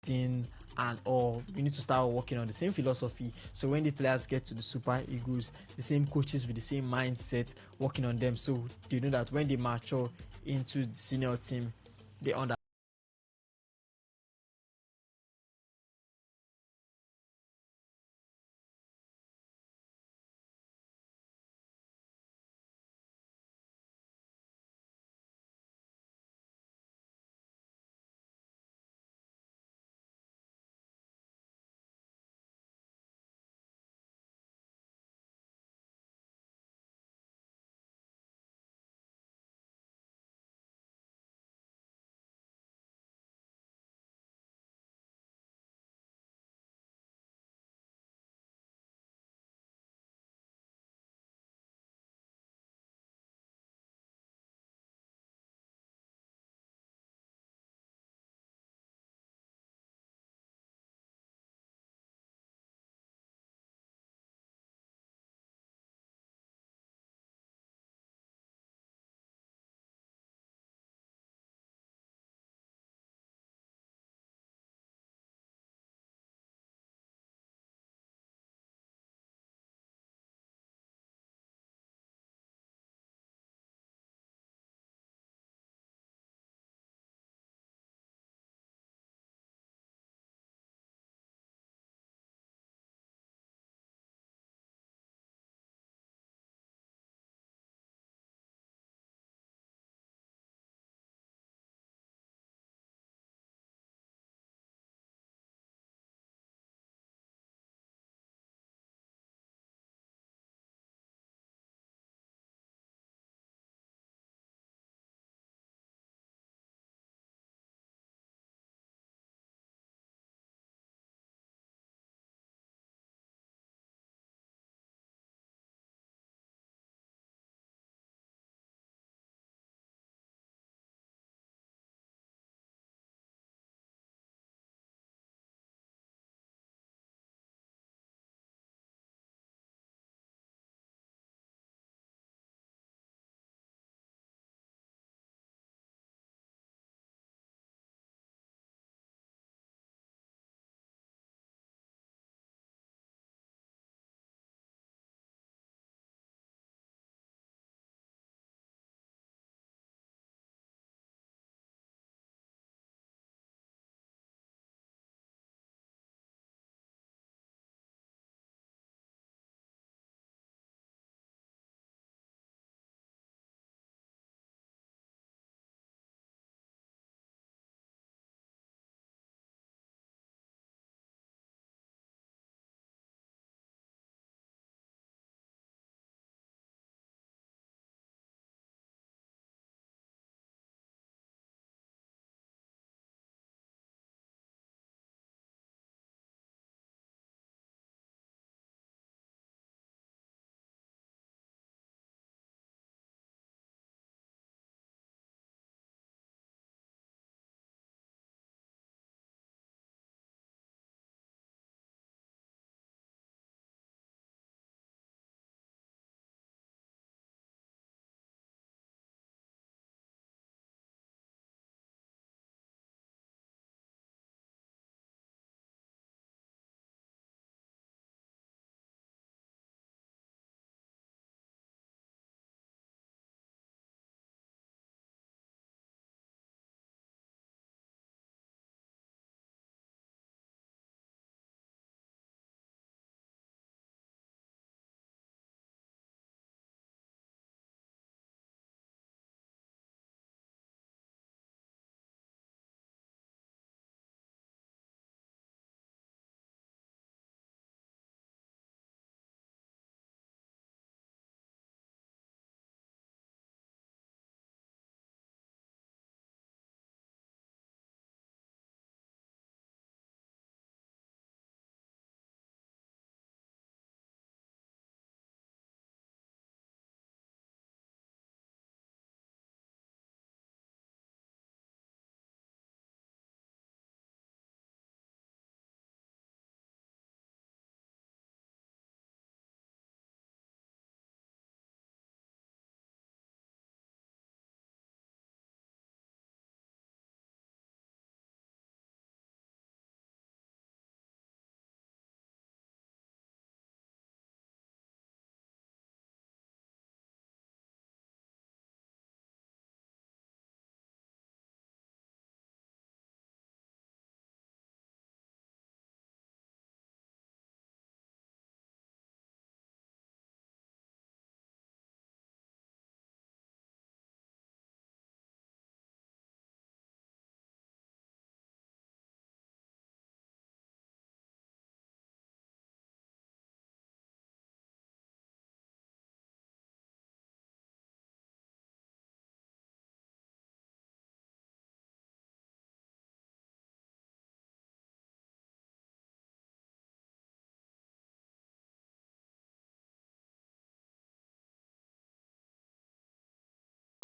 thing and all. We need to start working on the same philosophy. So when the players get to the Super Eagles, the same coaches with the same mindset working on them. So they know that when they mature into the senior team, they understand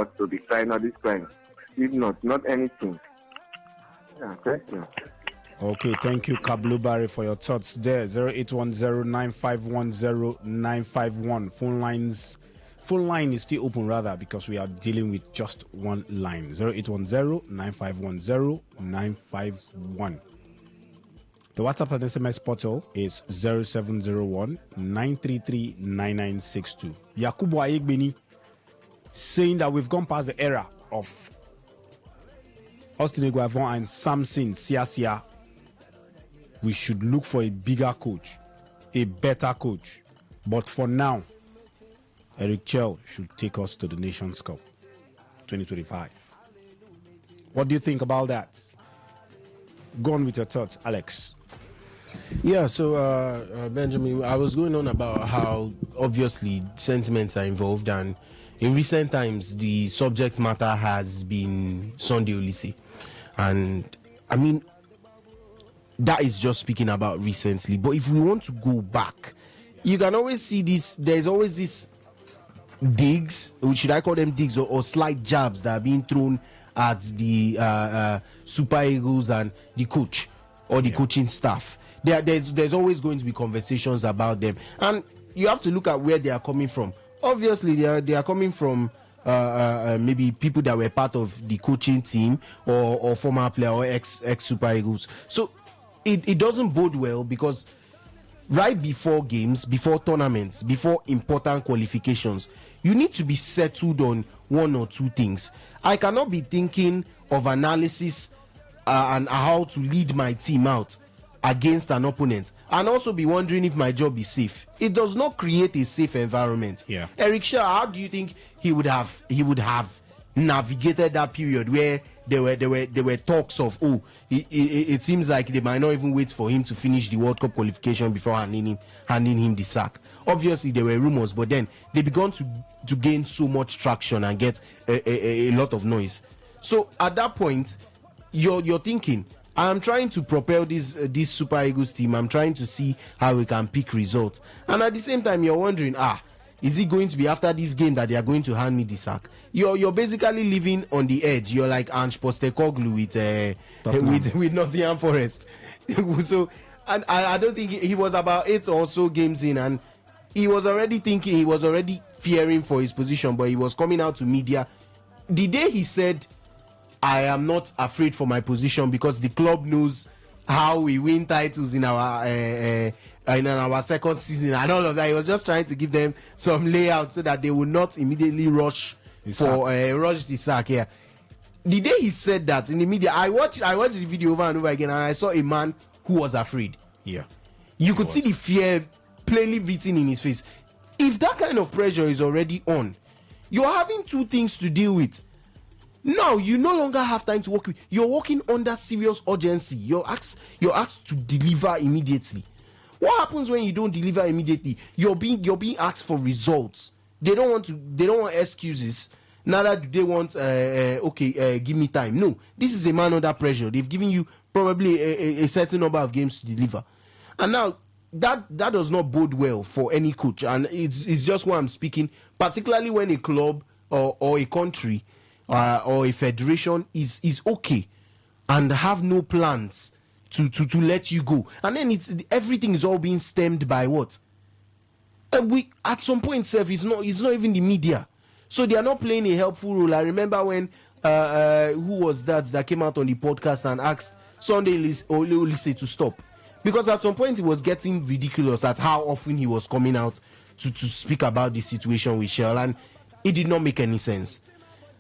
to be crying all this crying. If not anything. Yeah, thank you. Okay, thank you, Kablu Barry, for your thoughts there. 0810-9510-951. Phone line is still open, rather, because we are dealing with just one line. 0810-9510-951. The WhatsApp and SMS portal is 0701-933-9962. Yakubu Ayegbeni saying that we've gone past the era of Austin Eguavon and Samson Siasia. We should look for a bigger coach, a better coach. But for now, Eric Chell should take us to the Nations Cup 2025. What do you think about that? Go on with your thoughts, Alex. Yeah, so Benjamin, I was going on about how obviously sentiments are involved, and in recent times the subject matter has been Sunday Olise, and I mean that is just speaking about recently. But if we want to go back, you can always see this. There's always this digs, or should I call them digs, or slight jabs that are being thrown at the Super Eagles and the coach or the coaching staff. There's always going to be conversations about them, and you have to look at where they are coming from. Obviously, they are coming from maybe people that were part of the coaching team or former player or ex Super Eagles. So it doesn't bode well, because right before games, before tournaments, before important qualifications, you need to be settled on one or two things. I cannot be thinking of analysis and how to lead my team out against an opponent and also be wondering if my job is safe. It does not create a safe environment. Yeah. Eric Shaw, how do you think he would have navigated that period where there were talks of it seems like they might not even wait for him to finish the World Cup qualification before handing him the sack? Obviously there were rumors, but then they began to gain so much traction and get a lot of noise. So at that point, you're thinking, I'm trying to propel this Super Eagles team. I'm trying to see how we can pick results. And at the same time, you're wondering, is it going to be after this game that they are going to hand me the sack? You're basically living on the edge. You're like Ange Postecoglou with Nottingham Forest. So, and I don't think he was about 8 or so games in, and he was already fearing for his position, but he was coming out to media. The day he said, I am not afraid for my position because the club knows how we win titles in our second season and all of that. He was just trying to give them some layout so that they will not immediately rush the sack. Yeah. The day he said that in the media, I watched the video over and over again, and I saw a man who was afraid. Yeah. You could see the fear plainly written in his face. If that kind of pressure is already on, you're having two things to deal with. Now you no longer have time to work with. You're working under serious urgency. You're asked to deliver immediately. What happens when you don't deliver immediately? You're being asked for results. They don't want excuses. Neither do they want give me time. No, this is a man under pressure. They've given you probably a certain number of games to deliver, and now that does not bode well for any coach. And it's just why I'm speaking, particularly when a club or a country or a federation is okay and have no plans to let you go, and then everything is all being stemmed by what? We at some point, it's not even the media, so they are not playing a helpful role. I remember when who was that came out on the podcast and asked Sunday Olise to stop, because at some point it was getting ridiculous at how often he was coming out to speak about the situation with Shell, and it did not make any sense.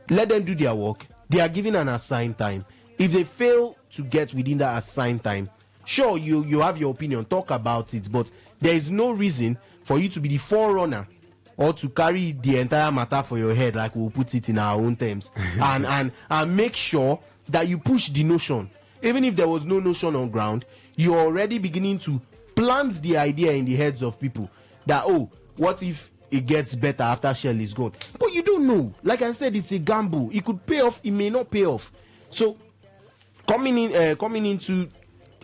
Let them do their work. They are given an assigned time. If they fail to get within that assigned time, sure, you have your opinion, talk about it, but there is no reason for you to be the forerunner or to carry the entire matter for your head, like we'll put it in our own terms, and make sure that you push the notion. Even if there was no notion on ground, you're already beginning to plant the idea in the heads of people that, what if it gets better after Shell is gone? But you don't know. Like I said, it's a gamble. It could pay off, it may not pay off. So coming into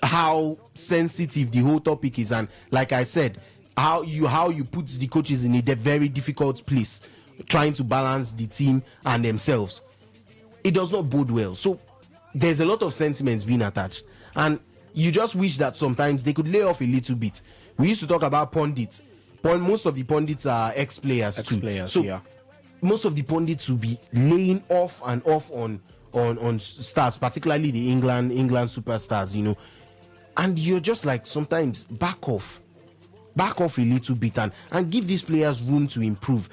how sensitive the whole topic is, and like I said, how you put the coaches in a very difficult place trying to balance the team and themselves, it does not bode well. So there's a lot of sentiments being attached, and you just wish that sometimes they could lay off a little bit. We used to talk about pundits. Most of the pundits are ex-players too. So yeah. most of the pundits will be laying off and off on stars, particularly the England superstars, and you're just like, sometimes back off a little bit and give these players room to improve.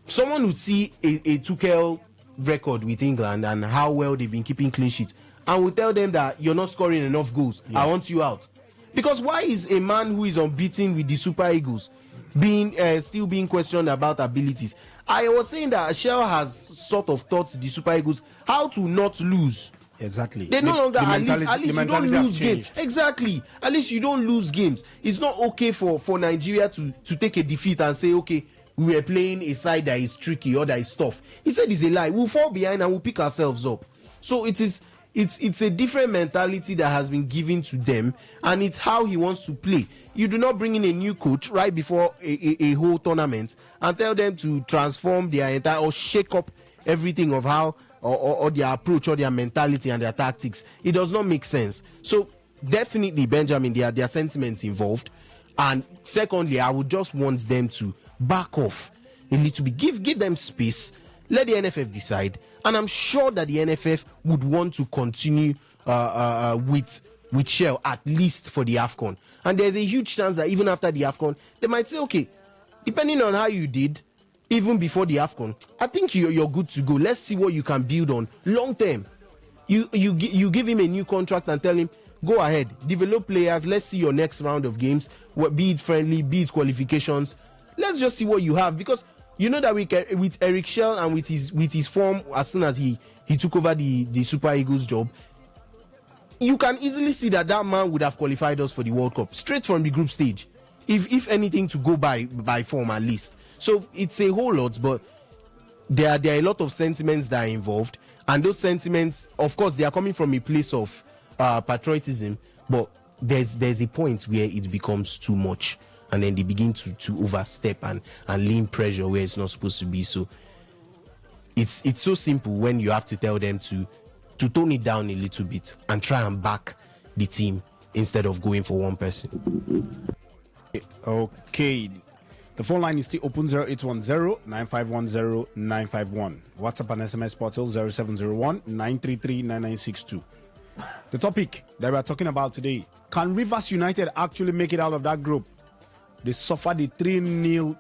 Someone would see a Tuchel record with England and how well they've been keeping clean sheets, and will tell them that you're not scoring enough goals. I want you out. Because why is a man who is unbeaten with the Super Eagles still being questioned about abilities? I was saying that Shell has sort of taught the Super Eagles how to not lose. Exactly. They no longer, at least you don't lose games. Changed. Exactly. At least you don't lose games. It's not okay for Nigeria to take a defeat and say, okay, we were playing a side that is tricky or that is tough. He said it's a lie. We'll fall behind and we'll pick ourselves up. So it's a different mentality that has been given to them, and it's how he wants to play. You do not bring in a new coach right before a whole tournament and tell them to transform their entire or shake up everything of how or their approach or their mentality and their tactics. It does not make sense. So definitely, Benjamin, there are sentiments involved. And secondly, I would just want them to back off a little bit. Give them space. Let the NFF decide. And I'm sure that the NFF would want to continue with Shell, at least for the AFCON. And there's a huge chance that even after the AFCON, they might say, okay, depending on how you did, even before the AFCON, I think you're good to go. Let's see what you can build on long term. You give him a new contract and tell him, go ahead, develop players. Let's see your next round of games, be it friendly, be it qualifications. Let's just see what you have, because you know that with Eric Shell and with his form, as soon as he took over the Super Eagles job, you can easily see that man would have qualified us for the World Cup straight from the group stage, if anything, to go by form at least. So it's a whole lot, but there are a lot of sentiments that are involved, and those sentiments, of course, they are coming from a place of patriotism, but there's a point where it becomes too much, and then they begin to overstep and lean pressure where it's not supposed to be. So it's so simple when you have to tell them to tone it down a little bit and try and back the team instead of going for one person. Okay. The phone line is still open, 0810-9510-951. WhatsApp and SMS portal 0701-933-9962. The topic that we are talking about today: can Rivers United actually make it out of that group? They suffered a 3-0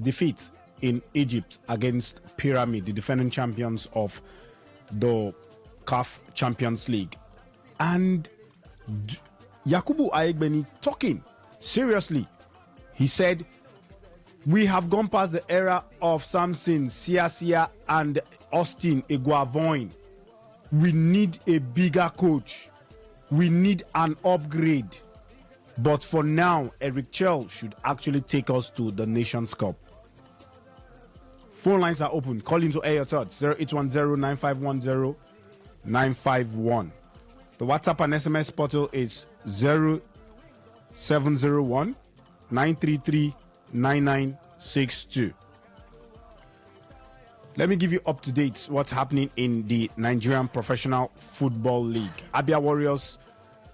defeat in Egypt against Pyramid, the defending champions of the CAF Champions League. And Yakubu Ayegbeni talking seriously. He said, we have gone past the era of Samson, Siasia, and Austin Iguavoin. We need a bigger coach. We need an upgrade. But for now, Eric Chell should actually take us to the Nations Cup. Phone lines are open. Call into air your thoughts. 0810-9510-951. The WhatsApp and SMS portal is 0701-933-9962. Let me give you up to date what's happening in the Nigerian Professional Football League. Abia Warriors,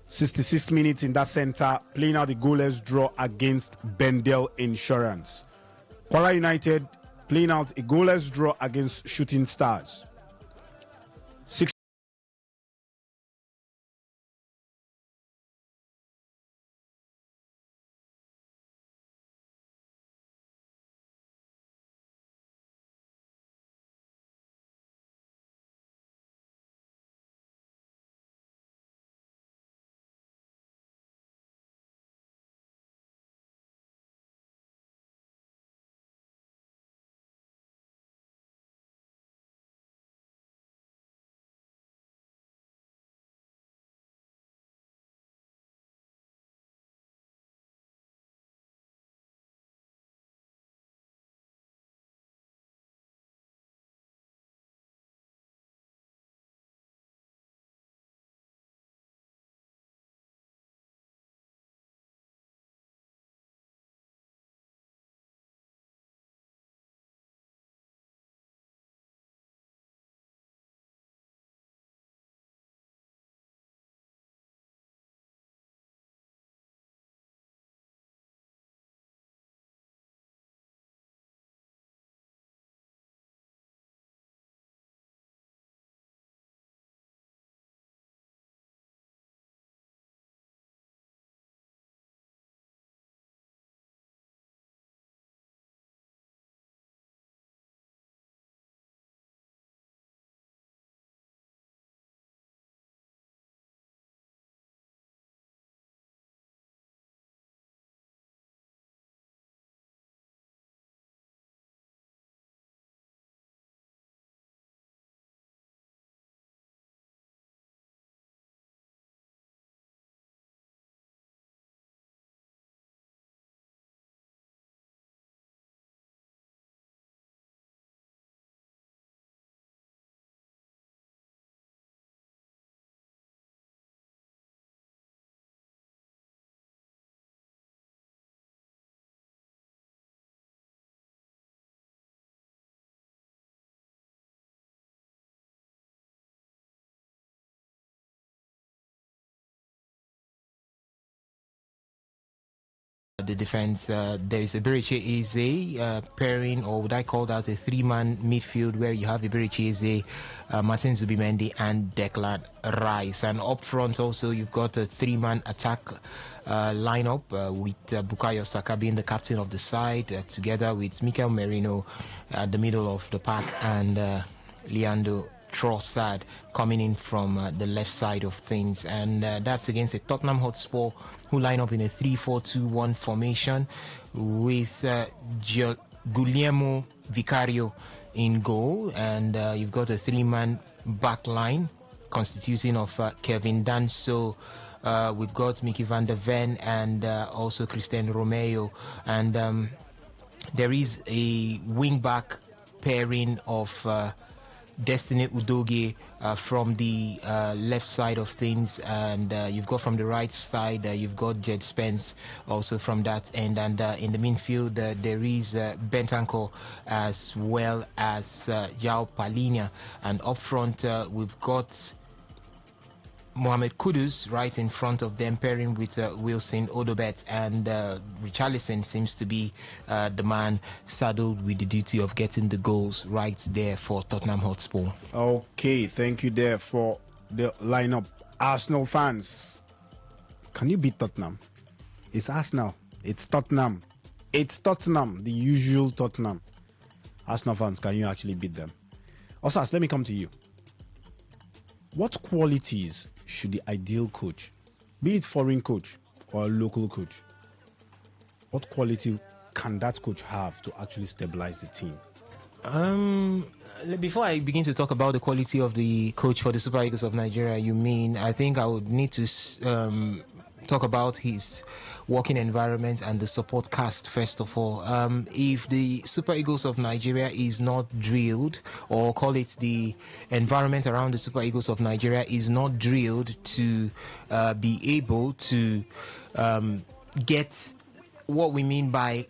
66 minutes in that center, playing out the goalless draw against Bendel Insurance. Kwara United playing out a goalless draw against Shooting Stars. the defense. There is Eberiche Eze pairing, or would I call that a three-man midfield, where you have Eberiche Eze, Martin Zubimendi, and Declan Rice. And up front also, you've got a three-man attack lineup with Bukayo Saka being the captain of the side, together with Mikel Merino at the middle of the pack, and Leandro Trossard coming in from the left side of things. And that's against a Tottenham Hotspur who line up in a 3-4-2-1 formation with Guillermo Vicario in goal, and you've got a three-man back line constituting of Kevin Danso, we've got Mickey van der Ven, and also Christian Romeo, and there is a wing-back pairing of Destiny Udogie from the left side of things, and you've got from the right side, you've got Jed Spence also from that end, and in the midfield there is Bentancur as well as Yao Palinia, and up front we've got Mohamed Kudus right in front of them, pairing with Wilson Odobet, and Richarlison seems to be the man saddled with the duty of getting the goals right there for Tottenham Hotspur. Okay, thank you there for the lineup. Arsenal fans, can you beat Tottenham? It's Arsenal. It's Tottenham. It's Tottenham, the usual Tottenham. Arsenal fans, can you actually beat them? Osas, let me come to you. What qualities should the ideal coach, be it foreign coach or a local coach, what quality can that coach have to actually stabilize the team? Before I begin to talk about the quality of the coach for the Super Eagles of Nigeria, I think I would need to talk about his working environment and the support cast first of all. If the Super Eagles of Nigeria is not drilled, or call it the environment around the Super Eagles of Nigeria is not drilled to be able to get what we mean by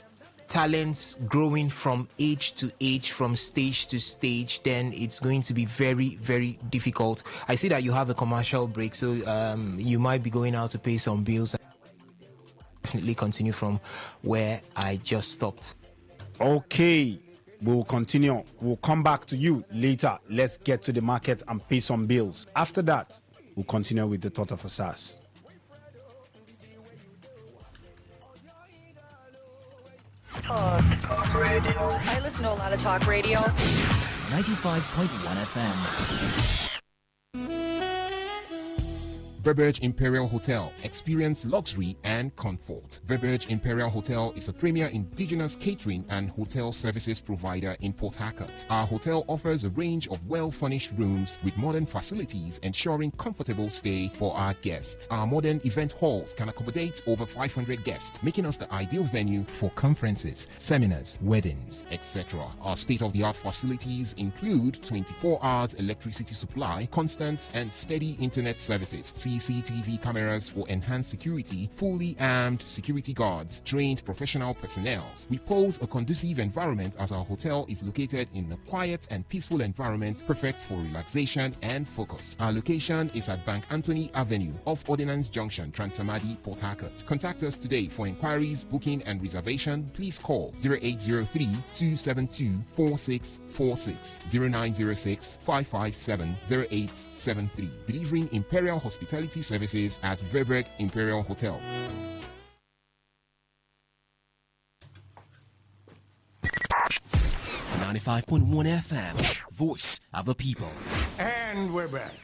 talents growing from age to age, from stage to stage, then it's going to be very, very difficult. I see that you have a commercial break, so you might be going out to pay some bills. Definitely continue from where I just stopped. Okay, we'll continue. We'll come back to you later. Let's get to the market and pay some bills. After that, we'll continue with the thought of Asas. Talk radio. I listen to a lot of talk radio. 95.1 FM. Verberge Imperial Hotel. Experience luxury and comfort. Verberge Imperial Hotel is a premier indigenous catering and hotel services provider in Port Harcourt. Our hotel offers a range of well-furnished rooms with modern facilities, ensuring comfortable stay for our guests. Our modern event halls can accommodate over 500 guests, making us the ideal venue for conferences, seminars, weddings, etc. Our state-of-the-art facilities include 24 hours electricity supply, constant and steady internet services, CCTV cameras for enhanced security, fully armed security guards, trained professional personnel. We pose a conducive environment as our hotel is located in a quiet and peaceful environment perfect for relaxation and focus. Our location is at Bank Anthony Avenue off Ordnance Junction, Transamadi, Port Harcourt. Contact us today for inquiries, booking and reservation. Please call 0803-272-4646, 0906-557-0873. Delivering Imperial Hospitality services at Verberg Imperial Hotel. .1 FM, voice of the people. And we're back.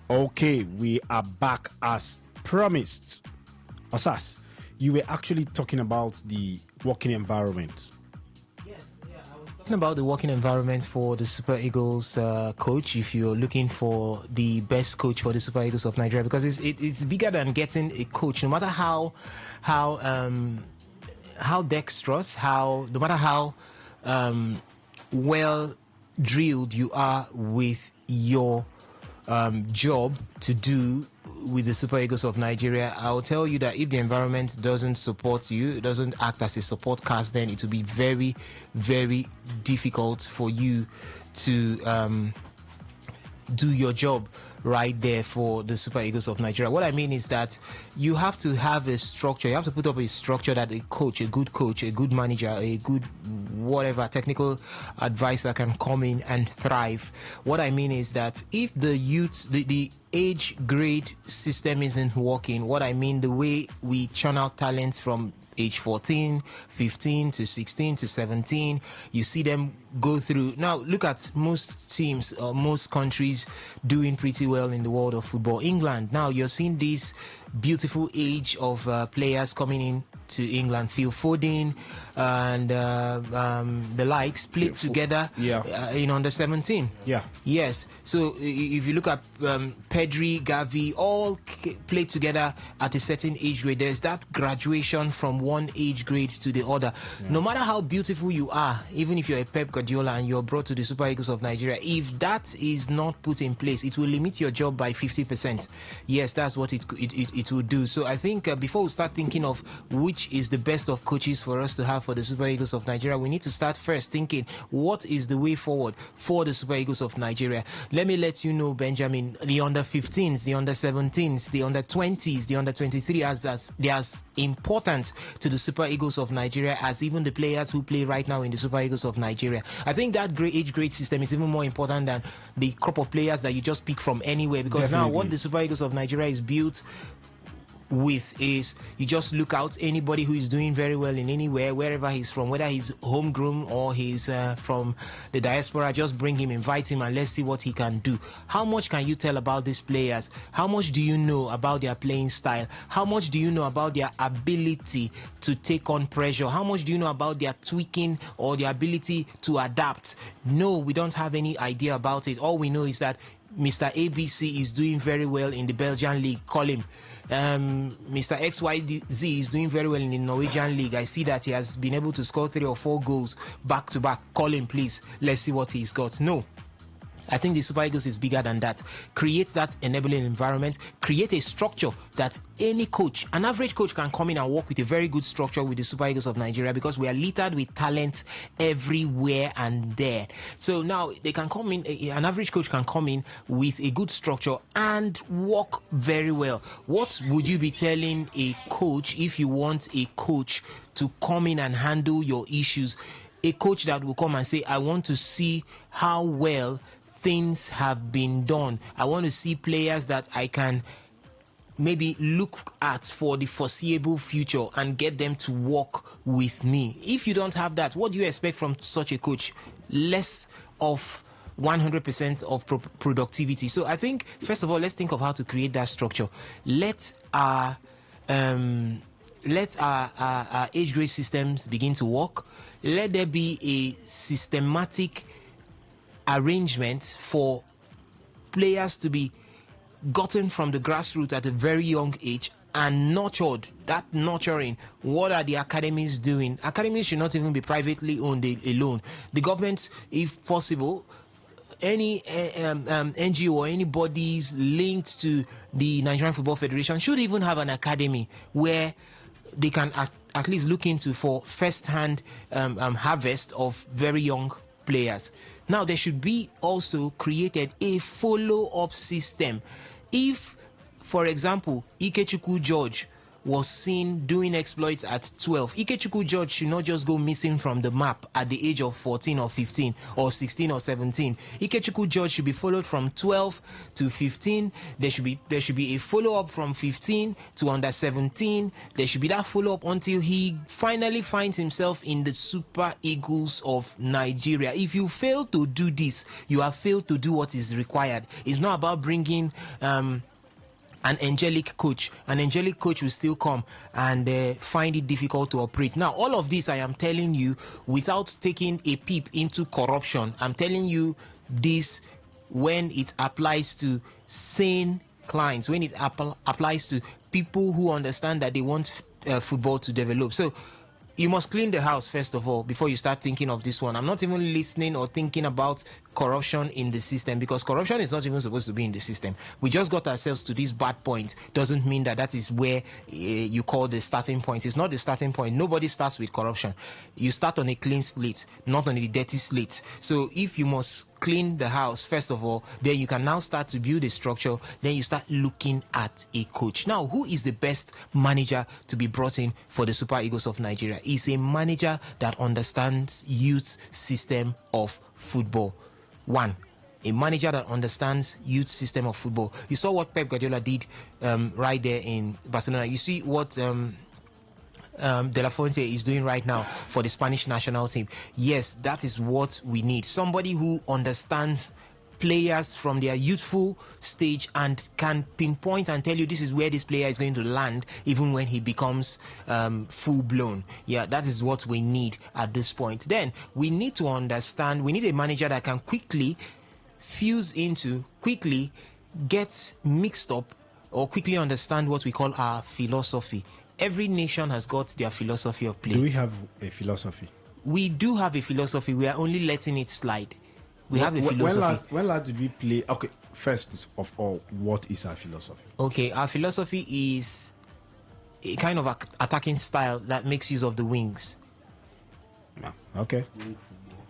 Okay, we are back as promised. Asas, you were actually talking about the working environment. Talking about the working environment for the Super Eagles coach, if you're looking for the best coach for the Super Eagles of Nigeria, because it's bigger than getting a coach. No matter how dexterous, no matter how well drilled you are with your job to do with the Super Eagles of Nigeria. I'll tell you that if the environment doesn't support you, doesn't act as a support cast, then it will be very, very difficult for you to do your job right there for the Super Eagles of Nigeria. What I mean is that you have to have a structure. You have to put up a structure that a good manager, a good whatever technical advisor can come in and thrive. What I mean is that if the youth, the age grade system isn't working, what I mean, the way we churn out talents from age 14, 15 to 16 to 17, you see them go through. Now, look at most teams, most countries doing pretty well in the world of football. England, now you're seeing this beautiful age of players coming in to England. Phil Foden and the likes played together in under 17. Yeah. Yes. So if you look at Pedri, Gavi, all played together at a certain age grade. There's that graduation from one age grade to the other. Yeah. No matter how beautiful you are, even if you're a Pep Guardiola and you're brought to the Super Eagles of Nigeria, if that is not put in place, it will limit your job by 50%. Yes, that's what it will do. So I think before we start thinking of which is the best of coaches for us to have for the Super Eagles of Nigeria, we need to start first thinking what is the way forward for the Super Eagles of Nigeria. Let me let you know, Benjamin, the under 15s, the under 17s, the under 20s, the under 23 they are as important to the Super Eagles of Nigeria as even the players who play right now in the Super Eagles of Nigeria. I think that age grade system is even more important than the crop of players that you just pick from anywhere, because now what the Super Eagles of Nigeria is built with is you just look out anybody who is doing very well in anywhere, wherever he's from, whether he's homegrown or he's from the diaspora, just bring him, invite him, and let's see what he can do. How much can you tell about these players? How much do you know about their playing style? How much do you know about their ability to take on pressure? How much do you know about their tweaking or their ability to adapt? No, we don't have any idea about it. All we know is that Mr. ABC is doing very well in the Belgian league. Call him. Mr. XYZ is doing very well in the Norwegian league. I see that he has been able to score 3 or 4 goals back to back. Call him, please. Let's see what he's got. No. I think the Super Eagles is bigger than that. Create that enabling environment. Create a structure that any coach, an average coach, can come in and work with a very good structure with the Super Eagles of Nigeria, because we are littered with talent everywhere and there. So now they can come in, an average coach can come in with a good structure and work very well. What would you be telling a coach if you want a coach to come in and handle your issues? A coach that will come and say, I want to see how well things have been done. I want to see players that I can maybe look at for the foreseeable future and get them to work with me. If you don't have that, what do you expect from such a coach? Less of 100% of productivity. So I think, first of all, let's think of how to create that structure. Let our age grade systems begin to work. Let there be a systematic arrangement for players to be gotten from the grassroots at a very young age and nurtured. That nurturing, what are the academies doing? Academies should not even be privately owned alone. The government, if possible, any NGO or any bodies linked to the Nigerian Football Federation should even have an academy where they can at least look into for first-hand harvest of very young players. Now, there should be also created a follow-up system. If, for example, Ikechukwu George was seen doing exploits at 12, Ikechukwu George should not just go missing from the map at the age of 14 or 15 or 16 or 17. Ikechukwu George should be followed from 12 to 15. There should be a follow-up from 15 to under 17. There should be that follow-up until he finally finds himself in the Super Eagles of Nigeria. If you fail to do this, you have failed to do what is required. It's not about bringing an angelic coach. An angelic coach will still come and find it difficult to operate. Now, all of this I am telling you without taking a peep into corruption. I'm telling you this when it applies to sane clients, when it applies to people who understand that they want football to develop. So you must clean the house first of all before you start thinking of this one. I'm not even listening or thinking about corruption in the system, because corruption is not even supposed to be in the system. We just got ourselves to this bad point. Doesn't mean that is where you call the starting point. It's not the starting point. Nobody starts with corruption. You start on a clean slate, not on a dirty slate. So if you must clean the house first of all, then you can now start to build a structure. Then you start looking at a coach. Now, who is the best manager to be brought in for the Super Eagles of Nigeria? Is a manager that understands youth system of football. One, a manager that understands youth system of football. You saw what Pep Guardiola did right there in Barcelona. You see what De La Fuente is doing right now for the Spanish national team. Yes, that is what we need. Somebody who understands players from their youthful stage and can pinpoint and tell you this is where this player is going to land even when he becomes full-blown. Yeah, that is what we need at this point. Then we need to understand, we need a manager that can quickly fuse into, quickly get mixed up, or quickly understand what we call our philosophy. Every nation has got their philosophy of play. Do we have a philosophy? We do have a philosophy. We are only letting it slide. We have a philosophy. When last did we play? Okay, first of all, what is our philosophy? Okay, our philosophy is a kind of attacking style that makes use of the wings. Yeah. Okay.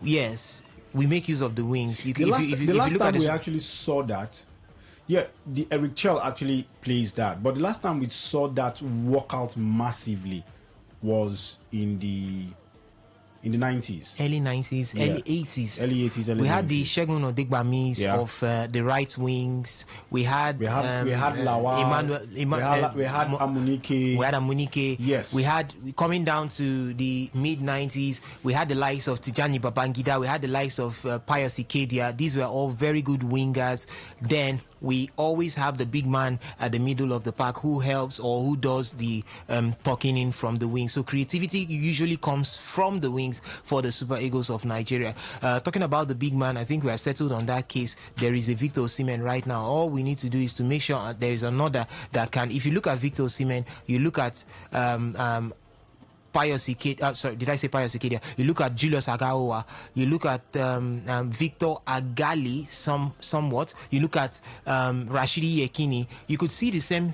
Yes, we make use of the wings. The last time we actually saw that, yeah, the Eric Chell actually plays that. But the last time we saw that work out massively was in the 90s. Early 90s, Yeah. early 80s. Early 80s, early we 90s. had the Shegun Odegbamis Yeah. of the right wings. We had Lawal. We had Amunike. We had Amunike. Yes. We had, coming down to the mid 90s, we had the likes of Tijani Babangida. We had the likes of Pius Ikedia. These were all very good wingers. Then we always have the big man at the middle of the park who helps or who does the talking in from the wings. So creativity usually comes from the wings for the Super Eagles of Nigeria. Talking about the big man, I think we are settled on that case. There is a Victor Osimhen right now. All we need to do is to make sure there is another that can. If you look at Victor Osimhen, you look at Pius Ikedia, sorry, did I say Pius Ikedia? You look at Julius Agaowa, you look at Victor Agali somewhat, you look at Rashidi Yekini, you could see the same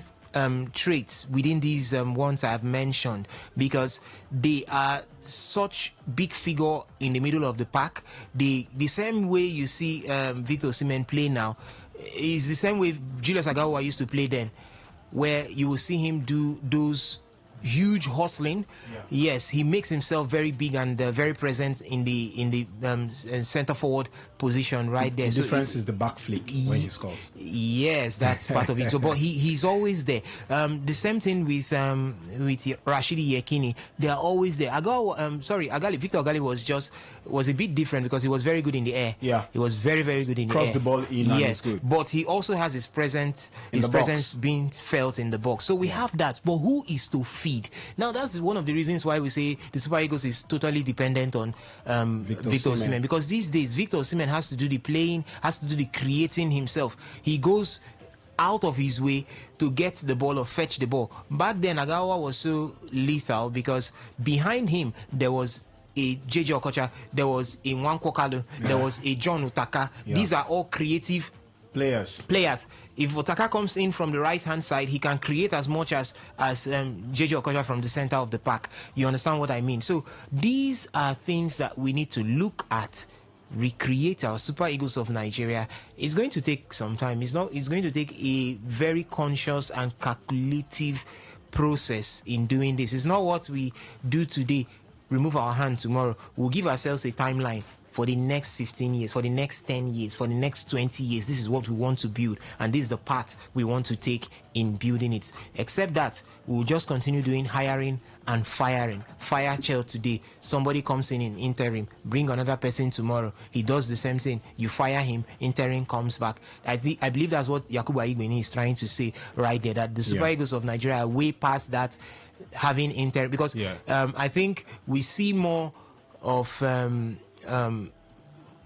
traits within these ones I have mentioned, because they are such big figure in the middle of the pack. The same way you see Victor Osimhen play now is the same way Julius Agaowa used to play then, where you will see him do those huge hustling. Yes, he makes himself very big and very present in the center forward position right there. The difference is the back flick when he scores. Yes, that's part of it. So, but he's always there. The same thing with Rashidi Yekini. They are always there. Victor Agali was a bit different because he was very good in the air. Yeah, he was very, very good in the air. Cross the ball in. Yes, and good. But he also has his presence being felt in the box. So we have that. But who is to feed? Now that's one of the reasons why we say the Super Eagles is totally dependent on Victor Osimhen, because these days Victor Osimhen has to do the playing, has to do the creating himself. He goes out of his way to get the ball or fetch the ball. Back then Agawa was so lethal because behind him there was a JJ Okocha, there was a Nwankwo Kalu, there was a John Utaka. These are all creative players. If Otaka comes in from the right hand side, he can create as much as JJ Okocha from the center of the pack. You understand what I mean? So these are things that we need to look at, recreate our Super Eagles of Nigeria. It's going to take some time. It's going to take a very conscious and calculative process in doing this. It's not what we do today, remove our hand tomorrow. We'll give ourselves a timeline. For the next 15 years, for the next 10 years, for the next 20 years, this is what we want to build, and this is the path we want to take in building it. Except that we'll just continue doing hiring and firing. Fire Chell today, somebody comes in interim, bring another person tomorrow, he does the same thing, you fire him, interim comes back. I believe that's what Yakubu Aigbeni is trying to say right there, that the Super Eagles of Nigeria are way past that having interim, because I think we see more of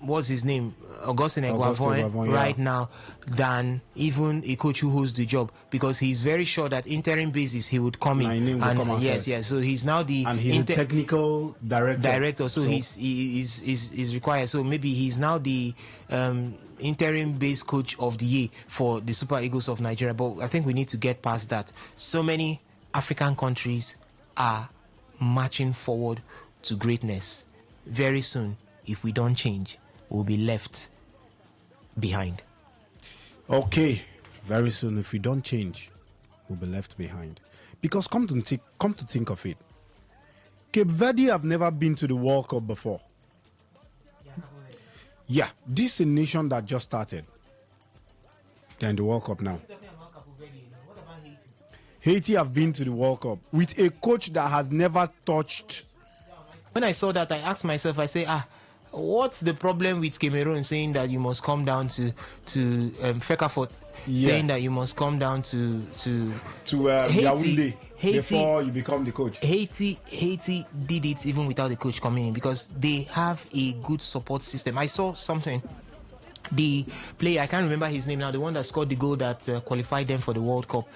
what's his name, Augustine Augustine Eguavoen, Eguavoen, right yeah. now than even a coach who holds the job, because he's very sure that interim basis he would come My in. name will And come out yes, first. yes. So he's now the And he's a technical director. So he's required. So maybe he's now the interim base coach of the year for the Super Eagles of Nigeria. But I think we need to get past that. So many African countries are marching forward to greatness. Very soon, if we don't change, we'll be left behind. Okay, very soon, if we don't change, we'll be left behind. Because come to think of it, Cape Verde have never been to the World Cup before. Yeah, this is a nation that just started. They're in the World Cup now. Haiti have been to the World Cup with a coach that has never touched. When I saw that, I asked myself, I say, what's the problem with Cameroon saying that you must come down to Fekafort, saying that you must come down to Yaoundé before you become the coach? Haiti did it even without the coach coming in, because they have a good support system. I saw something. The player, I can't remember his name now, the one that scored the goal that qualified them for the World Cup.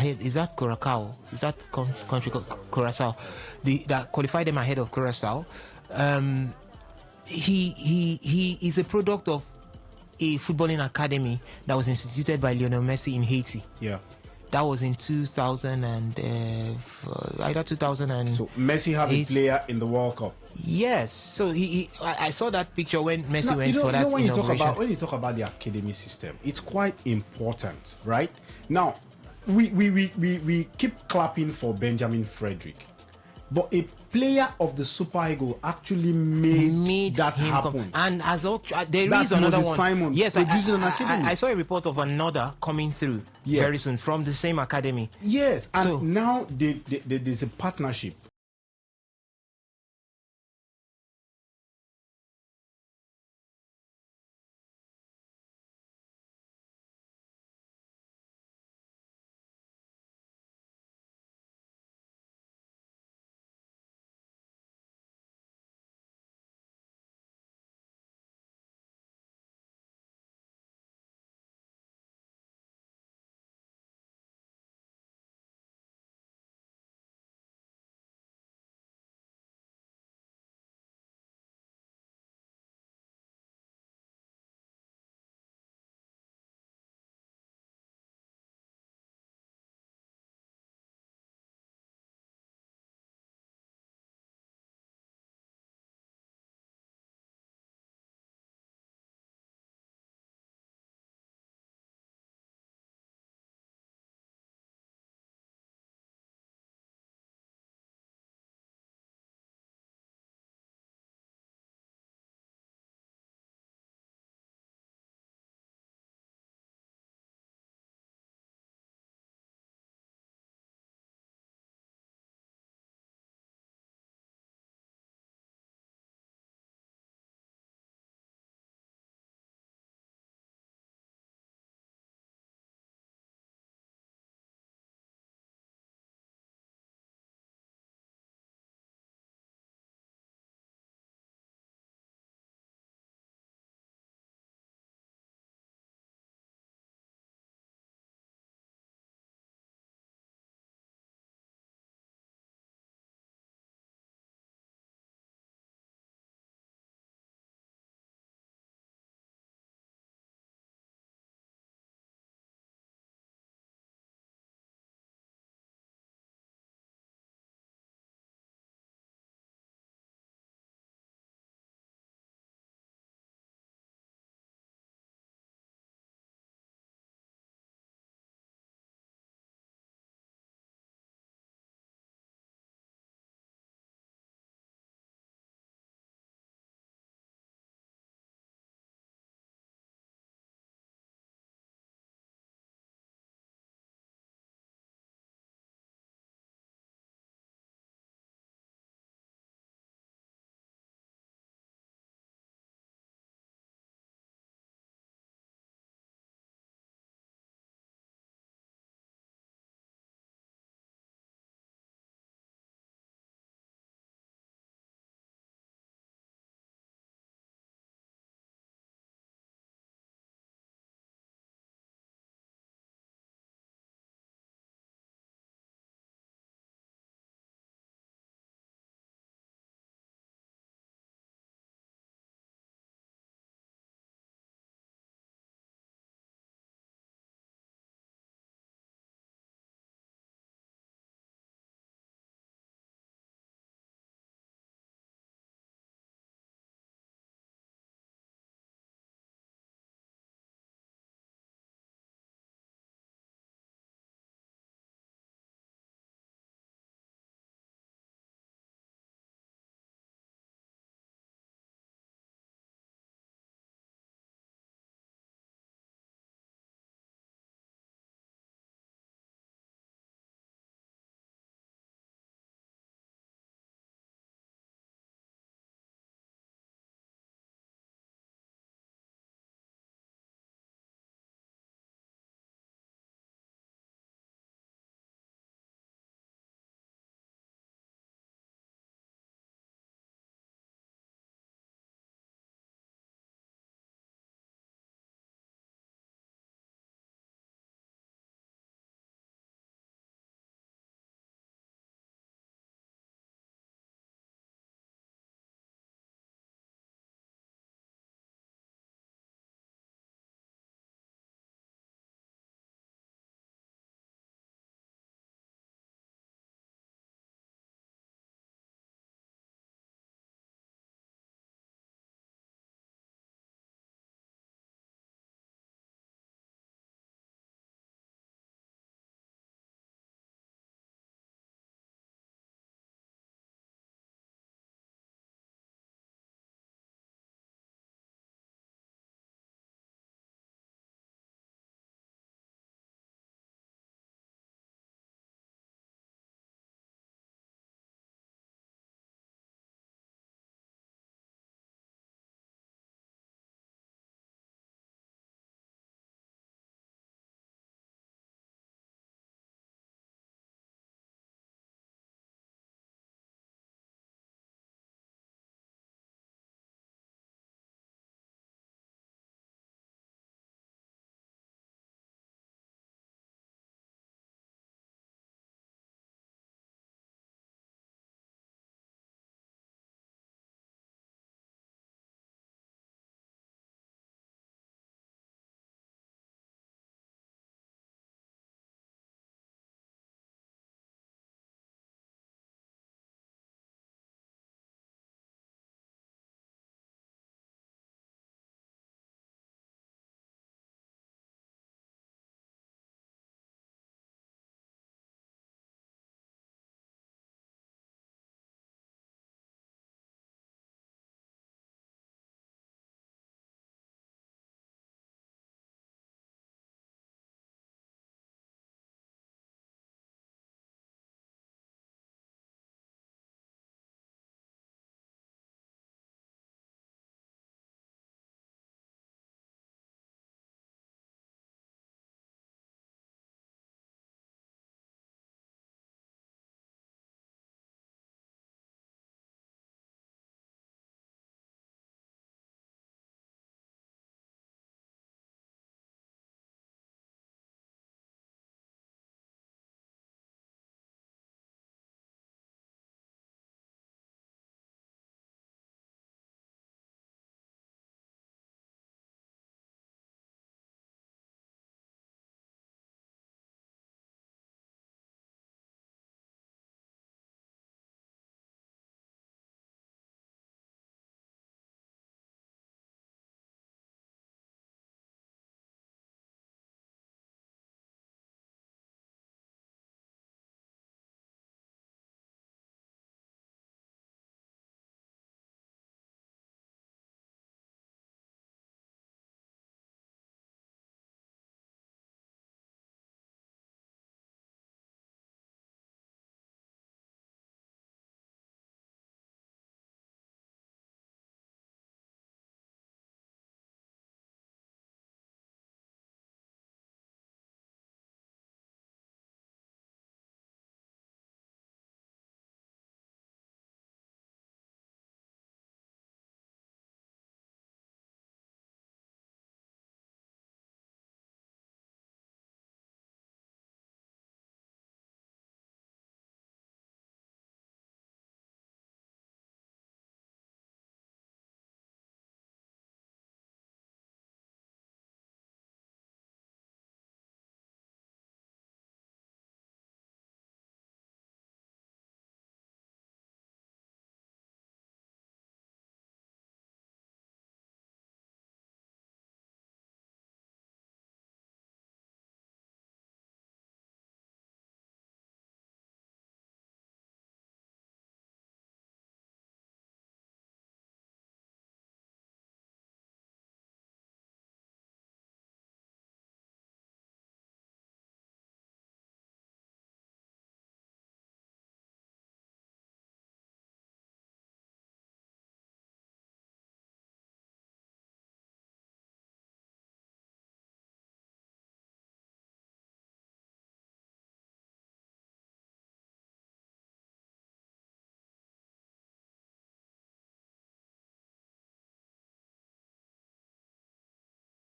Is that Curacao? Is that country called Curacao? That qualified them ahead of Curacao. He is a product of a footballing academy that was instituted by Lionel Messi in Haiti. Yeah. That was in 2000 and either 2000 and. So Messi have a player in the World Cup. Yes. So I saw that picture when Messi went for that when inauguration. When you talk about the academy system, it's quite important, right? Now, we keep clapping for Benjamin Frederick, but a player of the Super Eagle actually made that happen. And as there is another Moses one. Simon Yes, producing an academy. I saw a report of another coming through very soon from the same academy. Yes, and now there's a partnership.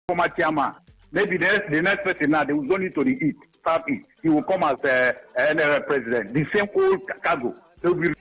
former chairman. Maybe the next person now, they will go into the eat, serve it. He will come as NRL president. The same old cargo. They will be